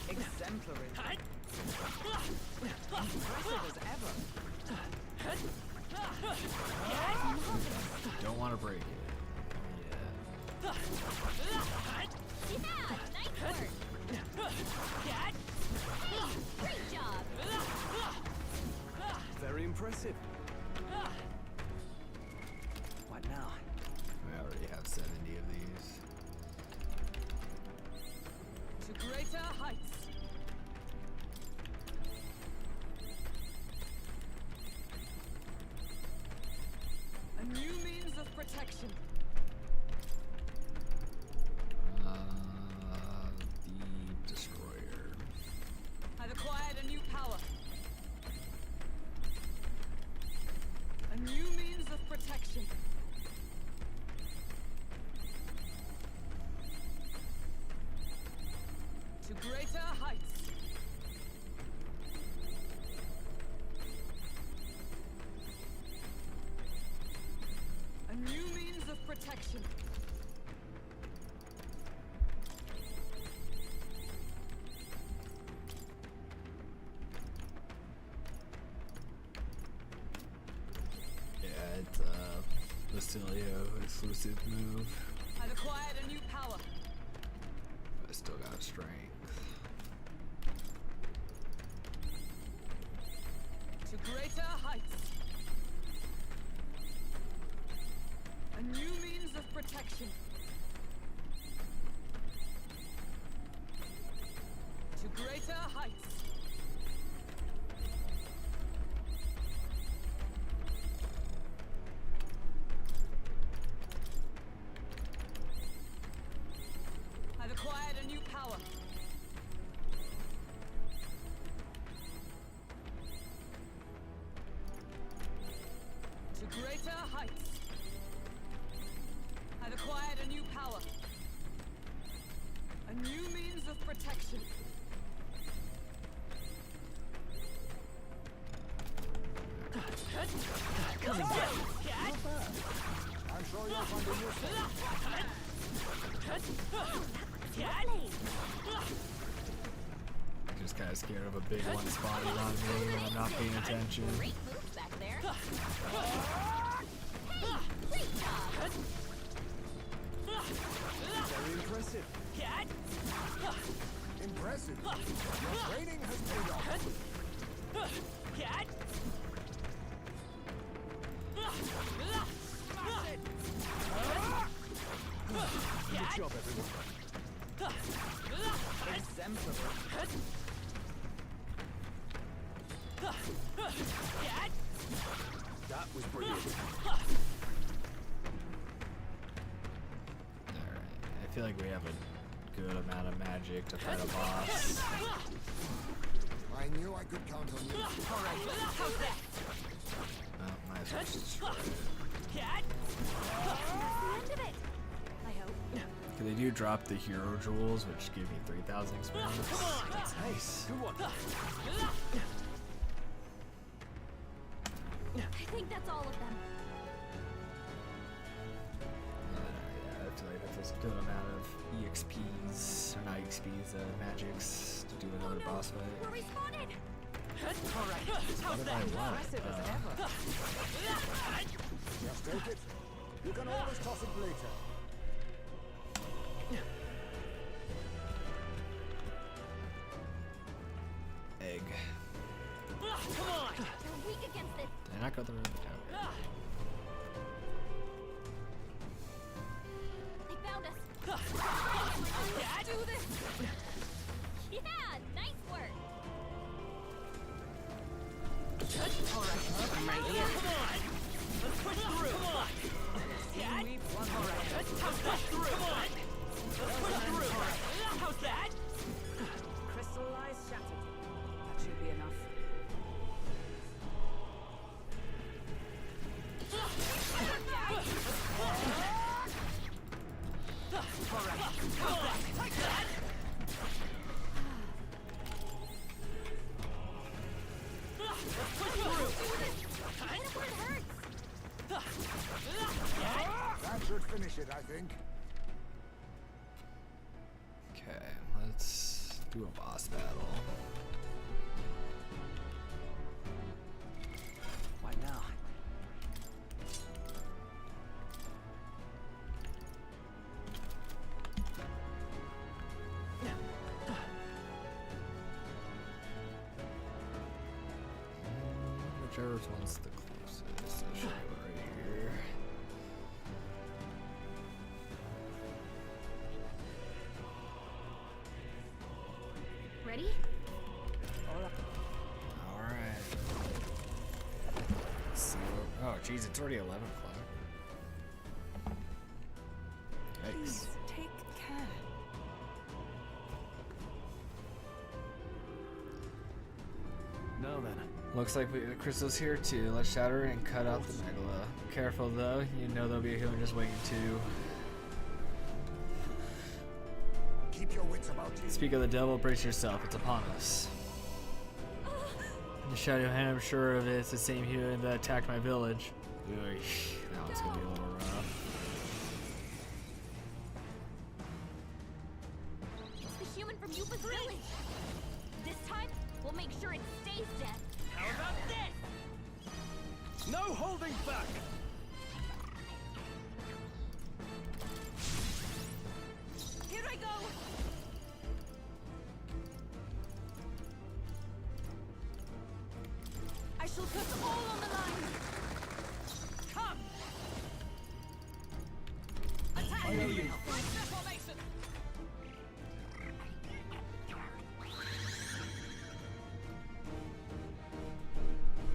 [SPEAKER 13] Exemplary. Impressive as ever.
[SPEAKER 1] Don't want to break it. Yeah.
[SPEAKER 2] Yeah, nice work. Great job.
[SPEAKER 7] Very impressive.
[SPEAKER 13] What now?
[SPEAKER 1] We already have 70 of these.
[SPEAKER 13] To greater heights. A new means of protection.
[SPEAKER 1] The destroyer.
[SPEAKER 13] I've acquired a new power. A new means of protection. To greater heights. A new means of protection.
[SPEAKER 1] Yeah, it's Basilio exclusive move.
[SPEAKER 13] I've acquired a new power.
[SPEAKER 1] I still got strength.
[SPEAKER 13] To greater heights. A new means of protection. To greater heights. I've acquired a new power. To greater heights. I've acquired a new power. A new means of protection.
[SPEAKER 8] Coming down. Not bad. I'm sure you'll find a
[SPEAKER 1] Just kind of scared of a big one spotting on me when I'm not paying attention.
[SPEAKER 2] Great moves back there. Hey, great job.
[SPEAKER 7] Very impressive.
[SPEAKER 8] Impressive. Your training has paid off.
[SPEAKER 7] Good job, everyone.
[SPEAKER 13] Exemplary.
[SPEAKER 7] That was brilliant.
[SPEAKER 1] Alright, I feel like we have a good amount of magic to fight a boss.
[SPEAKER 8] I knew I could count on you.
[SPEAKER 1] Oh, might as well just destroy it.
[SPEAKER 4] That's the end of it. I hope.
[SPEAKER 1] They do drop the hero jewels, which give me 3,000 experience.
[SPEAKER 7] That's nice. Good one.
[SPEAKER 2] I think that's all of them.
[SPEAKER 1] Yeah, I feel like that's a good amount of EXPs, or not EXPs, magics to do another boss fight.
[SPEAKER 4] We're respawned.
[SPEAKER 1] What did I want?
[SPEAKER 8] Just take it. You can always toss it later.
[SPEAKER 1] Egg.
[SPEAKER 2] Come on! You're weak against this.
[SPEAKER 1] Did I not go the room? No.
[SPEAKER 2] They found us. Do this. Yeah, nice work.
[SPEAKER 13] I'm right here. Come on! Let's push through! Come on! Let's push through! Come on! Let's push through! How's that?
[SPEAKER 6] Crystal lies shattered. That should be enough.
[SPEAKER 8] That should finish it, I think.
[SPEAKER 1] Okay, let's do a boss battle.
[SPEAKER 14] Why now?
[SPEAKER 1] Whichever one's the closest. I should go right here.
[SPEAKER 2] Ready?
[SPEAKER 1] Alright. So, oh geez, it's already 11 o'clock. Yikes.
[SPEAKER 5] Please take care.
[SPEAKER 14] Now then.
[SPEAKER 1] Looks like the crystal's here too. Let's shatter it and cut out the megala. Careful though, you know there'll be a healer just waiting too.
[SPEAKER 8] Keep your wits about you.
[SPEAKER 1] Speak of the devil, brace yourself, it's upon us. The shadow hand, I'm sure of it, it's the same healer that attacked my village. Eesh, that one's gonna be a little rough.
[SPEAKER 2] It's the human from Yupa's village. This time, we'll make sure it stays dead.
[SPEAKER 13] How about this?
[SPEAKER 14] No holding back!
[SPEAKER 6] Here I go! I shall put all on the line!
[SPEAKER 13] Come!
[SPEAKER 6] Attack!
[SPEAKER 13] I hear you. Break their formation!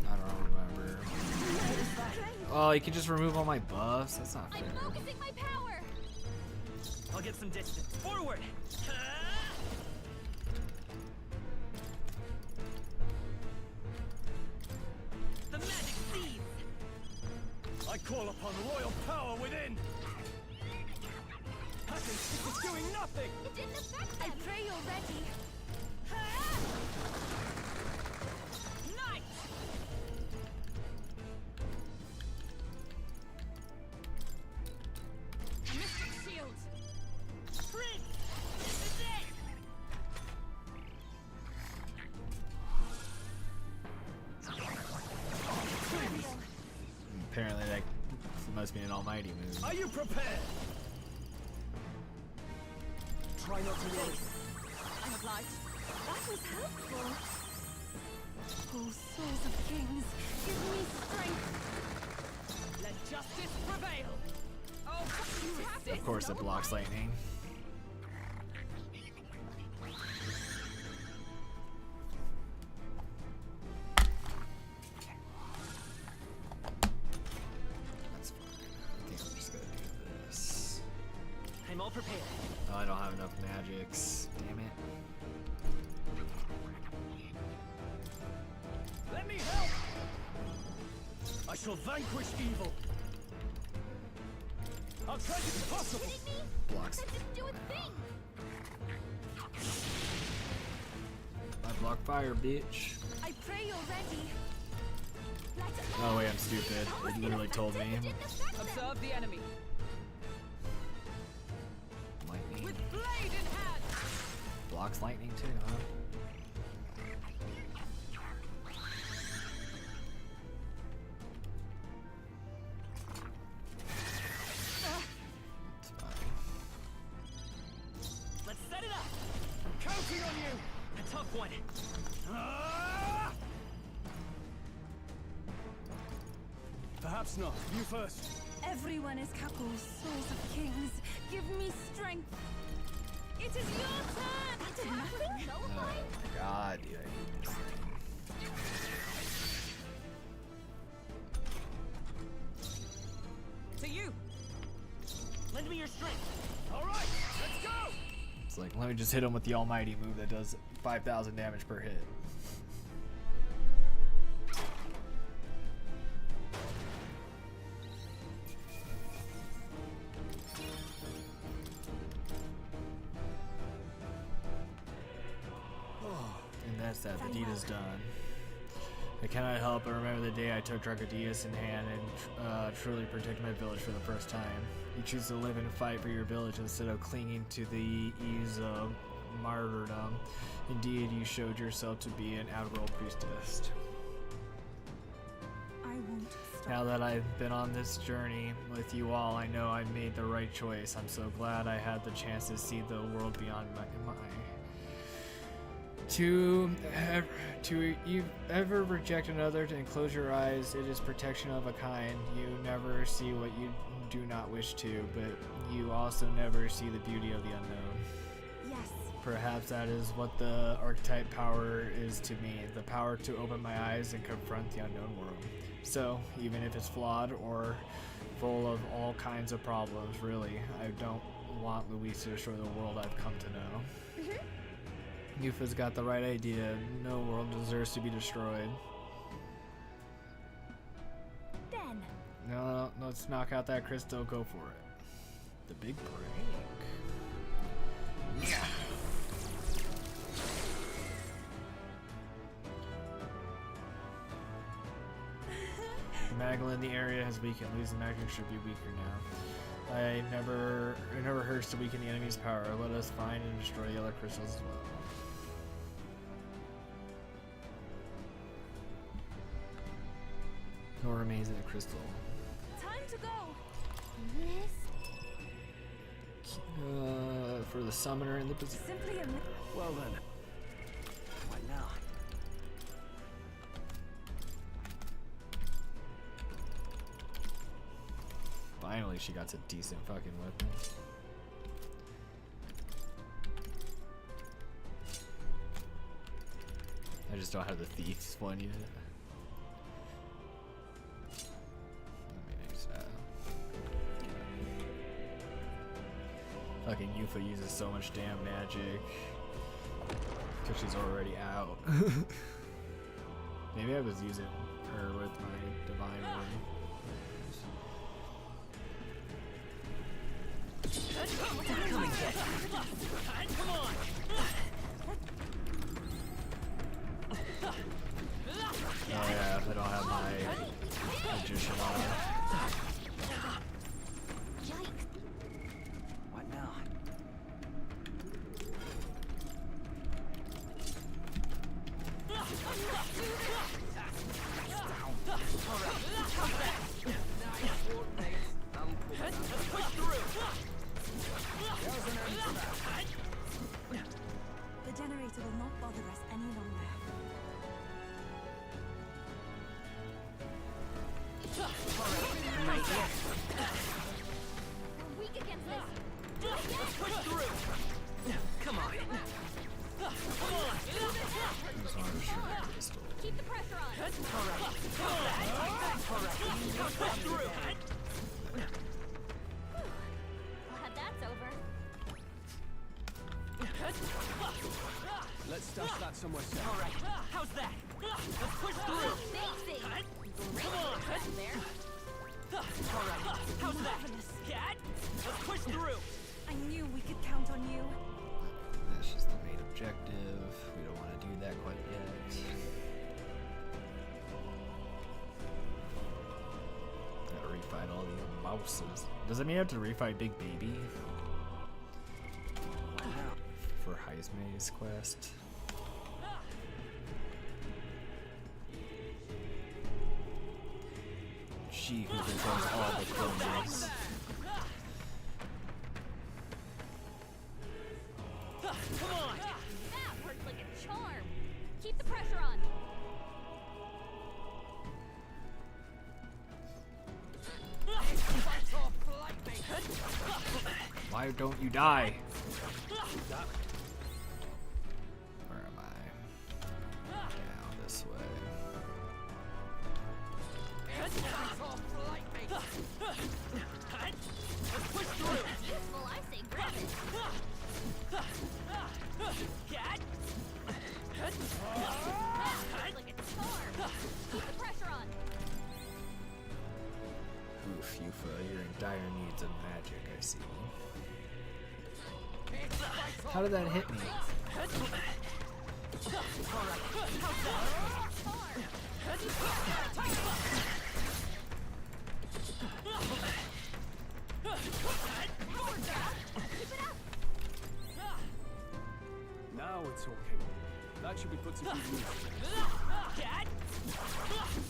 [SPEAKER 1] I don't remember. Oh, you can just remove all my buffs? That's not fair.
[SPEAKER 2] I'm focusing my power.
[SPEAKER 13] I'll get some distance. Forward! The magic seeds!
[SPEAKER 14] I call upon royal power within! This is doing nothing!
[SPEAKER 2] It didn't affect
[SPEAKER 6] I
[SPEAKER 2] them.
[SPEAKER 6] pray you're ready.
[SPEAKER 13] Nice!
[SPEAKER 6] A mystic shield.
[SPEAKER 13] Prince! This is it!
[SPEAKER 1] Apparently that must be an almighty move.
[SPEAKER 14] Are you prepared? Try not to worry.
[SPEAKER 6] I'm obliged.
[SPEAKER 5] That was helpful. Oh, souls of kings, give me strength.
[SPEAKER 13] Let justice prevail!
[SPEAKER 6] Oh, you have
[SPEAKER 1] Of course it blocks lightning. That's fine. I think I'm just gonna do this.
[SPEAKER 13] I'm all prepared.
[SPEAKER 1] Oh, I don't have enough magics. Damn it.
[SPEAKER 14] Let me help! I shall vanquish evil! I'll try to be possible!
[SPEAKER 2] Kidding me?
[SPEAKER 1] Blocks.
[SPEAKER 2] That didn't do a thing.
[SPEAKER 1] I block fire, bitch.
[SPEAKER 6] I pray you're ready.
[SPEAKER 1] Oh wait, I'm stupid. It literally told me.
[SPEAKER 6] Observe the enemy.
[SPEAKER 1] Lightning.
[SPEAKER 6] With blade in hand.
[SPEAKER 1] Blocks lightning too, huh?
[SPEAKER 14] point.
[SPEAKER 7] Perhaps not. You first.
[SPEAKER 5] Everyone is capable souls of kings. Give me strength. It is your turn.
[SPEAKER 1] Oh my god, dude, I hate this thing.
[SPEAKER 14] To you. Lend me your strength. All right, let's go.
[SPEAKER 1] It's like, let me just hit him with the almighty move that does 5,000 damage per hit. And that's that. The deed is done. I cannot help but remember the day I took Dracodius in hand and truly protected my village for the first time. You choose to live and fight for your village instead of clinging to the ease of martyrdom. Indeed, you showed yourself to be an admirable priestess.
[SPEAKER 5] I won't stop.
[SPEAKER 1] Now that I've been on this journey with you all, I know I made the right choice. I'm so glad I had the chance to see the world beyond my To ever reject another and close your eyes, it is protection of a kind. You never see what you do not wish to, but you also never see the beauty of the unknown.
[SPEAKER 5] Yes.
[SPEAKER 1] Perhaps that is what the archetype power is to me, the power to open my eyes and confront the unknown world. So, even if it's flawed or full of all kinds of problems, really, I don't want Luis to destroy the world I've come to know. Yufa's got the right idea. No world deserves to be destroyed.
[SPEAKER 4] Then.
[SPEAKER 1] No, let's knock out that crystal. Go for it. The big prank. Yeah. Magdalene in the area has weakened. Losing magic should be weaker now. It never hurts to weaken the enemy's power. Let us find and destroy the other crystals as well. Nor remains in the crystal.
[SPEAKER 5] Time to go.
[SPEAKER 1] For the summoner in the position.
[SPEAKER 5] Simply a
[SPEAKER 7] Well then. What now?
[SPEAKER 1] Finally, she got a decent fucking weapon. I just don't have the thief's one yet. Fucking Yufa uses so much damn magic because she's already out. Maybe I was using her with my divine one.
[SPEAKER 14] Come and get it. Come on.
[SPEAKER 1] Oh yeah, if I don't have my magician on.
[SPEAKER 14] What now? Push through.
[SPEAKER 5] The generator will not bother us any longer.
[SPEAKER 14] Right here.
[SPEAKER 2] We're weak against this.
[SPEAKER 14] Let's push through. Come on. Come on.
[SPEAKER 2] Keep the pressure on.
[SPEAKER 14] Let's push through.
[SPEAKER 2] Glad that's over.
[SPEAKER 7] Let's stash that somewhere safe.
[SPEAKER 14] All right. How's that? Let's push through.
[SPEAKER 2] Amazing.
[SPEAKER 14] Come on.
[SPEAKER 2] There.
[SPEAKER 14] All right. How's that? Cat? Let's push through.
[SPEAKER 5] I knew we could count on you.
[SPEAKER 1] That's just the main objective. We don't want to do that quite yet. Gotta refight all these mouses. Does that mean I have to refight Big Baby? For Heismay's quest? She who controls all the clones.
[SPEAKER 2] Come on. That worked like a charm.
[SPEAKER 1] Why don't you die? Where am I? Down this way.
[SPEAKER 2] Useful, I say grab it. Like a charm. Keep the pressure on.
[SPEAKER 1] Oof, Yufa, you're in dire needs of magic, I see. How did that hit me?
[SPEAKER 7] Now we're talking. That should be put to good use.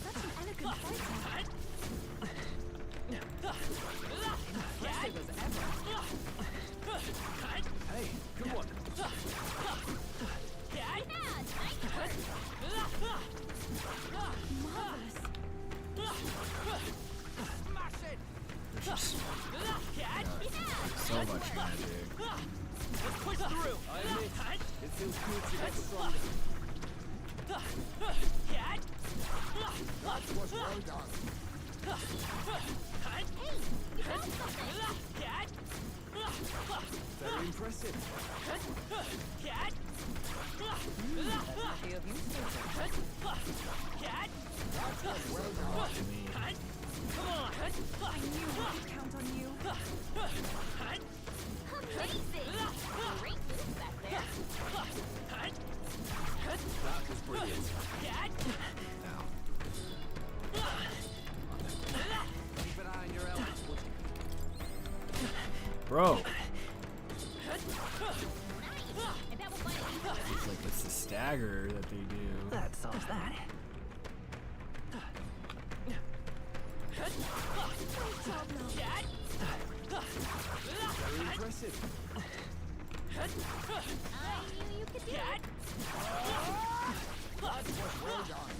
[SPEAKER 5] Such an elegant fighter. Impressive as ever.
[SPEAKER 7] Hey, good one.
[SPEAKER 5] Marvelous.
[SPEAKER 1] There's just so much magic.
[SPEAKER 14] Let's push through.
[SPEAKER 7] I admit, it feels good to get stronger.
[SPEAKER 8] That was well done.
[SPEAKER 2] Hey, you found something.
[SPEAKER 7] Very impressive.
[SPEAKER 5] Come on. I knew we could count on you.
[SPEAKER 2] Amazing. Great move back there.
[SPEAKER 7] That was brilliant.
[SPEAKER 9] Keep an eye on your elements, would you?
[SPEAKER 1] Bro,
[SPEAKER 2] Nice. And that will find it easier.
[SPEAKER 1] it's like it's the stagger that they do.
[SPEAKER 14] That solves that.
[SPEAKER 7] Very impressive.
[SPEAKER 2] I knew you could do it.
[SPEAKER 8] That was well done.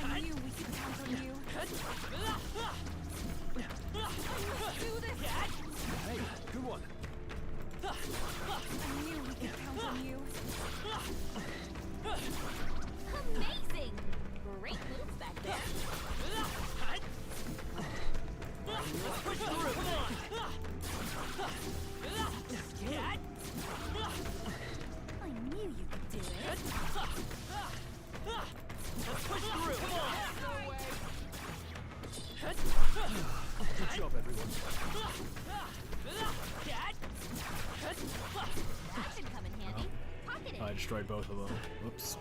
[SPEAKER 5] I knew we could count on you.
[SPEAKER 2] Do this.
[SPEAKER 7] Hey, good one.
[SPEAKER 5] I knew we could count on you.
[SPEAKER 2] Amazing. Great moves back there.
[SPEAKER 14] Let's push through. Come on.
[SPEAKER 5] I knew you could do it.
[SPEAKER 14] Let's push through. Come on.
[SPEAKER 7] Good job, everyone.
[SPEAKER 2] That should come in handy. Pocket it.
[SPEAKER 1] I destroyed both of them. Whoops.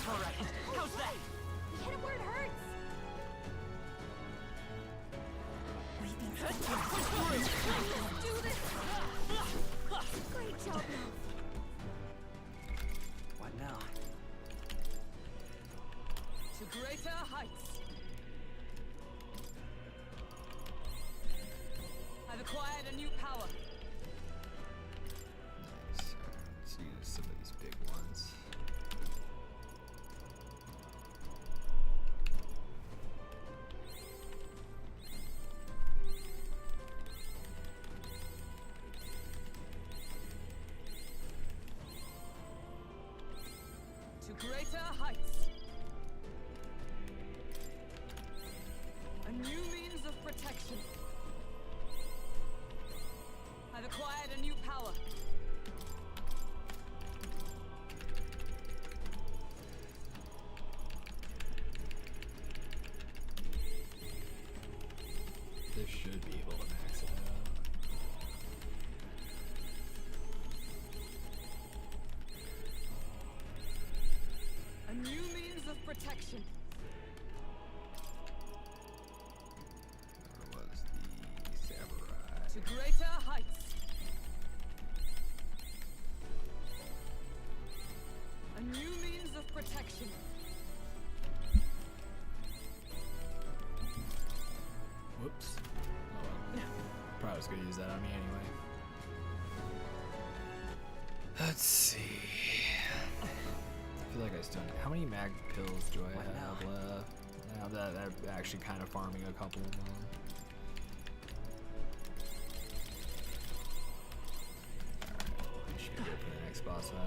[SPEAKER 14] Alright, how's that?
[SPEAKER 2] Hit it where it hurts.
[SPEAKER 5] We've been
[SPEAKER 2] Do this. Great job, love.
[SPEAKER 14] What now?
[SPEAKER 6] To greater heights. I've acquired a new power.
[SPEAKER 1] Nice. Let's use some of these big ones.
[SPEAKER 6] To greater heights. A new means of protection. I've acquired a new power.
[SPEAKER 1] This should be able to max it out.
[SPEAKER 6] A new means of protection.
[SPEAKER 1] Where was the samurai?
[SPEAKER 6] To greater heights. A new means of protection.
[SPEAKER 1] probably was gonna use that on me anyway. Let's see. I feel like I still. How many mag pills do I have left? Now that I'm actually kind of farming a couple of them. Alright, should be good for the next boss fight.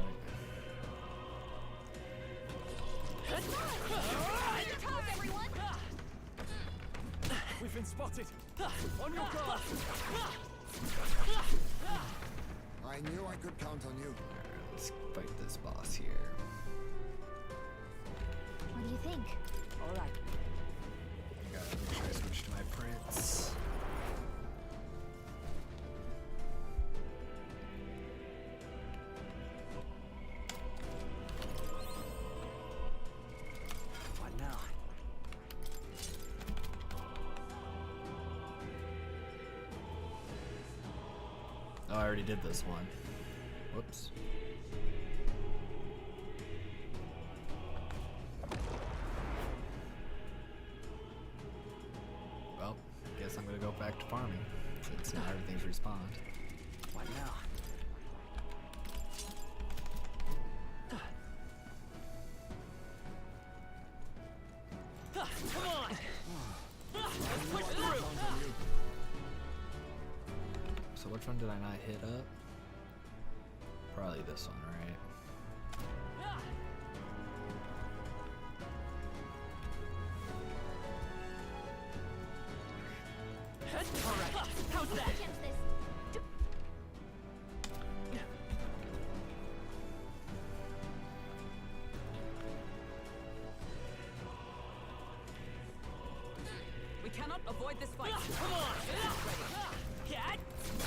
[SPEAKER 14] We've been spotted. On your guard.
[SPEAKER 8] I knew I could count on you.
[SPEAKER 1] Alright, let's fight this boss here.
[SPEAKER 12] What do you think?
[SPEAKER 6] All right.
[SPEAKER 1] I gotta make sure I switch to my prince.
[SPEAKER 14] What now?
[SPEAKER 1] Oh, I already did this one. Whoops. Well, guess I'm gonna go back to farming since now everything's respawned.
[SPEAKER 14] What now? Come on! Let's push through!
[SPEAKER 1] So which one did I not hit up? Probably this one, right?
[SPEAKER 14] Alright, how's that?
[SPEAKER 13] We cannot avoid this fight.
[SPEAKER 14] Come on! Cat!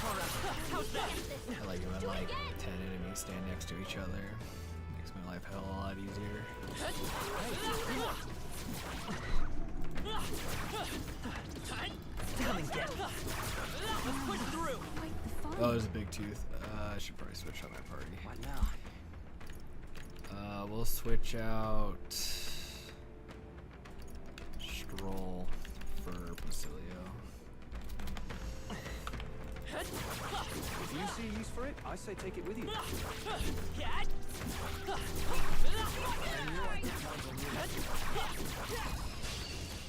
[SPEAKER 14] Alright, how's that?
[SPEAKER 1] I like it when like 10 enemies stand next to each other. Makes my life a hell of a lot easier.
[SPEAKER 14] Down and get. Let's push through.
[SPEAKER 1] Oh, there's a big tooth. I should probably switch out my party.
[SPEAKER 14] What now?
[SPEAKER 1] We'll switch out Stroll for Basilio.
[SPEAKER 7] If you see use for it, I say take it with you.
[SPEAKER 14] Cat!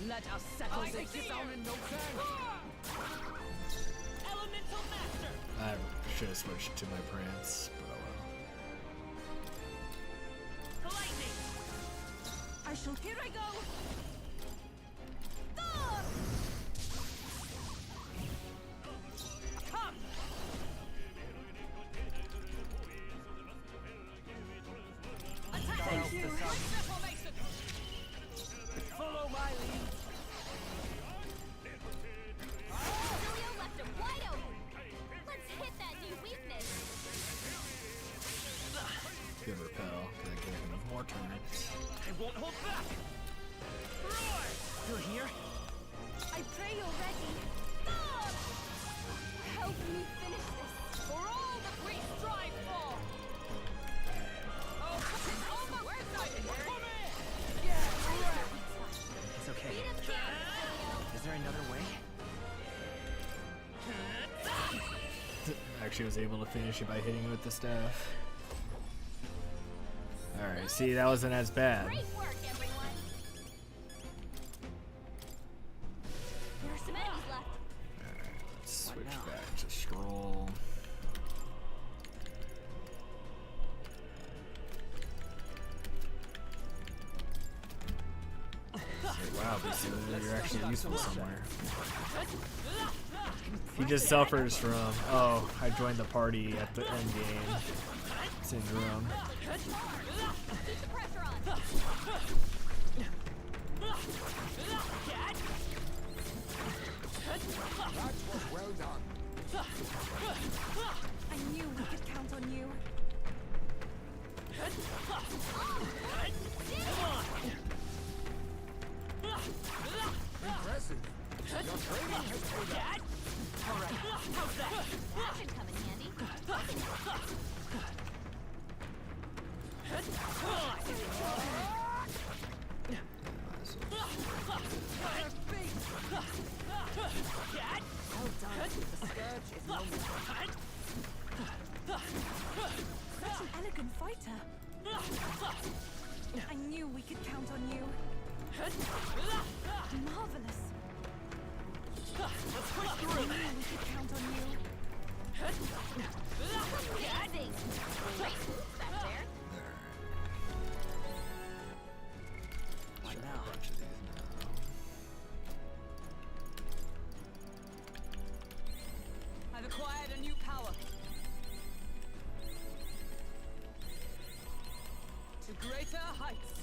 [SPEAKER 13] Let us settle this down in no time. Elemental Master.
[SPEAKER 1] I should have switched to my prince, but oh well.
[SPEAKER 13] Lightning.
[SPEAKER 5] I shall.
[SPEAKER 13] Here I go. Come. Attack.
[SPEAKER 14] Thank you.
[SPEAKER 13] Formation.
[SPEAKER 14] Follow my lead.
[SPEAKER 2] Julio left him wide open. Let's hit that new weakness.
[SPEAKER 1] Good repel, because I gave him more turns.
[SPEAKER 14] I won't hold back. Roar! You're here?
[SPEAKER 4] I pray you're ready. Help me finish this.
[SPEAKER 13] For all that we strive for. Oh, it's over. We're excited. Come in.
[SPEAKER 14] It's okay. Is there another way?
[SPEAKER 1] Actually was able to finish it by hitting it with the staff. Alright, see, that wasn't as bad.
[SPEAKER 2] Great work, everyone. There are some enemies left.
[SPEAKER 1] Alright, let's switch back to Stroll. Wow, Basilio, you're actually useful somewhere. He just suffers from, oh, I joined the party at the end game syndrome.
[SPEAKER 2] Keep the pressure on.
[SPEAKER 8] That was well done.
[SPEAKER 5] I knew we could count on you.
[SPEAKER 8] Impressive. Your training has paid off.
[SPEAKER 14] Alright, how's that?
[SPEAKER 2] That should come in handy.
[SPEAKER 6] Well done. The scourge
[SPEAKER 13] greater heights.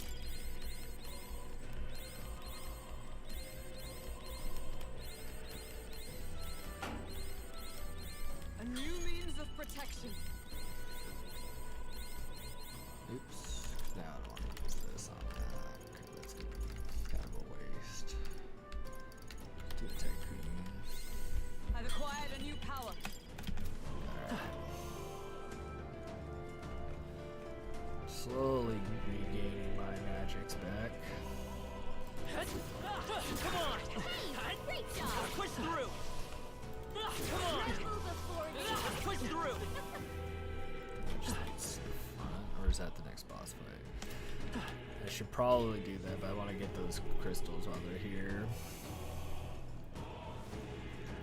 [SPEAKER 13] A new means of protection.
[SPEAKER 1] Oops. Now I don't want to use this on that, because that's going to be kind of a waste. Do the Tycoon.
[SPEAKER 13] I've acquired a new power.
[SPEAKER 1] Slowly regaining my magics back.
[SPEAKER 13] Come on!
[SPEAKER 2] Great job!
[SPEAKER 13] Push through! Come on! Push through!
[SPEAKER 1] Or is that the next boss fight? I should probably do that, but I want to get those crystals while they're here.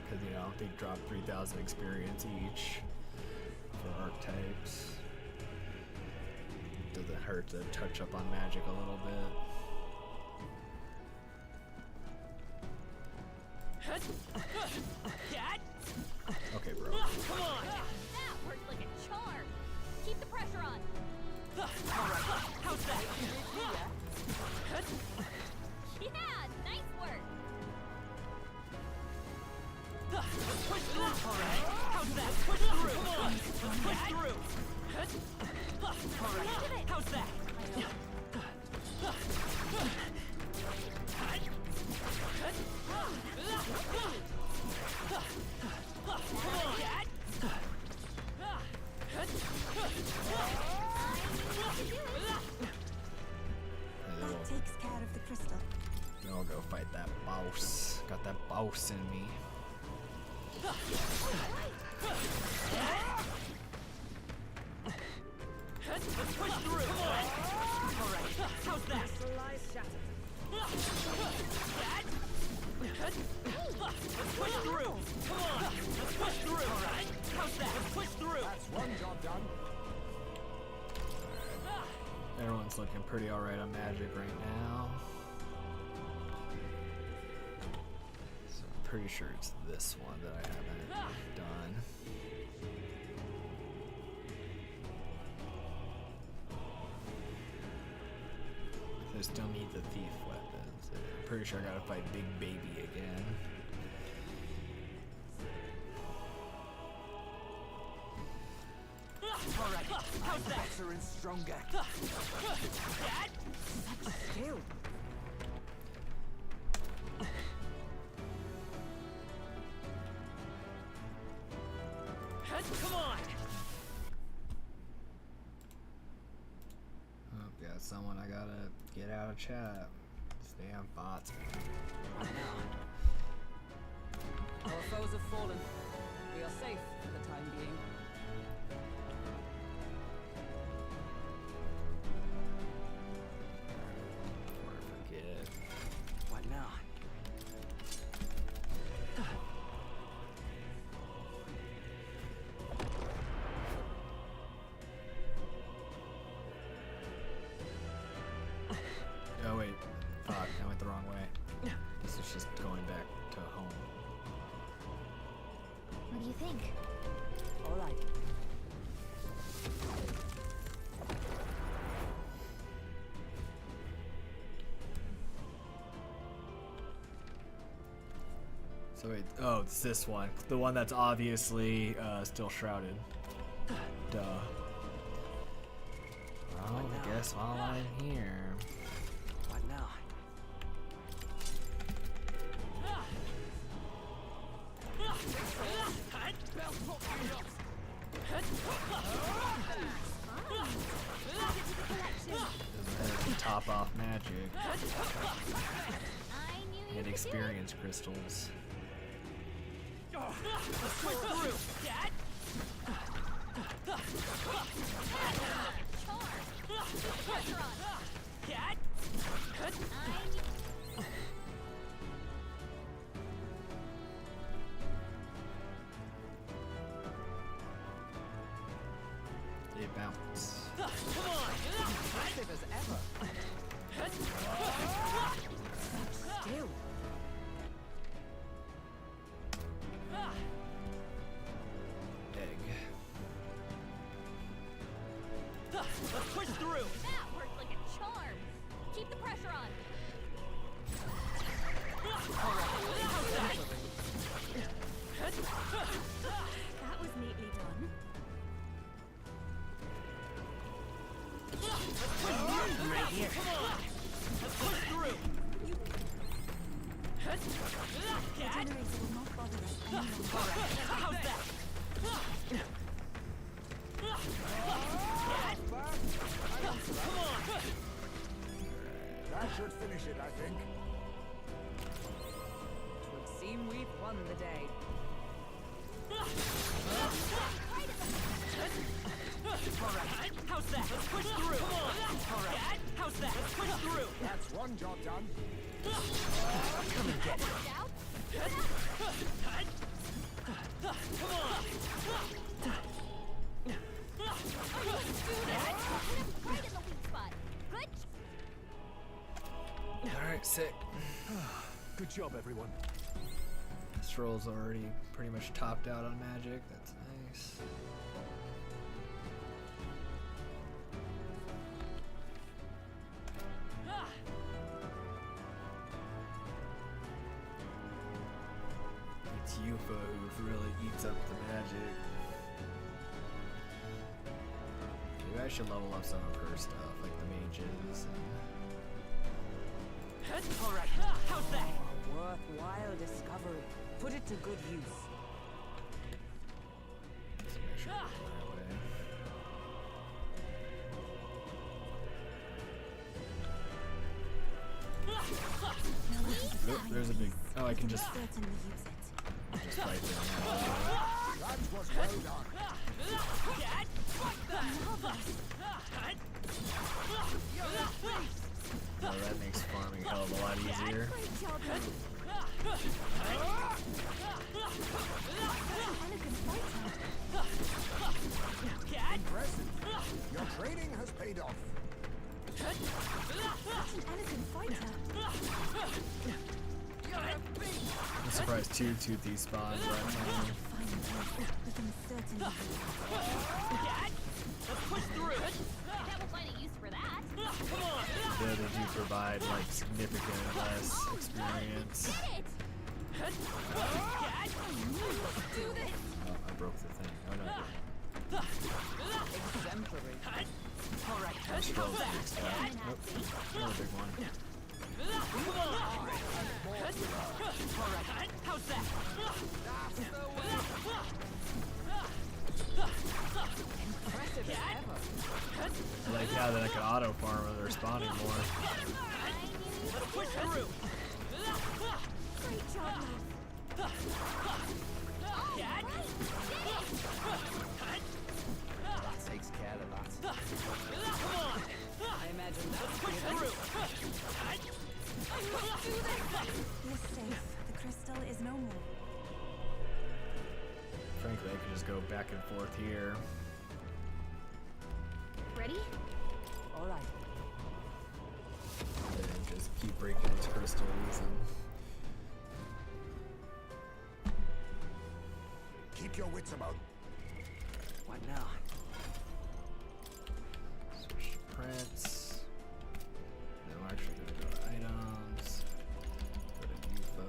[SPEAKER 1] Because, you know, they drop 3,000 experience each for archetypes. Does it hurt to touch up on magic a little bit? Okay, bro.
[SPEAKER 13] Come on!
[SPEAKER 2] That worked like a charm. Keep the pressure on.
[SPEAKER 13] Alright, how's that?
[SPEAKER 2] Yeah, nice work.
[SPEAKER 13] Push through! Alright, how's that? Push through! Come on! Push through! Alright, how's that?
[SPEAKER 5] That takes care of the crystal.
[SPEAKER 1] Then I'll go fight that boss. Got that boss in me.
[SPEAKER 13] Push through! Alright, how's that? Push through! Come on! Let's push through! Alright, how's that? Push through!
[SPEAKER 8] That's one job done.
[SPEAKER 1] Everyone's looking pretty alright on magic right now. So I'm pretty sure it's this one that I haven't done. I still need the thief weapons. I'm pretty sure I gotta fight Big Baby again.
[SPEAKER 13] Alright, how's that?
[SPEAKER 10] Better and stronger.
[SPEAKER 13] Such skill. Come on!
[SPEAKER 1] Oh, got someone I gotta get out of chat. This damn bots.
[SPEAKER 13] Our foes have fallen. We are safe for the time being.
[SPEAKER 1] Before I forget.
[SPEAKER 10] What now?
[SPEAKER 1] Oh wait, fuck, I went the wrong way. This is just going back to home.
[SPEAKER 12] What do you think?
[SPEAKER 6] All right.
[SPEAKER 1] So wait, oh, it's this one. The one that's obviously still shrouded. Duh. Well, I guess while I'm here.
[SPEAKER 10] What now?
[SPEAKER 1] Top off magic. And experience crystals. They bounce.
[SPEAKER 13] Come on!
[SPEAKER 10] Active as ever.
[SPEAKER 6] Still.
[SPEAKER 1] Egg.
[SPEAKER 13] Let's push through!
[SPEAKER 2] That worked like a
[SPEAKER 5] generator will not bother us any longer.
[SPEAKER 13] How's that? Come on!
[SPEAKER 8] That should finish it, I think.
[SPEAKER 6] Would seem we've won the day.
[SPEAKER 13] Alright, how's that? Let's push through! Come on! Alright, how's that? Let's push through!
[SPEAKER 8] That's one job done.
[SPEAKER 13] Come and get it! Come on!
[SPEAKER 2] Right in the weak spot. Good.
[SPEAKER 1] Alright, sick.
[SPEAKER 7] Good job, everyone.
[SPEAKER 1] This roll's already pretty much topped out on magic. That's nice. It's Yufa who really eats up the magic. Maybe I should level up some of her stuff, like the mages.
[SPEAKER 13] Alright, how's that?
[SPEAKER 6] A worthwhile discovery. Put it to good use.
[SPEAKER 1] Let's make sure I go that way. Oh, there's a big. Oh, I can just.
[SPEAKER 5] Certainly use it.
[SPEAKER 1] Just fight them.
[SPEAKER 8] That was well done.
[SPEAKER 1] Oh, that makes farming a hell of a lot easier.
[SPEAKER 8] Impressive. Your training has paid off.
[SPEAKER 5] Such an elegant fighter.
[SPEAKER 1] I'm surprised two toothy spawns right now.
[SPEAKER 5] Within certain
[SPEAKER 13] Let's push through!
[SPEAKER 2] Bet we'll find a use for that.
[SPEAKER 13] Come on!
[SPEAKER 1] Yeah, they do provide like significant less experience. Oh, I broke the thing. Oh no.
[SPEAKER 6] Exemplary.
[SPEAKER 13] Alright,
[SPEAKER 1] I'm still fixed that. Nope. Another big one.
[SPEAKER 13] come on! Alright, how's that?
[SPEAKER 6] Impressive as ever.
[SPEAKER 1] I like how that I can auto farm when they're spawning more.
[SPEAKER 13] Let's push through!
[SPEAKER 5] great job, love.
[SPEAKER 9] That takes care of that.
[SPEAKER 13] Come on!
[SPEAKER 6] I imagine
[SPEAKER 13] Let's
[SPEAKER 6] that's
[SPEAKER 13] push through!
[SPEAKER 5] You're safe. The crystal is no more.
[SPEAKER 1] Frankly, I could just go back and forth here.
[SPEAKER 2] Ready?
[SPEAKER 6] all right.
[SPEAKER 1] And just keep breaking these crystals and
[SPEAKER 8] Keep your wits about.
[SPEAKER 9] What now?
[SPEAKER 1] switch to prints. Then we're actually gonna go to items. Go to Yufa.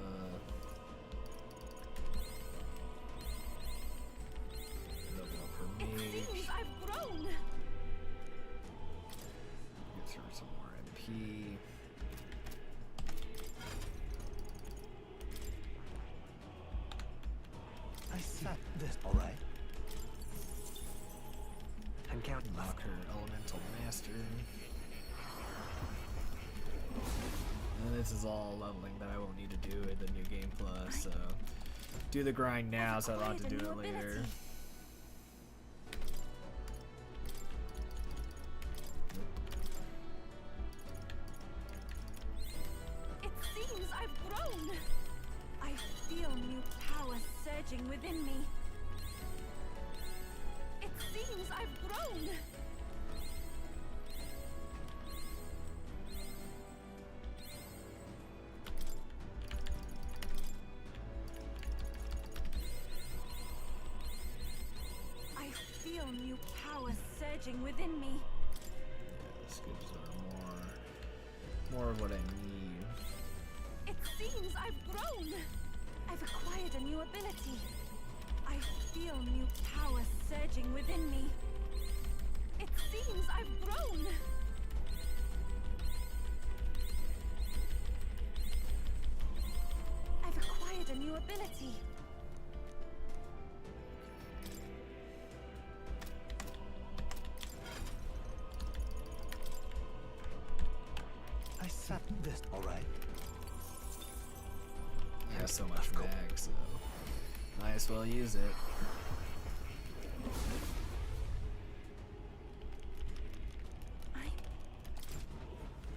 [SPEAKER 1] Level up her
[SPEAKER 4] It
[SPEAKER 1] mage.
[SPEAKER 4] seems I've grown.
[SPEAKER 1] Get through some more MP.
[SPEAKER 19] I see this. All right.
[SPEAKER 1] I'm counting. Lock her elemental mastery. And this is all leveling that I won't need to do in the new game plus. So do the grind now, so I don't have to do it later.
[SPEAKER 4] It seems I've grown.
[SPEAKER 5] I feel new power surging within me.
[SPEAKER 4] It seems I've grown.
[SPEAKER 5] I feel new power surging within me.
[SPEAKER 1] This gives her more of what I need.
[SPEAKER 4] It seems I've grown.
[SPEAKER 5] I've acquired a new ability. I feel new power surging within me.
[SPEAKER 4] It seems I've grown.
[SPEAKER 5] I've acquired a new new ability.
[SPEAKER 19] I sat this, all right.
[SPEAKER 1] I have so much mag, so might as well use it.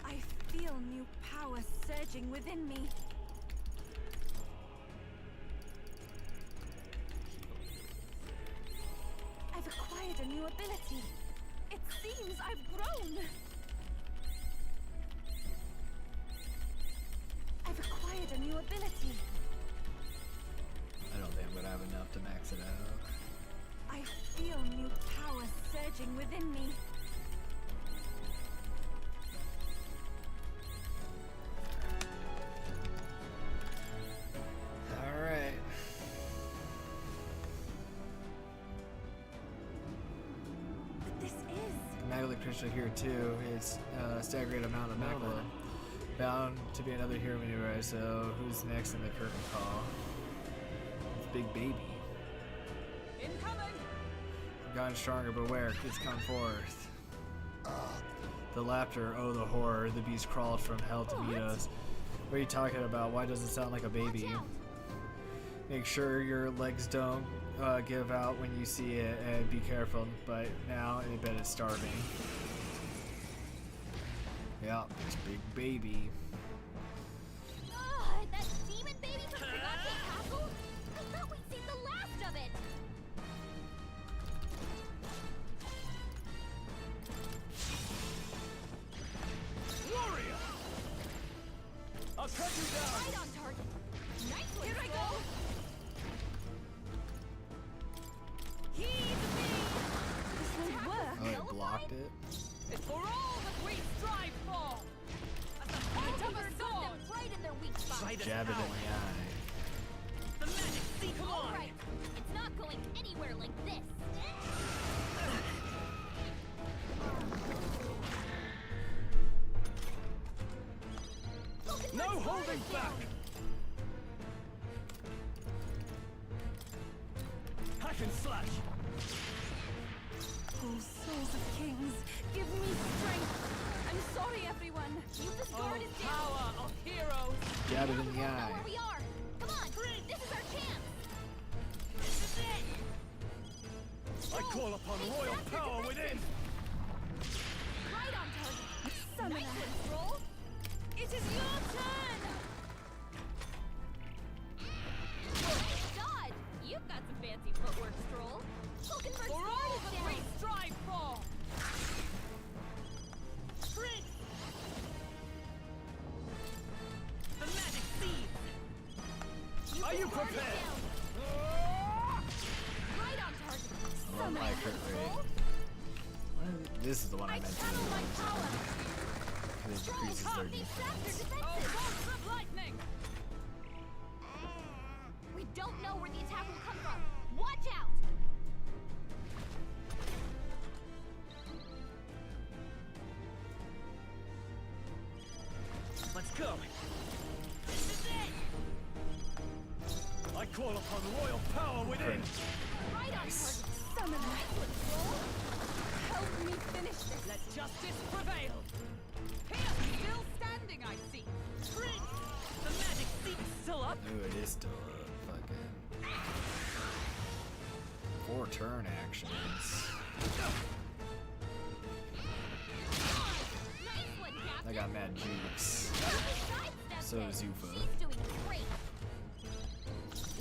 [SPEAKER 5] I feel new power surging within me. I've acquired a new ability. It seems I've grown. I've acquired a new ability.
[SPEAKER 1] I don't think I'm gonna have enough to max it out.
[SPEAKER 5] I feel new power surging within me.
[SPEAKER 1] Alright.
[SPEAKER 5] But this is...
[SPEAKER 1] Magically crystal here too. It's a staggering amount of Magla. Bound to be another hero maneuver, so who's next in the curtain call? It's Big Baby.
[SPEAKER 6] Incoming!
[SPEAKER 1] Gotten stronger, beware, kids come forth. The laughter, oh the horror, the beast crawled from hell to meet us. What are you talking about? Why does it sound like a baby? Make sure your legs don't give out when you see it, and be careful, but now I bet it's starving. Yeah, it's Big Baby.
[SPEAKER 2] That demon baby from Brigante Castle? I thought we'd seen the last of it!
[SPEAKER 14] Warrior! I'll cut you down!
[SPEAKER 2] Right on target! Nice one,
[SPEAKER 5] Here I
[SPEAKER 2] Scroll.
[SPEAKER 5] go! Heed me! This will work.
[SPEAKER 1] Oh, it blocked it?
[SPEAKER 6] It's for all that we strive for! At the point of a sword!
[SPEAKER 2] Right in their weak spot!
[SPEAKER 1] Jab it in the eye.
[SPEAKER 13] The magic sea, come on!
[SPEAKER 2] Alright, it's not going anywhere like this!
[SPEAKER 14] No holding back! Hack and slash!
[SPEAKER 5] Oh, souls of kings, give me strength! I'm sorry, everyone!
[SPEAKER 2] Use the guard is down!
[SPEAKER 6] Power of heroes!
[SPEAKER 1] Jab it in the
[SPEAKER 2] Know
[SPEAKER 1] eye.
[SPEAKER 2] where we are! Come on! This is our chance!
[SPEAKER 14] I call upon royal power within!
[SPEAKER 2] Right on target!
[SPEAKER 5] Summoner.
[SPEAKER 2] Nice one, Scroll!
[SPEAKER 5] It is your turn!
[SPEAKER 2] Nice dodge! You've got some fancy footwork, Stroll! Looking for
[SPEAKER 6] For
[SPEAKER 2] Scroll
[SPEAKER 6] all
[SPEAKER 2] is
[SPEAKER 6] that
[SPEAKER 2] down!
[SPEAKER 6] we strive for!
[SPEAKER 13] Prince! The magic seeds!
[SPEAKER 14] Are you
[SPEAKER 2] Guard is
[SPEAKER 14] prepared?
[SPEAKER 2] down. Right on target!
[SPEAKER 1] I love my crit rate. This is the one I meant to
[SPEAKER 6] Channel my power!
[SPEAKER 1] use. It increases their defense.
[SPEAKER 6] Oh, bolts of lightning!
[SPEAKER 2] We don't know where the attack will come from! Watch out!
[SPEAKER 13] Let's go!
[SPEAKER 14] I call upon royal power within!
[SPEAKER 2] Right on target!
[SPEAKER 5] Summoner.
[SPEAKER 2] Nice one, Scroll!
[SPEAKER 5] Help me finish this!
[SPEAKER 6] Let justice prevail! Here, still standing, I see!
[SPEAKER 13] Prince! The magic seeds still up!
[SPEAKER 1] Ooh, it is still a fucking 4 turn actions.
[SPEAKER 2] Nice one, Captain!
[SPEAKER 1] I got mad jukes.
[SPEAKER 2] Sidestepped
[SPEAKER 1] So
[SPEAKER 2] it.
[SPEAKER 1] is Zufa.
[SPEAKER 2] She's doing great!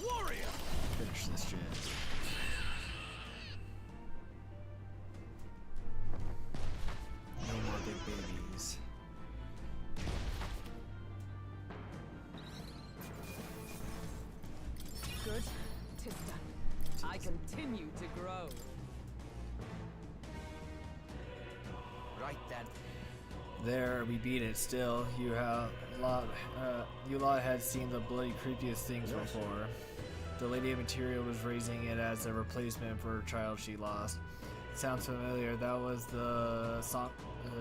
[SPEAKER 14] Warrior!
[SPEAKER 1] Finish this shit. No more big babies.
[SPEAKER 6] Good. 'Tis done. I continue to grow.
[SPEAKER 9] Right then.
[SPEAKER 1] There, we beat it. Still, you lot had seen the bloody creepiest things before. The Lady of Material was raising it as a replacement for a child she lost. Sounds familiar. That was the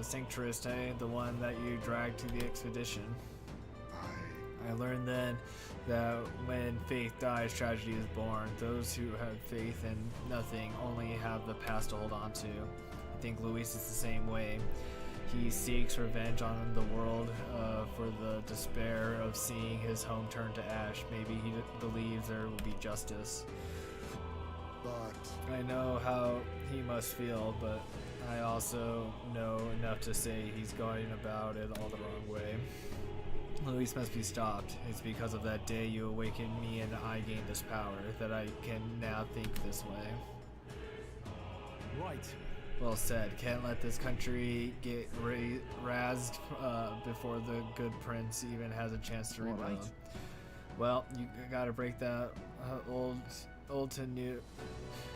[SPEAKER 1] Sanctress, eh? The one that you dragged to the expedition. I learned then that when faith dies, tragedy is born. Those who have faith in nothing only have the past to hold on to. I think Luis is the same way. He seeks revenge on the world for the despair of seeing his home turn to ash. Maybe he believes there will be justice.
[SPEAKER 8] But
[SPEAKER 1] I know how he must feel, but I also know enough to say he's going about it all the wrong way. Luis must be stopped. It's because of that day you awakened me and I gained this power that I can now think this way.
[SPEAKER 7] Right.
[SPEAKER 1] Well said. Can't let this country get razzed before the good prince even has a chance to rebuild.
[SPEAKER 7] Right.
[SPEAKER 1] Well, you gotta break that old to new.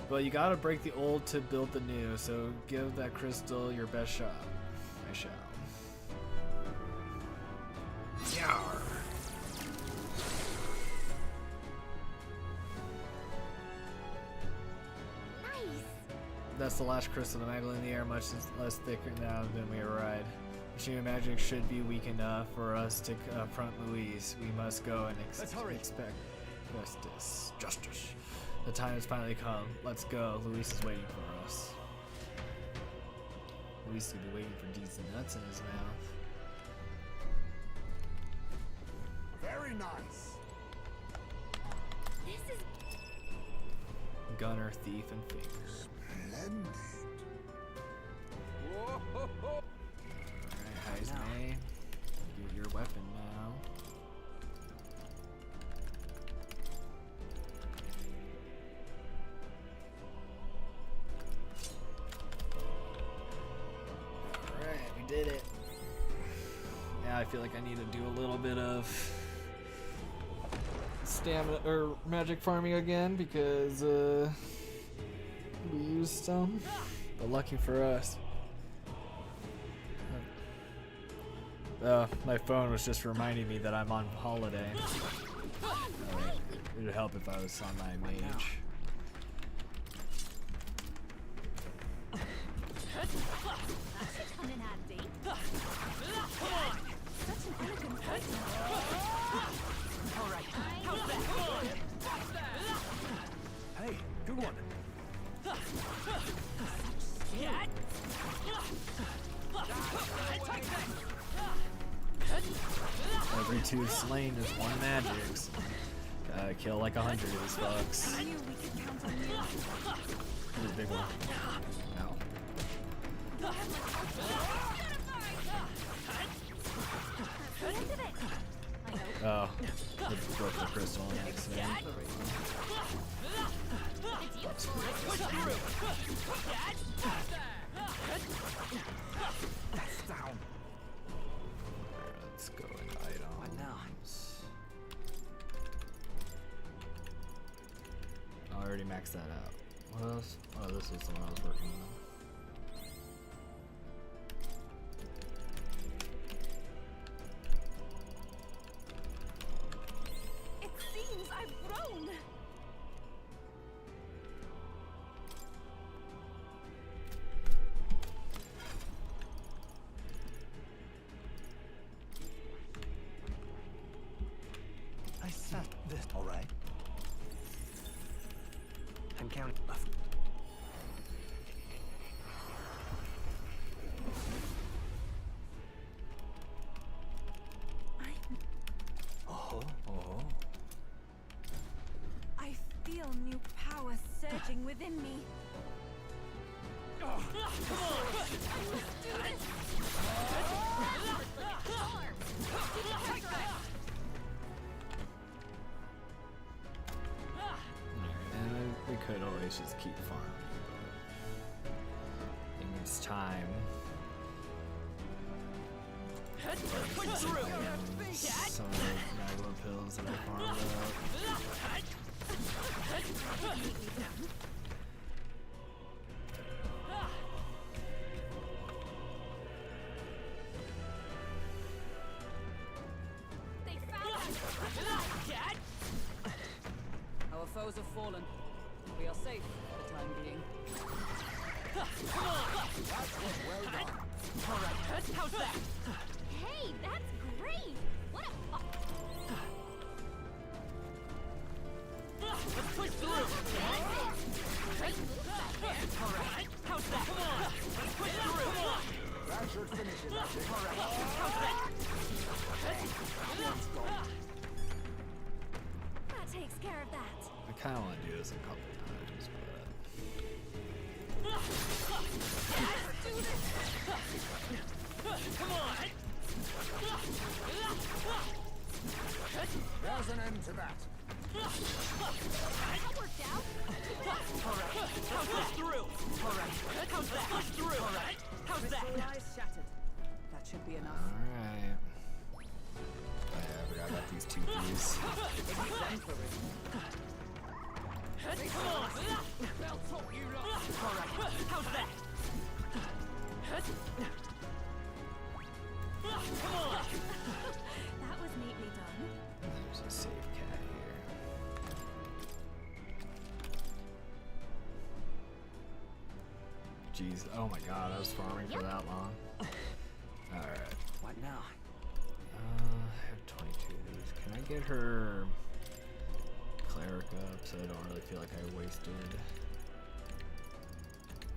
[SPEAKER 1] Well, you gotta break the old to build the new. So give that crystal your best shot. I shall. Yarr. That's the last crystal. The mantle in the air much less thicker now than we arrived. Machine magic should be weak enough for us to confront Luis. We must go and expect justice. Justice. The time has finally come. Let's go. Luis is waiting for us. Luis could be waiting for these nuts in his mouth.
[SPEAKER 8] Very nice.
[SPEAKER 2] This is
[SPEAKER 1] Gunner, thief, and faker.
[SPEAKER 8] Splendid.
[SPEAKER 1] Alright, Heismay. Get your weapon now. Alright, we did it. Now I feel like I need to do a little bit of stamina or magic farming again because we used some, but lucky for us. My phone was just reminding me that I'm on holiday. It would help if I was on my mage.
[SPEAKER 2] come in handy.
[SPEAKER 13] Alright, how's that?
[SPEAKER 7] Hey, good one.
[SPEAKER 1] Every 2 slain is 1 magics. Gotta kill like 100 of these fucks. This big one. No. Oh, it broke the crystal on accident.
[SPEAKER 9] That's down.
[SPEAKER 1] Let's go in items.
[SPEAKER 9] What now?
[SPEAKER 1] I already maxed that out. What else? Oh, this was the one I was working on.
[SPEAKER 4] It seems I've grown.
[SPEAKER 7] I set this. All right.
[SPEAKER 9] I'm counting.
[SPEAKER 7] Oh.
[SPEAKER 5] I feel new power surging within me.
[SPEAKER 1] And we could always just keep farming. I think it's time. Some of the magma pills that I farmed up.
[SPEAKER 2] They found us.
[SPEAKER 6] Our foes have fallen. We are safe for the time being.
[SPEAKER 2] Well done. Alright, how's that? Hey, that's great! What a
[SPEAKER 1] this a couple times, but...
[SPEAKER 13] Come on!
[SPEAKER 8] There's an end to that.
[SPEAKER 2] That worked out.
[SPEAKER 13] Alright, how's that? Through! Alright, how's that? Push through! Alright, how's that?
[SPEAKER 6] Crystal eyes shattered. That should be enough.
[SPEAKER 1] Alright. Oh, yeah, I forgot about these two thieves.
[SPEAKER 6] Exemplary.
[SPEAKER 13] Come on! They'll talk you lot! Alright, how's that? Come on!
[SPEAKER 5] That was neatly done.
[SPEAKER 1] There's a safe cat here. Jeez, oh my god, I was farming for that long. Alright.
[SPEAKER 9] What now?
[SPEAKER 1] I have 22 of these. Can I get her cleric up so I don't really feel like I wasted?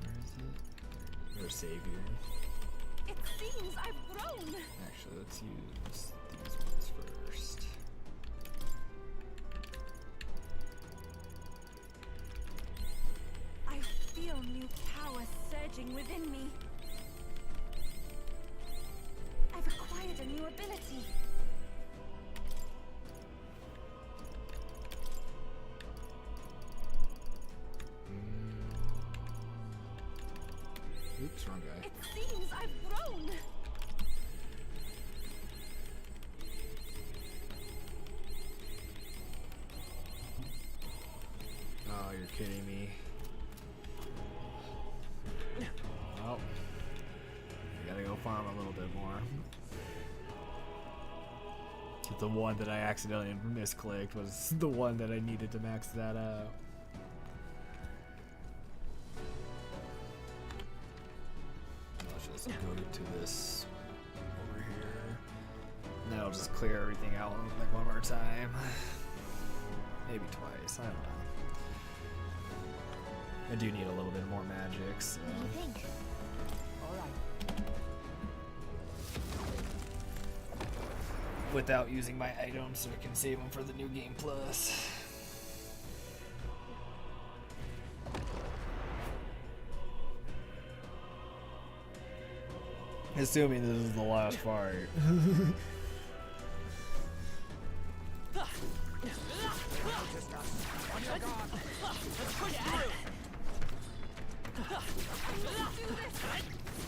[SPEAKER 1] Where is it? Her savior.
[SPEAKER 4] It seems I've grown.
[SPEAKER 1] Actually, let's use these ones first.
[SPEAKER 5] I feel new power surging within me. I've acquired a new ability.
[SPEAKER 1] Oops, wrong guy.
[SPEAKER 4] It seems I've grown.
[SPEAKER 1] Oh, you're kidding me. Oh. I gotta go farm a little bit more. The one that I accidentally misclicked was the one that I needed to max that out. Let's just go to this over here. And that'll just clear everything out like one more time. Maybe twice, I don't know. I do need a little bit more magic, so.
[SPEAKER 2] What do you think?
[SPEAKER 6] Alright.
[SPEAKER 1] Without using my items, so I can save them for the new game plus. Assuming this is the last part.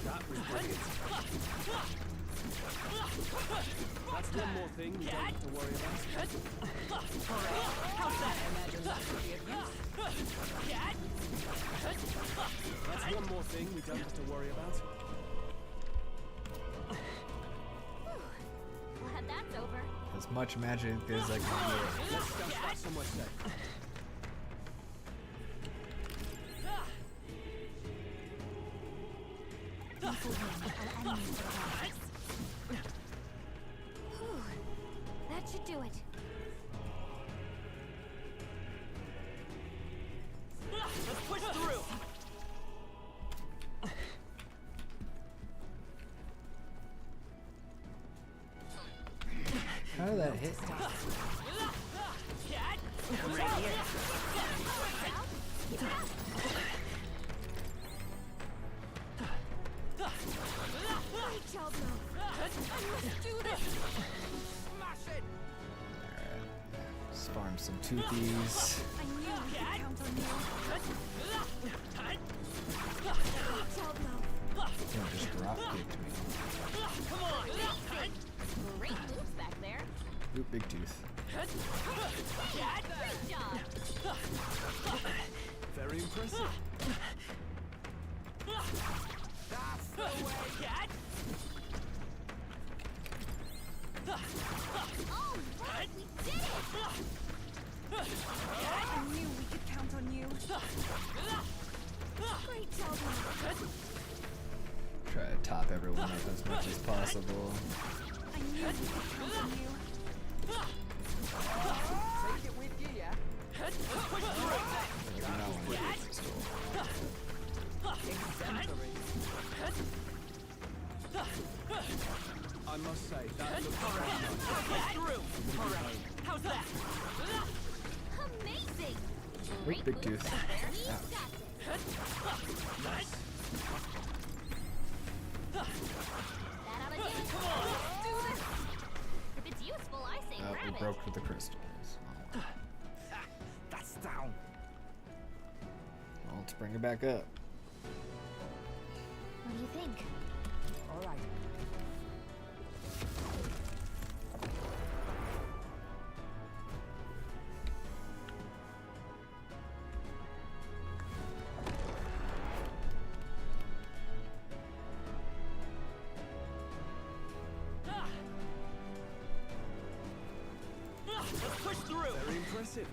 [SPEAKER 7] That was brilliant. That's one more thing we don't have to worry about.
[SPEAKER 13] How's that?
[SPEAKER 7] That's one more thing we don't have to worry about.
[SPEAKER 2] Glad that's over.
[SPEAKER 1] As much magic as I can get.
[SPEAKER 7] Let's stuff that somewhere safe.
[SPEAKER 2] That should do it.
[SPEAKER 13] Let's push through!
[SPEAKER 1] How did that hit?
[SPEAKER 2] Great job, Mo. Let's do this.
[SPEAKER 13] Smash it!
[SPEAKER 1] Let's farm some toothies.
[SPEAKER 5] I knew we could count on you.
[SPEAKER 2] Great job, Mo.
[SPEAKER 1] Don't just drop kicked me.
[SPEAKER 13] Come on!
[SPEAKER 2] Great moves back there.
[SPEAKER 1] Oop, big tooth.
[SPEAKER 2] Great job.
[SPEAKER 7] Very impressive.
[SPEAKER 13] That's the way, cat!
[SPEAKER 2] All right, we did it.
[SPEAKER 5] I knew we could count on you.
[SPEAKER 2] Great job, Mo.
[SPEAKER 1] Try to top everyone up as much as possible.
[SPEAKER 5] I knew we could count on you.
[SPEAKER 6] Take it with you, yeah?
[SPEAKER 1] Like, no one would do this
[SPEAKER 6] Exemplary.
[SPEAKER 7] I must say, that looks
[SPEAKER 13] Push through! Alright, how's that?
[SPEAKER 2] Amazing.
[SPEAKER 1] Wait, big tooth. Ouch.
[SPEAKER 2] Nice. That ought to do it. Come on. Let's do this. If it's useful, I say
[SPEAKER 1] We
[SPEAKER 2] grab it.
[SPEAKER 1] broke with the crystals.
[SPEAKER 9] That's down.
[SPEAKER 1] Well, let's bring it back up.
[SPEAKER 16] What do you think?
[SPEAKER 6] All right.
[SPEAKER 14] Let's push through.
[SPEAKER 10] Very impressive.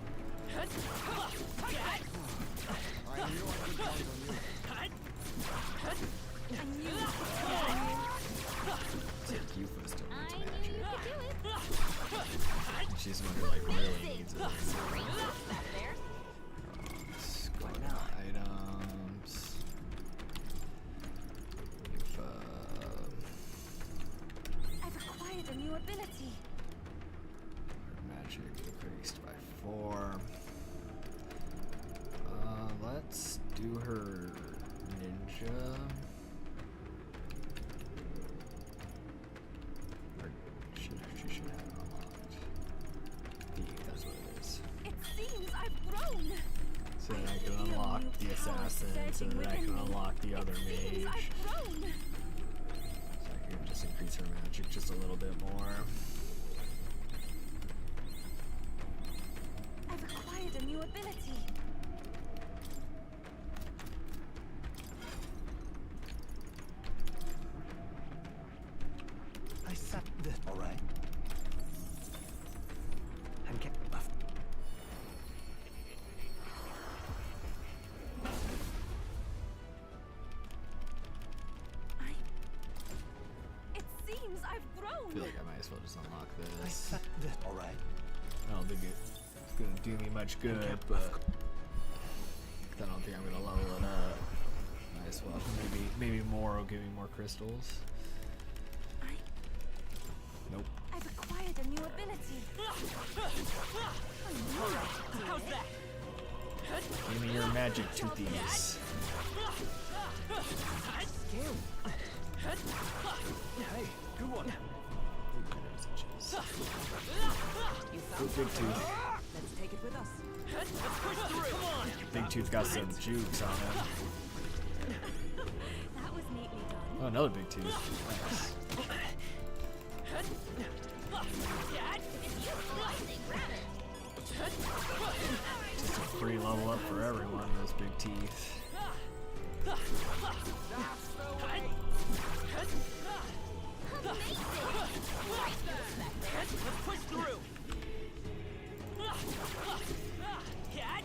[SPEAKER 8] I knew I could count on you.
[SPEAKER 1] Take you for still
[SPEAKER 2] I
[SPEAKER 1] needs
[SPEAKER 2] knew you
[SPEAKER 1] magic.
[SPEAKER 2] could do it.
[SPEAKER 1] She's the one who like really needs it.
[SPEAKER 2] Great stuff there.
[SPEAKER 1] Let's go to items. We've,
[SPEAKER 5] I've acquired a new ability.
[SPEAKER 1] our magic increased by 4. Let's do her ninja. Or she should have it unlocked. Thief, that's what it is.
[SPEAKER 5] It seems I've grown.
[SPEAKER 1] So then I can unlock the assassin, so then I can unlock the other mage.
[SPEAKER 5] I've grown.
[SPEAKER 1] So I can just increase her magic just a little bit more.
[SPEAKER 5] I've acquired a new ability.
[SPEAKER 7] I sat this. All right. And kept.
[SPEAKER 5] It seems I've
[SPEAKER 1] I
[SPEAKER 5] grown.
[SPEAKER 1] feel like I might as well just unlock
[SPEAKER 7] I
[SPEAKER 1] this.
[SPEAKER 7] sat this. All right.
[SPEAKER 1] I don't think it's gonna do me much good, but I don't think I'm gonna level it up. Might as well. Maybe more will give me more crystals. Nope.
[SPEAKER 5] I've acquired a new ability.
[SPEAKER 14] How's that?
[SPEAKER 1] Give me your magic toothies.
[SPEAKER 10] Hey, good one.
[SPEAKER 6] You
[SPEAKER 1] Ooh,
[SPEAKER 6] found
[SPEAKER 1] big
[SPEAKER 6] something.
[SPEAKER 1] tooth.
[SPEAKER 6] Let's take it with us.
[SPEAKER 14] Let's push through. Come on.
[SPEAKER 1] Big tooth got some jukes on him.
[SPEAKER 5] That was neatly done.
[SPEAKER 1] Oh, another big tooth. Nice. Just a free level up for everyone, those big teeth.
[SPEAKER 14] Let's push through.
[SPEAKER 2] I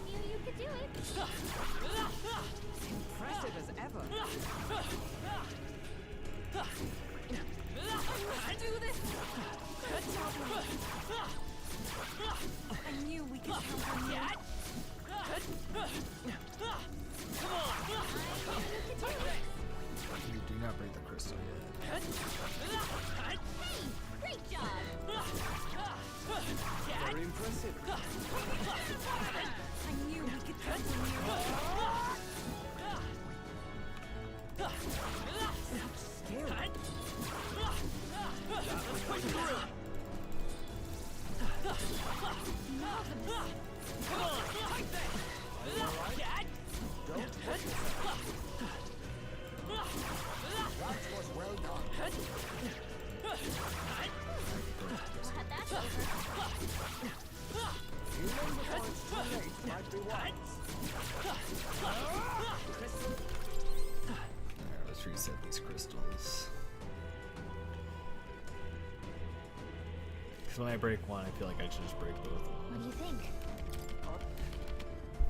[SPEAKER 2] knew you could do it.
[SPEAKER 6] Impressive as ever.
[SPEAKER 5] Let's do this. I knew we could count on you.
[SPEAKER 1] You do not break the crystal yet.
[SPEAKER 2] Hey, great job.
[SPEAKER 10] Very impressive.
[SPEAKER 5] I knew we could count on you.
[SPEAKER 6] Scary.
[SPEAKER 14] Let's push through. Come on. Take that.
[SPEAKER 8] That was well done.
[SPEAKER 2] Glad that's over.
[SPEAKER 8] Healing before it's too late might be wise.
[SPEAKER 1] Alright, let's reset these crystals. Because when I break one, I feel like I should just break both of them.
[SPEAKER 16] What do you think?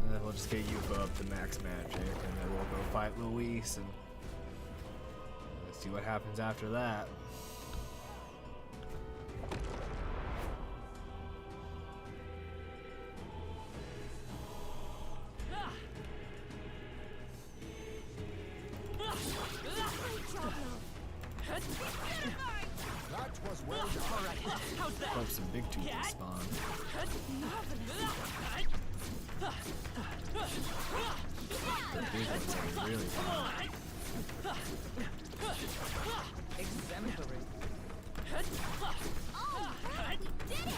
[SPEAKER 1] And then we'll just get Yuffie up to max magic, and then we'll go fight Luis, and let's see what happens after that.
[SPEAKER 8] That That was well done.
[SPEAKER 13] Alright, how's that?
[SPEAKER 1] Hope some big tooth will spawn. The big ones are really fun.
[SPEAKER 13] Exemplary.
[SPEAKER 2] Oh, right, we did it!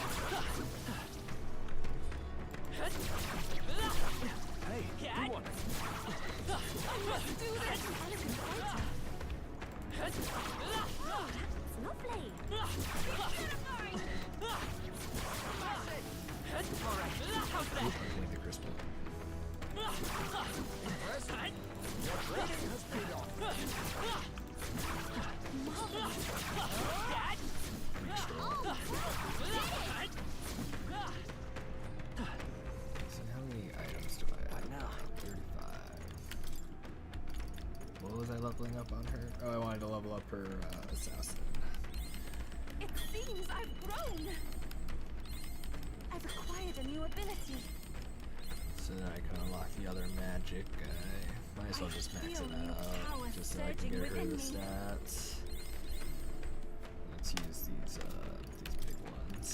[SPEAKER 7] Hey, do one.
[SPEAKER 2] Let's do this! Oh, that's lovely! Beautifying!
[SPEAKER 13] Alright, how's that?
[SPEAKER 1] Like the crystal.
[SPEAKER 8] Impressive. Your training has paid off.
[SPEAKER 1] So how many items do I have now? 35. What was I leveling up on her? Oh, I wanted to level up her assassin.
[SPEAKER 5] It seems I've grown. I've acquired a new ability.
[SPEAKER 1] So then I can unlock the other magic guy. Might as well just max it out, just so I can get her the stats. Let's use these big ones.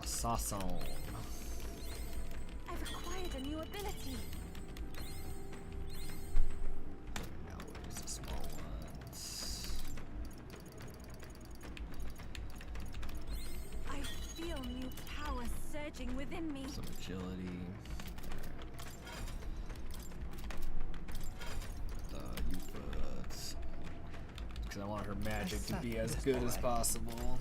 [SPEAKER 1] Assassin.
[SPEAKER 5] I've acquired a new ability.
[SPEAKER 1] Now we'll use the small ones.
[SPEAKER 5] I feel new power surging within me.
[SPEAKER 1] Some agility. Because I want her magic to be as good as possible.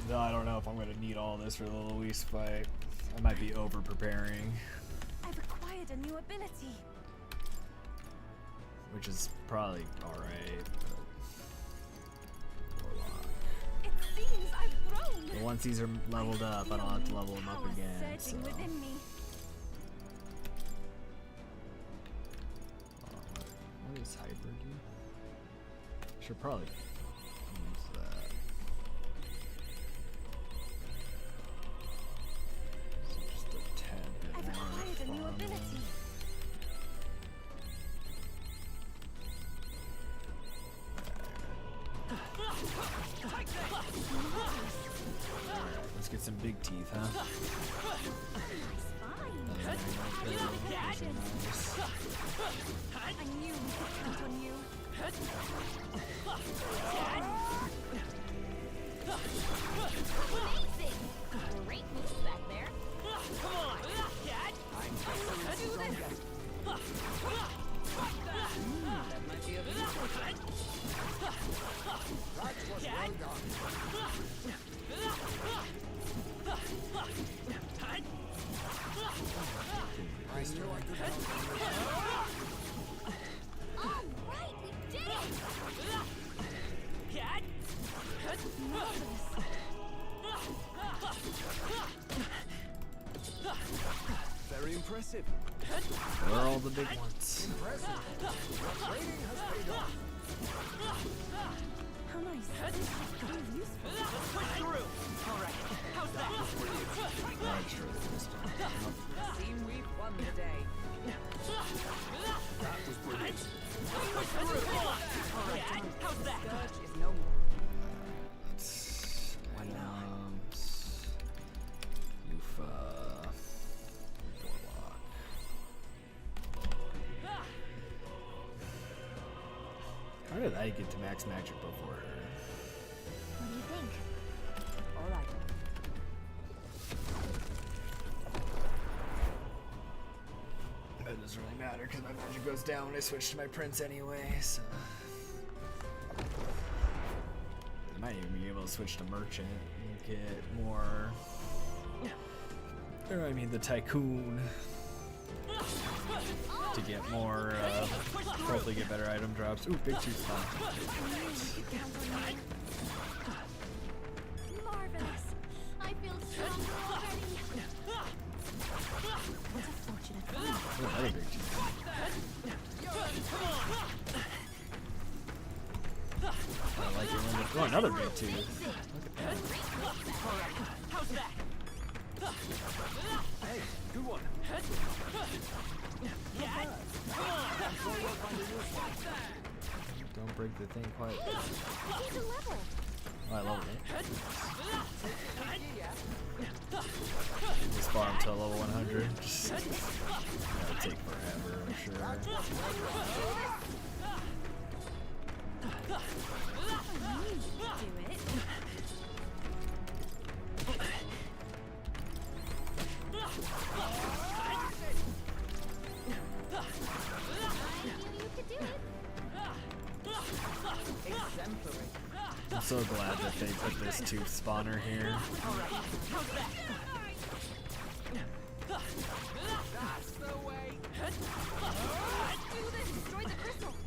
[SPEAKER 1] No, I don't know if I'm going to need all this for the Luis fight. I might be over preparing.
[SPEAKER 5] I've acquired a new ability.
[SPEAKER 1] Which is probably alright.
[SPEAKER 5] It seems I've grown.
[SPEAKER 1] But once these are leveled up, I don't have to level them up again. So.
[SPEAKER 5] Surging within me.
[SPEAKER 1] What does hyper do? Should probably use that. So just a tad bit
[SPEAKER 5] I've
[SPEAKER 1] more
[SPEAKER 5] acquired a new
[SPEAKER 1] farming.
[SPEAKER 5] ability.
[SPEAKER 1] Let's get some big teeth, huh?
[SPEAKER 5] I knew we could count on you.
[SPEAKER 2] Amazing! Great moves back there.
[SPEAKER 13] Come on, Cat!
[SPEAKER 6] Let's do this! That might be a bit
[SPEAKER 8] That was well done. I knew I could count on you.
[SPEAKER 2] All right, we did it!
[SPEAKER 13] Cat!
[SPEAKER 7] Very impressive.
[SPEAKER 1] Where are all the big ones?
[SPEAKER 8] Impressive. Your training has paid off.
[SPEAKER 5] How nice. This should prove useful.
[SPEAKER 13] Let's push through! Alright, how's that?
[SPEAKER 6] Seem we've won the day.
[SPEAKER 7] That was brilliant.
[SPEAKER 13] Push through! Come on! Alright, how's that?
[SPEAKER 6] Scourge is no more.
[SPEAKER 1] How did I get to max magic before her?
[SPEAKER 2] What do you think?
[SPEAKER 6] All right.
[SPEAKER 1] That doesn't really matter because my magic goes down when I switch to my prince anyway, so. I might even be able to switch to merchant and get more. Or I mean the tycoon. To get more, hopefully get better item drops. Ooh, big tooth spawn.
[SPEAKER 2] Marvelous! I feel stronger already!
[SPEAKER 5] What a fortunate find.
[SPEAKER 1] Ooh, another big tooth. I like it when they... Oh, another big tooth. Look at that.
[SPEAKER 13] Alright, how's that?
[SPEAKER 7] Hey, good one.
[SPEAKER 1] Don't break the thing quite.
[SPEAKER 2] He's a level.
[SPEAKER 1] Oh, I love it. We spawn until level 100. That'll take forever, I'm sure. I'm so glad that they put this tooth spawner here.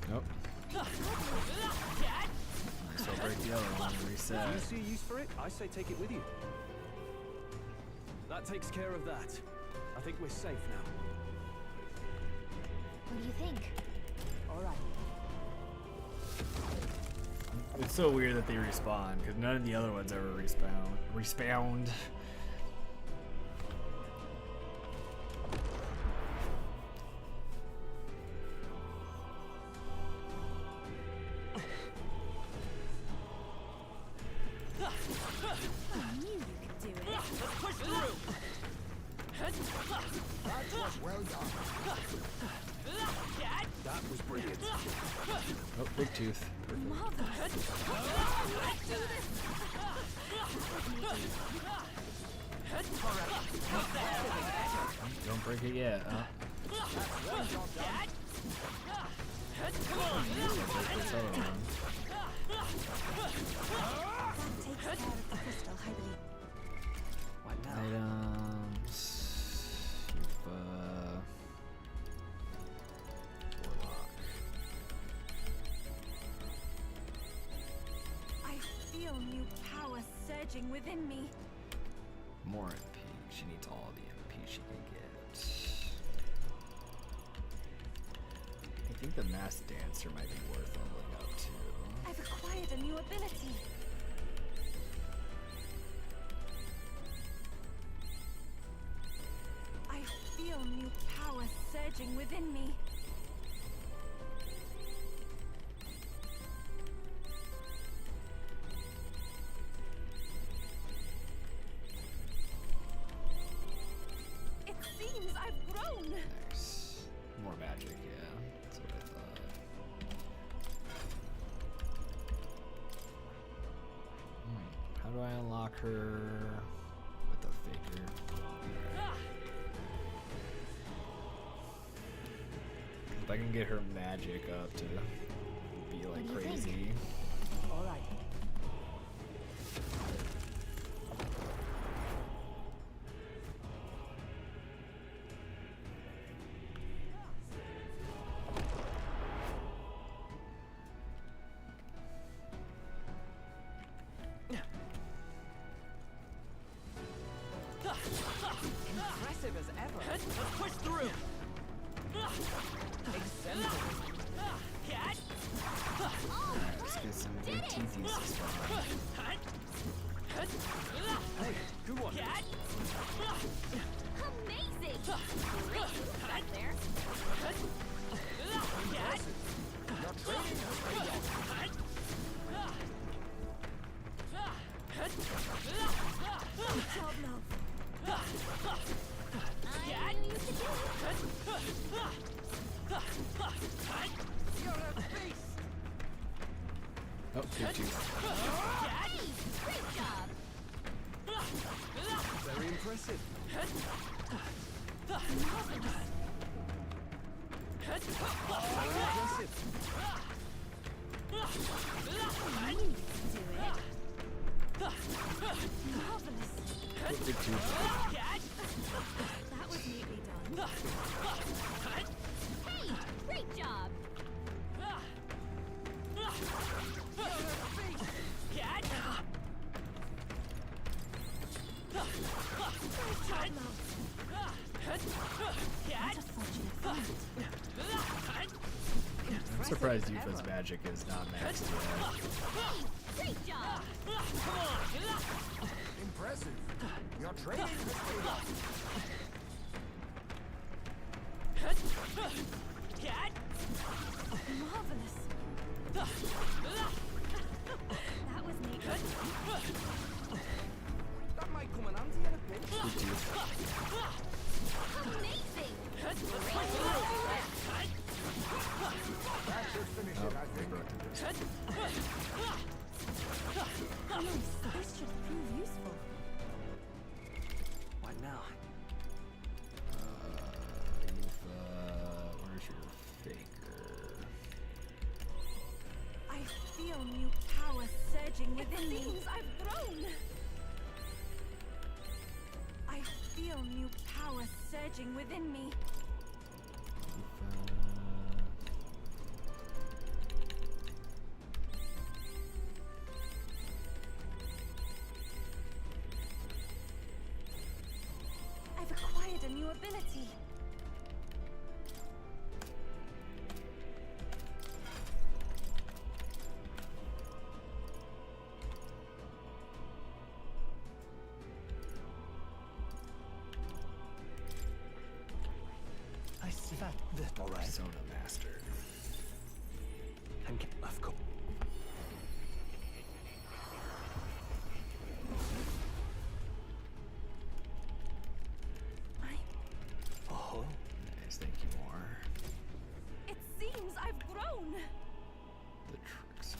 [SPEAKER 1] Nope. So break the other one and reset.
[SPEAKER 7] Do you see a use for it? I say take it with you. That takes care of that. I think we're safe now.
[SPEAKER 2] What do you think?
[SPEAKER 6] Alright.
[SPEAKER 1] It's so weird that they respawn, because none of the other ones ever respawned.
[SPEAKER 3] That was brilliant.
[SPEAKER 1] Oh, big tooth. Don't break it yet, huh? Items.
[SPEAKER 5] I feel new power surging within me.
[SPEAKER 1] More MP. She needs all the MP she can get. I think the Masked Dancer might be worth leveling up too.
[SPEAKER 5] I've acquired a new ability. I feel new power surging within me. It seems I've grown.
[SPEAKER 1] Nice. More magic, yeah. That's what I thought. How do I unlock her with the figure? If I can get her magic up to be like crazy.
[SPEAKER 6] Alright.
[SPEAKER 13] Impressive as ever. Let's push through.
[SPEAKER 1] Alright, let's get some big teeth uses from her.
[SPEAKER 7] Hey, good one.
[SPEAKER 2] Amazing! Great move back there. I knew you could do
[SPEAKER 1] Oh, good tooth.
[SPEAKER 2] it. Great job.
[SPEAKER 7] Very impressive.
[SPEAKER 1] Big tooth.
[SPEAKER 5] That was neatly done.
[SPEAKER 2] Hey, great job.
[SPEAKER 1] I'm surprised Yufa's magic is not maxed yet.
[SPEAKER 2] Great job.
[SPEAKER 8] Impressive. Your training has paid off.
[SPEAKER 5] Marvelous. That was neat.
[SPEAKER 9] That might come in handy in a pinch.
[SPEAKER 2] Amazing!
[SPEAKER 8] That should finish it, I think.
[SPEAKER 5] Nice. This should prove useful.
[SPEAKER 9] What now?
[SPEAKER 1] Where's your faker?
[SPEAKER 5] I feel new power surging within me.
[SPEAKER 4] I've grown.
[SPEAKER 5] I feel new power surging within me. I've acquired a new ability.
[SPEAKER 7] I see that. All right.
[SPEAKER 1] Persona Master.
[SPEAKER 7] And of course.
[SPEAKER 1] Oh, nice. Thank you more.
[SPEAKER 4] It seems I've grown.
[SPEAKER 1] The Trickster.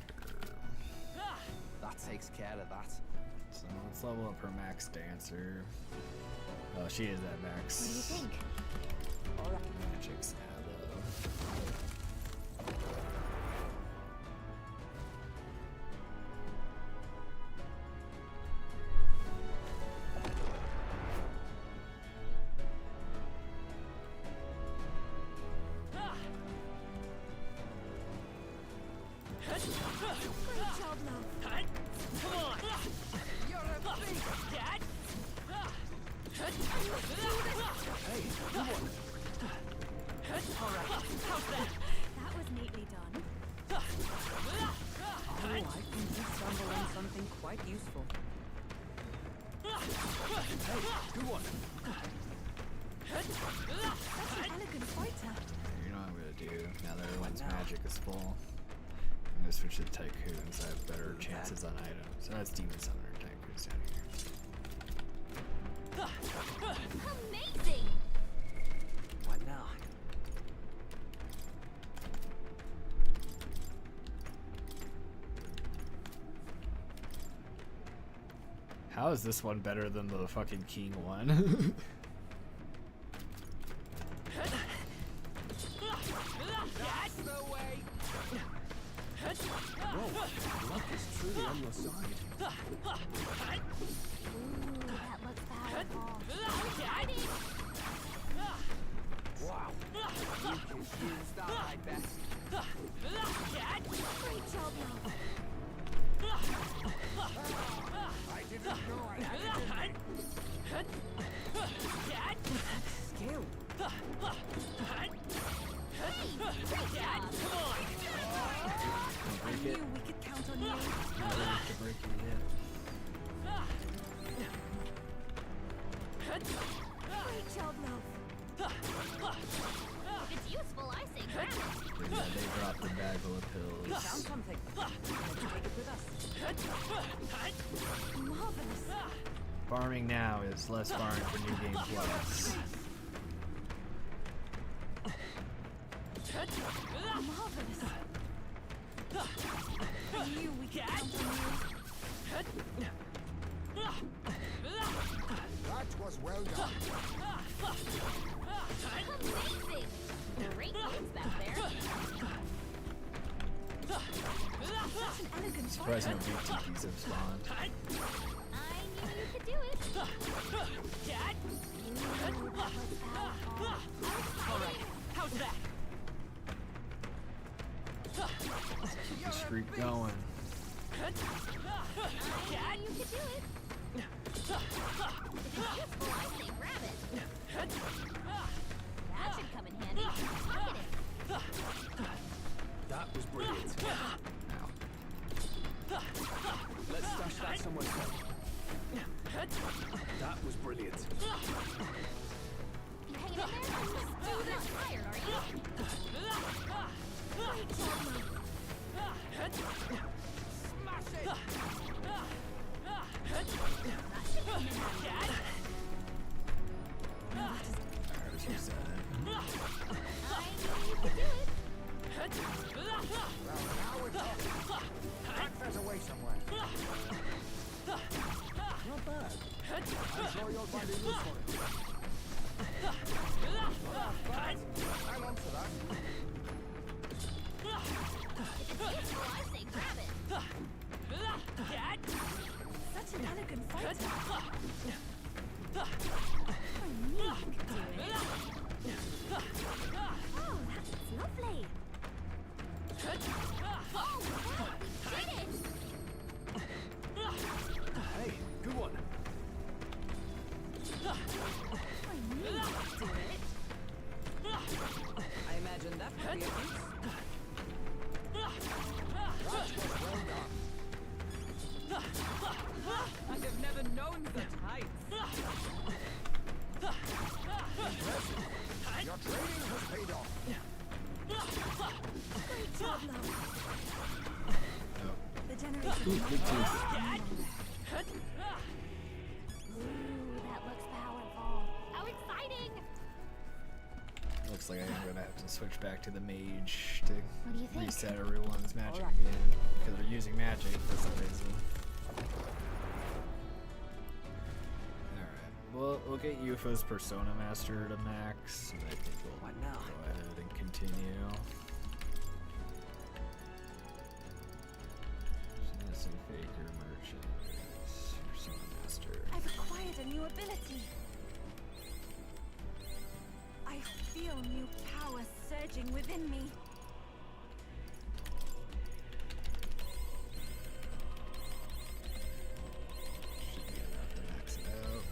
[SPEAKER 9] That takes care of that.
[SPEAKER 1] So let's level up her max dancer. Oh, she is at max.
[SPEAKER 16] What do you think?
[SPEAKER 1] Magic's now though.
[SPEAKER 4] Great job, love.
[SPEAKER 13] Come on! You're a beast, Dad!
[SPEAKER 7] Hey, you won.
[SPEAKER 13] Alright, how's that?
[SPEAKER 4] That was neatly done.
[SPEAKER 6] Oh, I think you stumbled on something quite useful.
[SPEAKER 7] Hey, good one.
[SPEAKER 5] That's an elegant fighter.
[SPEAKER 1] You know what I'm gonna do now that everyone's magic is full. I'm gonna switch to Tycoons. I have better chances on items. So that's Demon Summoner Tycoons down here.
[SPEAKER 2] Amazing!
[SPEAKER 9] What now?
[SPEAKER 1] How is this one better than the fucking King one?
[SPEAKER 9] That's the way!
[SPEAKER 7] Whoa, luck is truly on your side.
[SPEAKER 2] Ooh, that looks powerful.
[SPEAKER 9] Wow. You can use that, I bet.
[SPEAKER 4] Great job, love.
[SPEAKER 8] I didn't know I had it.
[SPEAKER 6] Skill.
[SPEAKER 5] I knew we could count on you.
[SPEAKER 1] To break you in.
[SPEAKER 4] Great job, love.
[SPEAKER 2] If it's useful, I say grab it.
[SPEAKER 1] Yeah, they dropped the bag full of pills.
[SPEAKER 6] Found something. Let's take it with us.
[SPEAKER 5] Marvelous.
[SPEAKER 1] Farming now is less farming for New Game Plus.
[SPEAKER 5] Marvelous. I knew we could count on you.
[SPEAKER 8] That was well done.
[SPEAKER 2] Amazing! Great moves back there.
[SPEAKER 5] Such an elegant
[SPEAKER 1] Surprised no
[SPEAKER 5] fighter.
[SPEAKER 1] big tikis have spawned.
[SPEAKER 2] I knew you could do it.
[SPEAKER 13] Alright, how's that?
[SPEAKER 1] Keep the streak going.
[SPEAKER 2] I knew you could do it. If it's useful, I say grab it. That should come in handy. Look at it.
[SPEAKER 7] That was brilliant.
[SPEAKER 1] Ow.
[SPEAKER 7] Let's stash that somewhere safe. That was brilliant.
[SPEAKER 2] If you hang hanging in there? You're not tired, are you? Great job, Mom.
[SPEAKER 13] Smash it!
[SPEAKER 2] That should come in handy.
[SPEAKER 1] Alright, use that.
[SPEAKER 2] I knew you could do it.
[SPEAKER 8] Well, now we're talking. Tuck that away somewhere. Not bad. I'm sure you'll find a use for it. Hang on to that.
[SPEAKER 2] If it's useful, I say grab it.
[SPEAKER 5] Such an elegant fighter.
[SPEAKER 4] I knew you could do it. Oh, that's lovely.
[SPEAKER 2] Oh, wow, we did it!
[SPEAKER 7] Hey, good one.
[SPEAKER 4] I knew you could do it.
[SPEAKER 6] I imagine that would be a use. I have never known such heights.
[SPEAKER 8] Your training has paid off.
[SPEAKER 4] Great job, Mom.
[SPEAKER 5] The generation.
[SPEAKER 1] Ooh, big tooth.
[SPEAKER 2] Ooh, that looks powerful. How exciting!
[SPEAKER 1] Looks like I'm gonna have to switch back to the mage to
[SPEAKER 2] What do you think?
[SPEAKER 1] reset everyone's magic again. Because they're using magic for some reason. Alright, we'll get Yufa's Persona Master to max, and I think we'll
[SPEAKER 9] What now?
[SPEAKER 1] go ahead and continue. Fantasy Faker Merchant. Persona Master.
[SPEAKER 5] I've acquired a new ability. I feel new power surging within me.
[SPEAKER 1] Should be enough to max it out.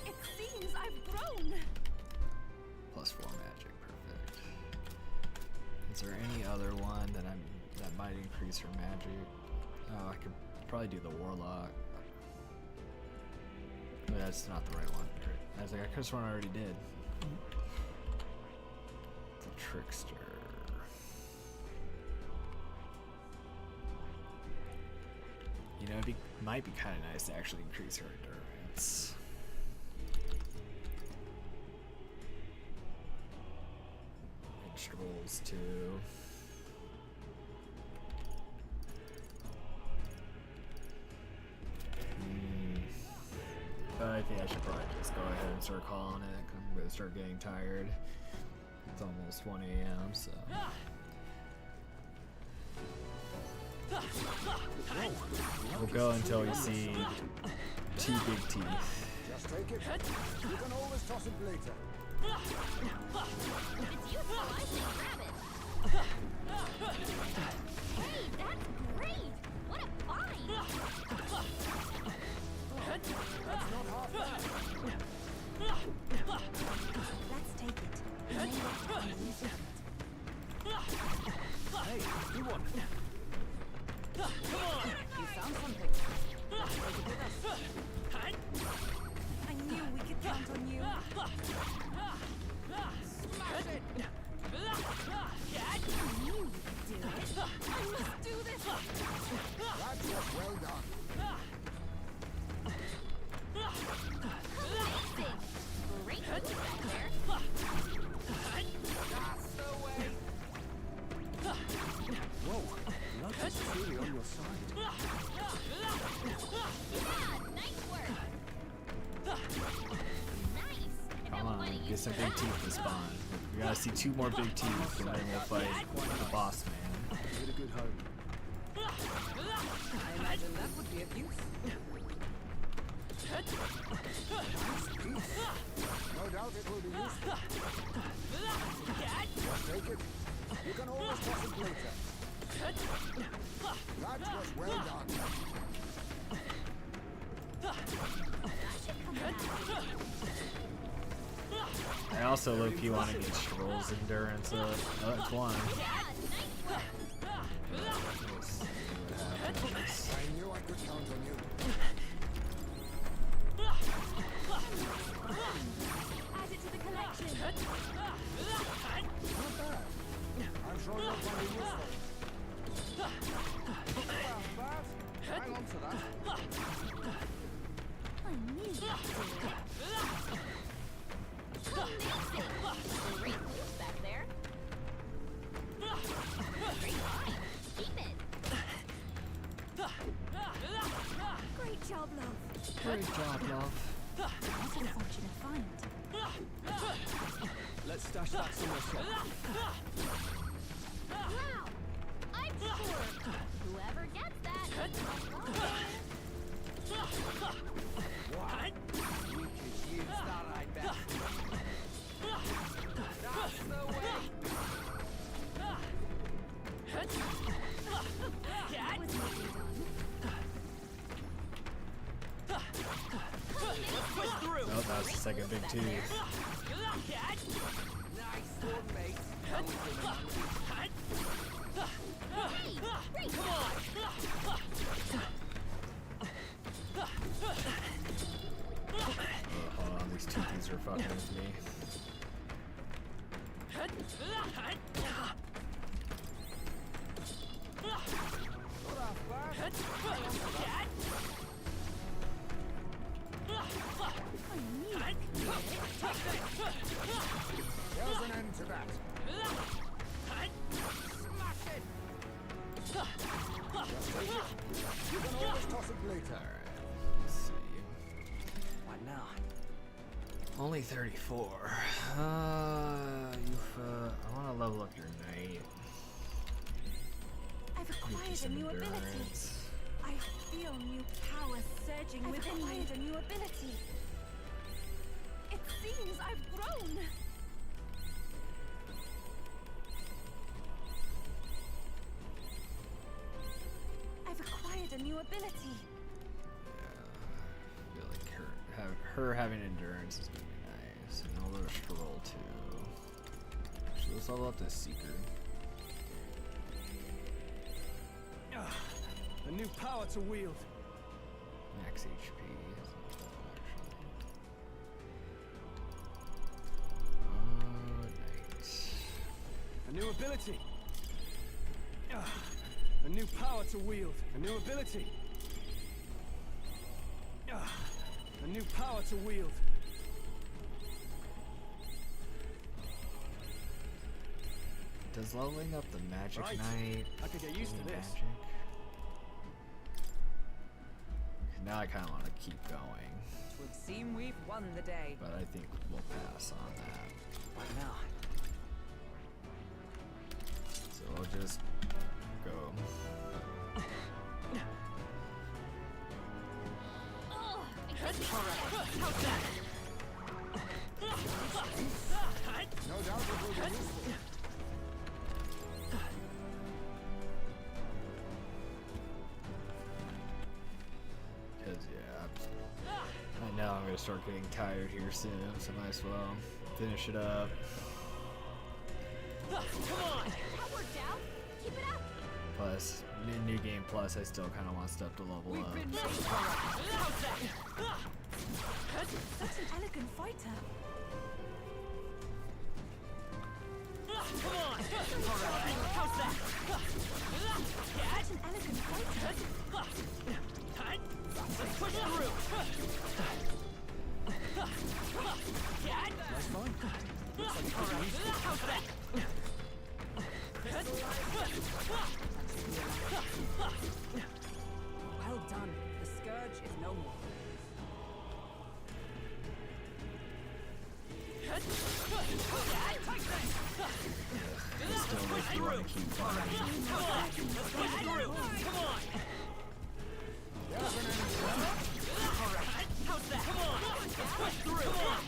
[SPEAKER 5] It seems I've grown.
[SPEAKER 1] +4 magic, perfect. Is there any other one that might increase her magic? Oh, I could probably do the Warlock. But that's not the right one. I was like, I could have sworn I already did. The Trickster. You know, might be kind of nice to actually increase her endurance. Vegetables too. I think I should probably just go ahead and start calling it. I'm gonna start getting tired. It's almost 1 a.m. so. We'll go until we see 2 big teeth.
[SPEAKER 8] Just take it. You can always toss it later.
[SPEAKER 2] If it's useful, I say grab it. Hey, that's great! What a find!
[SPEAKER 8] That's not half bad.
[SPEAKER 5] Let's take it.
[SPEAKER 7] Hey, good one.
[SPEAKER 6] You found something. Let's take it with us.
[SPEAKER 5] I knew we could count on you.
[SPEAKER 13] Smash it!
[SPEAKER 4] I knew you could do it. I must do this.
[SPEAKER 8] That was well done.
[SPEAKER 2] Amazing! Great move back there.
[SPEAKER 13] That's the way!
[SPEAKER 7] Whoa, Luck is truly on your side.
[SPEAKER 2] Yeah, nice work! Nice! And
[SPEAKER 1] Come
[SPEAKER 2] now
[SPEAKER 1] on,
[SPEAKER 2] we might
[SPEAKER 1] get some big teeth to spawn. We gotta see 2 more big teeth, and then we'll fight the boss man.
[SPEAKER 7] Get a good home.
[SPEAKER 6] I imagine that would be of use.
[SPEAKER 8] No doubt it will be useful. Just take it. You can always toss it later. That was well done.
[SPEAKER 1] I also low-key want to get Stroll's endurance up. Oh, that's one.
[SPEAKER 4] job, love.
[SPEAKER 1] Great job, love.
[SPEAKER 5] What a fortunate find.
[SPEAKER 14] Let's stash that somewhere safe.
[SPEAKER 2] Wow! I'm sure whoever gets that.
[SPEAKER 10] What? We could use that, I bet. That's the way.
[SPEAKER 2] That was easily
[SPEAKER 13] Push through.
[SPEAKER 1] Oh, that was the second big tooth.
[SPEAKER 10] Nice one, mate.
[SPEAKER 2] Hey,
[SPEAKER 13] Come on.
[SPEAKER 1] Hold on, these toothies are fucking with me.
[SPEAKER 8] There's an end to that.
[SPEAKER 10] Smash it.
[SPEAKER 8] Just take it. You can always toss it later.
[SPEAKER 1] Let's see.
[SPEAKER 14] What now?
[SPEAKER 1] Only 34. I want to level up your knight.
[SPEAKER 5] I've
[SPEAKER 1] Give you
[SPEAKER 5] acquired a
[SPEAKER 1] some
[SPEAKER 5] new ability.
[SPEAKER 1] endurance.
[SPEAKER 5] I feel new power surging within me. I've acquired a new ability. It seems I've grown. I've acquired a new ability.
[SPEAKER 1] I feel like her having endurance is gonna be nice. And I'll let her stroll too. So let's level up this seeker.
[SPEAKER 14] A new power to wield.
[SPEAKER 1] Max HP. Nice.
[SPEAKER 14] A new ability. A new power to wield. A new ability. A new power to wield.
[SPEAKER 1] Does leveling up the magic
[SPEAKER 14] Right.
[SPEAKER 1] knight?
[SPEAKER 14] I could get used to
[SPEAKER 1] do
[SPEAKER 14] this.
[SPEAKER 1] magic? Now I kind of want to keep going,
[SPEAKER 6] Would seem we've won the day.
[SPEAKER 1] but I think we'll pass on that.
[SPEAKER 14] What now?
[SPEAKER 1] So I'll just go.
[SPEAKER 8] No doubt it will be useful.
[SPEAKER 1] Because, yeah, I know I'm going to start getting tired here soon, so might as well finish it up.
[SPEAKER 2] Come on! That worked out! Keep it up!
[SPEAKER 1] Plus, New Game Plus, I still kind of want stuff to level up.
[SPEAKER 5] Such an elegant fighter.
[SPEAKER 13] Come on! How's that?
[SPEAKER 5] Such an elegant fighter.
[SPEAKER 13] Let's push through!
[SPEAKER 14] That's fine. Looks like it's pretty useful.
[SPEAKER 13] How's that?
[SPEAKER 6] Well done. The scourge is no more.
[SPEAKER 1] It still makes me want to keep fighting.
[SPEAKER 13] Come on! Let's push through! Come on! How's that? Come on! Let's push through! Come on!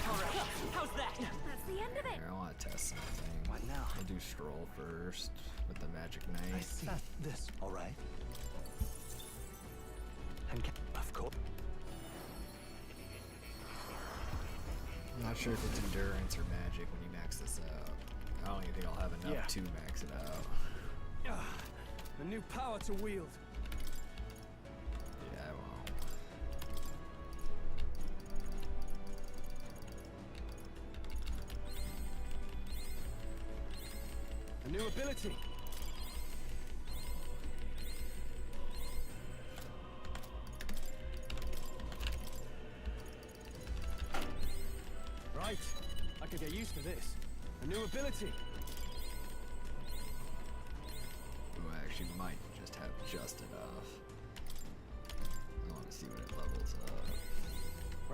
[SPEAKER 13] Alright, how's that?
[SPEAKER 4] That's the end of it.
[SPEAKER 1] Here, I want to test something.
[SPEAKER 14] What now?
[SPEAKER 1] I'll do Stroll first with the magic
[SPEAKER 14] I
[SPEAKER 1] knight.
[SPEAKER 14] see. This, all right. And of course.
[SPEAKER 1] I'm not sure if it's endurance or magic when you max this out. I don't even think I'll have enough to max it out.
[SPEAKER 14] A new power to wield.
[SPEAKER 1] Yeah, I won't.
[SPEAKER 14] A new ability. Right. I could get used to this. A new ability.
[SPEAKER 1] Ooh, I actually might just have just enough. I want to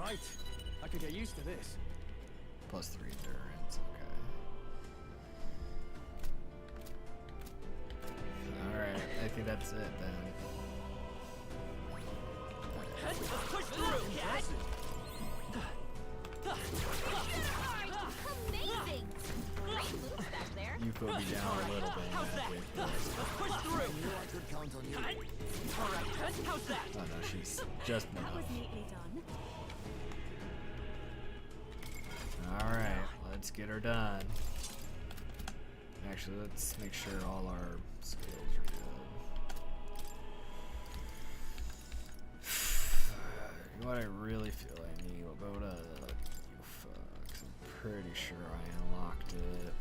[SPEAKER 14] right. I could get used to this.
[SPEAKER 1] +3 endurance, okay. Alright, I think that's it then.
[SPEAKER 13] Let's push through, cat!
[SPEAKER 2] Amazing! Great moves back there.
[SPEAKER 1] You put me down a little bit.
[SPEAKER 13] How's that? Let's push through!
[SPEAKER 8] I knew I could count on you.
[SPEAKER 13] Alright, how's that?
[SPEAKER 1] Oh no, she's just enough.
[SPEAKER 4] That was neatly done.
[SPEAKER 1] Alright, let's get her done. Actually, let's make sure all our skills are good. What I really feel I need, we'll go to Yufa, 'cause I'm pretty sure I unlocked it.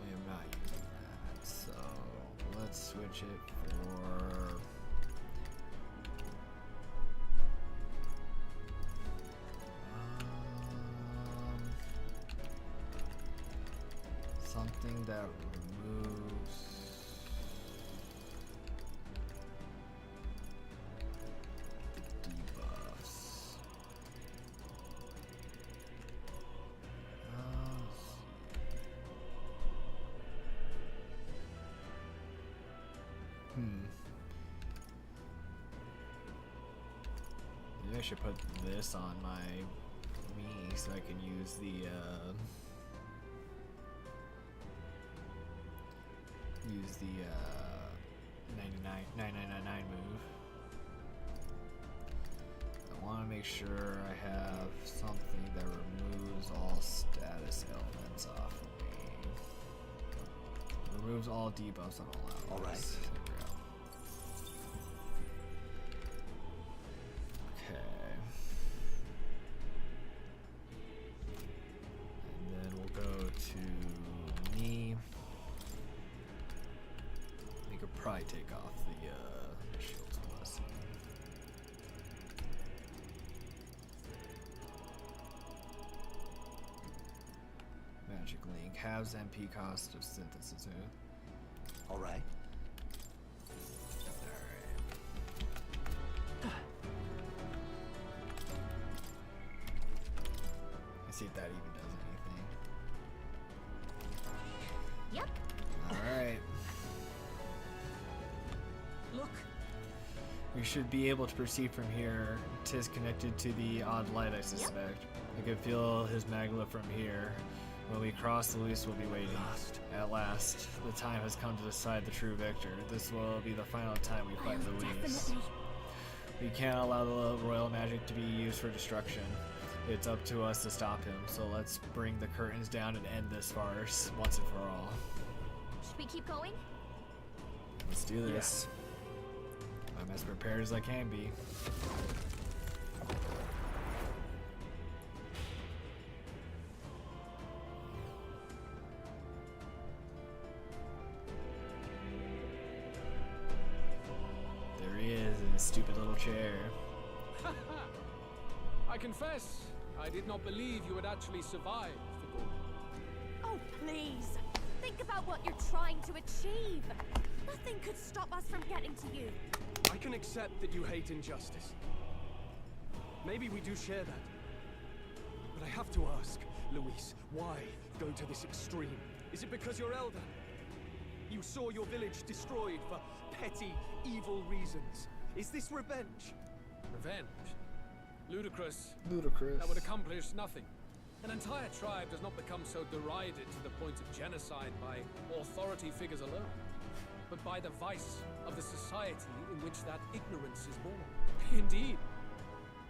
[SPEAKER 1] I am not using that, so let's switch it for... something that removes the debuffs. Maybe I should put this on my Mii so I can use the 9999 move. I want to make sure I have something that removes all status elements off of me. Removes all debuffs on all allies.
[SPEAKER 19] All right.
[SPEAKER 1] There we go. Okay. And then we'll go to me. We could probably take off the shields plus. Magic Link halves MP cost of synthesis.
[SPEAKER 19] All right.
[SPEAKER 1] Let's see if that even does anything.
[SPEAKER 2] Yep.
[SPEAKER 1] Alright.
[SPEAKER 13] Look.
[SPEAKER 1] We should be able to proceed from here. Tis connected to the odd light, I suspect. I can feel his magla from here. When we cross, Luis will be waiting. At last, the time has come to decide the true victor. This will be the final time we fight Luis. We can't allow the royal magic to be used for destruction. It's up to us to stop him, so let's bring the curtains down and end this farce once and for all.
[SPEAKER 2] Should we keep going?
[SPEAKER 1] Let's do this. I'm as prepared as I can be. There he is in his stupid little chair.
[SPEAKER 11] I confess, I did not believe you would actually survive, Figor.
[SPEAKER 4] Oh, please. Think about what you're trying to achieve. Nothing could stop us from getting to you.
[SPEAKER 14] I can accept that you hate injustice. Maybe we do share that. But I have to ask, Luis, why go to this extreme? Is it because you're elder? You saw your village destroyed for petty, evil reasons. Is this revenge?
[SPEAKER 11] Revenge? Ludicrous.
[SPEAKER 1] Ludicrous.
[SPEAKER 11] That would accomplish nothing. An entire tribe does not become so derided to the point of genocide by authority figures alone, but by the vice of the society in which that ignorance is born. Indeed,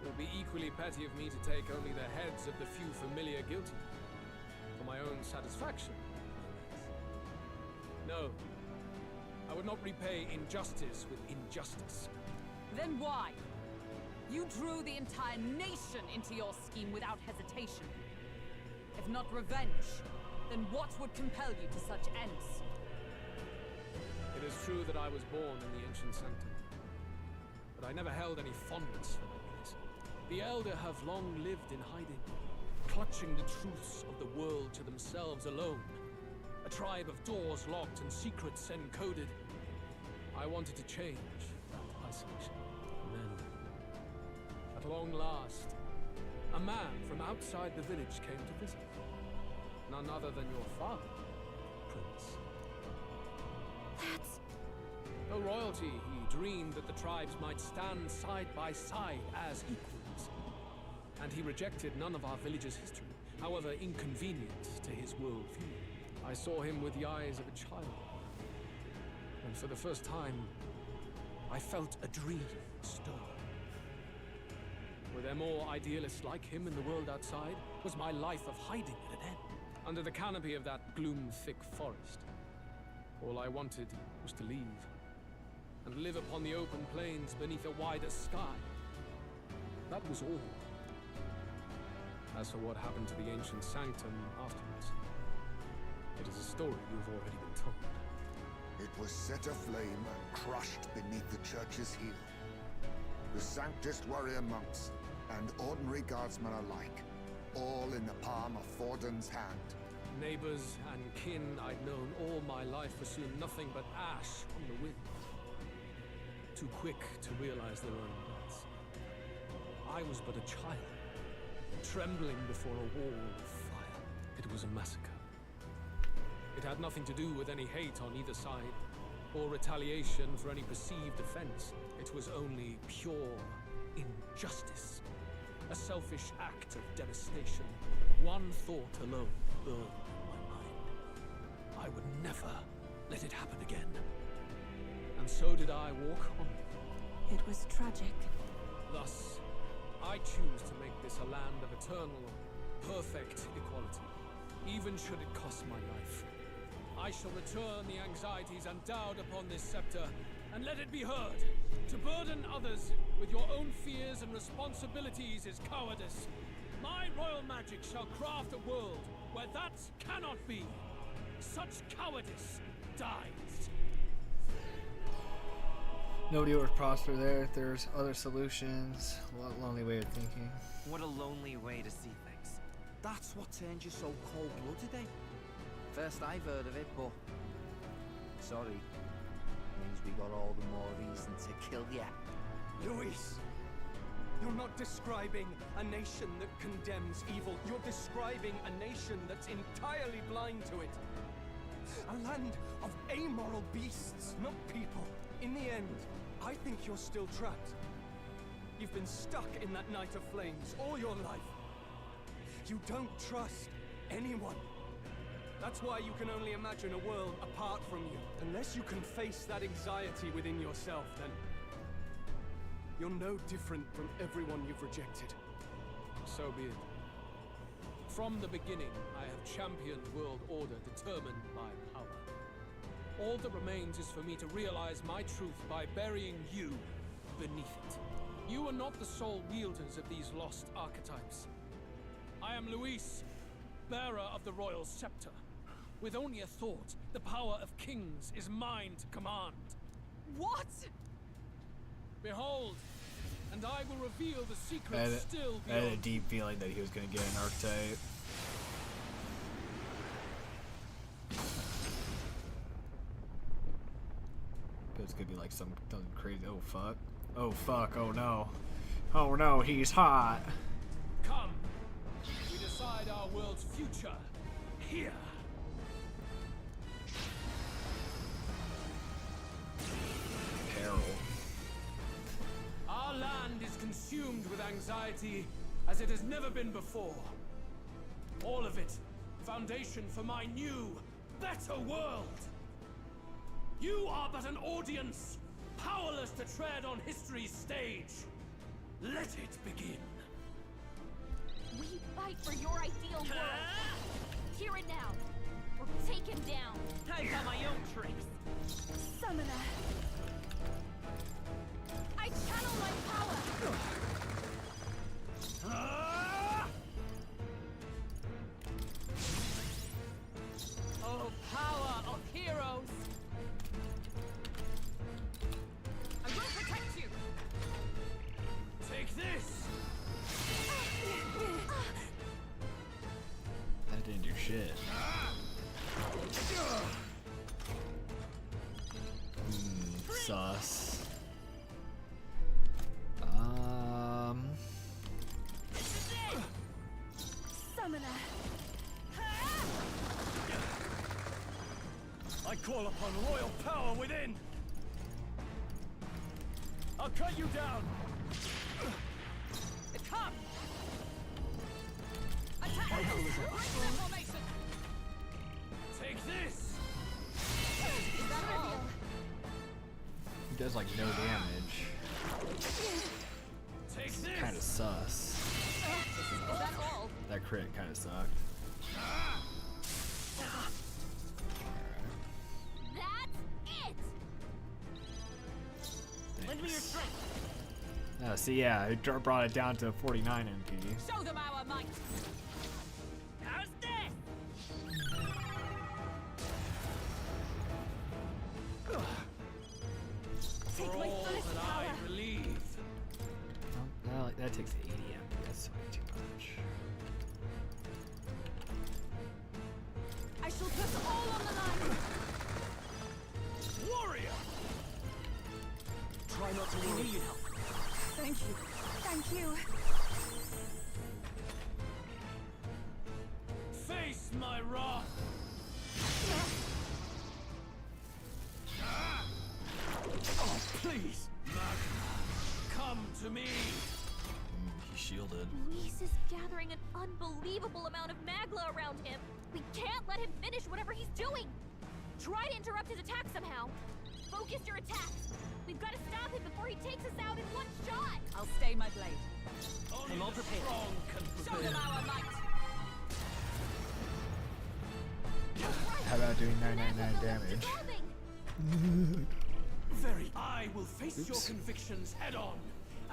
[SPEAKER 11] it would be equally petty of me to take only the heads of the few familiar guilty, for my own satisfaction. No, I would not repay injustice with injustice.
[SPEAKER 6] Then why? You drew the entire nation into your scheme without hesitation. If not revenge, then what would compel you to such ends?
[SPEAKER 11] It is true that I was born in the ancient sanctum, but I never held any fondness for that place. The Elder have long lived in hiding, clutching the truths of the world to themselves alone. A tribe of doors locked and secrets encoded. I wanted to change that isolation. And then, at
[SPEAKER 14] long last, a man from outside the village came to visit. None other than your father, Prince.
[SPEAKER 4] That's...
[SPEAKER 14] Though royalty, he dreamed that the tribes might stand side by side as equals. And he rejected none of our village's history, however inconvenient to his worldview. I saw him with the eyes of a child. And for the first time, I felt a dream stir. Were there more idealists like him in the world outside? Was my life of hiding at an end? Under the canopy of that gloom-thick forest, all I wanted was to leave and live upon the open plains beneath a wider sky. That was all. As for what happened to the ancient sanctum afterwards, it is a story you've already been told.
[SPEAKER 8] It was set aflame and crushed beneath the church's heel. The Sanctist warrior monks and ordinary guardsmen alike, all in the palm of Forden's hand.
[SPEAKER 14] Neighbors and kin I'd known all my life were soon nothing but ash on the wind. Too quick to realize their own deaths. I was but a child, trembling before a wall of fire. It was a massacre. It had nothing to do with any hate on either side, or retaliation for any perceived offense. It was only pure injustice. A selfish act of devastation. One thought alone burned my mind. I would never let it happen again. And so did I walk on.
[SPEAKER 5] It was tragic.
[SPEAKER 14] Thus, I choose to make this a land of eternal, perfect equality, even should it cost my life. I shall return the anxieties endowed upon this scepter, and let it be heard. To burden others with your own fears and responsibilities is cowardice. My royal magic shall craft a world where that cannot be. Such cowardice dies.
[SPEAKER 1] Nobody would prosper there if there's other solutions. What a lonely way of thinking.
[SPEAKER 9] What a lonely way to see things. That's what turned you so cold-blooded, eh? First I've heard of it, but... sorry. Means we got all the more reason to kill ya.
[SPEAKER 10] Luis! You're not describing a nation that condemns evil. You're describing a nation that's entirely blind to it. A land of amoral beasts, not people. In the end, I think you're still trapped. You've been stuck in that night of flames all your life. You don't trust anyone. That's why you can only imagine a world apart from you. Unless you can face that anxiety within yourself, then you're no different from everyone you've rejected.
[SPEAKER 14] So be it. From the beginning, I have championed world order determined by power. All that remains is for me to realize my truth by burying you beneath it. You are not the sole wielders of these lost archetypes. I am Luis, bearer of the royal scepter. With only a thought, the power of kings is mine to command.
[SPEAKER 6] What?
[SPEAKER 14] Behold, and I will reveal the secret still
[SPEAKER 1] I had a
[SPEAKER 14] beyond.
[SPEAKER 1] deep feeling that he was going to get an archetype. But it's going to be like something crazy. Oh, fuck. Oh, fuck. Oh, no. Oh, no. He's hot.
[SPEAKER 14] Come, we decide our world's future here.
[SPEAKER 1] Peril.
[SPEAKER 14] Our land is consumed with anxiety as it has never been before. All of it, foundation for my new, better world. You are but an audience, powerless to tread on history's stage. Let it begin.
[SPEAKER 2] We fight for your ideal world. Hear it now, or take him down.
[SPEAKER 13] I've got my own tricks.
[SPEAKER 4] Summoner.
[SPEAKER 2] I channel my power.
[SPEAKER 13] Oh, power of heroes! I will protect you!
[SPEAKER 14] Take this!
[SPEAKER 1] That didn't do shit. Sus.
[SPEAKER 14] call upon royal power within! I'll cut you down!
[SPEAKER 13] It comes! Attack! Break the formation!
[SPEAKER 14] Take this!
[SPEAKER 13] Is that all?
[SPEAKER 1] He does like no damage.
[SPEAKER 14] Take
[SPEAKER 1] It's
[SPEAKER 14] this!
[SPEAKER 1] kind of sus.
[SPEAKER 13] Is that all?
[SPEAKER 1] That crit kind of sucked.
[SPEAKER 2] That's it!
[SPEAKER 13] Lend me your strength!
[SPEAKER 1] See, yeah, it brought it down to 49 MP.
[SPEAKER 13] Show them our might! How's this?
[SPEAKER 14] For all that I believe.
[SPEAKER 1] Well, that takes 80 MP. That's way too much.
[SPEAKER 5] I shall put all on the line.
[SPEAKER 14] Warrior! Try not to worry.
[SPEAKER 13] Need help.
[SPEAKER 5] Thank you. Thank you.
[SPEAKER 14] Face my wrath! Oh, please! Magna, come to me!
[SPEAKER 1] He shielded.
[SPEAKER 2] Luis is gathering an unbelievable amount of Magla around him. We can't let him finish whatever he's doing. Try to interrupt his attack somehow. Focus your attacks. We've got to stop him before he takes us out in one shot.
[SPEAKER 13] I'll stay my blade.
[SPEAKER 14] Only
[SPEAKER 13] I'm all
[SPEAKER 14] the
[SPEAKER 13] prepared.
[SPEAKER 14] strong can
[SPEAKER 13] Show them
[SPEAKER 14] prevail.
[SPEAKER 13] our might!
[SPEAKER 1] How about doing 999 damage?
[SPEAKER 14] I will face your convictions head on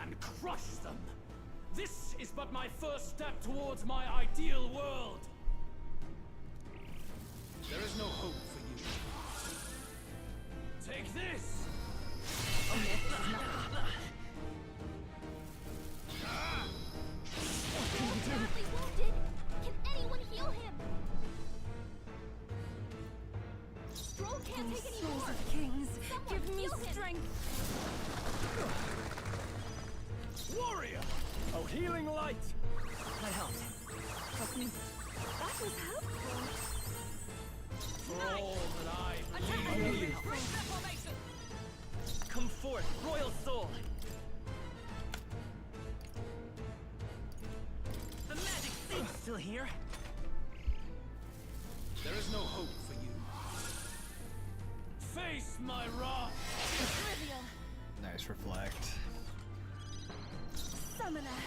[SPEAKER 14] and crush them. This is but my first step towards my ideal world. There is no hope for you. Take this!
[SPEAKER 2] He's badly wounded. Can anyone heal him? Stroll can't take any
[SPEAKER 5] Souls
[SPEAKER 2] more.
[SPEAKER 5] of kings,
[SPEAKER 2] Someone
[SPEAKER 5] give me
[SPEAKER 2] heal him.
[SPEAKER 5] strength.
[SPEAKER 14] Warrior! Oh, healing light!
[SPEAKER 13] That helped. Trust me.
[SPEAKER 5] That was helpful.
[SPEAKER 14] For all that I
[SPEAKER 13] Attack!
[SPEAKER 14] believe.
[SPEAKER 13] Break the formation!
[SPEAKER 14] Come forth, royal soul!
[SPEAKER 13] The magic thing's still here.
[SPEAKER 14] There is no hope for you. Face my wrath!
[SPEAKER 2] Trivial.
[SPEAKER 1] Nice reflect.
[SPEAKER 5] Summoner.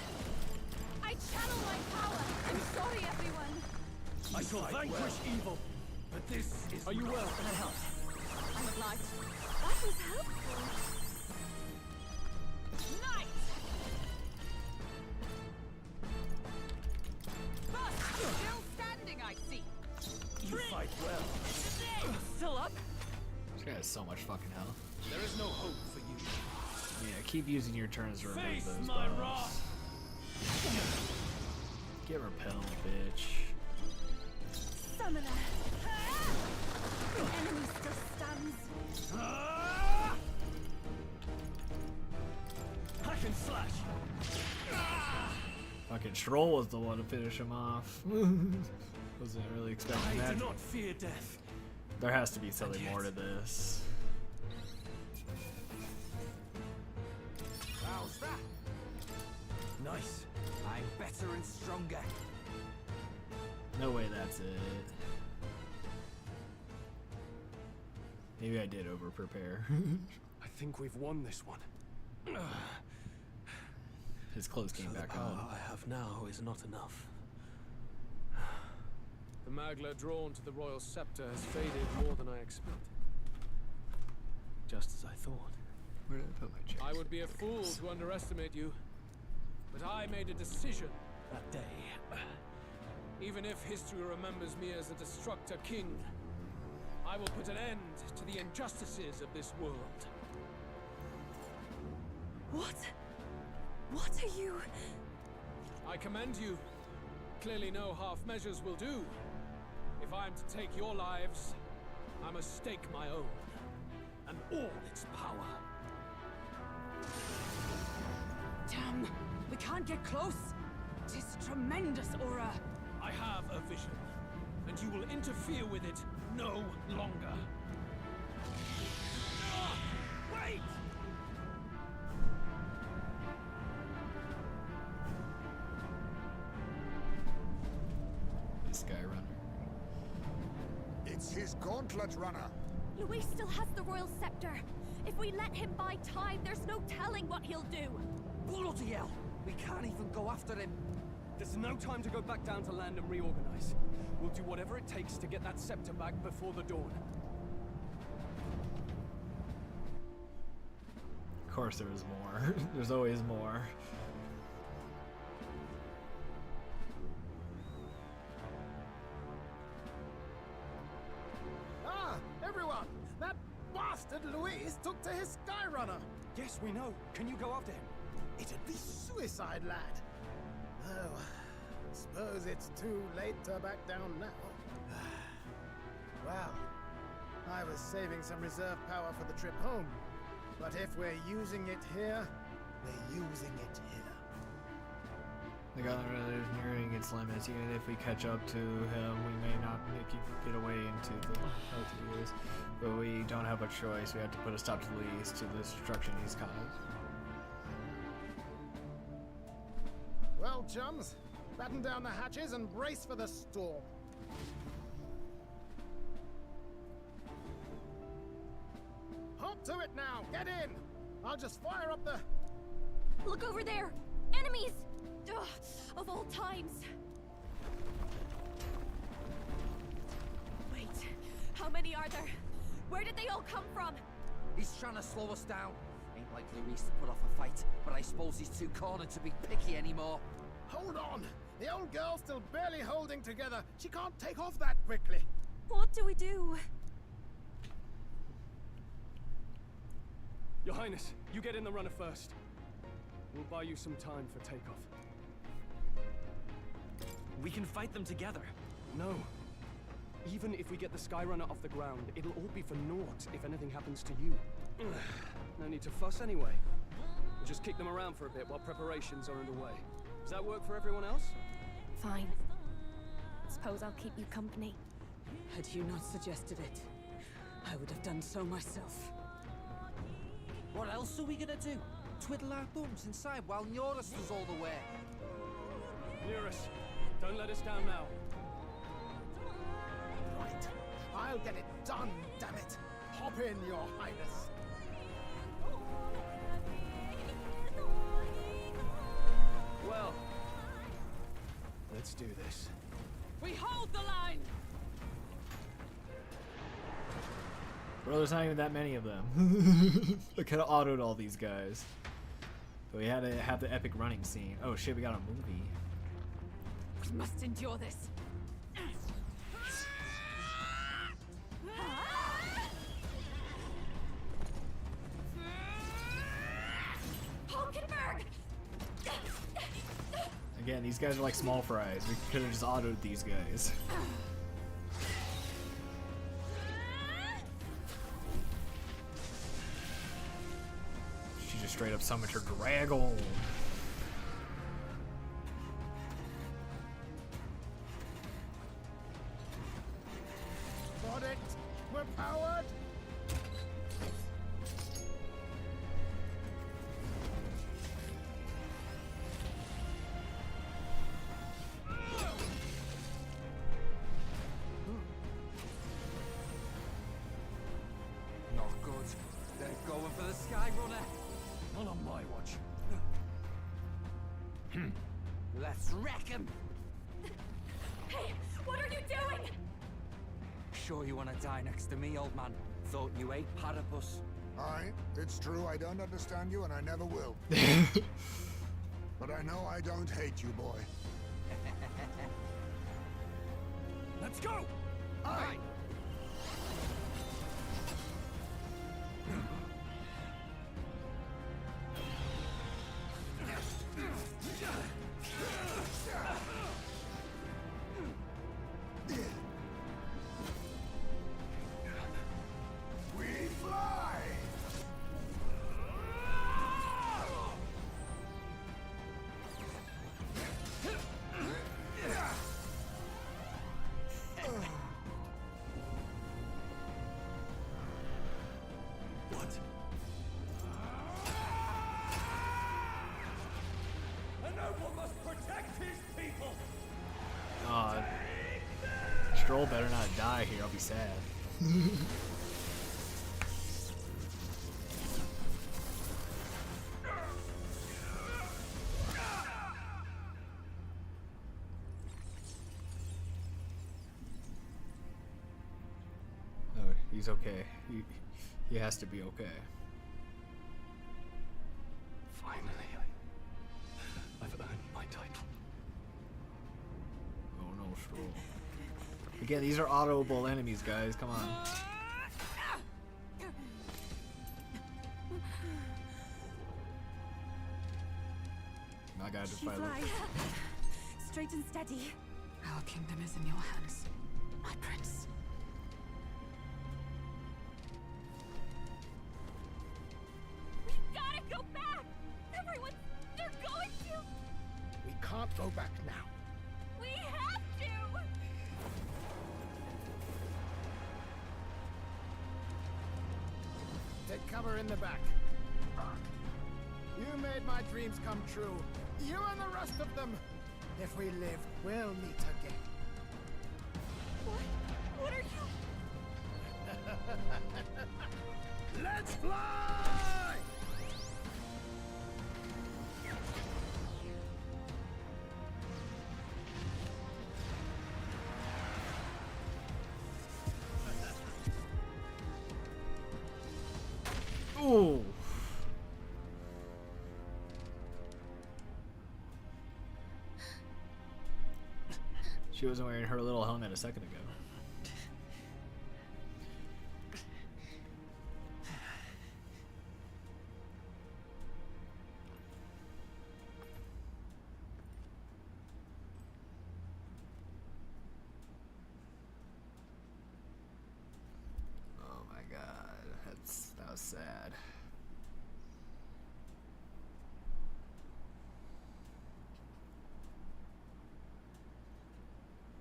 [SPEAKER 5] I channel my power. I'm sorry, everyone.
[SPEAKER 14] I shall vanquish evil, but this is...
[SPEAKER 13] Are you well? That helped. I'm obliged.
[SPEAKER 5] That was helpful.
[SPEAKER 13] Knight! Bust! Still standing, I see.
[SPEAKER 14] You fight well.
[SPEAKER 13] Still up?
[SPEAKER 1] This guy has so much fucking health.
[SPEAKER 14] There is no hope for you.
[SPEAKER 1] Yeah, keep using your turns to remove
[SPEAKER 14] Face
[SPEAKER 1] those
[SPEAKER 14] my
[SPEAKER 1] buffs.
[SPEAKER 14] wrath!
[SPEAKER 1] Get repelled, bitch.
[SPEAKER 5] Summoner. The enemy still stands.
[SPEAKER 14] Hack and slash!
[SPEAKER 1] Fucking Stroll was the one to finish him off. Wasn't really expecting
[SPEAKER 14] I
[SPEAKER 1] that.
[SPEAKER 14] do not fear death.
[SPEAKER 1] There has to be something more to this.
[SPEAKER 10] How's that?
[SPEAKER 14] Nice.
[SPEAKER 10] I'm better and stronger.
[SPEAKER 1] No way that's it. Maybe I did over prepare.
[SPEAKER 14] I think we've won this one.
[SPEAKER 1] His clothes came
[SPEAKER 7] So the
[SPEAKER 1] back
[SPEAKER 7] power
[SPEAKER 1] on.
[SPEAKER 7] I have now is not enough.
[SPEAKER 14] The Magla drawn to the royal scepter has faded more than I expected.
[SPEAKER 7] Just as I thought.
[SPEAKER 1] Where did I put my chest?
[SPEAKER 14] I would be a fool to underestimate you, but I made a decision that day. Even if history remembers me as a destructor king, I will put an end to the injustices of this world.
[SPEAKER 5] What? What are you?
[SPEAKER 14] I commend you. Clearly no half measures will do. If I am to take your lives, I must stake my own, and all its power.
[SPEAKER 6] Damn! We can't get close! Tis tremendous aura!
[SPEAKER 14] I have a vision, and you will interfere with it no longer.
[SPEAKER 1] Skyrunner.
[SPEAKER 8] It's his gauntlet runner.
[SPEAKER 4] Luis still has the royal scepter. If we let him buy time, there's no telling what he'll do.
[SPEAKER 9] Bloody hell! We can't even go after him.
[SPEAKER 14] There's no time to go back down to land and reorganize. We'll do whatever it takes to get that scepter back before the dawn.
[SPEAKER 1] Of course there is more. There's always more.
[SPEAKER 18] Ah, everyone! That bastard Luis took to his Skyrunner!
[SPEAKER 14] Yes, we know. Can you go after him?
[SPEAKER 18] It'd be suicide, lad. Oh, suppose it's too late to back down now. Well, I was saving some reserve power for the trip home. But if we're using it here, we're using it here.
[SPEAKER 1] The Gauntlet is nearing its limits. Even if we catch up to him, we may not make it get away into the healthy years. But we don't have a choice. We have to put a stop to Luis, to the destruction he's caused.
[SPEAKER 18] Well, chums, batten down the hatches and brace for the storm. Hop to it now! Get in! I'll just fire up the...
[SPEAKER 4] Look over there! Enemies! Ugh, of all times! Wait, how many are there? Where did they all come from?
[SPEAKER 9] He's trying to slow us down. Ain't like Luis to put off a fight, but I suppose he's too cornered to be picky anymore.
[SPEAKER 18] Hold on! The old girl's still barely holding together. She can't take off that quickly.
[SPEAKER 5] What do we do?
[SPEAKER 14] Your Highness, you get in the runner first. We'll buy you some time for takeoff.
[SPEAKER 13] We can fight them together.
[SPEAKER 14] No. Even if we get the Skyrunner off the ground, it'll all be for naught if anything happens to you. No need to fuss anyway. We'll just kick them around for a bit while preparations are underway. Does that work for everyone else?
[SPEAKER 4] Fine. Suppose I'll keep you company.
[SPEAKER 6] Had you not suggested it, I would have done so myself.
[SPEAKER 9] What else are we gonna do? Twiddle our thumbs inside while Norris does all the work?
[SPEAKER 14] Eurus, don't let us down now.
[SPEAKER 18] Right. I'll get it done, damn it. Hop in, Your Highness.
[SPEAKER 14] Well, let's do this.
[SPEAKER 6] We hold the line!
[SPEAKER 1] Bro, there's not even that many of them. I could have autoed all these guys. But we had to have the epic running scene. Oh shit, we got a movie.
[SPEAKER 6] We must endure this.
[SPEAKER 4] Hulkenberg!
[SPEAKER 1] Again, these guys are like small fries. We could have just autoed these guys. She just straight up summoned her Draggle.
[SPEAKER 18] Got it! We're powered!
[SPEAKER 9] Not good. They're going for the Skyrunner.
[SPEAKER 14] Not on my watch.
[SPEAKER 9] Let's wreck him.
[SPEAKER 4] Hey, what are you doing?
[SPEAKER 9] Sure you want to die next to me, old man? Thought you ate platypus.
[SPEAKER 8] Aye, it's true I don't understand you and I never will. But I know I don't hate you, boy.
[SPEAKER 14] Let's go!
[SPEAKER 8] Aye! We fly!
[SPEAKER 14] What? A nobleman!
[SPEAKER 20] Stroll better not die here, I'll be sad. Oh, he's okay. He has to be okay.
[SPEAKER 7] Finally, I've earned my title.
[SPEAKER 20] Oh no, Stroll. Again, these are autoable enemies, guys. Come on. I gotta fight.
[SPEAKER 5] Straight and steady.
[SPEAKER 6] Our kingdom is in your hands, my prince.
[SPEAKER 2] We gotta go back! Everyone, they're going to!
[SPEAKER 18] We can't go back now.
[SPEAKER 2] We have to!
[SPEAKER 18] Take cover in the back. You made my dreams come true. You and the rest of them. If we live, we'll meet again.
[SPEAKER 2] What are you?
[SPEAKER 18] Let's fly!
[SPEAKER 20] Ooh. She wasn't wearing her little helmet a second ago. Oh my god, that was sad.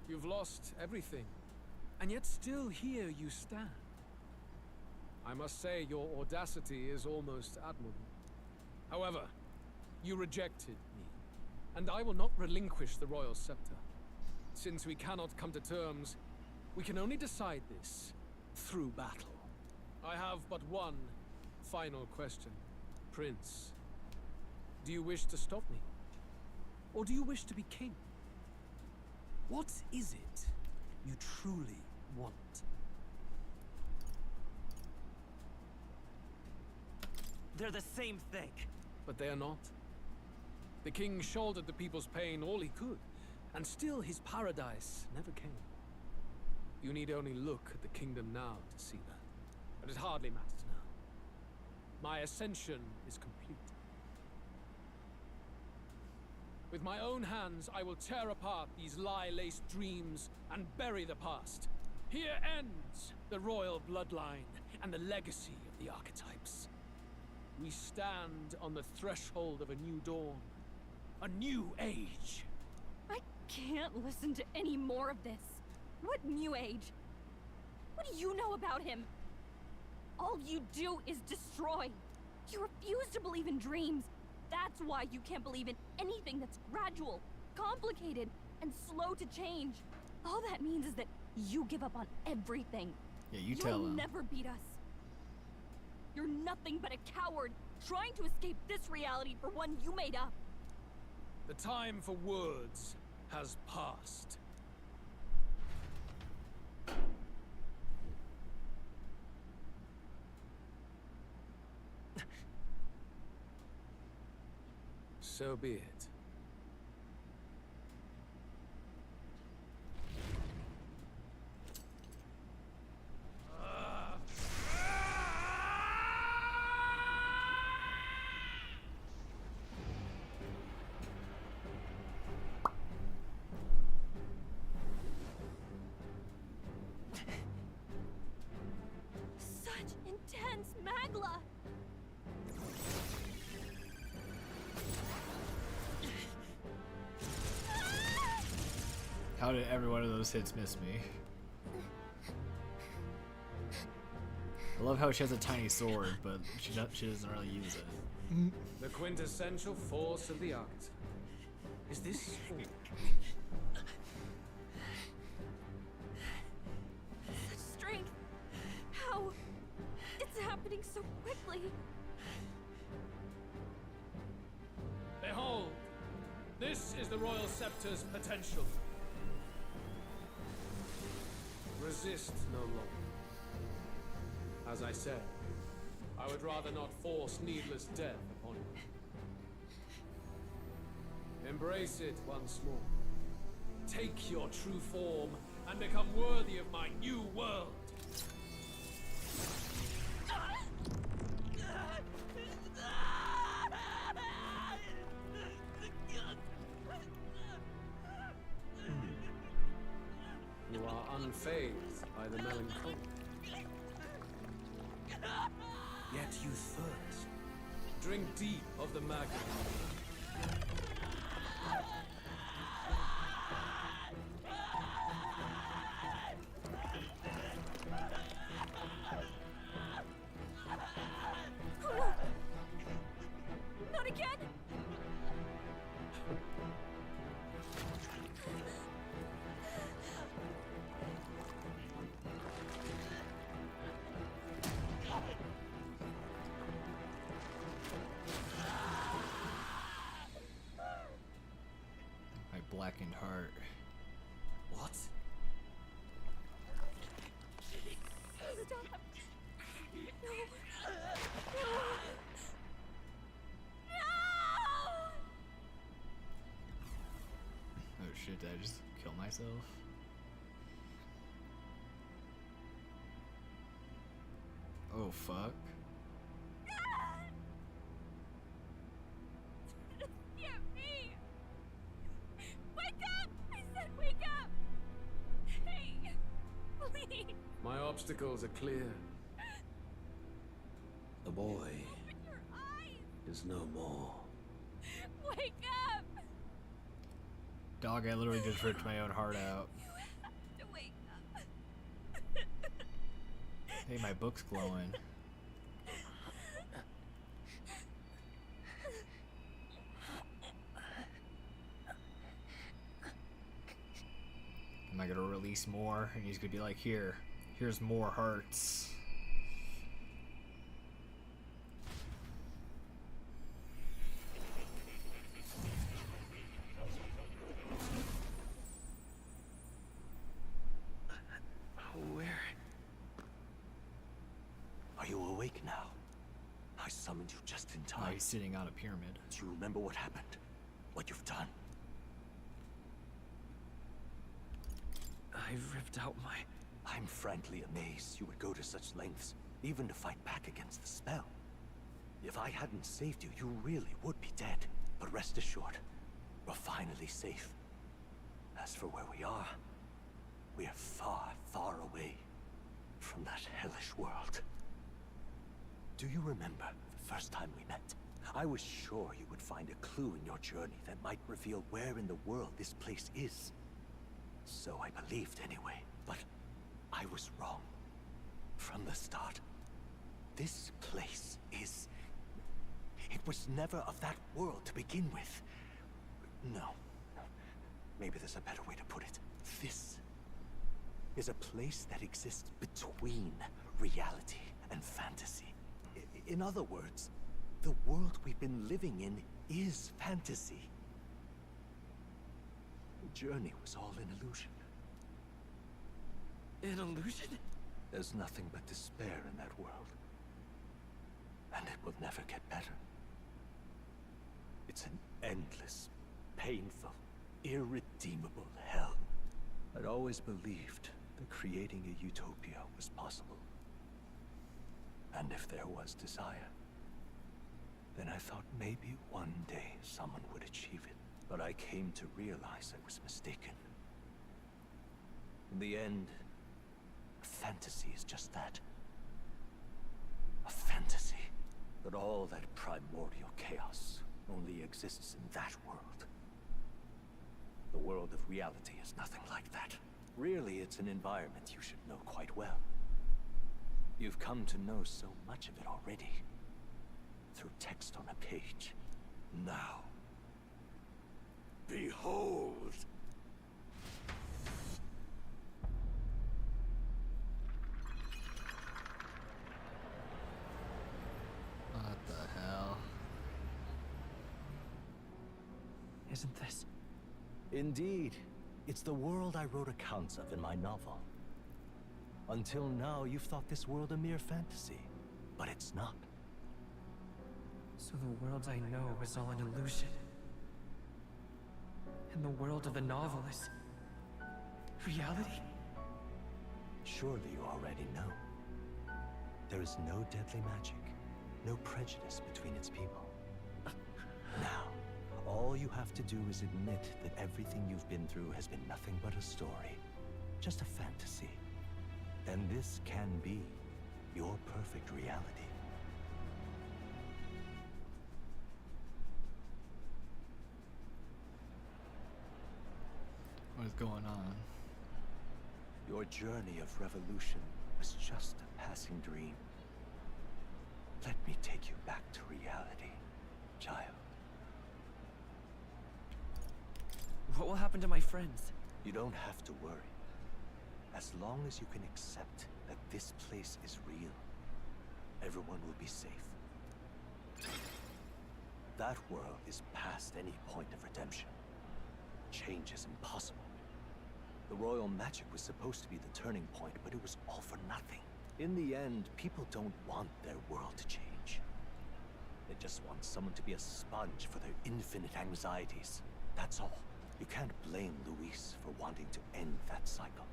[SPEAKER 14] You've lost everything, and yet still here you stand. I must say your audacity is almost admirable. However, you rejected me, and I will not relinquish the royal scepter. Since we cannot come to terms, we can only decide this through battle. I have but one final question. Prince, do you wish to stop me? Or do you wish to be king? What is it you truly want?
[SPEAKER 13] They're the same thing.
[SPEAKER 14] But they are not. The king shouldered the people's pain all he could, and still his paradise never came. You need only look at the kingdom now to see that. But it hardly matters now. My ascension is complete. With my own hands, I will tear apart these lie-laced dreams and bury the past. Here ends the royal bloodline and the legacy of the archetypes. We stand on the threshold of a new dawn, a new age.
[SPEAKER 2] I can't listen to any more of this. What new age? What do you know about him? All you do is destroy. You refuse to believe in dreams. That's why you can't believe in anything that's gradual, complicated, and slow to change. All that means is that you give up on everything.
[SPEAKER 20] Yeah, you tell
[SPEAKER 2] You'll
[SPEAKER 20] him.
[SPEAKER 2] never beat us. You're nothing but a coward, trying to escape this reality for one you made up.
[SPEAKER 14] The time for words has passed. So be it.
[SPEAKER 2] Such intense magla!
[SPEAKER 20] How did every one of those hits miss me? I love how she has a tiny sword, but she doesn't really use it.
[SPEAKER 14] The quintessential force of the archetype. Is this all?
[SPEAKER 4] so quickly.
[SPEAKER 17] Behold, this is the Royal Scepter's potential. Resist no longer. As I said, I would rather not force needless death upon you. Embrace it once more. Take your true form and become worthy of my new world. You are unfazed by the melancholy. Yet you thirst. Drink deep of the magma.
[SPEAKER 4] Not again!
[SPEAKER 20] My blackened heart.
[SPEAKER 17] What?
[SPEAKER 4] Stop! No! No!
[SPEAKER 20] Oh shit, did I just kill myself? Oh fuck.
[SPEAKER 4] Hear me! Wake up! I said wake up! Hey! Please!
[SPEAKER 17] My obstacles are clear. The boy
[SPEAKER 4] Open your eyes!
[SPEAKER 17] is no more.
[SPEAKER 4] Wake up!
[SPEAKER 20] Dog, I literally just ripped my own heart out.
[SPEAKER 4] You have to wake up.
[SPEAKER 20] Hey, my book's glowing. Am I gonna release more? And he's gonna be like, here's more hearts.
[SPEAKER 19] Where? Are you awake now? I summoned you just in
[SPEAKER 20] Oh,
[SPEAKER 19] time.
[SPEAKER 20] he's sitting on a pyramid.
[SPEAKER 19] Do you remember what happened? What you've done?
[SPEAKER 9] I ripped out my...
[SPEAKER 19] I'm frankly amazed you would go to such lengths, even to fight back against the spell. If I hadn't saved you, you really would be dead. But rest assured, we're finally safe. As for where we are far, far away from that hellish world. Do you remember the first time we met? I was sure you would find a clue in your journey that might reveal where in the world this place is. So I believed anyway, but I was wrong. From the start. This place is... It was never of that world to begin with. No. Maybe there's a better way to put it. This is a place that exists between reality and fantasy. In other words, the world we've been living in is fantasy. The journey was all an illusion.
[SPEAKER 9] An illusion?
[SPEAKER 19] There's nothing but despair in that world. And it will never get better. It's an endless, painful, irredeemable hell. I'd always believed that creating a utopia was possible. And if there was desire, then I thought maybe one day someone would achieve it. But I came to realize I was mistaken. In the end, fantasy is just that. A fantasy. But all that primordial chaos only exists in that world. The world of reality is nothing like that. Really, it's an environment you should know quite well. You've come to know so much of it already. Through text on a page. Now, behold!
[SPEAKER 13] isn't this?
[SPEAKER 19] Indeed. It's the world I wrote accounts of in my novel. Until now, you've thought this world a mere fantasy, but it's not.
[SPEAKER 13] So the world I know is all an illusion. And the world of the novel is reality?
[SPEAKER 19] Surely you already know. There is no deadly magic, no prejudice between its people. Now, all you have to do is admit that everything you've been through has been nothing but a story, just a fantasy. Then this can be your perfect reality.
[SPEAKER 20] What is going on?
[SPEAKER 19] Your journey of revolution was just a passing dream. Let me take you back to reality, child.
[SPEAKER 13] What will happen to my friends?
[SPEAKER 19] You don't have to worry. As long as you can accept that this place is real, everyone will be safe. That world is past any point of redemption. Change is impossible. The royal magic was supposed to be the turning point, but it was all for nothing. In the end, people don't want their world to change. They just want someone to be a sponge for their infinite anxieties. That's all. You can't blame Luis for wanting to end that cycle.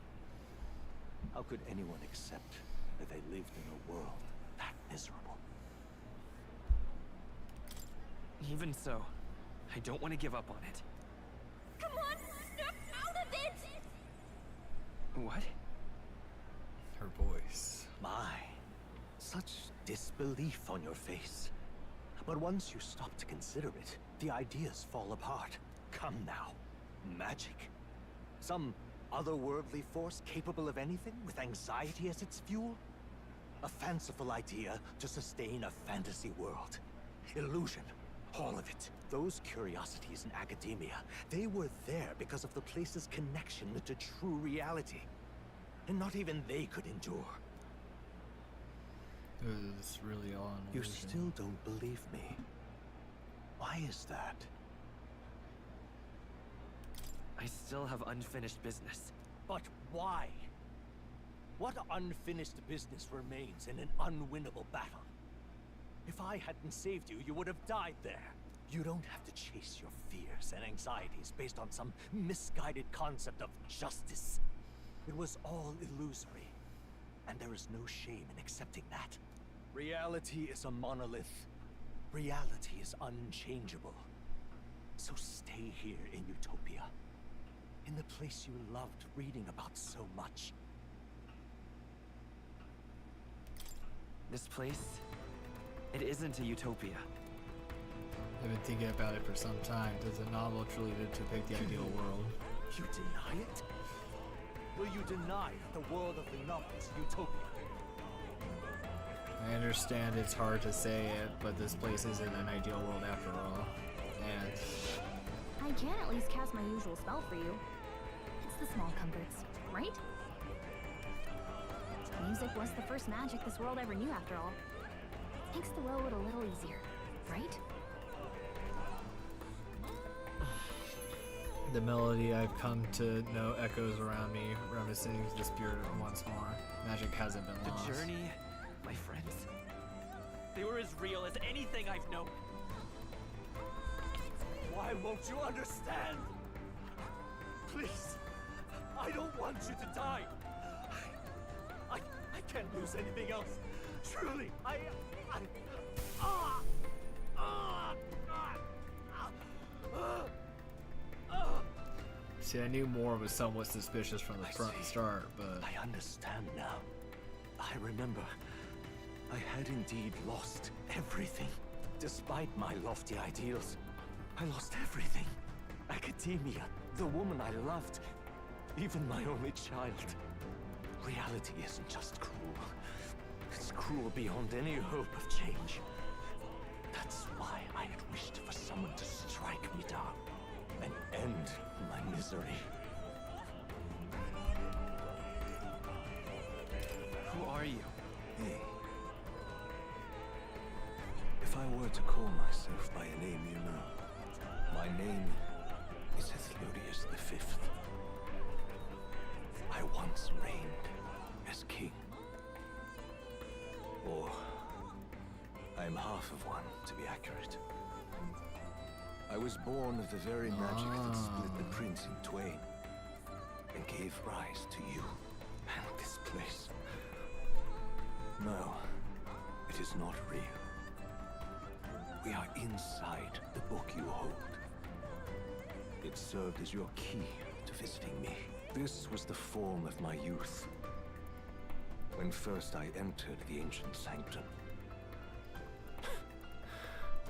[SPEAKER 19] How could anyone accept that they lived in a world that miserable?
[SPEAKER 13] Even so, I don't want to give up on it.
[SPEAKER 2] Come on, snap out of it!
[SPEAKER 13] What?
[SPEAKER 20] Her voice.
[SPEAKER 19] My, such disbelief on your face. But once you stop to consider it, the ideas fall apart. Come now. Magic? Some otherworldly force capable of anything with anxiety as its fuel? A fanciful idea to sustain a fantasy world. Illusion. All of it. Those curiosities in academia, they were there because of the place's connection to true reality. And not even they could endure.
[SPEAKER 20] It was really all an
[SPEAKER 19] You
[SPEAKER 20] illusion.
[SPEAKER 19] still don't believe me. Why is that?
[SPEAKER 13] I still have unfinished business.
[SPEAKER 19] But why? What unfinished business remains in an unwinnable battle? If I hadn't saved you, you would have died there. You don't have to chase your fears and anxieties based on some misguided concept of justice. It was all illusory, and there is no shame in accepting that. Reality is a monolith. Reality is unchangeable. So stay here in Utopia, in the place you loved reading about so much.
[SPEAKER 13] This place, it isn't a utopia.
[SPEAKER 20] I've been thinking about it for some time. Does the novel truly depict the ideal world?
[SPEAKER 19] You deny it? Will you deny that the world of the novel is utopia?
[SPEAKER 20] I understand it's hard to say it, but this place isn't an ideal world after all. And
[SPEAKER 16] I can at least cast my usual spell for you. It's the small comforts, right? Music was the first magic this world ever knew after all. Makes the road a little easier, right?
[SPEAKER 20] the melody I've come to know echoes around me, reminiscing the spirit once more. Magic hasn't been lost.
[SPEAKER 13] The journey, my friends, they were as real as anything I've known.
[SPEAKER 19] Why won't you understand? Please, I don't want you to die. I can't lose anything else. Truly,
[SPEAKER 20] See, I knew more was somewhat suspicious from the start, but
[SPEAKER 19] I understand now. I remember. I had indeed lost everything. Despite my lofty ideals, I lost everything. Academia, the woman I loved, even my only child. Reality isn't just cruel. It's cruel beyond any hope of change. That's why I had wished for someone to strike me down and end my misery.
[SPEAKER 13] Who are you?
[SPEAKER 19] Hey. If I were to call myself by a name you know, my name half of one, to be accurate. I was born of the very magic that split the prince in twain and gave rise to you and this place. No, it is not real. We are inside the book you hold. It served as your key to visiting me. This was the form of my youth, when first I entered the ancient sanctum.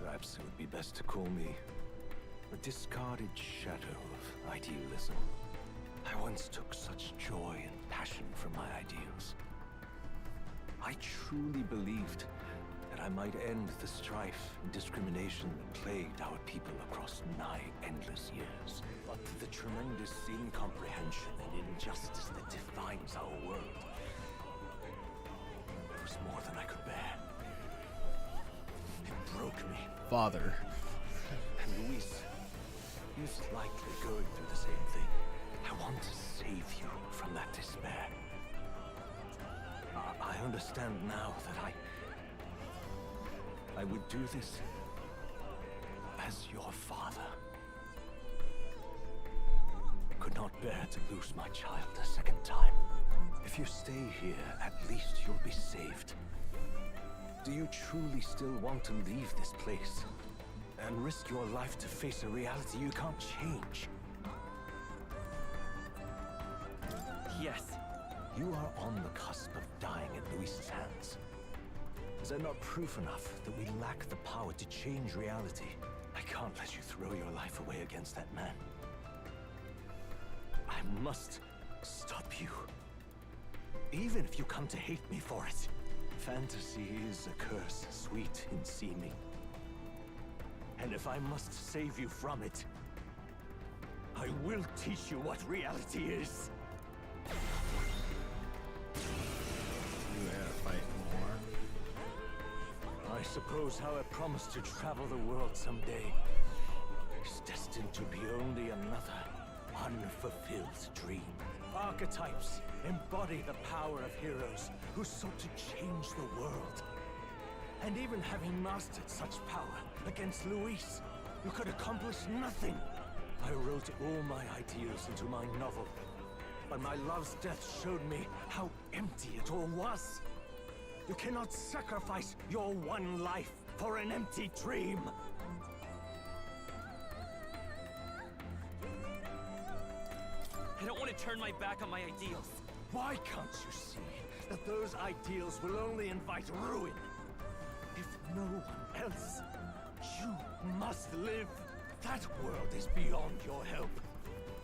[SPEAKER 19] Perhaps it would be best to call me a discarded shadow of idealism. I once took such joy and passion from my ideals. I truly believed that I might end the strife and discrimination that plagued our people across nigh endless years. But the tremendous incomprehension and injustice that defines our world was more than I could bear. It broke me.
[SPEAKER 1] Father.
[SPEAKER 19] And Luis, he's likely going through the same thing. I want to save you from that despair. I understand now that I would do this as your father. Could not bear to lose my child a second time. If you stay here, at least you'll be saved. Do you truly still want to leave this place and risk your life to face a reality you can't change?
[SPEAKER 13] Yes.
[SPEAKER 19] You are on the cusp of dying at Luis's hands. Is that not proof enough that we lack the power to change reality? I can't let you throw your life away against that man. I must stop you. Even if you come to hate me for it. Fantasy is a curse, sweet in seeming. And if I must save you from it, I will teach you what reality is.
[SPEAKER 1] You gotta fight more.
[SPEAKER 19] I suppose how I promised to travel the world someday is destined to be only another unfulfilled dream. Archetypes embody the power of heroes who sought to change the world. And even having mastered such power against Luis, you could accomplish nothing. I wrote all my ideals into my novel, but my love's death showed me how empty it all was. You cannot sacrifice your one life for an empty dream.
[SPEAKER 13] I don't want to turn my back on my ideals.
[SPEAKER 19] Why can't you see that those ideals will only invite ruin? If no one else, you must live. That world is beyond your help.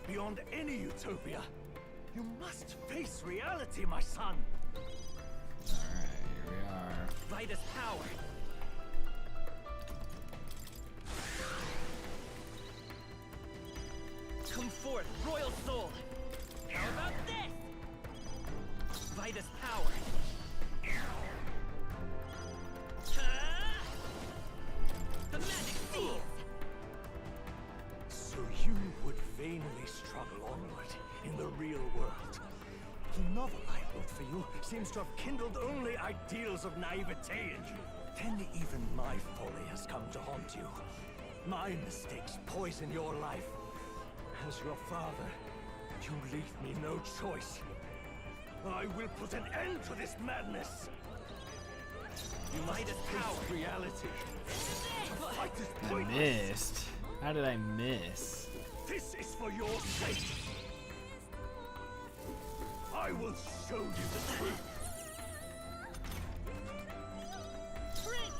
[SPEAKER 19] Beyond any utopia. You must face reality, my son.
[SPEAKER 1] Alright, here we are.
[SPEAKER 13] Vitus power. Come forth, royal soul. How about this? Vitus power. The magic seeds.
[SPEAKER 19] So you would vainly struggle onward in the real world. The novel I wrote for you seems to have kindled only ideals of naivete in you. Then even my folly has come to haunt you. My mistakes poison your life. As your father, you leave me no choice. I will put an end to this madness. You must face reality. To fight is
[SPEAKER 1] I
[SPEAKER 19] pointless.
[SPEAKER 1] missed. How did I miss?
[SPEAKER 19] This is for your sake. I will show you the truth.
[SPEAKER 13] Trick!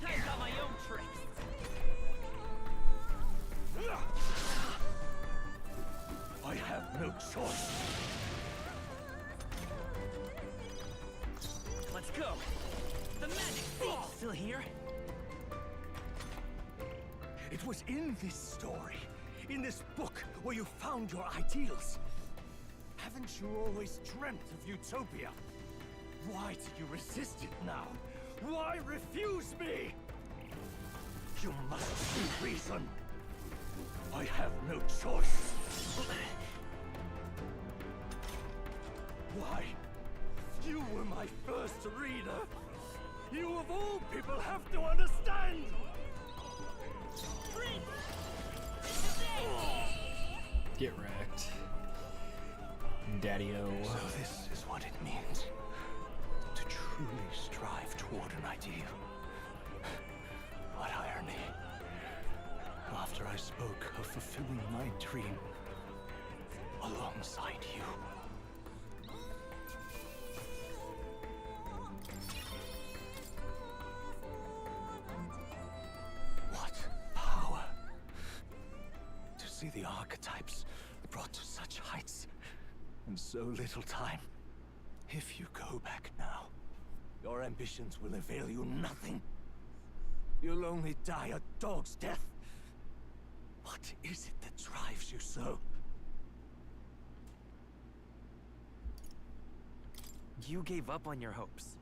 [SPEAKER 13] I've got my own tricks.
[SPEAKER 19] I have no choice.
[SPEAKER 13] Let's go. The magic seed still here.
[SPEAKER 19] It was in this story, in this book, where you found your ideals. Haven't you always dreamt of utopia? Why do you resist it now? Why refuse me? You must see reason. I have no choice. Why? You were my first reader.
[SPEAKER 14] You of all people have to understand!
[SPEAKER 20] Get wrecked. Daddy-o.
[SPEAKER 19] So this is what it means to truly strive toward an ideal. What irony. After I spoke of fulfilling my dream alongside you. What power to see the archetypes brought to such heights in so little time. If you go back now, your ambitions will avail you nothing. You'll only die a dog's death. What is it that drives you so?
[SPEAKER 13] You gave up on your hopes,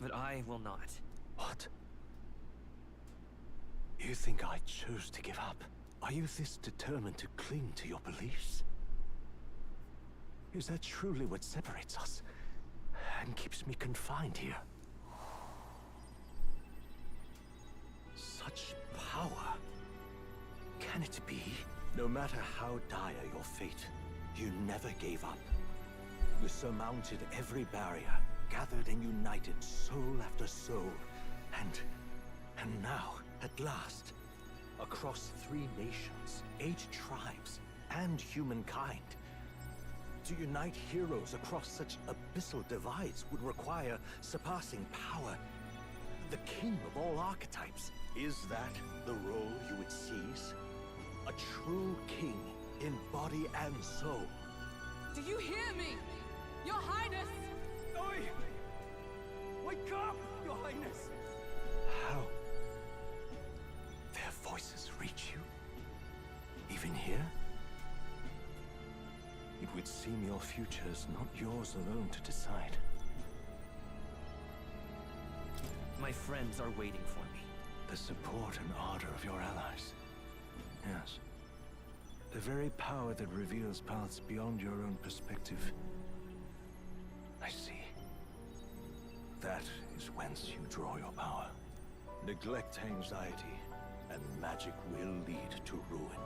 [SPEAKER 13] but I will not.
[SPEAKER 19] What? You think I chose to give up? Are you this determined to cling to your beliefs? Is that truly what separates us and keeps me confined here? Such power. Can it be? No matter how dire your fate, you never gave up. You surmounted every barrier, gathered and united soul after soul, and now, at last, across 3 nations, 8 tribes, and humankind, to unite heroes across such abyssal divides would require surpassing power. The king of all archetypes. Is that the role you would seize? A true king in body and soul.
[SPEAKER 6] Do you hear me? Your Highness!
[SPEAKER 14] Oi! Wake up, Your Highness!
[SPEAKER 19] How? Their voices reach you? Even here? It would seem your future is not yours alone to decide.
[SPEAKER 13] My friends are waiting for me.
[SPEAKER 19] The support and ardor of your allies. Yes. The very power that reveals paths beyond your own perspective. I see. That is whence you draw your power. Neglect anxiety, and magic will lead to ruin.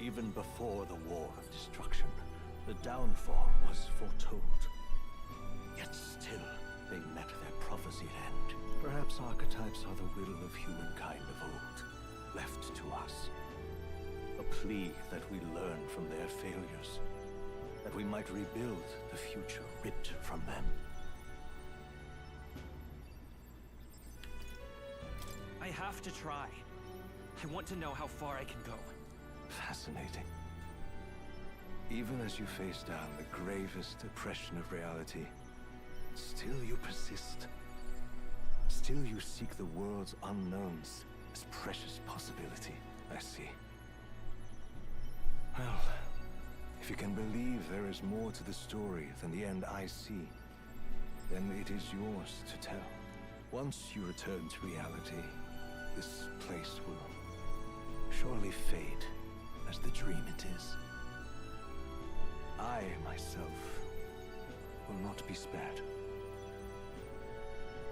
[SPEAKER 19] Even before the war of destruction, the downfall was foretold. Yet still, they met their prophesied end. Perhaps archetypes are the will of humankind of old, left to us. A plea that we learn from their failures, that we might rebuild the future ripped from them.
[SPEAKER 13] I have to try. I want to know how far I can go.
[SPEAKER 19] Fascinating. Even as you face down the gravest oppression of reality, still you persist. Still you seek the world's unknowns as precious possibility. I see. Well, if you can believe there is more to the story than the end I see, then it is yours to tell. Once you return to reality, this place will surely fade as the dream it is. I, myself, will not be spared.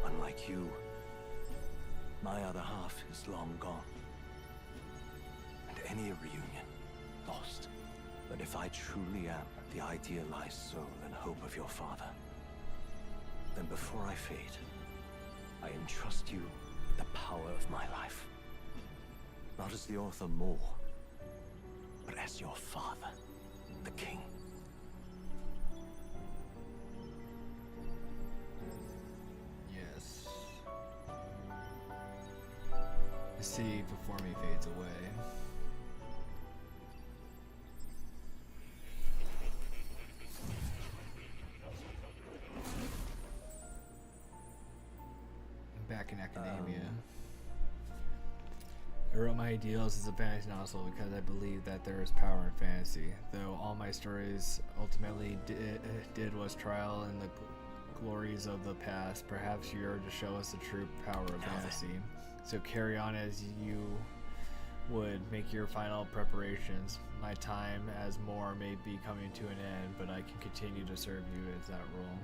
[SPEAKER 19] Unlike you, my other half is long gone. And any reunion, lost. But if I truly am the idealized soul and hope of your father, then before I fade, I entrust you with the power of my life. Not as the author Moore, but as your father, the king.
[SPEAKER 20] Yes. The sea before me fades away. I'm back in academia. I wrote my ideals as a fantasy novel because I believe that there is power in fantasy. Though all my stories ultimately did was trial in the glories of the past, perhaps you are to show us the true power of fantasy. So carry on as you would make your final preparations. My time as Moore may be coming to an end, but I can continue to serve you as that role.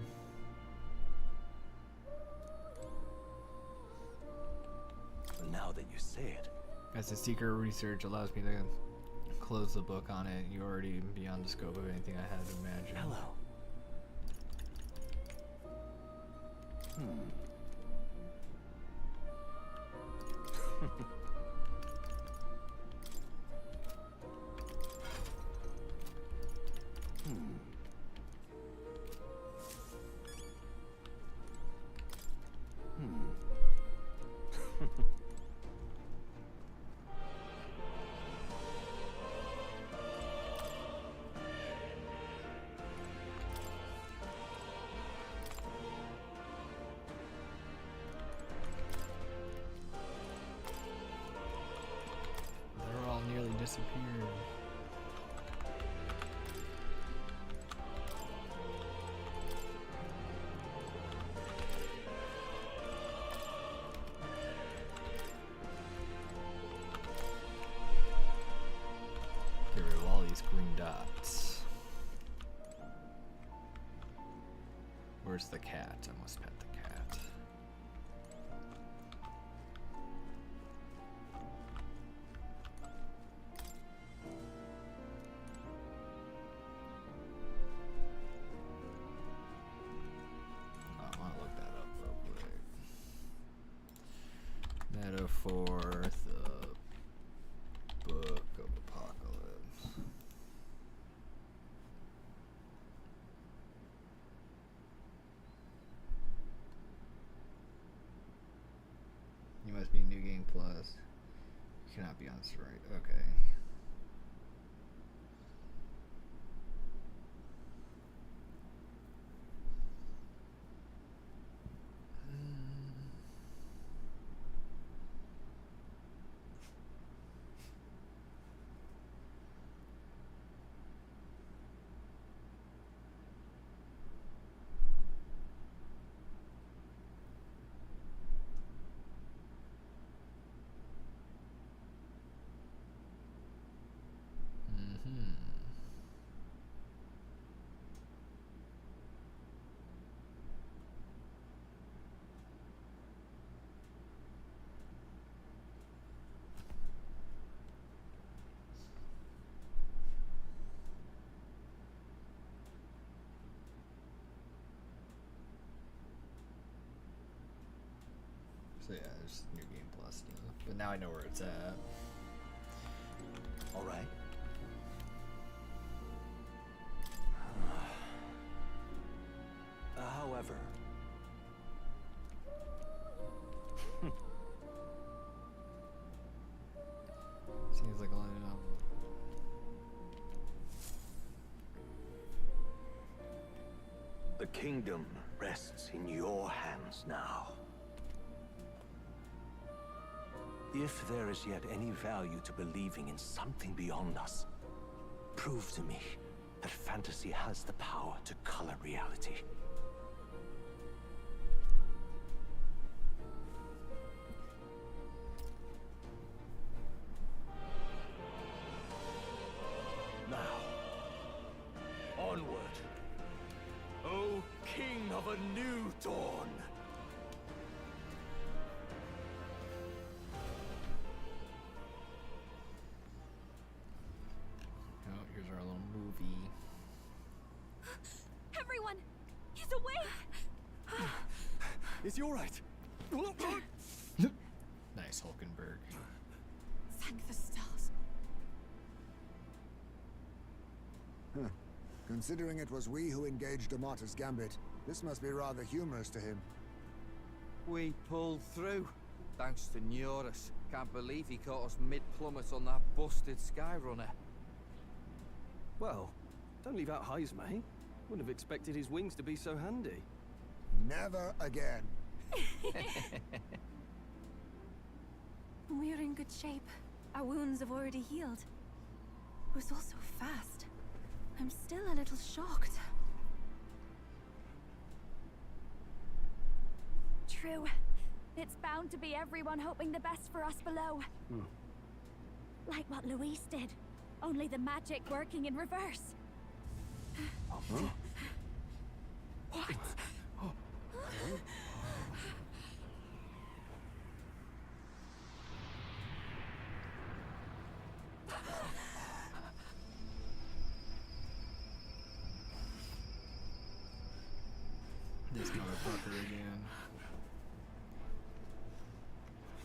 [SPEAKER 19] now that you say it.
[SPEAKER 20] As the secret research allows me to close the book on it, you're already beyond the scope of anything I had imagined.
[SPEAKER 19] Hello.
[SPEAKER 20] They're all nearly disappeared. Get rid of all these green dots. Where's the cat? I must pet the cat. I want to look that up real quick. Metaphor, the Book of Apocalypse. You must be New Game Plus. You cannot be on strike. Okay. So yeah, there's New Game Plus stuff. But now I know where it's at.
[SPEAKER 19] All right. However,
[SPEAKER 20] seems like a lot of
[SPEAKER 19] the kingdom rests in your hands now. If there is yet any value to believing in something beyond us, prove to me that fantasy has the power to color reality. Now, onward, O King of a new dawn!
[SPEAKER 20] Oh, here's our little movie.
[SPEAKER 2] Everyone! He's awake!
[SPEAKER 14] Is he alright?
[SPEAKER 20] Nice, Hulkenberg.
[SPEAKER 5] Thank the stars.
[SPEAKER 8] Huh. Considering it was we who engaged Amata's gambit, this must be rather humorous to him.
[SPEAKER 9] We pulled through, thanks to Neurus. Can't believe he caught us mid-plummet on that busted Skyrunner.
[SPEAKER 14] Well, don't leave out Heismay. Wouldn't have expected his wings to be so handy.
[SPEAKER 8] Never again.
[SPEAKER 5] We're in good shape. Our wounds have already healed. It was all so fast. I'm still a little shocked.
[SPEAKER 4] True. It's bound to be everyone hoping the best for us below. Like what Luis did. Only the magic working in reverse. What?
[SPEAKER 20] this motherfucker again.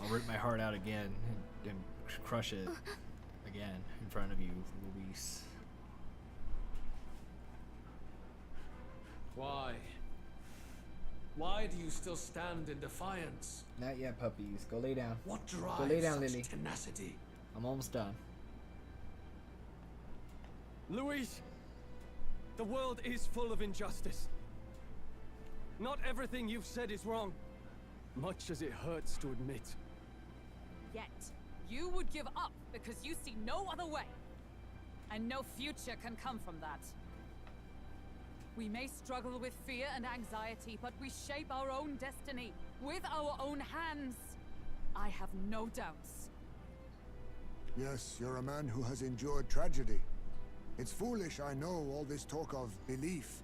[SPEAKER 20] I'll rip my heart out again and crush it again in front of you, Luis.
[SPEAKER 14] Why? Why do you still stand in defiance?
[SPEAKER 20] Not yet, puppies. Go lay down.
[SPEAKER 14] What
[SPEAKER 20] Go lay
[SPEAKER 14] drives
[SPEAKER 20] down,
[SPEAKER 14] such
[SPEAKER 20] Lily.
[SPEAKER 14] tenacity?
[SPEAKER 20] I'm almost done.
[SPEAKER 14] Luis, the world is full of injustice. Not everything you've said is wrong, much as it hurts to admit.
[SPEAKER 6] Yet, you would give up because you see no other way. And no future can come from that. We may struggle with fear and anxiety, but we shape our own destiny with our own hands. I have no doubts.
[SPEAKER 8] Yes, you're a man who has endured tragedy. It's foolish, I know, all this talk of belief.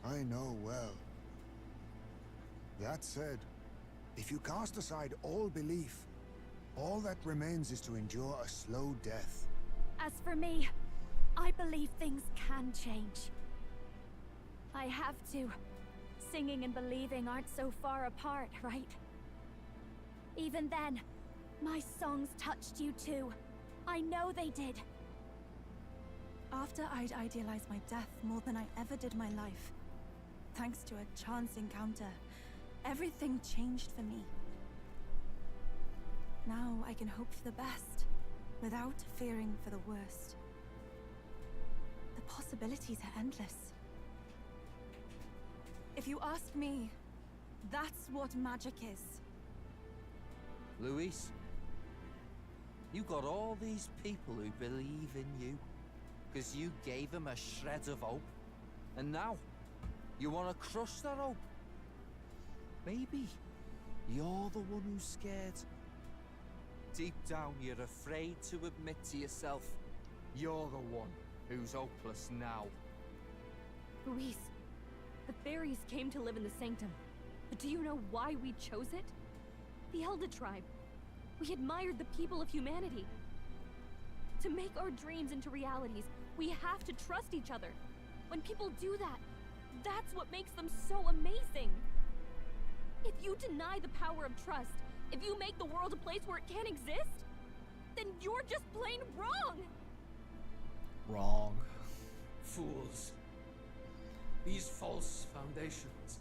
[SPEAKER 8] I know well. That said, if you cast aside all belief, all that remains is to endure a slow death.
[SPEAKER 4] As for me, I believe things can change. I have to. Singing and believing aren't so far apart, right? Even then, my songs touched you too. I know they did.
[SPEAKER 5] After I'd idealized my death more than I ever did my life, thanks to a chance encounter, everything changed for me. Now I can hope for the best, without fearing for the worst. The possibilities are endless. If you ask me, that's what magic is.
[SPEAKER 9] Luis, you got all these people who believe in you, because you gave them a shred of hope. And now, you want to crush that hope. Maybe you're the one who's scared. Deep down, you're afraid to admit to yourself, you're the one who's hopeless now.
[SPEAKER 2] Luis, the fairies came to live in the Sanctum. But do you know why we chose it? The Elder Tribe. We admired the people of humanity. To make our dreams into realities, we have to trust each other. When people do that, that's what makes them so amazing. If you deny the power of trust, if you make the world a place where it can't exist, then you're just plain wrong!
[SPEAKER 20] Wrong.
[SPEAKER 14] Fools. These false foundations.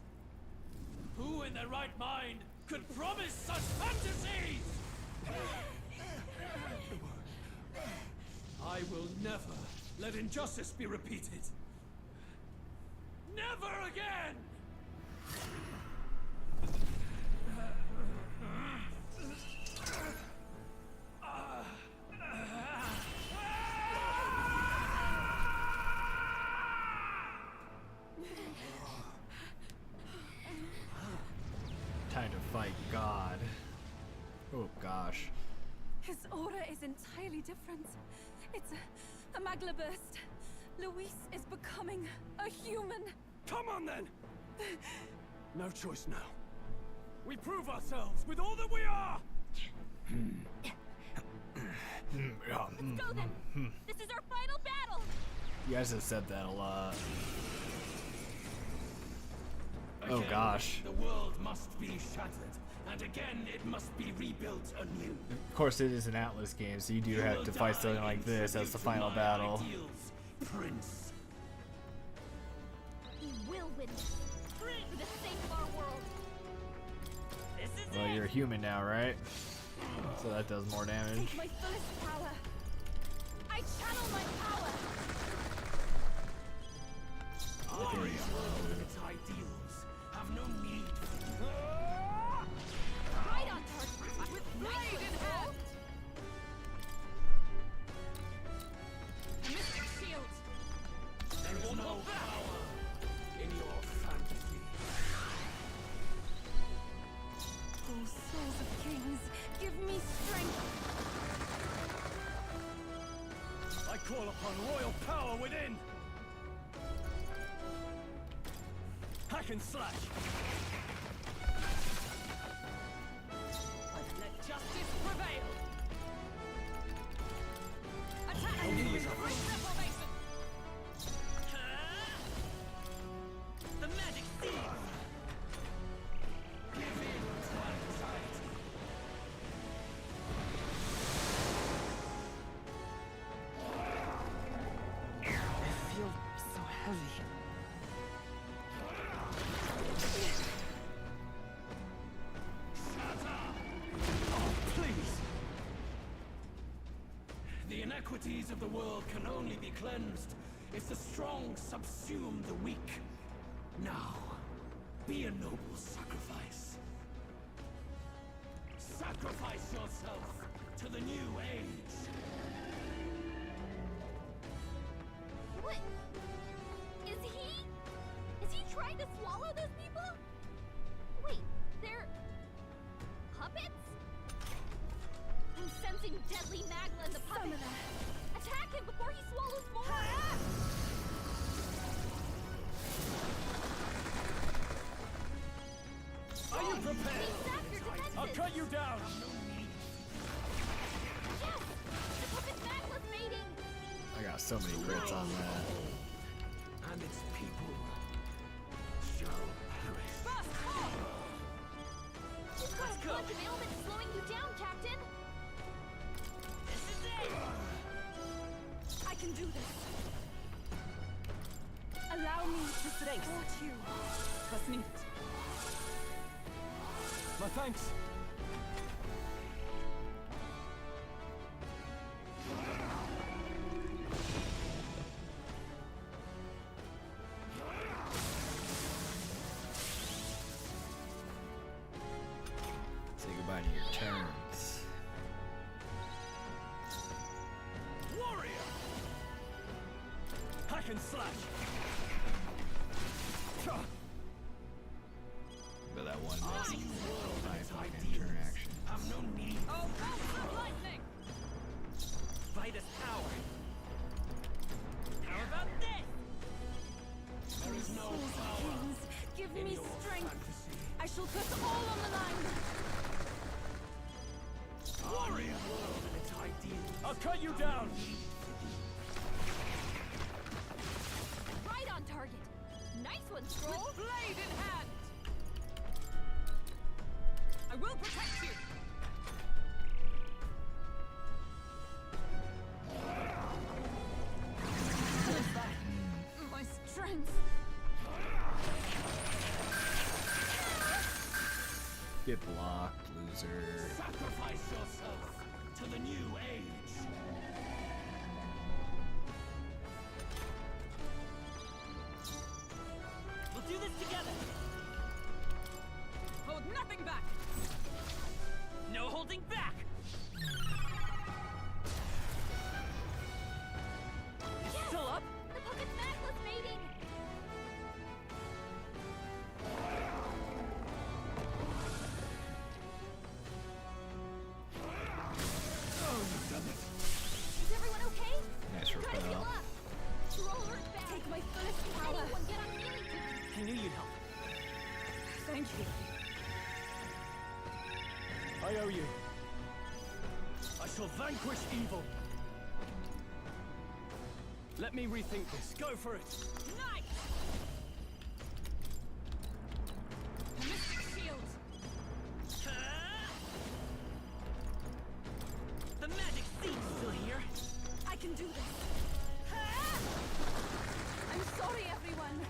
[SPEAKER 14] Who in their right mind could promise such fantasies? I will never let injustice be repeated. Never again!
[SPEAKER 20] Time to fight God. Oh gosh.
[SPEAKER 5] His aura is entirely different. It's a magla burst. Luis is becoming a human.
[SPEAKER 14] Come on then! No choice now. We prove ourselves with all that we are!
[SPEAKER 2] Let's go then! This is our final battle!
[SPEAKER 20] You guys have said that a lot. Oh gosh.
[SPEAKER 15] The world must be shattered, and again it must be rebuilt anew.
[SPEAKER 20] Of course it is an Atlas game, so you do have to fight something like this as the final battle.
[SPEAKER 15] Prince.
[SPEAKER 2] We will win for the sake of our world. This is
[SPEAKER 20] Well, you're a human now, right? So that does more damage.
[SPEAKER 4] Take my fullest power. I channel my power.
[SPEAKER 15] Warrior and its ideals have no need for
[SPEAKER 2] right on target with blade in hand. Mystic shield.
[SPEAKER 15] There is no power in your fantasy.
[SPEAKER 5] Oh, souls of kings, give me strength.
[SPEAKER 14] I call upon royal power within! Hack and slash!
[SPEAKER 6] Let justice prevail! Attack!
[SPEAKER 14] Only is a
[SPEAKER 6] Great reformation!
[SPEAKER 13] The magic seed!
[SPEAKER 17] The inequities of the world can only be cleansed if the strong subsume the weak. Now, be a noble sacrifice. Sacrifice yourself to the new age.
[SPEAKER 2] What? Is he trying to swallow those people? Wait, they're puppets? I'm sensing deadly Magla in the puppet. Attack him before he swallows more!
[SPEAKER 11] Are you prepared? I'll cut you down!
[SPEAKER 2] Yes! The puppet Magla's mating!
[SPEAKER 1] I got so many grits on that.
[SPEAKER 17] And its people shall perish.
[SPEAKER 2] You've got a bunch of ailments slowing you down, Captain!
[SPEAKER 13] This is it!
[SPEAKER 5] I can do this. Allow me to support you.
[SPEAKER 14] Was nicht. My thanks.
[SPEAKER 1] Say goodbye to your turns.
[SPEAKER 11] Warrior! Hack and slash!
[SPEAKER 1] But that one miss. My fucking turn action.
[SPEAKER 17] Have no need.
[SPEAKER 13] Oh, bolt of lightning! Fight us power. How about this?
[SPEAKER 17] There is no power.
[SPEAKER 5] Kings, give
[SPEAKER 17] in
[SPEAKER 5] me
[SPEAKER 17] your
[SPEAKER 5] strength.
[SPEAKER 17] fantasy.
[SPEAKER 5] I shall put all on the line.
[SPEAKER 17] Warrior world and its ideals.
[SPEAKER 11] I'll cut you down!
[SPEAKER 2] Right on target! Nice one, Scroll!
[SPEAKER 13] With blade in hand! I will protect you!
[SPEAKER 5] My strength.
[SPEAKER 1] Get blocked, loser.
[SPEAKER 17] Sacrifice yourself to the new age.
[SPEAKER 13] We'll do this together! Hold nothing back! No holding back!
[SPEAKER 2] Yes!
[SPEAKER 13] Still up?
[SPEAKER 2] The puppet Magla's mating! Is everyone okay?
[SPEAKER 1] Nice
[SPEAKER 2] Try to heal
[SPEAKER 1] repel.
[SPEAKER 2] up! Scroll hurt bad!
[SPEAKER 5] Take my fullest power.
[SPEAKER 2] Anyone get on healing duty!
[SPEAKER 14] I knew you'd help.
[SPEAKER 5] Thank you.
[SPEAKER 14] I owe you. I shall vanquish evil. Let me rethink this. Go for it.
[SPEAKER 13] Nice! The Mystic Shield! The magic seed's still here!
[SPEAKER 5] I can do this. I'm sorry, everyone.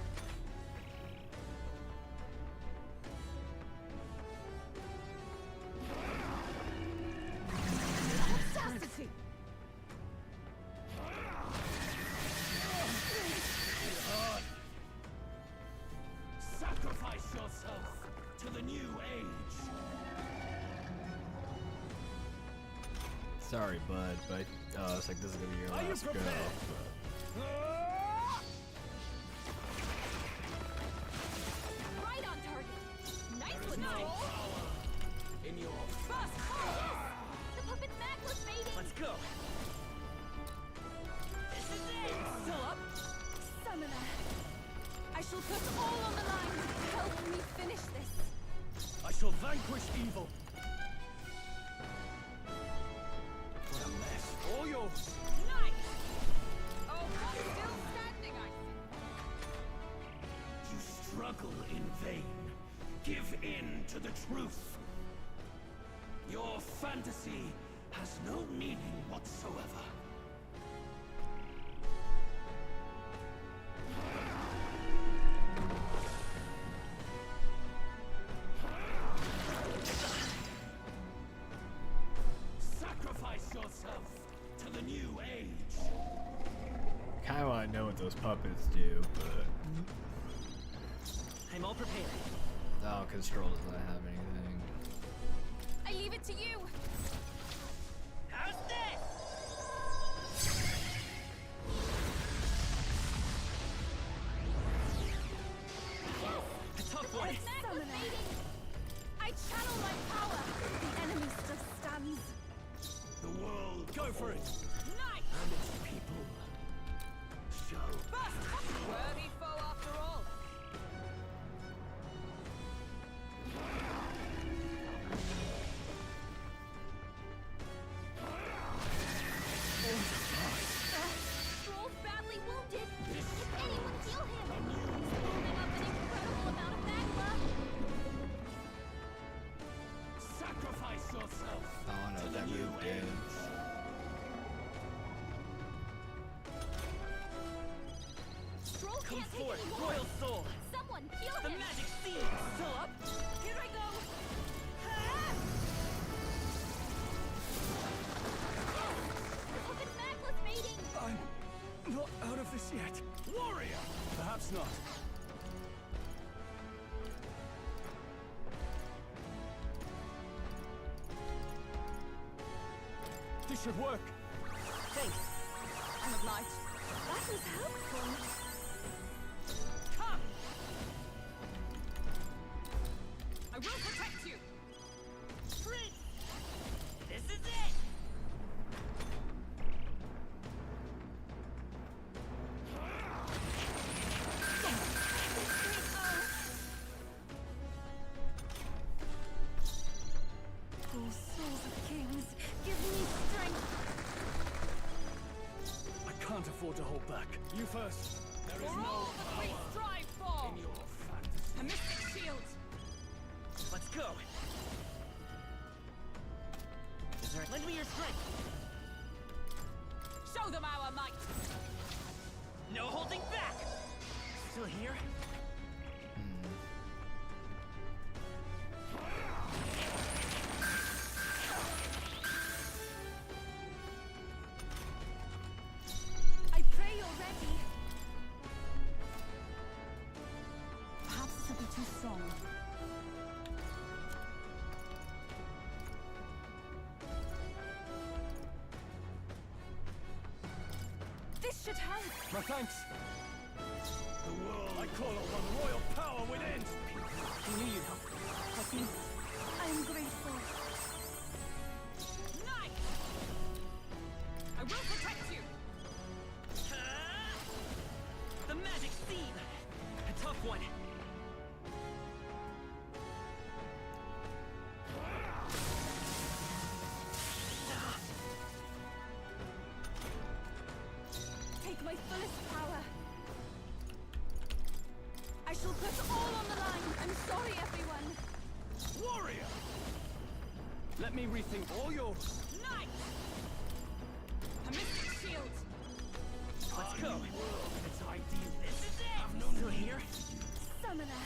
[SPEAKER 5] Chastity.
[SPEAKER 17] Sacrifice yourself to the new age.
[SPEAKER 1] Sorry, bud, but it's like this is gonna be your
[SPEAKER 11] Are you
[SPEAKER 1] last go.
[SPEAKER 11] prepared?
[SPEAKER 2] Right on target! Nice one, Scroll!
[SPEAKER 17] In your
[SPEAKER 13] First!
[SPEAKER 2] The puppet Magla's mating!
[SPEAKER 13] Let's go! This is it! Still up?
[SPEAKER 5] Summoner. I shall put all on the line. Help me finish this.
[SPEAKER 14] I shall vanquish evil.
[SPEAKER 17] what a mess.
[SPEAKER 14] All yours.
[SPEAKER 13] Nice! Oh, I'm still standing, I see.
[SPEAKER 17] You struggle in vain. Give in to the truth. Your fantasy has no meaning whatsoever. Sacrifice yourself to the new
[SPEAKER 20] might know what those puppets do, but
[SPEAKER 13] I'm all prepared.
[SPEAKER 20] no, because Stroll doesn't have anything.
[SPEAKER 2] I leave it to you.
[SPEAKER 13] How's this? A tough one.
[SPEAKER 2] I channel my power.
[SPEAKER 4] The enemy still stands.
[SPEAKER 15] The world
[SPEAKER 13] Go for it.
[SPEAKER 2] Nice.
[SPEAKER 15] and its people shall
[SPEAKER 6] Worthy foe after all.
[SPEAKER 2] Stroll's badly wounded. Can anyone heal him? He's building up an incredible amount of magma.
[SPEAKER 15] sacrifice yourself.
[SPEAKER 20] Oh no, that move did.
[SPEAKER 2] Stroll
[SPEAKER 13] Come
[SPEAKER 2] can't take
[SPEAKER 13] forth,
[SPEAKER 2] any more.
[SPEAKER 13] Royal Soul.
[SPEAKER 2] Someone heal
[SPEAKER 13] The
[SPEAKER 2] him.
[SPEAKER 13] magic seed.
[SPEAKER 2] Still up. Here I go. Look at Mackless mating.
[SPEAKER 14] I'm not out of this yet.
[SPEAKER 15] Warrior!
[SPEAKER 14] Perhaps not. This should work.
[SPEAKER 6] Thanks. I'm obliged.
[SPEAKER 4] That was helpful.
[SPEAKER 6] Come! I will protect you!
[SPEAKER 13] Prince! This is it!
[SPEAKER 4] Oh, souls of kings, give me strength.
[SPEAKER 14] I can't afford to hold back. You first.
[SPEAKER 15] There is
[SPEAKER 6] For
[SPEAKER 15] no
[SPEAKER 6] all that we
[SPEAKER 15] power
[SPEAKER 6] strive for!
[SPEAKER 15] in your fantasy.
[SPEAKER 6] A mystic shield!
[SPEAKER 13] Let's go. Berserk, lend me your strength.
[SPEAKER 6] Show them our might!
[SPEAKER 13] No holding back. Still here?
[SPEAKER 4] I pray you're ready.
[SPEAKER 5] Perhaps this will be too strong.
[SPEAKER 4] This should help.
[SPEAKER 14] My thanks.
[SPEAKER 15] The world
[SPEAKER 14] I call upon royal power within.
[SPEAKER 13] We knew you'd help.
[SPEAKER 5] Help me. I am grateful.
[SPEAKER 6] Nice! I will protect you!
[SPEAKER 13] The magic seed. A tough one.
[SPEAKER 4] Take my fullest power. I shall put all on the line. I'm sorry, everyone.
[SPEAKER 14] Warrior! Let me rethink all yours.
[SPEAKER 6] Nice! A mystic shield!
[SPEAKER 13] Let's go.
[SPEAKER 15] its ideal.
[SPEAKER 13] This is it. Still here?
[SPEAKER 4] Summoner.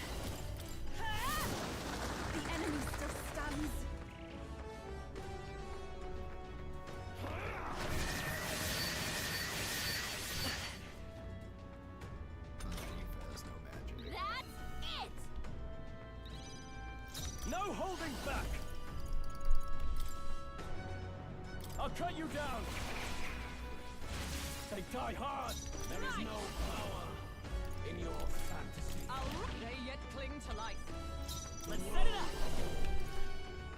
[SPEAKER 4] The enemy still stands.
[SPEAKER 20] There's no magic.
[SPEAKER 2] That's it.
[SPEAKER 14] No holding back. I'll cut you down. They die hard.
[SPEAKER 15] There is no power in your fantasy.
[SPEAKER 6] They yet cling to life.
[SPEAKER 13] Let's set it up.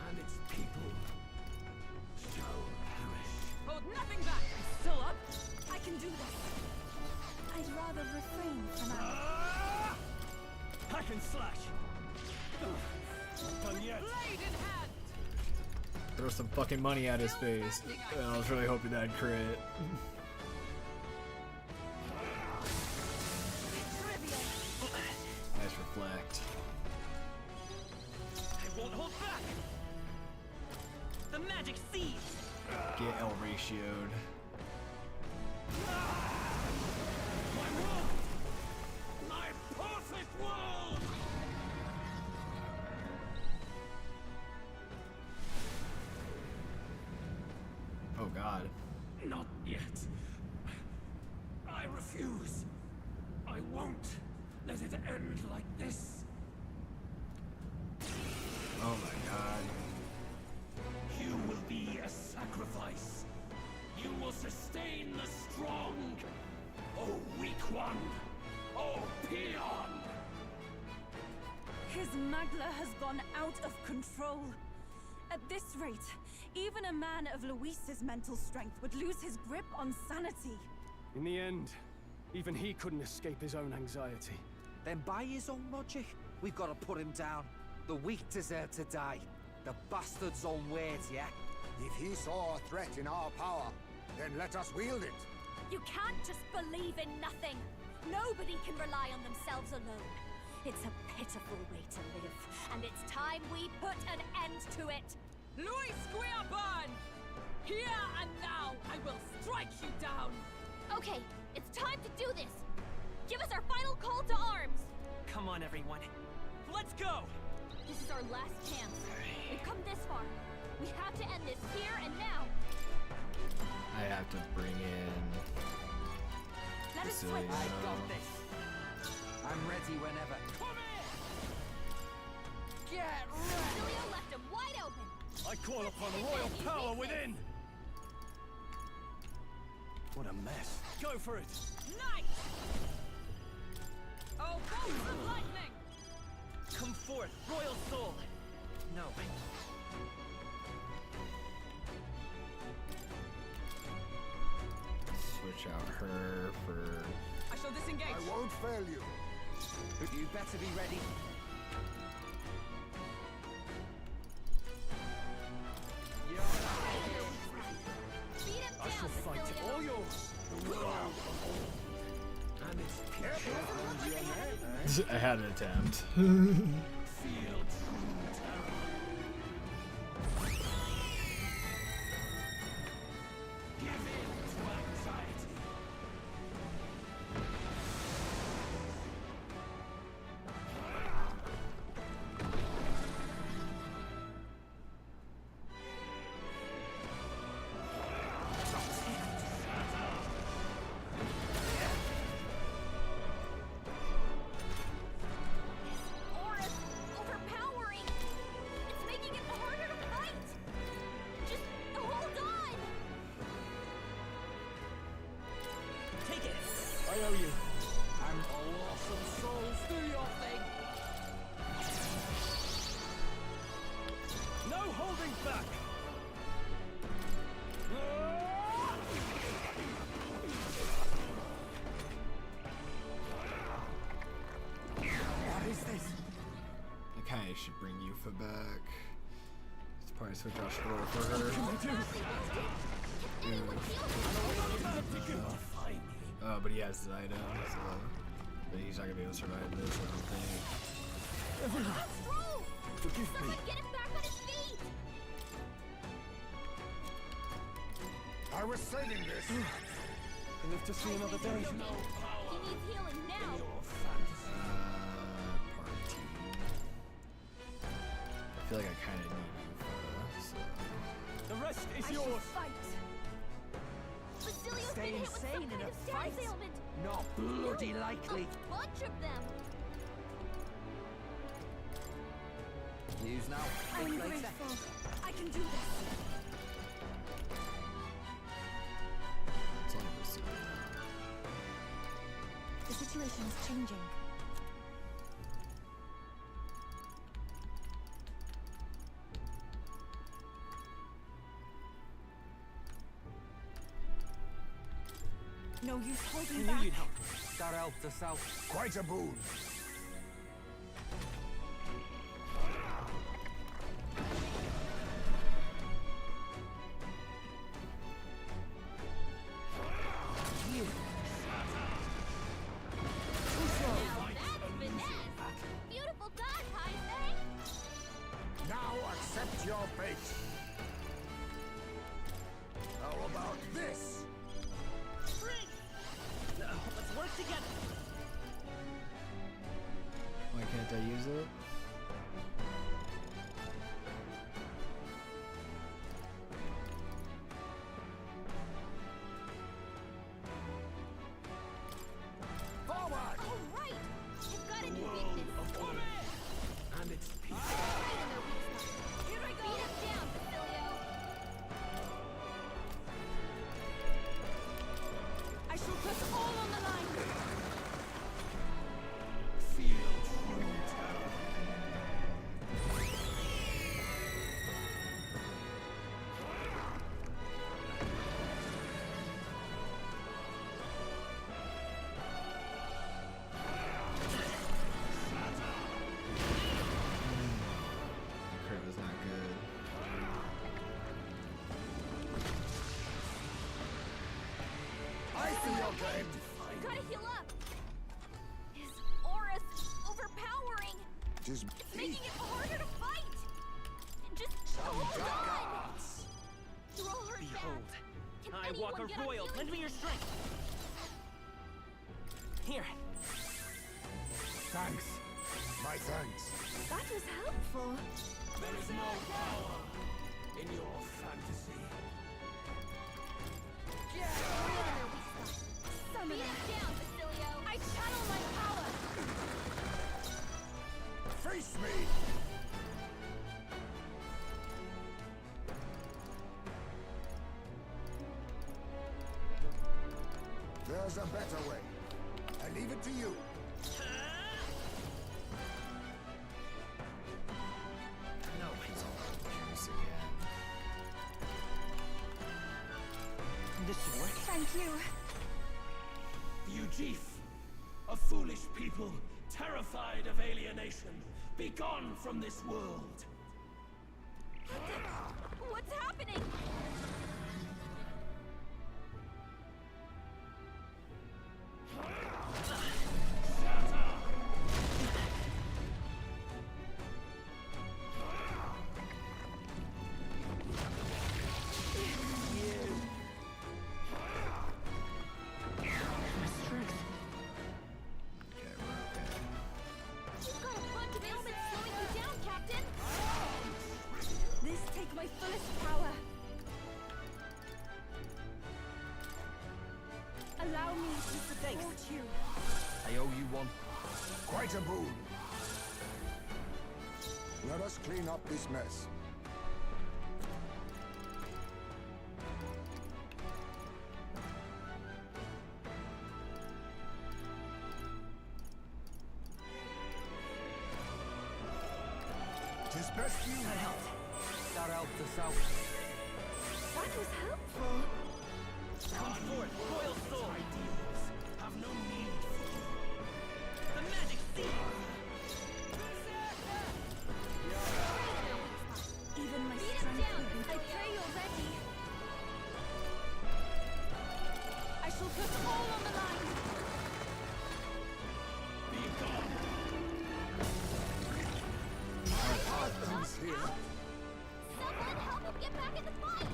[SPEAKER 15] And its people shall perish.
[SPEAKER 6] Hold nothing back! Still up?
[SPEAKER 4] I can do this. I'd rather refrain for now.
[SPEAKER 14] Ah! Hack and slash. Not done yet.
[SPEAKER 6] Blade in hand!
[SPEAKER 20] Throw some fucking money at his face. I was really hoping that'd crit. Nice reflect.
[SPEAKER 13] I won't hold back. The magic seed.
[SPEAKER 20] Get L ratioed.
[SPEAKER 15] My world! My perfect world!
[SPEAKER 20] Oh god.
[SPEAKER 15] Not yet. I refuse. Don't let it end like this.
[SPEAKER 20] Oh my god.
[SPEAKER 15] You will be a sacrifice. You will sustain the strong. Oh, weak one. Oh, peon.
[SPEAKER 5] His Magla has gone out of control. At this rate, even a man of Luis's mental strength would lose his grip on sanity.
[SPEAKER 14] In the end, even he couldn't escape his own anxiety.
[SPEAKER 9] Then by his own logic, we've got to put him down. The weak deserve to die. The bastard's own words, yeah?
[SPEAKER 8] If he saw a threat in our power, then let us wield it.
[SPEAKER 2] You can't just believe in nothing. Nobody can rely on themselves alone. It's a pitiful way to live, and it's time we put an end to it.
[SPEAKER 13] Luis Guiaban! Here and now, I will strike you down!
[SPEAKER 2] Okay, it's time to do this. Give us our final call to arms.
[SPEAKER 13] Come on, everyone. Let's go!
[SPEAKER 2] This is our last chance. We've come this far. We have to end this here and now.
[SPEAKER 20] I have to bring in
[SPEAKER 2] Let us switch.
[SPEAKER 20] Cecilia.
[SPEAKER 9] I got this. I'm ready whenever.
[SPEAKER 13] Come here!
[SPEAKER 9] Get
[SPEAKER 2] Cecilio left him wide open.
[SPEAKER 14] I call upon royal power within!
[SPEAKER 7] What a mess.
[SPEAKER 14] Go for it!
[SPEAKER 13] Night! Oh, bolts of lightning! Come forth, royal soul! No.
[SPEAKER 20] Switch out her for.
[SPEAKER 13] I shall disengage.
[SPEAKER 8] I won't fail you.
[SPEAKER 9] You better be ready.
[SPEAKER 2] Beat him
[SPEAKER 14] I
[SPEAKER 2] down,
[SPEAKER 14] shall fight
[SPEAKER 2] Cecilio.
[SPEAKER 14] all yours!
[SPEAKER 15] And it's careful around your neck.
[SPEAKER 20] I had an attempt.
[SPEAKER 15] Feel true terror. Give in to anxiety.
[SPEAKER 2] Aura's overpowering. It's making it harder to fight. Just hold on.
[SPEAKER 13] Take it!
[SPEAKER 14] I owe you.
[SPEAKER 9] I'm awesome souls. Do your thing.
[SPEAKER 14] No holding back!
[SPEAKER 9] What is this?
[SPEAKER 20] I kind of should bring Yufa back. Let's probably switch out Scroll for her. But he has his item, so but he's not gonna be able to survive this, I don't think.
[SPEAKER 14] Forgive me.
[SPEAKER 2] Someone get him back on his feet.
[SPEAKER 8] I was saving this.
[SPEAKER 14] I live to see another day.
[SPEAKER 2] He needs healing now.
[SPEAKER 20] Party. I feel like I kind of need Yufa, so.
[SPEAKER 14] The rest is
[SPEAKER 5] I shall
[SPEAKER 14] yours.
[SPEAKER 5] fight.
[SPEAKER 2] Basilios
[SPEAKER 9] Stay
[SPEAKER 2] been hit with some
[SPEAKER 9] insane in
[SPEAKER 2] kind
[SPEAKER 9] a
[SPEAKER 2] of
[SPEAKER 9] fight?
[SPEAKER 2] status ailment.
[SPEAKER 9] Not bloody likely.
[SPEAKER 2] A bunch of them.
[SPEAKER 9] Use now.
[SPEAKER 5] I'm
[SPEAKER 9] Think later.
[SPEAKER 5] grateful. I can do this.
[SPEAKER 20] It's only this one.
[SPEAKER 5] The situation is changing. No use holding back.
[SPEAKER 9] That helped us out.
[SPEAKER 8] Quite a boon.
[SPEAKER 2] Now that's finesse. Beautiful God, Heisei.
[SPEAKER 8] Now accept your fate. How about this?
[SPEAKER 13] Let's work together.
[SPEAKER 8] for your game.
[SPEAKER 2] Gotta heal up. His aura's overpowering.
[SPEAKER 8] Just
[SPEAKER 2] It's making it harder to fight. Just hold on. You're all hurt
[SPEAKER 13] Behold,
[SPEAKER 2] bad. Can
[SPEAKER 13] I
[SPEAKER 2] anyone
[SPEAKER 13] Walker
[SPEAKER 2] get a
[SPEAKER 13] Royal,
[SPEAKER 2] healing
[SPEAKER 13] lend me your strength. Here.
[SPEAKER 8] Thanks. My thanks.
[SPEAKER 4] That was helpful.
[SPEAKER 15] There is no power in your fantasy.
[SPEAKER 2] Beat it down, Basilio. I channel my power.
[SPEAKER 8] Face me! There's a better way. I leave it to you.
[SPEAKER 20] No, he's all out of juice again.
[SPEAKER 13] This should work.
[SPEAKER 5] Thank you.
[SPEAKER 15] You chief, a foolish people, terrified of alienation, be gone from this world.
[SPEAKER 2] What's happening? You've got a bunch of ailments slowing you down, Captain.
[SPEAKER 4] This take my fullest power. Allow me to support you.
[SPEAKER 9] I owe you one.
[SPEAKER 8] Quite a boon. Let us clean up this mess. Tis best you help.
[SPEAKER 9] That helped us out.
[SPEAKER 4] That was helpful.
[SPEAKER 13] Come forth, Royal Soul.
[SPEAKER 15] Ideals have no need for you.
[SPEAKER 13] The magic seed.
[SPEAKER 4] Even my
[SPEAKER 2] Beat it
[SPEAKER 4] strength
[SPEAKER 2] down,
[SPEAKER 4] will be.
[SPEAKER 2] I pray you're ready.
[SPEAKER 4] I shall put all on the line.
[SPEAKER 15] Be gone.
[SPEAKER 8] Arthur's here.
[SPEAKER 2] Someone help him get back in the fight.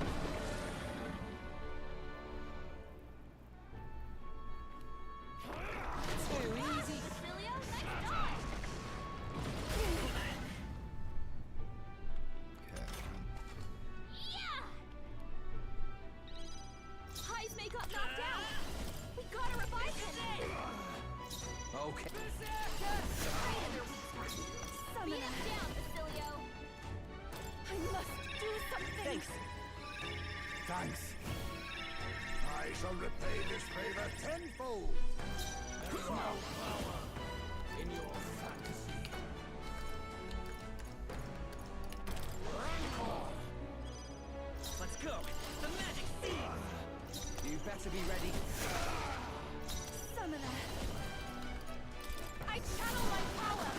[SPEAKER 13] Too easy.
[SPEAKER 2] Basilio, nice dodge. Yeah. Heismay got knocked out. We gotta revive him.
[SPEAKER 9] Okay.
[SPEAKER 2] Beat him down, Basilio.
[SPEAKER 4] I must do something.
[SPEAKER 13] Thanks.
[SPEAKER 8] Thanks. I shall repay this favor tenfold.
[SPEAKER 15] There is no power in your fantasy.
[SPEAKER 13] Let's go. The magic seed.
[SPEAKER 9] You better be ready.
[SPEAKER 4] Summoner. I channel my power.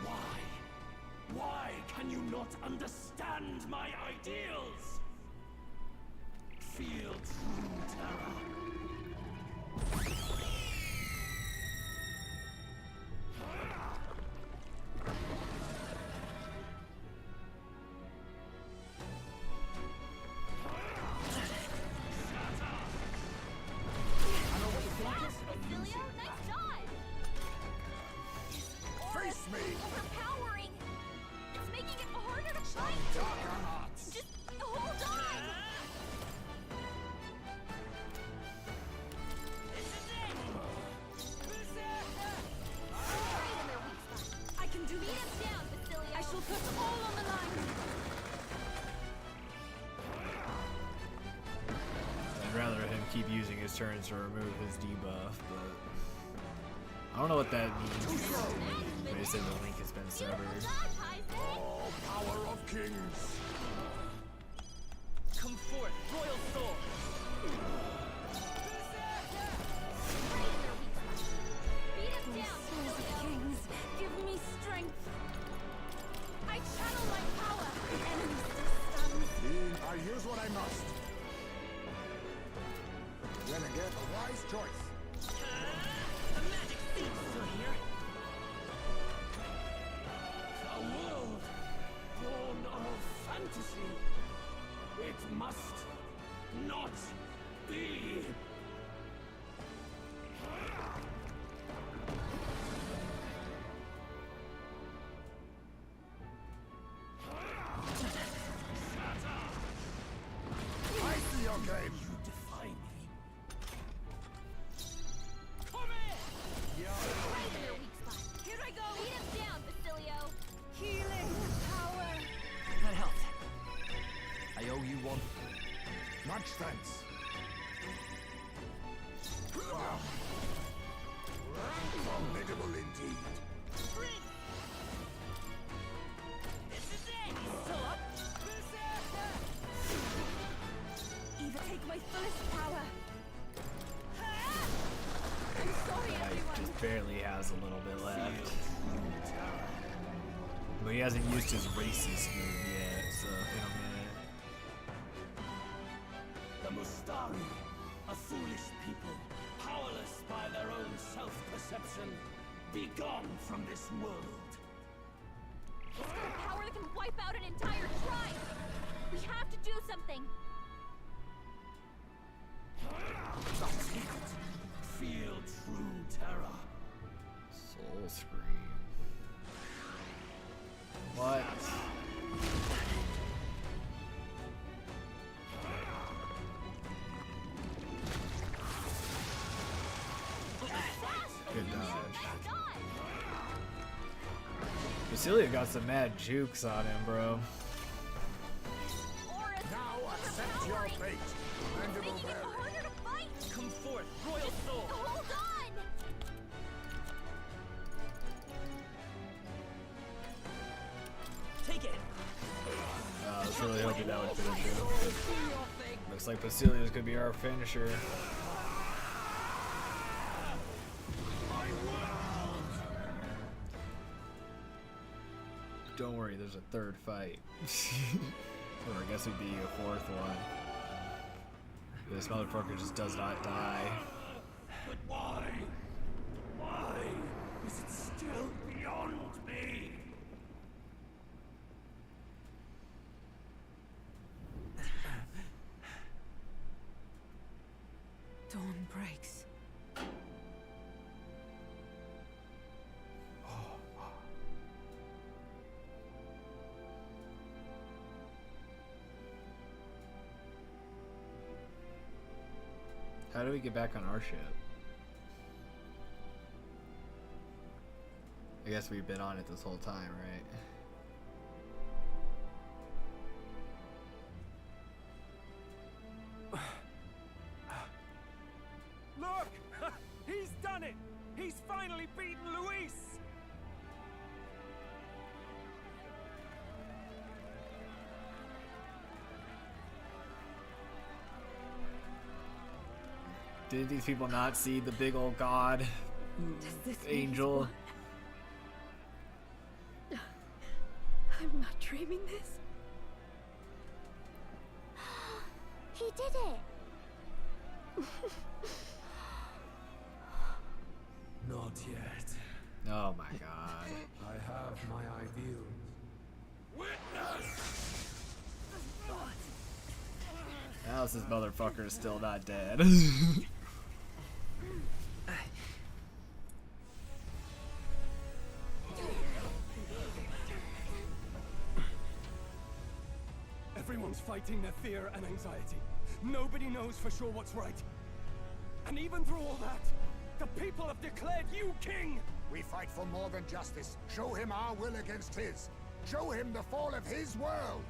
[SPEAKER 15] Why? Why can you not understand my ideals? Feel true terror.
[SPEAKER 2] Basilio, nice dodge.
[SPEAKER 8] Face me!
[SPEAKER 2] Overpowering. It's making it harder to fight.
[SPEAKER 8] Darker arts.
[SPEAKER 2] Just hold on.
[SPEAKER 4] I can do
[SPEAKER 2] Beat
[SPEAKER 4] this.
[SPEAKER 2] him down, Basilio.
[SPEAKER 4] I shall put all on the line.
[SPEAKER 20] I'd rather him keep using his turns to remove his debuff, but I don't know what that means. They say the link has been severed.
[SPEAKER 8] Oh, power of kings.
[SPEAKER 13] Come forth, Royal Soul.
[SPEAKER 2] Beat him down,
[SPEAKER 4] Souls of
[SPEAKER 2] Basilio.
[SPEAKER 4] kings, give me strength. I channel my power. The enemy still stands.
[SPEAKER 8] Be I'll use what I must. Renegade, a wise choice.
[SPEAKER 13] The magic seems still here.
[SPEAKER 15] A world born of fantasy. It must not be.
[SPEAKER 8] I see your game.
[SPEAKER 15] You defy me.
[SPEAKER 13] Come here!
[SPEAKER 2] Right in their weak spot. Here I go. Beat him down, Basilio.
[SPEAKER 6] Healing power.
[SPEAKER 9] That helped. I owe you one.
[SPEAKER 8] Much thanks. Formidable indeed.
[SPEAKER 13] This is it! He's still up.
[SPEAKER 4] Eva, take my fullest power. I'm sorry,
[SPEAKER 20] Yeah,
[SPEAKER 4] everyone.
[SPEAKER 20] he just barely has a little bit left. But he hasn't used his racist move yet, so in a minute.
[SPEAKER 15] The Mustari, a foolish people, powerless by their own self-perception. Be gone from this world.
[SPEAKER 2] He's got power that can wipe out an entire tribe. We have to do something.
[SPEAKER 15] That's it. Feel true terror.
[SPEAKER 20] Soul Scream. What? Good dodge. Basilio got some mad jukes on him, bro.
[SPEAKER 8] Now accept your fate, Mandible Bearer.
[SPEAKER 2] Harder to fight.
[SPEAKER 13] Come forth, Royal Soul!
[SPEAKER 2] Hold on.
[SPEAKER 13] Take it!
[SPEAKER 20] I was really hoping that would finish him. Looks like Basilio's gonna be our finisher. Don't worry, there's a third fight. Or I guess it'd be a fourth one. This motherfucker just does not die.
[SPEAKER 15] But why? Why is it still beyond me?
[SPEAKER 5] Dawn breaks.
[SPEAKER 20] How do we get back on our ship? I guess we've been on it this whole time, right?
[SPEAKER 11] Look! He's done it! He's finally beaten Luis!
[SPEAKER 20] Did these people not see the big old god
[SPEAKER 4] Does this mean
[SPEAKER 20] angel?
[SPEAKER 4] I'm not dreaming this.
[SPEAKER 12] He did it!
[SPEAKER 15] Not yet.
[SPEAKER 20] Oh my god.
[SPEAKER 15] I have my ideals. Witness!
[SPEAKER 20] Now this motherfucker is still not dead.
[SPEAKER 14] Everyone's fighting their fear and anxiety. Nobody knows for sure what's right. And even through all that, the people have declared you king!
[SPEAKER 8] We fight for more than justice. Show him our will against his. Show him the fall of his world.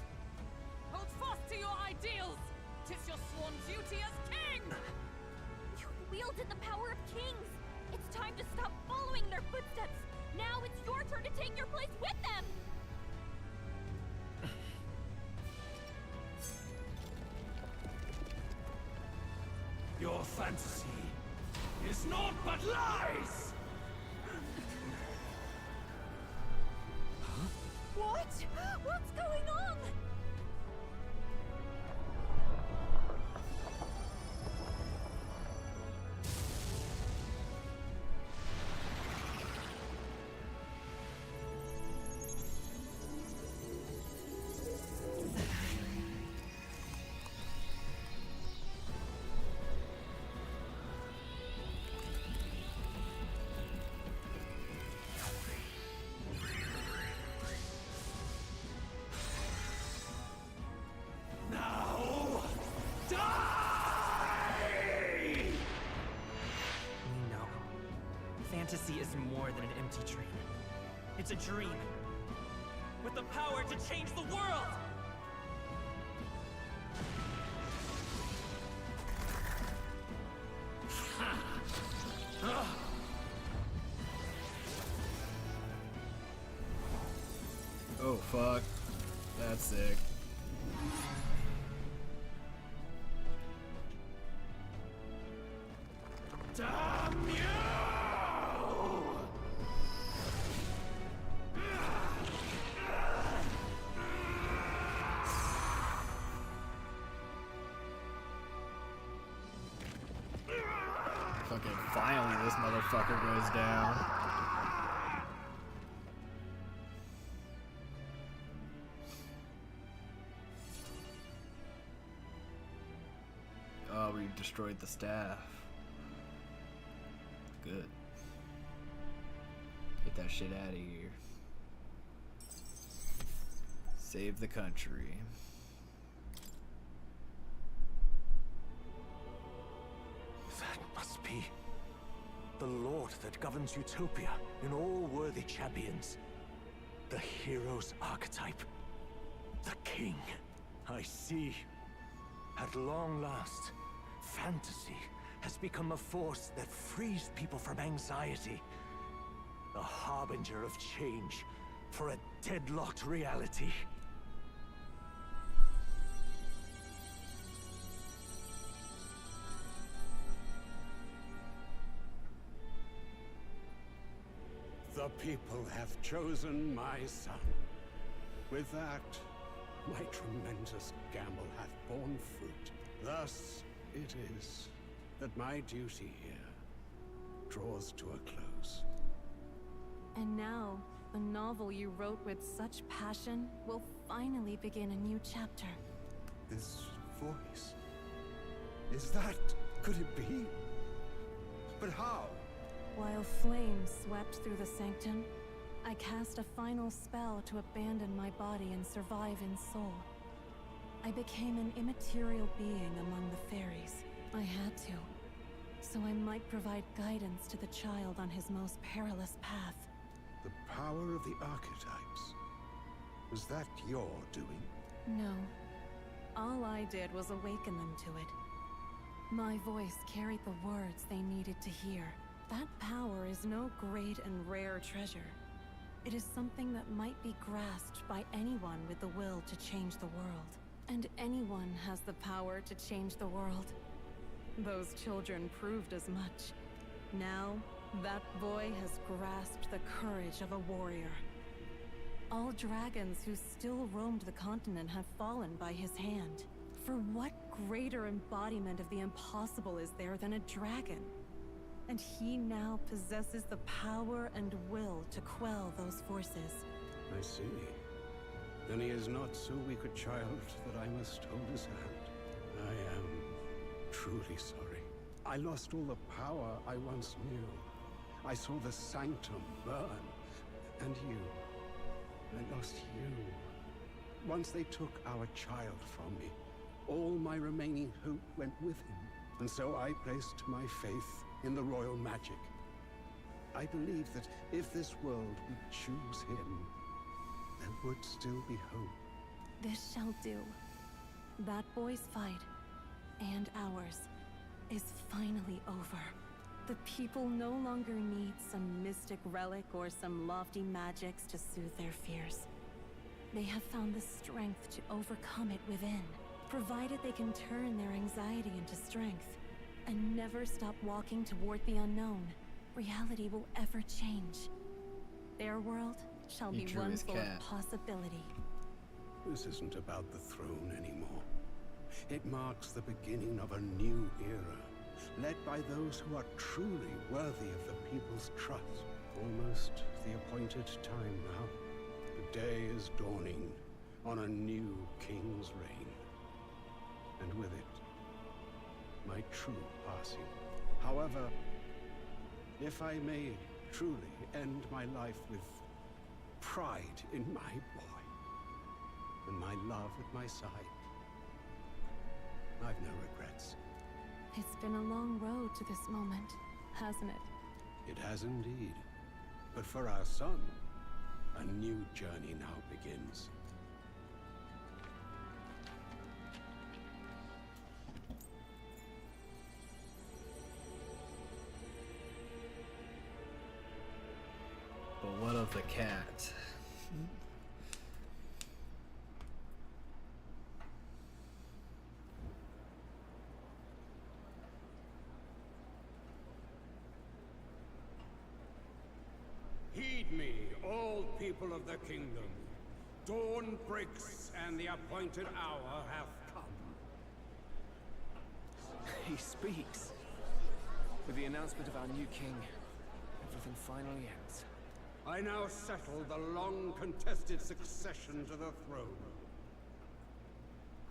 [SPEAKER 6] Hold fast to your ideals! 'Tis your sworn duty as king!
[SPEAKER 2] You wielded the power of kings. It's time to stop following their footsteps. Now it's your turn to take your place with them.
[SPEAKER 15] Your fantasy is naught but lies!
[SPEAKER 4] What? What's going on?
[SPEAKER 13] fantasy is more than an empty dream. It's a dream with the power to change the world!
[SPEAKER 20] Oh fuck. That's sick.
[SPEAKER 15] Damn you!
[SPEAKER 20] Fucking finally this motherfucker goes down. Oh, we destroyed the staff. Good. Get that shit out of here. Save the country.
[SPEAKER 19] That must be the Lord that governs Utopia in all worthy champions. The hero's archetype. The king. I see. At long last, fantasy has become a force that frees people from anxiety. A harbinger of change for a deadlocked reality.
[SPEAKER 15] The people have chosen my son. With that, my tremendous gamble hath borne fruit. Thus it is that my duty here draws to a close.
[SPEAKER 5] And now, the novel you wrote with such passion will finally begin a new chapter.
[SPEAKER 3] This voice. Is that... could it be? But how?
[SPEAKER 5] While flames swept through the sanctum, I cast a final spell to abandon my body and survive in soul. I became an immaterial being among the fairies. I had to, so I might provide guidance to the child on his most perilous path.
[SPEAKER 3] The power of the archetypes. Was that your doing?
[SPEAKER 5] No. All I did was awaken them to it. My voice carried the words they needed to hear. That power is no great and rare treasure. It is something that might be grasped by anyone with the will to change the world. And anyone has the power to change the world. Those children proved as much. Now, that boy has grasped the courage of a warrior. All dragons who still roamed the continent have fallen by his hand. For what greater embodiment of the impossible is there than a dragon? And he now possesses the power and will to quell those forces.
[SPEAKER 15] I see. Then he is not so weak a child that I must hold his hand. I am truly sorry. I lost all the power I once knew. I saw the sanctum burn. And you. I lost you. Once they took our child from me, all my remaining hope went with him. And so I placed my faith in the royal magic. I believe that if this world would choose him, there would still be hope.
[SPEAKER 5] This shall do. That boy's fight, and ours, is finally over. The people no longer need some mystic relic or some lofty magics to soothe their fears. They have found the strength to overcome it within, provided they can turn their anxiety into strength and never stop walking toward the unknown. Reality will ever change. Their world shall be one full of possibility.
[SPEAKER 15] This isn't about the throne anymore. It marks the beginning of a new era, led by those who are truly worthy of the people's trust. Almost the appointed time now. The day is dawning on a new king's reign. And with it, my true passing. However, if I may truly end my life with pride in my boy, and my love at my side, I've no regrets.
[SPEAKER 5] It's been a long road to this moment, hasn't it?
[SPEAKER 15] It has indeed. But for our son, a new journey now begins.
[SPEAKER 20] But what of the cat?
[SPEAKER 15] Heed me, all people of the kingdom. Dawn breaks, and the appointed hour hath come.
[SPEAKER 14] He speaks. With the announcement of our new king, everything finally ends.
[SPEAKER 15] I now settle the long-contested succession to the throne.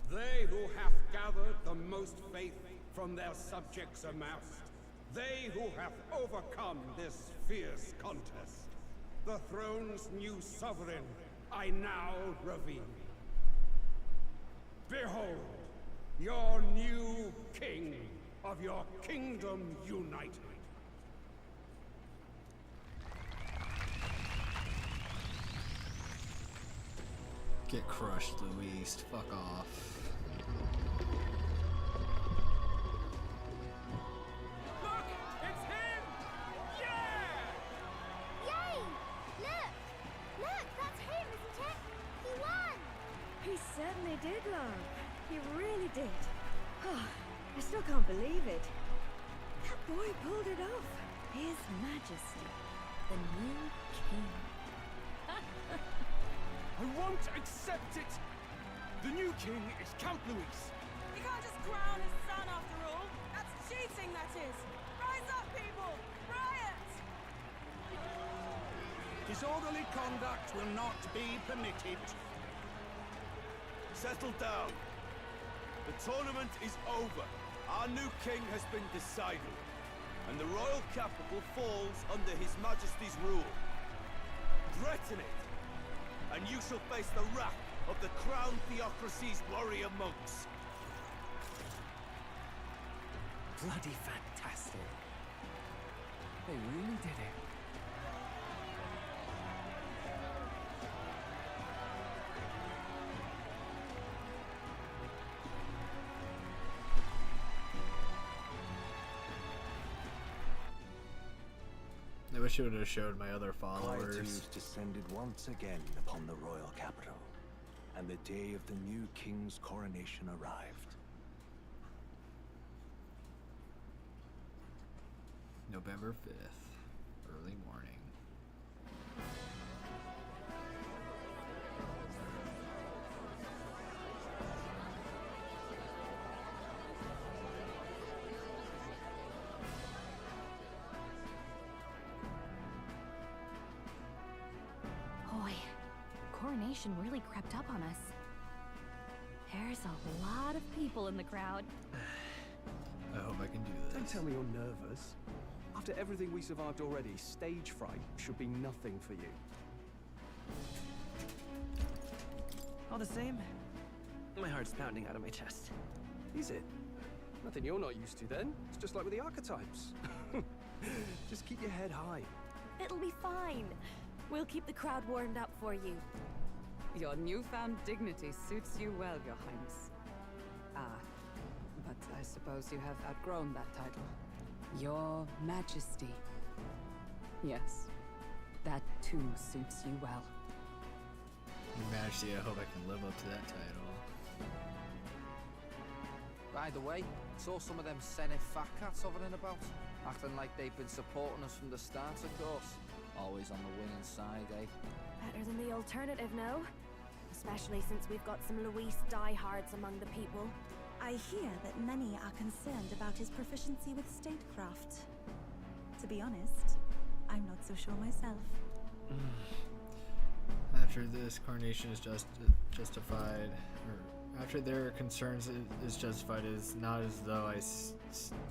[SPEAKER 15] They who have gathered the most faith from their subjects amassed, they who have overcome this fierce contest, the throne's new sovereign, I now reveal. Behold, your new king of your kingdom united.
[SPEAKER 20] Get crushed, Luis. Fuck off.
[SPEAKER 11] Look! It's him! Yeah!
[SPEAKER 12] Yay! Look! Look, that's him, isn't it? He won!
[SPEAKER 4] He certainly did, love. He really did. Oh, I still can't believe it. That boy pulled it off. His Majesty, the new king.
[SPEAKER 14] I won't accept it! The new king is Count Luis.
[SPEAKER 5] You can't just crown his son after all. That's cheating, that is. Rise up, people! Riot!
[SPEAKER 10] Disorderly conduct will not be permitted.
[SPEAKER 21] Settle down. The tournament is over. Our new king has been decided, and the royal capital falls under His Majesty's rule. Threaten it, and you shall face the wrath of the crown theocracy's warrior monks.
[SPEAKER 14] Bloody fantastic. They really did it.
[SPEAKER 20] I wish it would have showed my other followers.
[SPEAKER 19] Quietude descended once again upon the royal capital, and the day of the new king's coronation arrived.
[SPEAKER 20] November 5th, early morning.
[SPEAKER 16] Boy, coronation really crept up on us. There's a lot of people in the crowd.
[SPEAKER 20] I hope I can do this.
[SPEAKER 14] Don't tell me you're nervous. After everything we survived already, stage fright should be nothing for you.
[SPEAKER 13] All the same, my heart's pounding out of my chest.
[SPEAKER 14] Is it? Nothing you're not used to then. It's just like with the archetypes. Just keep your head high.
[SPEAKER 4] It'll be fine. We'll keep the crowd warmed up for you.
[SPEAKER 6] Your newfound dignity suits you well, Your Highness. Ah, but I suppose you have outgrown that title. Your Majesty. Yes, that too suits you well.
[SPEAKER 20] Your Majesty, I hope I can live up to that title.
[SPEAKER 9] By the way, saw some of them Senate fat cats hovering about, acting like they've been supporting us from the start, of course. Always on the winning side, eh?
[SPEAKER 4] Better than the alternative, no? Especially since we've got some Luis diehards among the people.
[SPEAKER 5] I hear that many are concerned about his proficiency with statecraft. To be honest, I'm not so sure myself.
[SPEAKER 20] After this, coronation is justified, or after their concerns is justified, is not as though I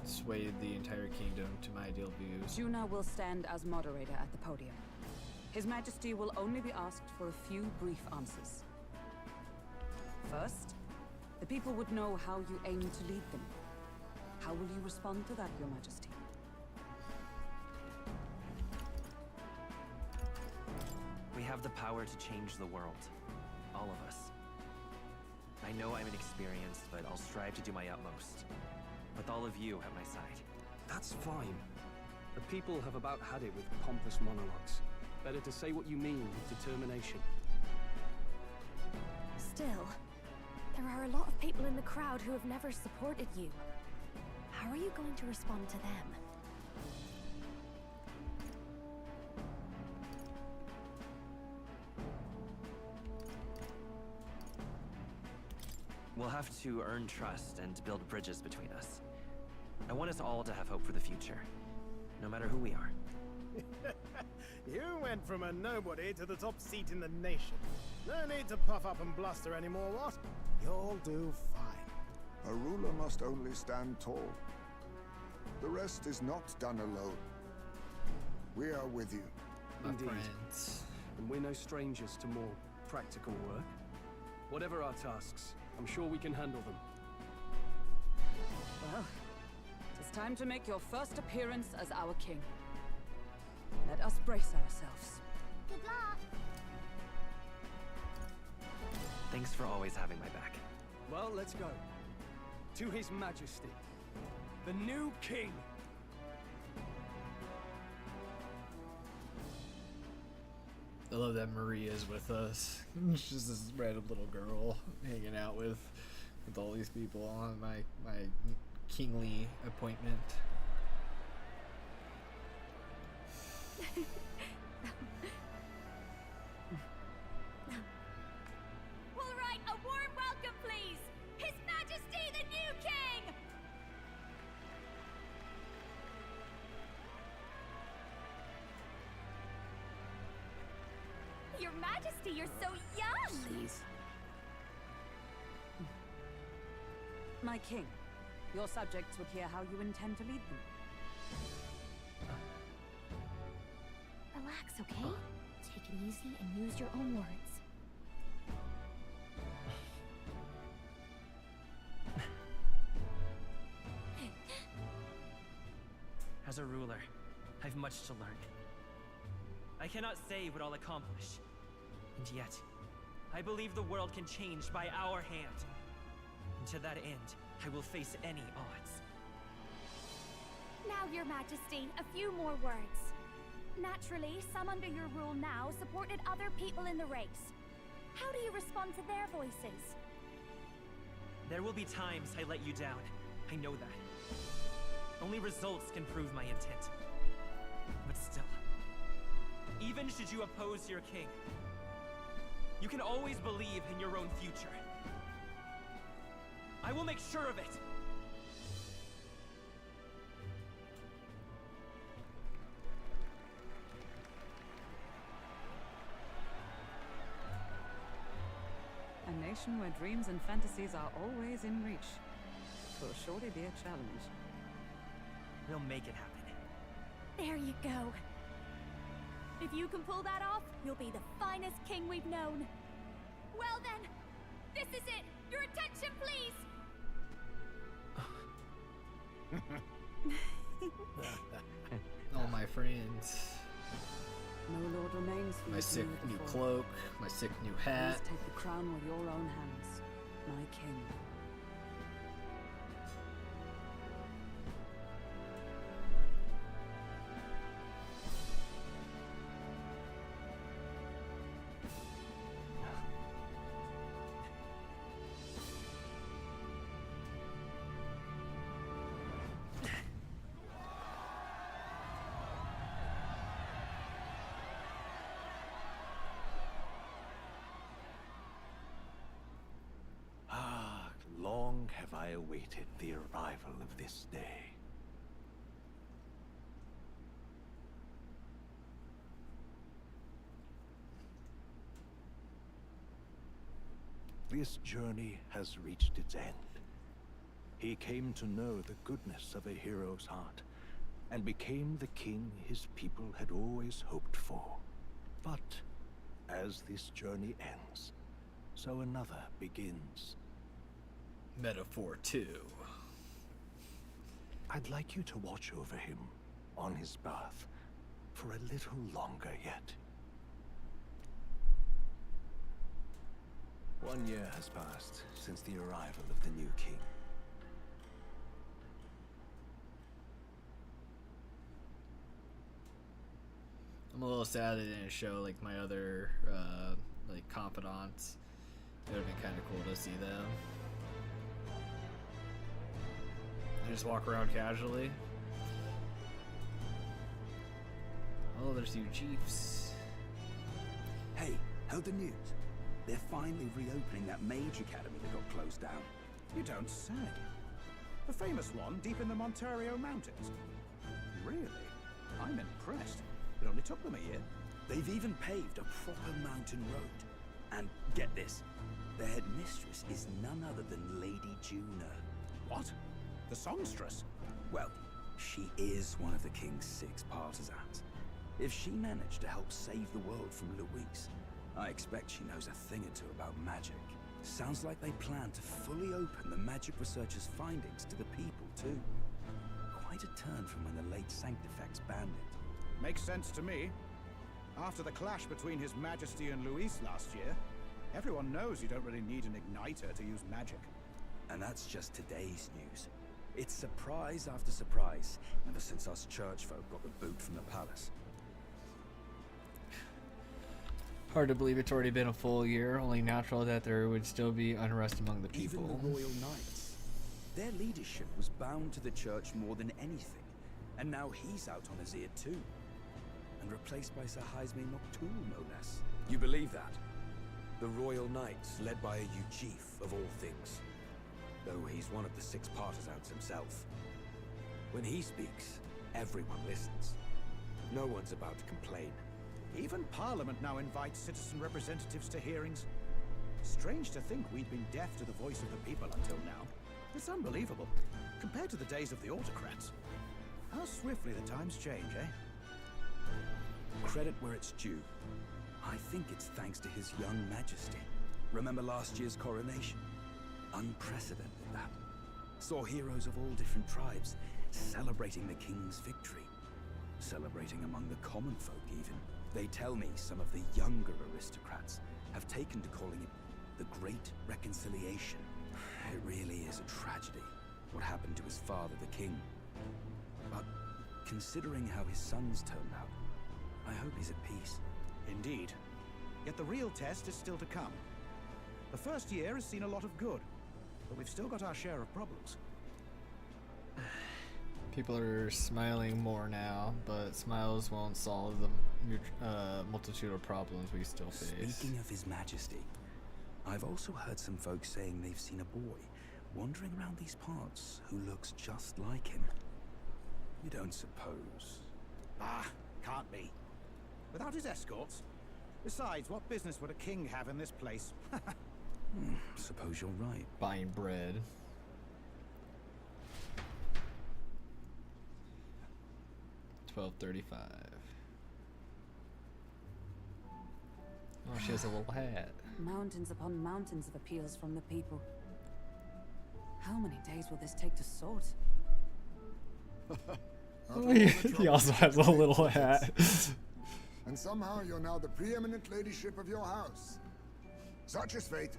[SPEAKER 20] swayed the entire kingdom to my ideal views.
[SPEAKER 6] Juna will stand as moderator at the podium. His Majesty will only be asked for a few brief answers. First, the people would know how you aim to lead them. How will you respond to that, Your Majesty?
[SPEAKER 18] have the power to change the world. All of us. I know I'm inexperienced, but I'll strive to do my utmost. With all of you at my side.
[SPEAKER 14] That's fine. The people have about had it with pompous monologues. Better to say what you mean with determination.
[SPEAKER 4] Still, there are a lot of people in the crowd who have never supported you. How are you going to respond to them?
[SPEAKER 18] We'll have to earn trust and build bridges between us. I want us all to have hope for the future, no matter who we are.
[SPEAKER 10] You went from a nobody to the top seat in the nation. No need to puff up and bluster anymore, what? You'll do fine.
[SPEAKER 8] A ruler must only stand tall. The rest is not done alone. We are with you.
[SPEAKER 14] Indeed. And we're no strangers to more practical work. Whatever our tasks, I'm sure we can handle them.
[SPEAKER 6] Well, it is time to make your first appearance as our king. Let us brace ourselves.
[SPEAKER 12] Good luck.
[SPEAKER 18] Thanks for always having my back.
[SPEAKER 14] Well, let's go. To His Majesty, the new king.
[SPEAKER 20] I love that Maria's with us. She's just this random little girl hanging out with all these people on my kingly appointment.
[SPEAKER 2] All right, a warm welcome, please! His Majesty the new king! Your Majesty, you're so young!
[SPEAKER 6] Please. My king, your subjects would hear how you intend to lead them.
[SPEAKER 16] Relax, okay? Take it easy and use your own words.
[SPEAKER 18] As a ruler, I've much to learn. I cannot say what I'll accomplish. And yet, I believe the world can change by our hand. And to that end, I will face any odds.
[SPEAKER 2] Now, Your Majesty, a few more words. Naturally, some under your rule now supported other people in the race. How do you respond to their voices?
[SPEAKER 18] There will be times I let you down. I know that. Only results can prove my intent. But still, even should you oppose your king, you can always believe in your own future. I will make sure of it.
[SPEAKER 6] A nation where dreams and fantasies are always in reach. Will surely be a challenge.
[SPEAKER 18] We'll make it happen.
[SPEAKER 2] There you go. If you can pull that off, you'll be the finest king we've known. Well then, this is it. Your attention, please.
[SPEAKER 20] All my friends.
[SPEAKER 6] No lord remains for
[SPEAKER 20] My
[SPEAKER 6] you to
[SPEAKER 20] sick
[SPEAKER 6] kneel
[SPEAKER 20] new
[SPEAKER 6] before.
[SPEAKER 20] cloak, my sick new hat.
[SPEAKER 6] Please take the crown with your own hands, my king.
[SPEAKER 19] Long have I awaited the arrival of this day. This journey has reached its end. He came to know the goodness of a hero's heart, and became the king his people had always hoped for. But as this journey ends, so another begins.
[SPEAKER 20] Metaphor 2.
[SPEAKER 19] I'd like you to watch over him on his path for a little longer yet.
[SPEAKER 7] 1 year has passed since the arrival of the new king.
[SPEAKER 20] I'm a little sad they didn't show like my other like confidants. It would have been kind of cool to see them. They just walk around casually. Oh, there's you chiefs.
[SPEAKER 1] Hey, heard the news? They're finally reopening that mage academy that got closed down.
[SPEAKER 22] You don't say. The famous one deep in the Montario Mountains. Really? I'm impressed. It only took them a year.
[SPEAKER 1] They've even paved a proper mountain road. And get this, their headmistress is none other than Lady Juna.
[SPEAKER 22] What? The songstress?
[SPEAKER 1] Well, she is one of the king's 6 partisans. If she managed to help save the world from Luis, I expect she knows a thing or two about magic. Sounds like they plan to fully open the magic researchers' findings to the people, too. Quite a turn from when the late Sanctifex banned it.
[SPEAKER 22] Makes sense to me. After the clash between His Majesty and Luis last year, everyone knows you don't really need an igniter to use magic.
[SPEAKER 1] And that's just today's news. It's surprise after surprise, ever since us church folk got the boot from the palace.
[SPEAKER 20] Hard to believe it's already been a full year, only natural that there would still be unrest among the people.
[SPEAKER 1] Even the Royal Knights. Their leadership was bound to the church more than anything, and now he's out on his ear too. And replaced by Sir Jaime Noctul, no less. You believe that? The Royal Knights, led by a Uchief of all things. Though he's one of the 6 partisans himself. When he speaks, everyone listens. No one's about to complain.
[SPEAKER 22] Even Parliament now invites citizen representatives to hearings. Strange to think we'd been deaf to the voice of the people until now. It's unbelievable, compared to the days of the autocrats. How swiftly the times change, eh?
[SPEAKER 1] Credit where it's due. I think it's thanks to His young Majesty. Remember last year's coronation? Unprecedented, that. Saw heroes of all different tribes celebrating the king's victory. Celebrating among the common folk, even. They tell me some of the younger aristocrats have taken to calling it the Great Reconciliation. It really is a tragedy, what happened to his father, the king. But considering how his sons turned out, I hope he's at peace.
[SPEAKER 22] Indeed. Yet the real test is still to come. The first year has seen a lot of good, but we've still got our share of problems.
[SPEAKER 20] People are smiling more now, but smiles won't solve the multitude of problems we still face.
[SPEAKER 1] Speaking of His Majesty, I've also heard some folks saying they've seen a boy wandering around these parts who looks just like him. You don't suppose?
[SPEAKER 22] Ah, can't be. Without his escorts? Besides, what business would a king have in this place?
[SPEAKER 1] Suppose you're right.
[SPEAKER 20] Buying bread. $12.35. Oh, she has a little hat.
[SPEAKER 6] Mountains upon mountains of appeals from the people. How many days will this take to sort?
[SPEAKER 20] He also has a little hat.
[SPEAKER 8] And somehow you're now the preeminent ladyship of your house. Such is fate.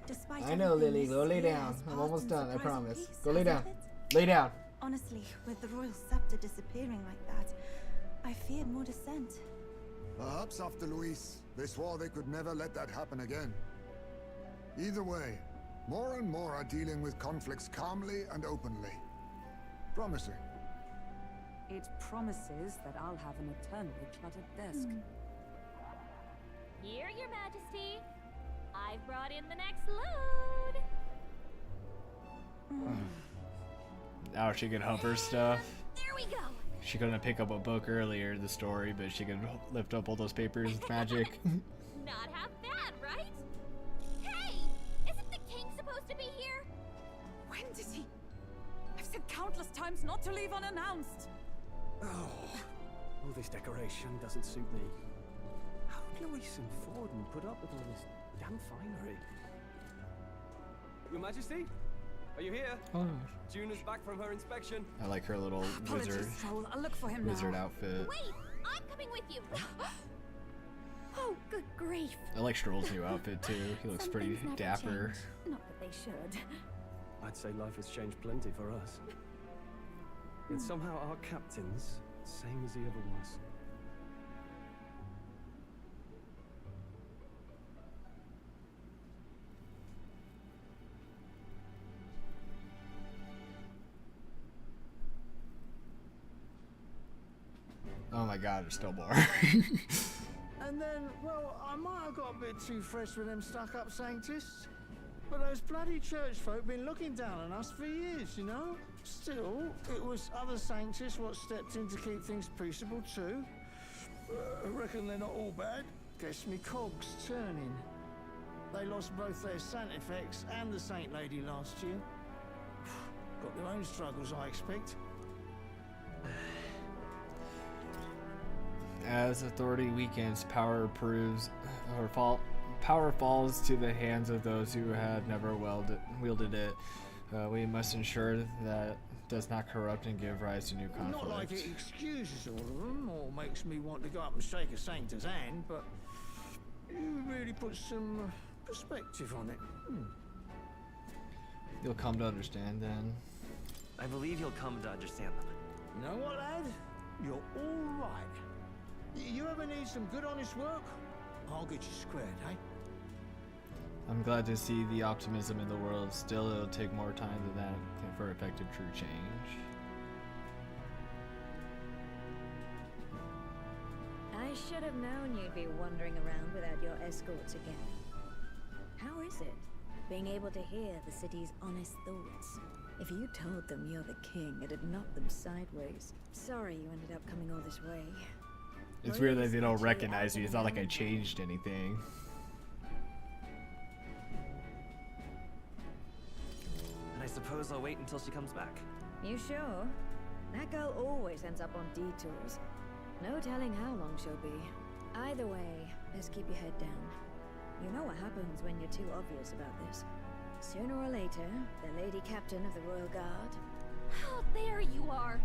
[SPEAKER 5] Despite
[SPEAKER 20] I know,
[SPEAKER 5] everything,
[SPEAKER 20] Lily.
[SPEAKER 5] this
[SPEAKER 20] Go lay
[SPEAKER 5] year
[SPEAKER 20] down.
[SPEAKER 5] has
[SPEAKER 20] I'm
[SPEAKER 5] passed
[SPEAKER 20] almost
[SPEAKER 5] in
[SPEAKER 20] done, I
[SPEAKER 5] surprising
[SPEAKER 20] promise.
[SPEAKER 5] peace,
[SPEAKER 20] Go lay down.
[SPEAKER 5] hasn't it?
[SPEAKER 20] Lay down.
[SPEAKER 5] Honestly, with the royal scepter disappearing like that, I feared more dissent.
[SPEAKER 8] Perhaps after Luis, they swore they could never let that happen again. Either way, more and more are dealing with conflicts calmly and openly. Promising.
[SPEAKER 6] It promises that I'll have an eternally cluttered desk.
[SPEAKER 2] Here, Your Majesty. I've brought in the next load.
[SPEAKER 20] Now she can hover stuff.
[SPEAKER 2] There we go.
[SPEAKER 20] She couldn't pick up a book earlier in the story, but she could lift up all those papers with magic.
[SPEAKER 2] Not half bad, right? Hey! Isn't the king supposed to be here?
[SPEAKER 6] When did he? I've said countless times not to leave unannounced.
[SPEAKER 7] Oh, all this decoration doesn't suit me. How did Luis and Forden put up with all this damn finery?
[SPEAKER 14] Your Majesty? Are you here?
[SPEAKER 20] Oh.
[SPEAKER 14] Juna's back from her inspection.
[SPEAKER 20] I like her little wizard,
[SPEAKER 6] I'll look for him
[SPEAKER 20] wizard
[SPEAKER 6] now.
[SPEAKER 20] outfit.
[SPEAKER 2] Wait! I'm coming with you!
[SPEAKER 6] Oh,
[SPEAKER 4] Good grief.
[SPEAKER 20] I like Stroll's new outfit too. He looks
[SPEAKER 4] Some
[SPEAKER 20] pretty
[SPEAKER 4] things never
[SPEAKER 20] dapper.
[SPEAKER 4] change. Not that they should.
[SPEAKER 7] I'd say life has changed plenty for us. Yet somehow our captain's same as he ever was.
[SPEAKER 20] Oh my god, there's still more.
[SPEAKER 3] And then, well, I might have got a bit too fresh with them stuck-up Sanctists. But those bloody church folk been looking down on us for years, you know? Still, it was other Sanctists what stepped in to keep things peaceable too. I reckon they're not all bad. Guess me cogs turning. They lost both their Santifex and the Saint Lady last year. Got their own struggles, I expect.
[SPEAKER 20] As authority weakens, power falls to the hands of those who have never wielded it. We must ensure that it does not corrupt and give rise to new conflict.
[SPEAKER 3] Not like it excuses all of them or makes me want to go up and shake a Sanctor's hand, but you really put some perspective on it.
[SPEAKER 20] You'll come to understand then.
[SPEAKER 18] I believe you'll come to understand them.
[SPEAKER 3] You know what, lad? You're all right. You ever need some good honest work? I'll get you squared, eh?
[SPEAKER 20] I'm glad to see the optimism in the world. Still, it'll take more time than that for effective true change.
[SPEAKER 17] I should have known you'd be wandering around without your escorts again. How is it, being able to hear the city's honest thoughts? If you told them you're the king, it'd knock them sideways. Sorry you ended up coming all this way.
[SPEAKER 20] It's weird that they don't recognize me. It's not like I changed anything.
[SPEAKER 18] And I suppose I'll wait until she comes back.
[SPEAKER 17] You sure? That girl always ends up on detours. No telling how long she'll be. Either way, let's keep your head down. You know what happens when you're too obvious about this. Sooner or later, the Lady Captain of the Royal Guard.
[SPEAKER 2] Oh, there you are.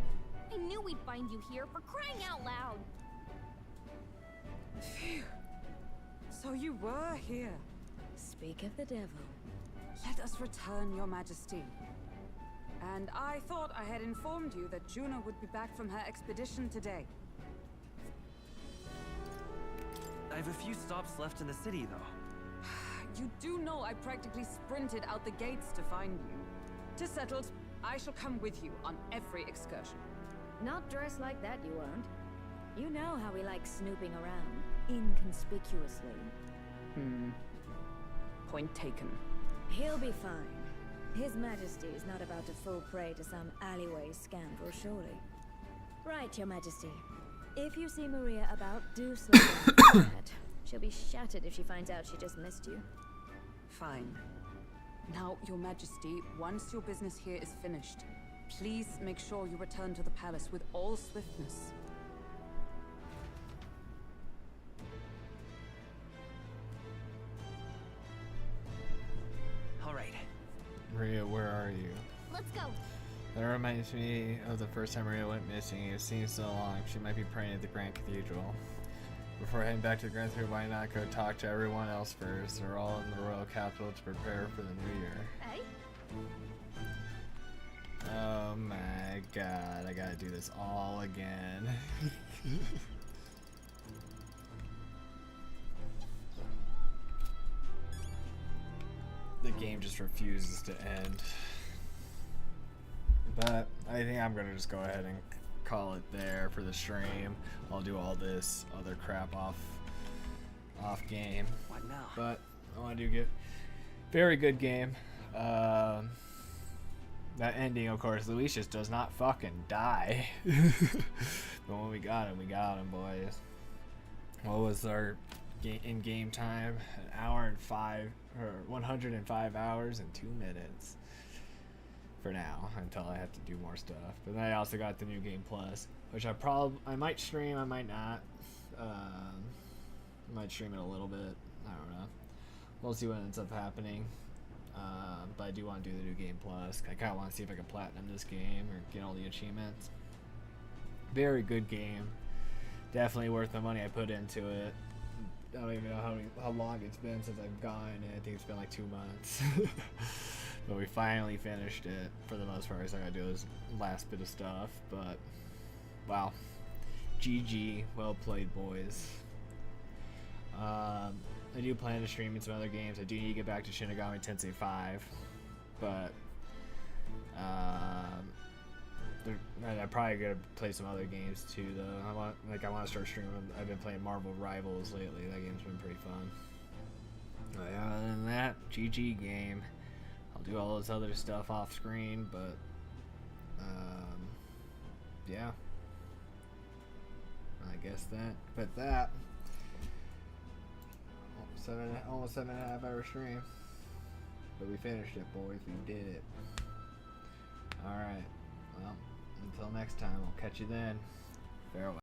[SPEAKER 2] I knew we'd find you here, for crying out loud.
[SPEAKER 6] Phew. So you were here.
[SPEAKER 17] Speak of the devil.
[SPEAKER 6] Let us return, Your Majesty. And I thought I had informed you that Juno would be back from her expedition today.
[SPEAKER 18] I have a few stops left in the city, though.
[SPEAKER 6] You do know I practically sprinted out the gates to find you. 'Tis settled. I shall come with you on every excursion.
[SPEAKER 17] Not dressed like that, you won't. You know how we like snooping around, inconspicuously.
[SPEAKER 6] Point taken.
[SPEAKER 17] He'll be fine. His Majesty is not about to fall prey to some alleyway scoundrel, surely. Right, Your Majesty. If you see Maria about, do slow down. She'll be shattered if she finds out she just missed you.
[SPEAKER 6] Fine. Now, Your Majesty, once your business here is finished, please make sure you return to the palace with all swiftness.
[SPEAKER 18] All right.
[SPEAKER 20] Maria, where are you?
[SPEAKER 2] Let's go.
[SPEAKER 20] That reminds me of the first time Maria went missing. It seems so long. She might be praying at the Grand Cathedral. Before heading back to the Grand Cathedral, why not go talk to everyone else first? They're all in the royal capital to prepare for the new year.
[SPEAKER 2] Hey?
[SPEAKER 20] Oh my god, I gotta do this all again. The game just refuses to end. But I think I'm gonna just go ahead and call it there for the stream. I'll do all this other crap off game.
[SPEAKER 18] What now?
[SPEAKER 20] But I want to do very good game. That ending, of course, Luis just does not fucking die. But when we got him, boys. What was our in-game time? 105 hours and 2 minutes. For now, until I have to do more stuff. But then I also got the new game plus, which I might stream, I might not. I might stream it a little bit. I don't know. We'll see what ends up happening. But I do want to do the new game plus. I kind of want to see if I can platinum this game or get all the achievements. Very good game. Definitely worth the money I put into it. I don't even know how long it's been since I've gone. I think it's been like 2 months. But we finally finished it for the most part. So I gotta do this last bit of stuff. But wow, GG, well played, boys. I do plan to stream in some other games. I do need to get back to Shin Megami Tensei 5, but I'm probably gonna play some other games too. Though I want to start streaming. I've been playing Marvel Rivals lately. That game's been pretty fun. Other than that, GG game. I'll do all this other stuff off screen, but yeah. I guess that. Almost 7.5 hour stream. But we finished it, boys. We did it. Alright. Well, until next time, I'll catch you then. Farewell.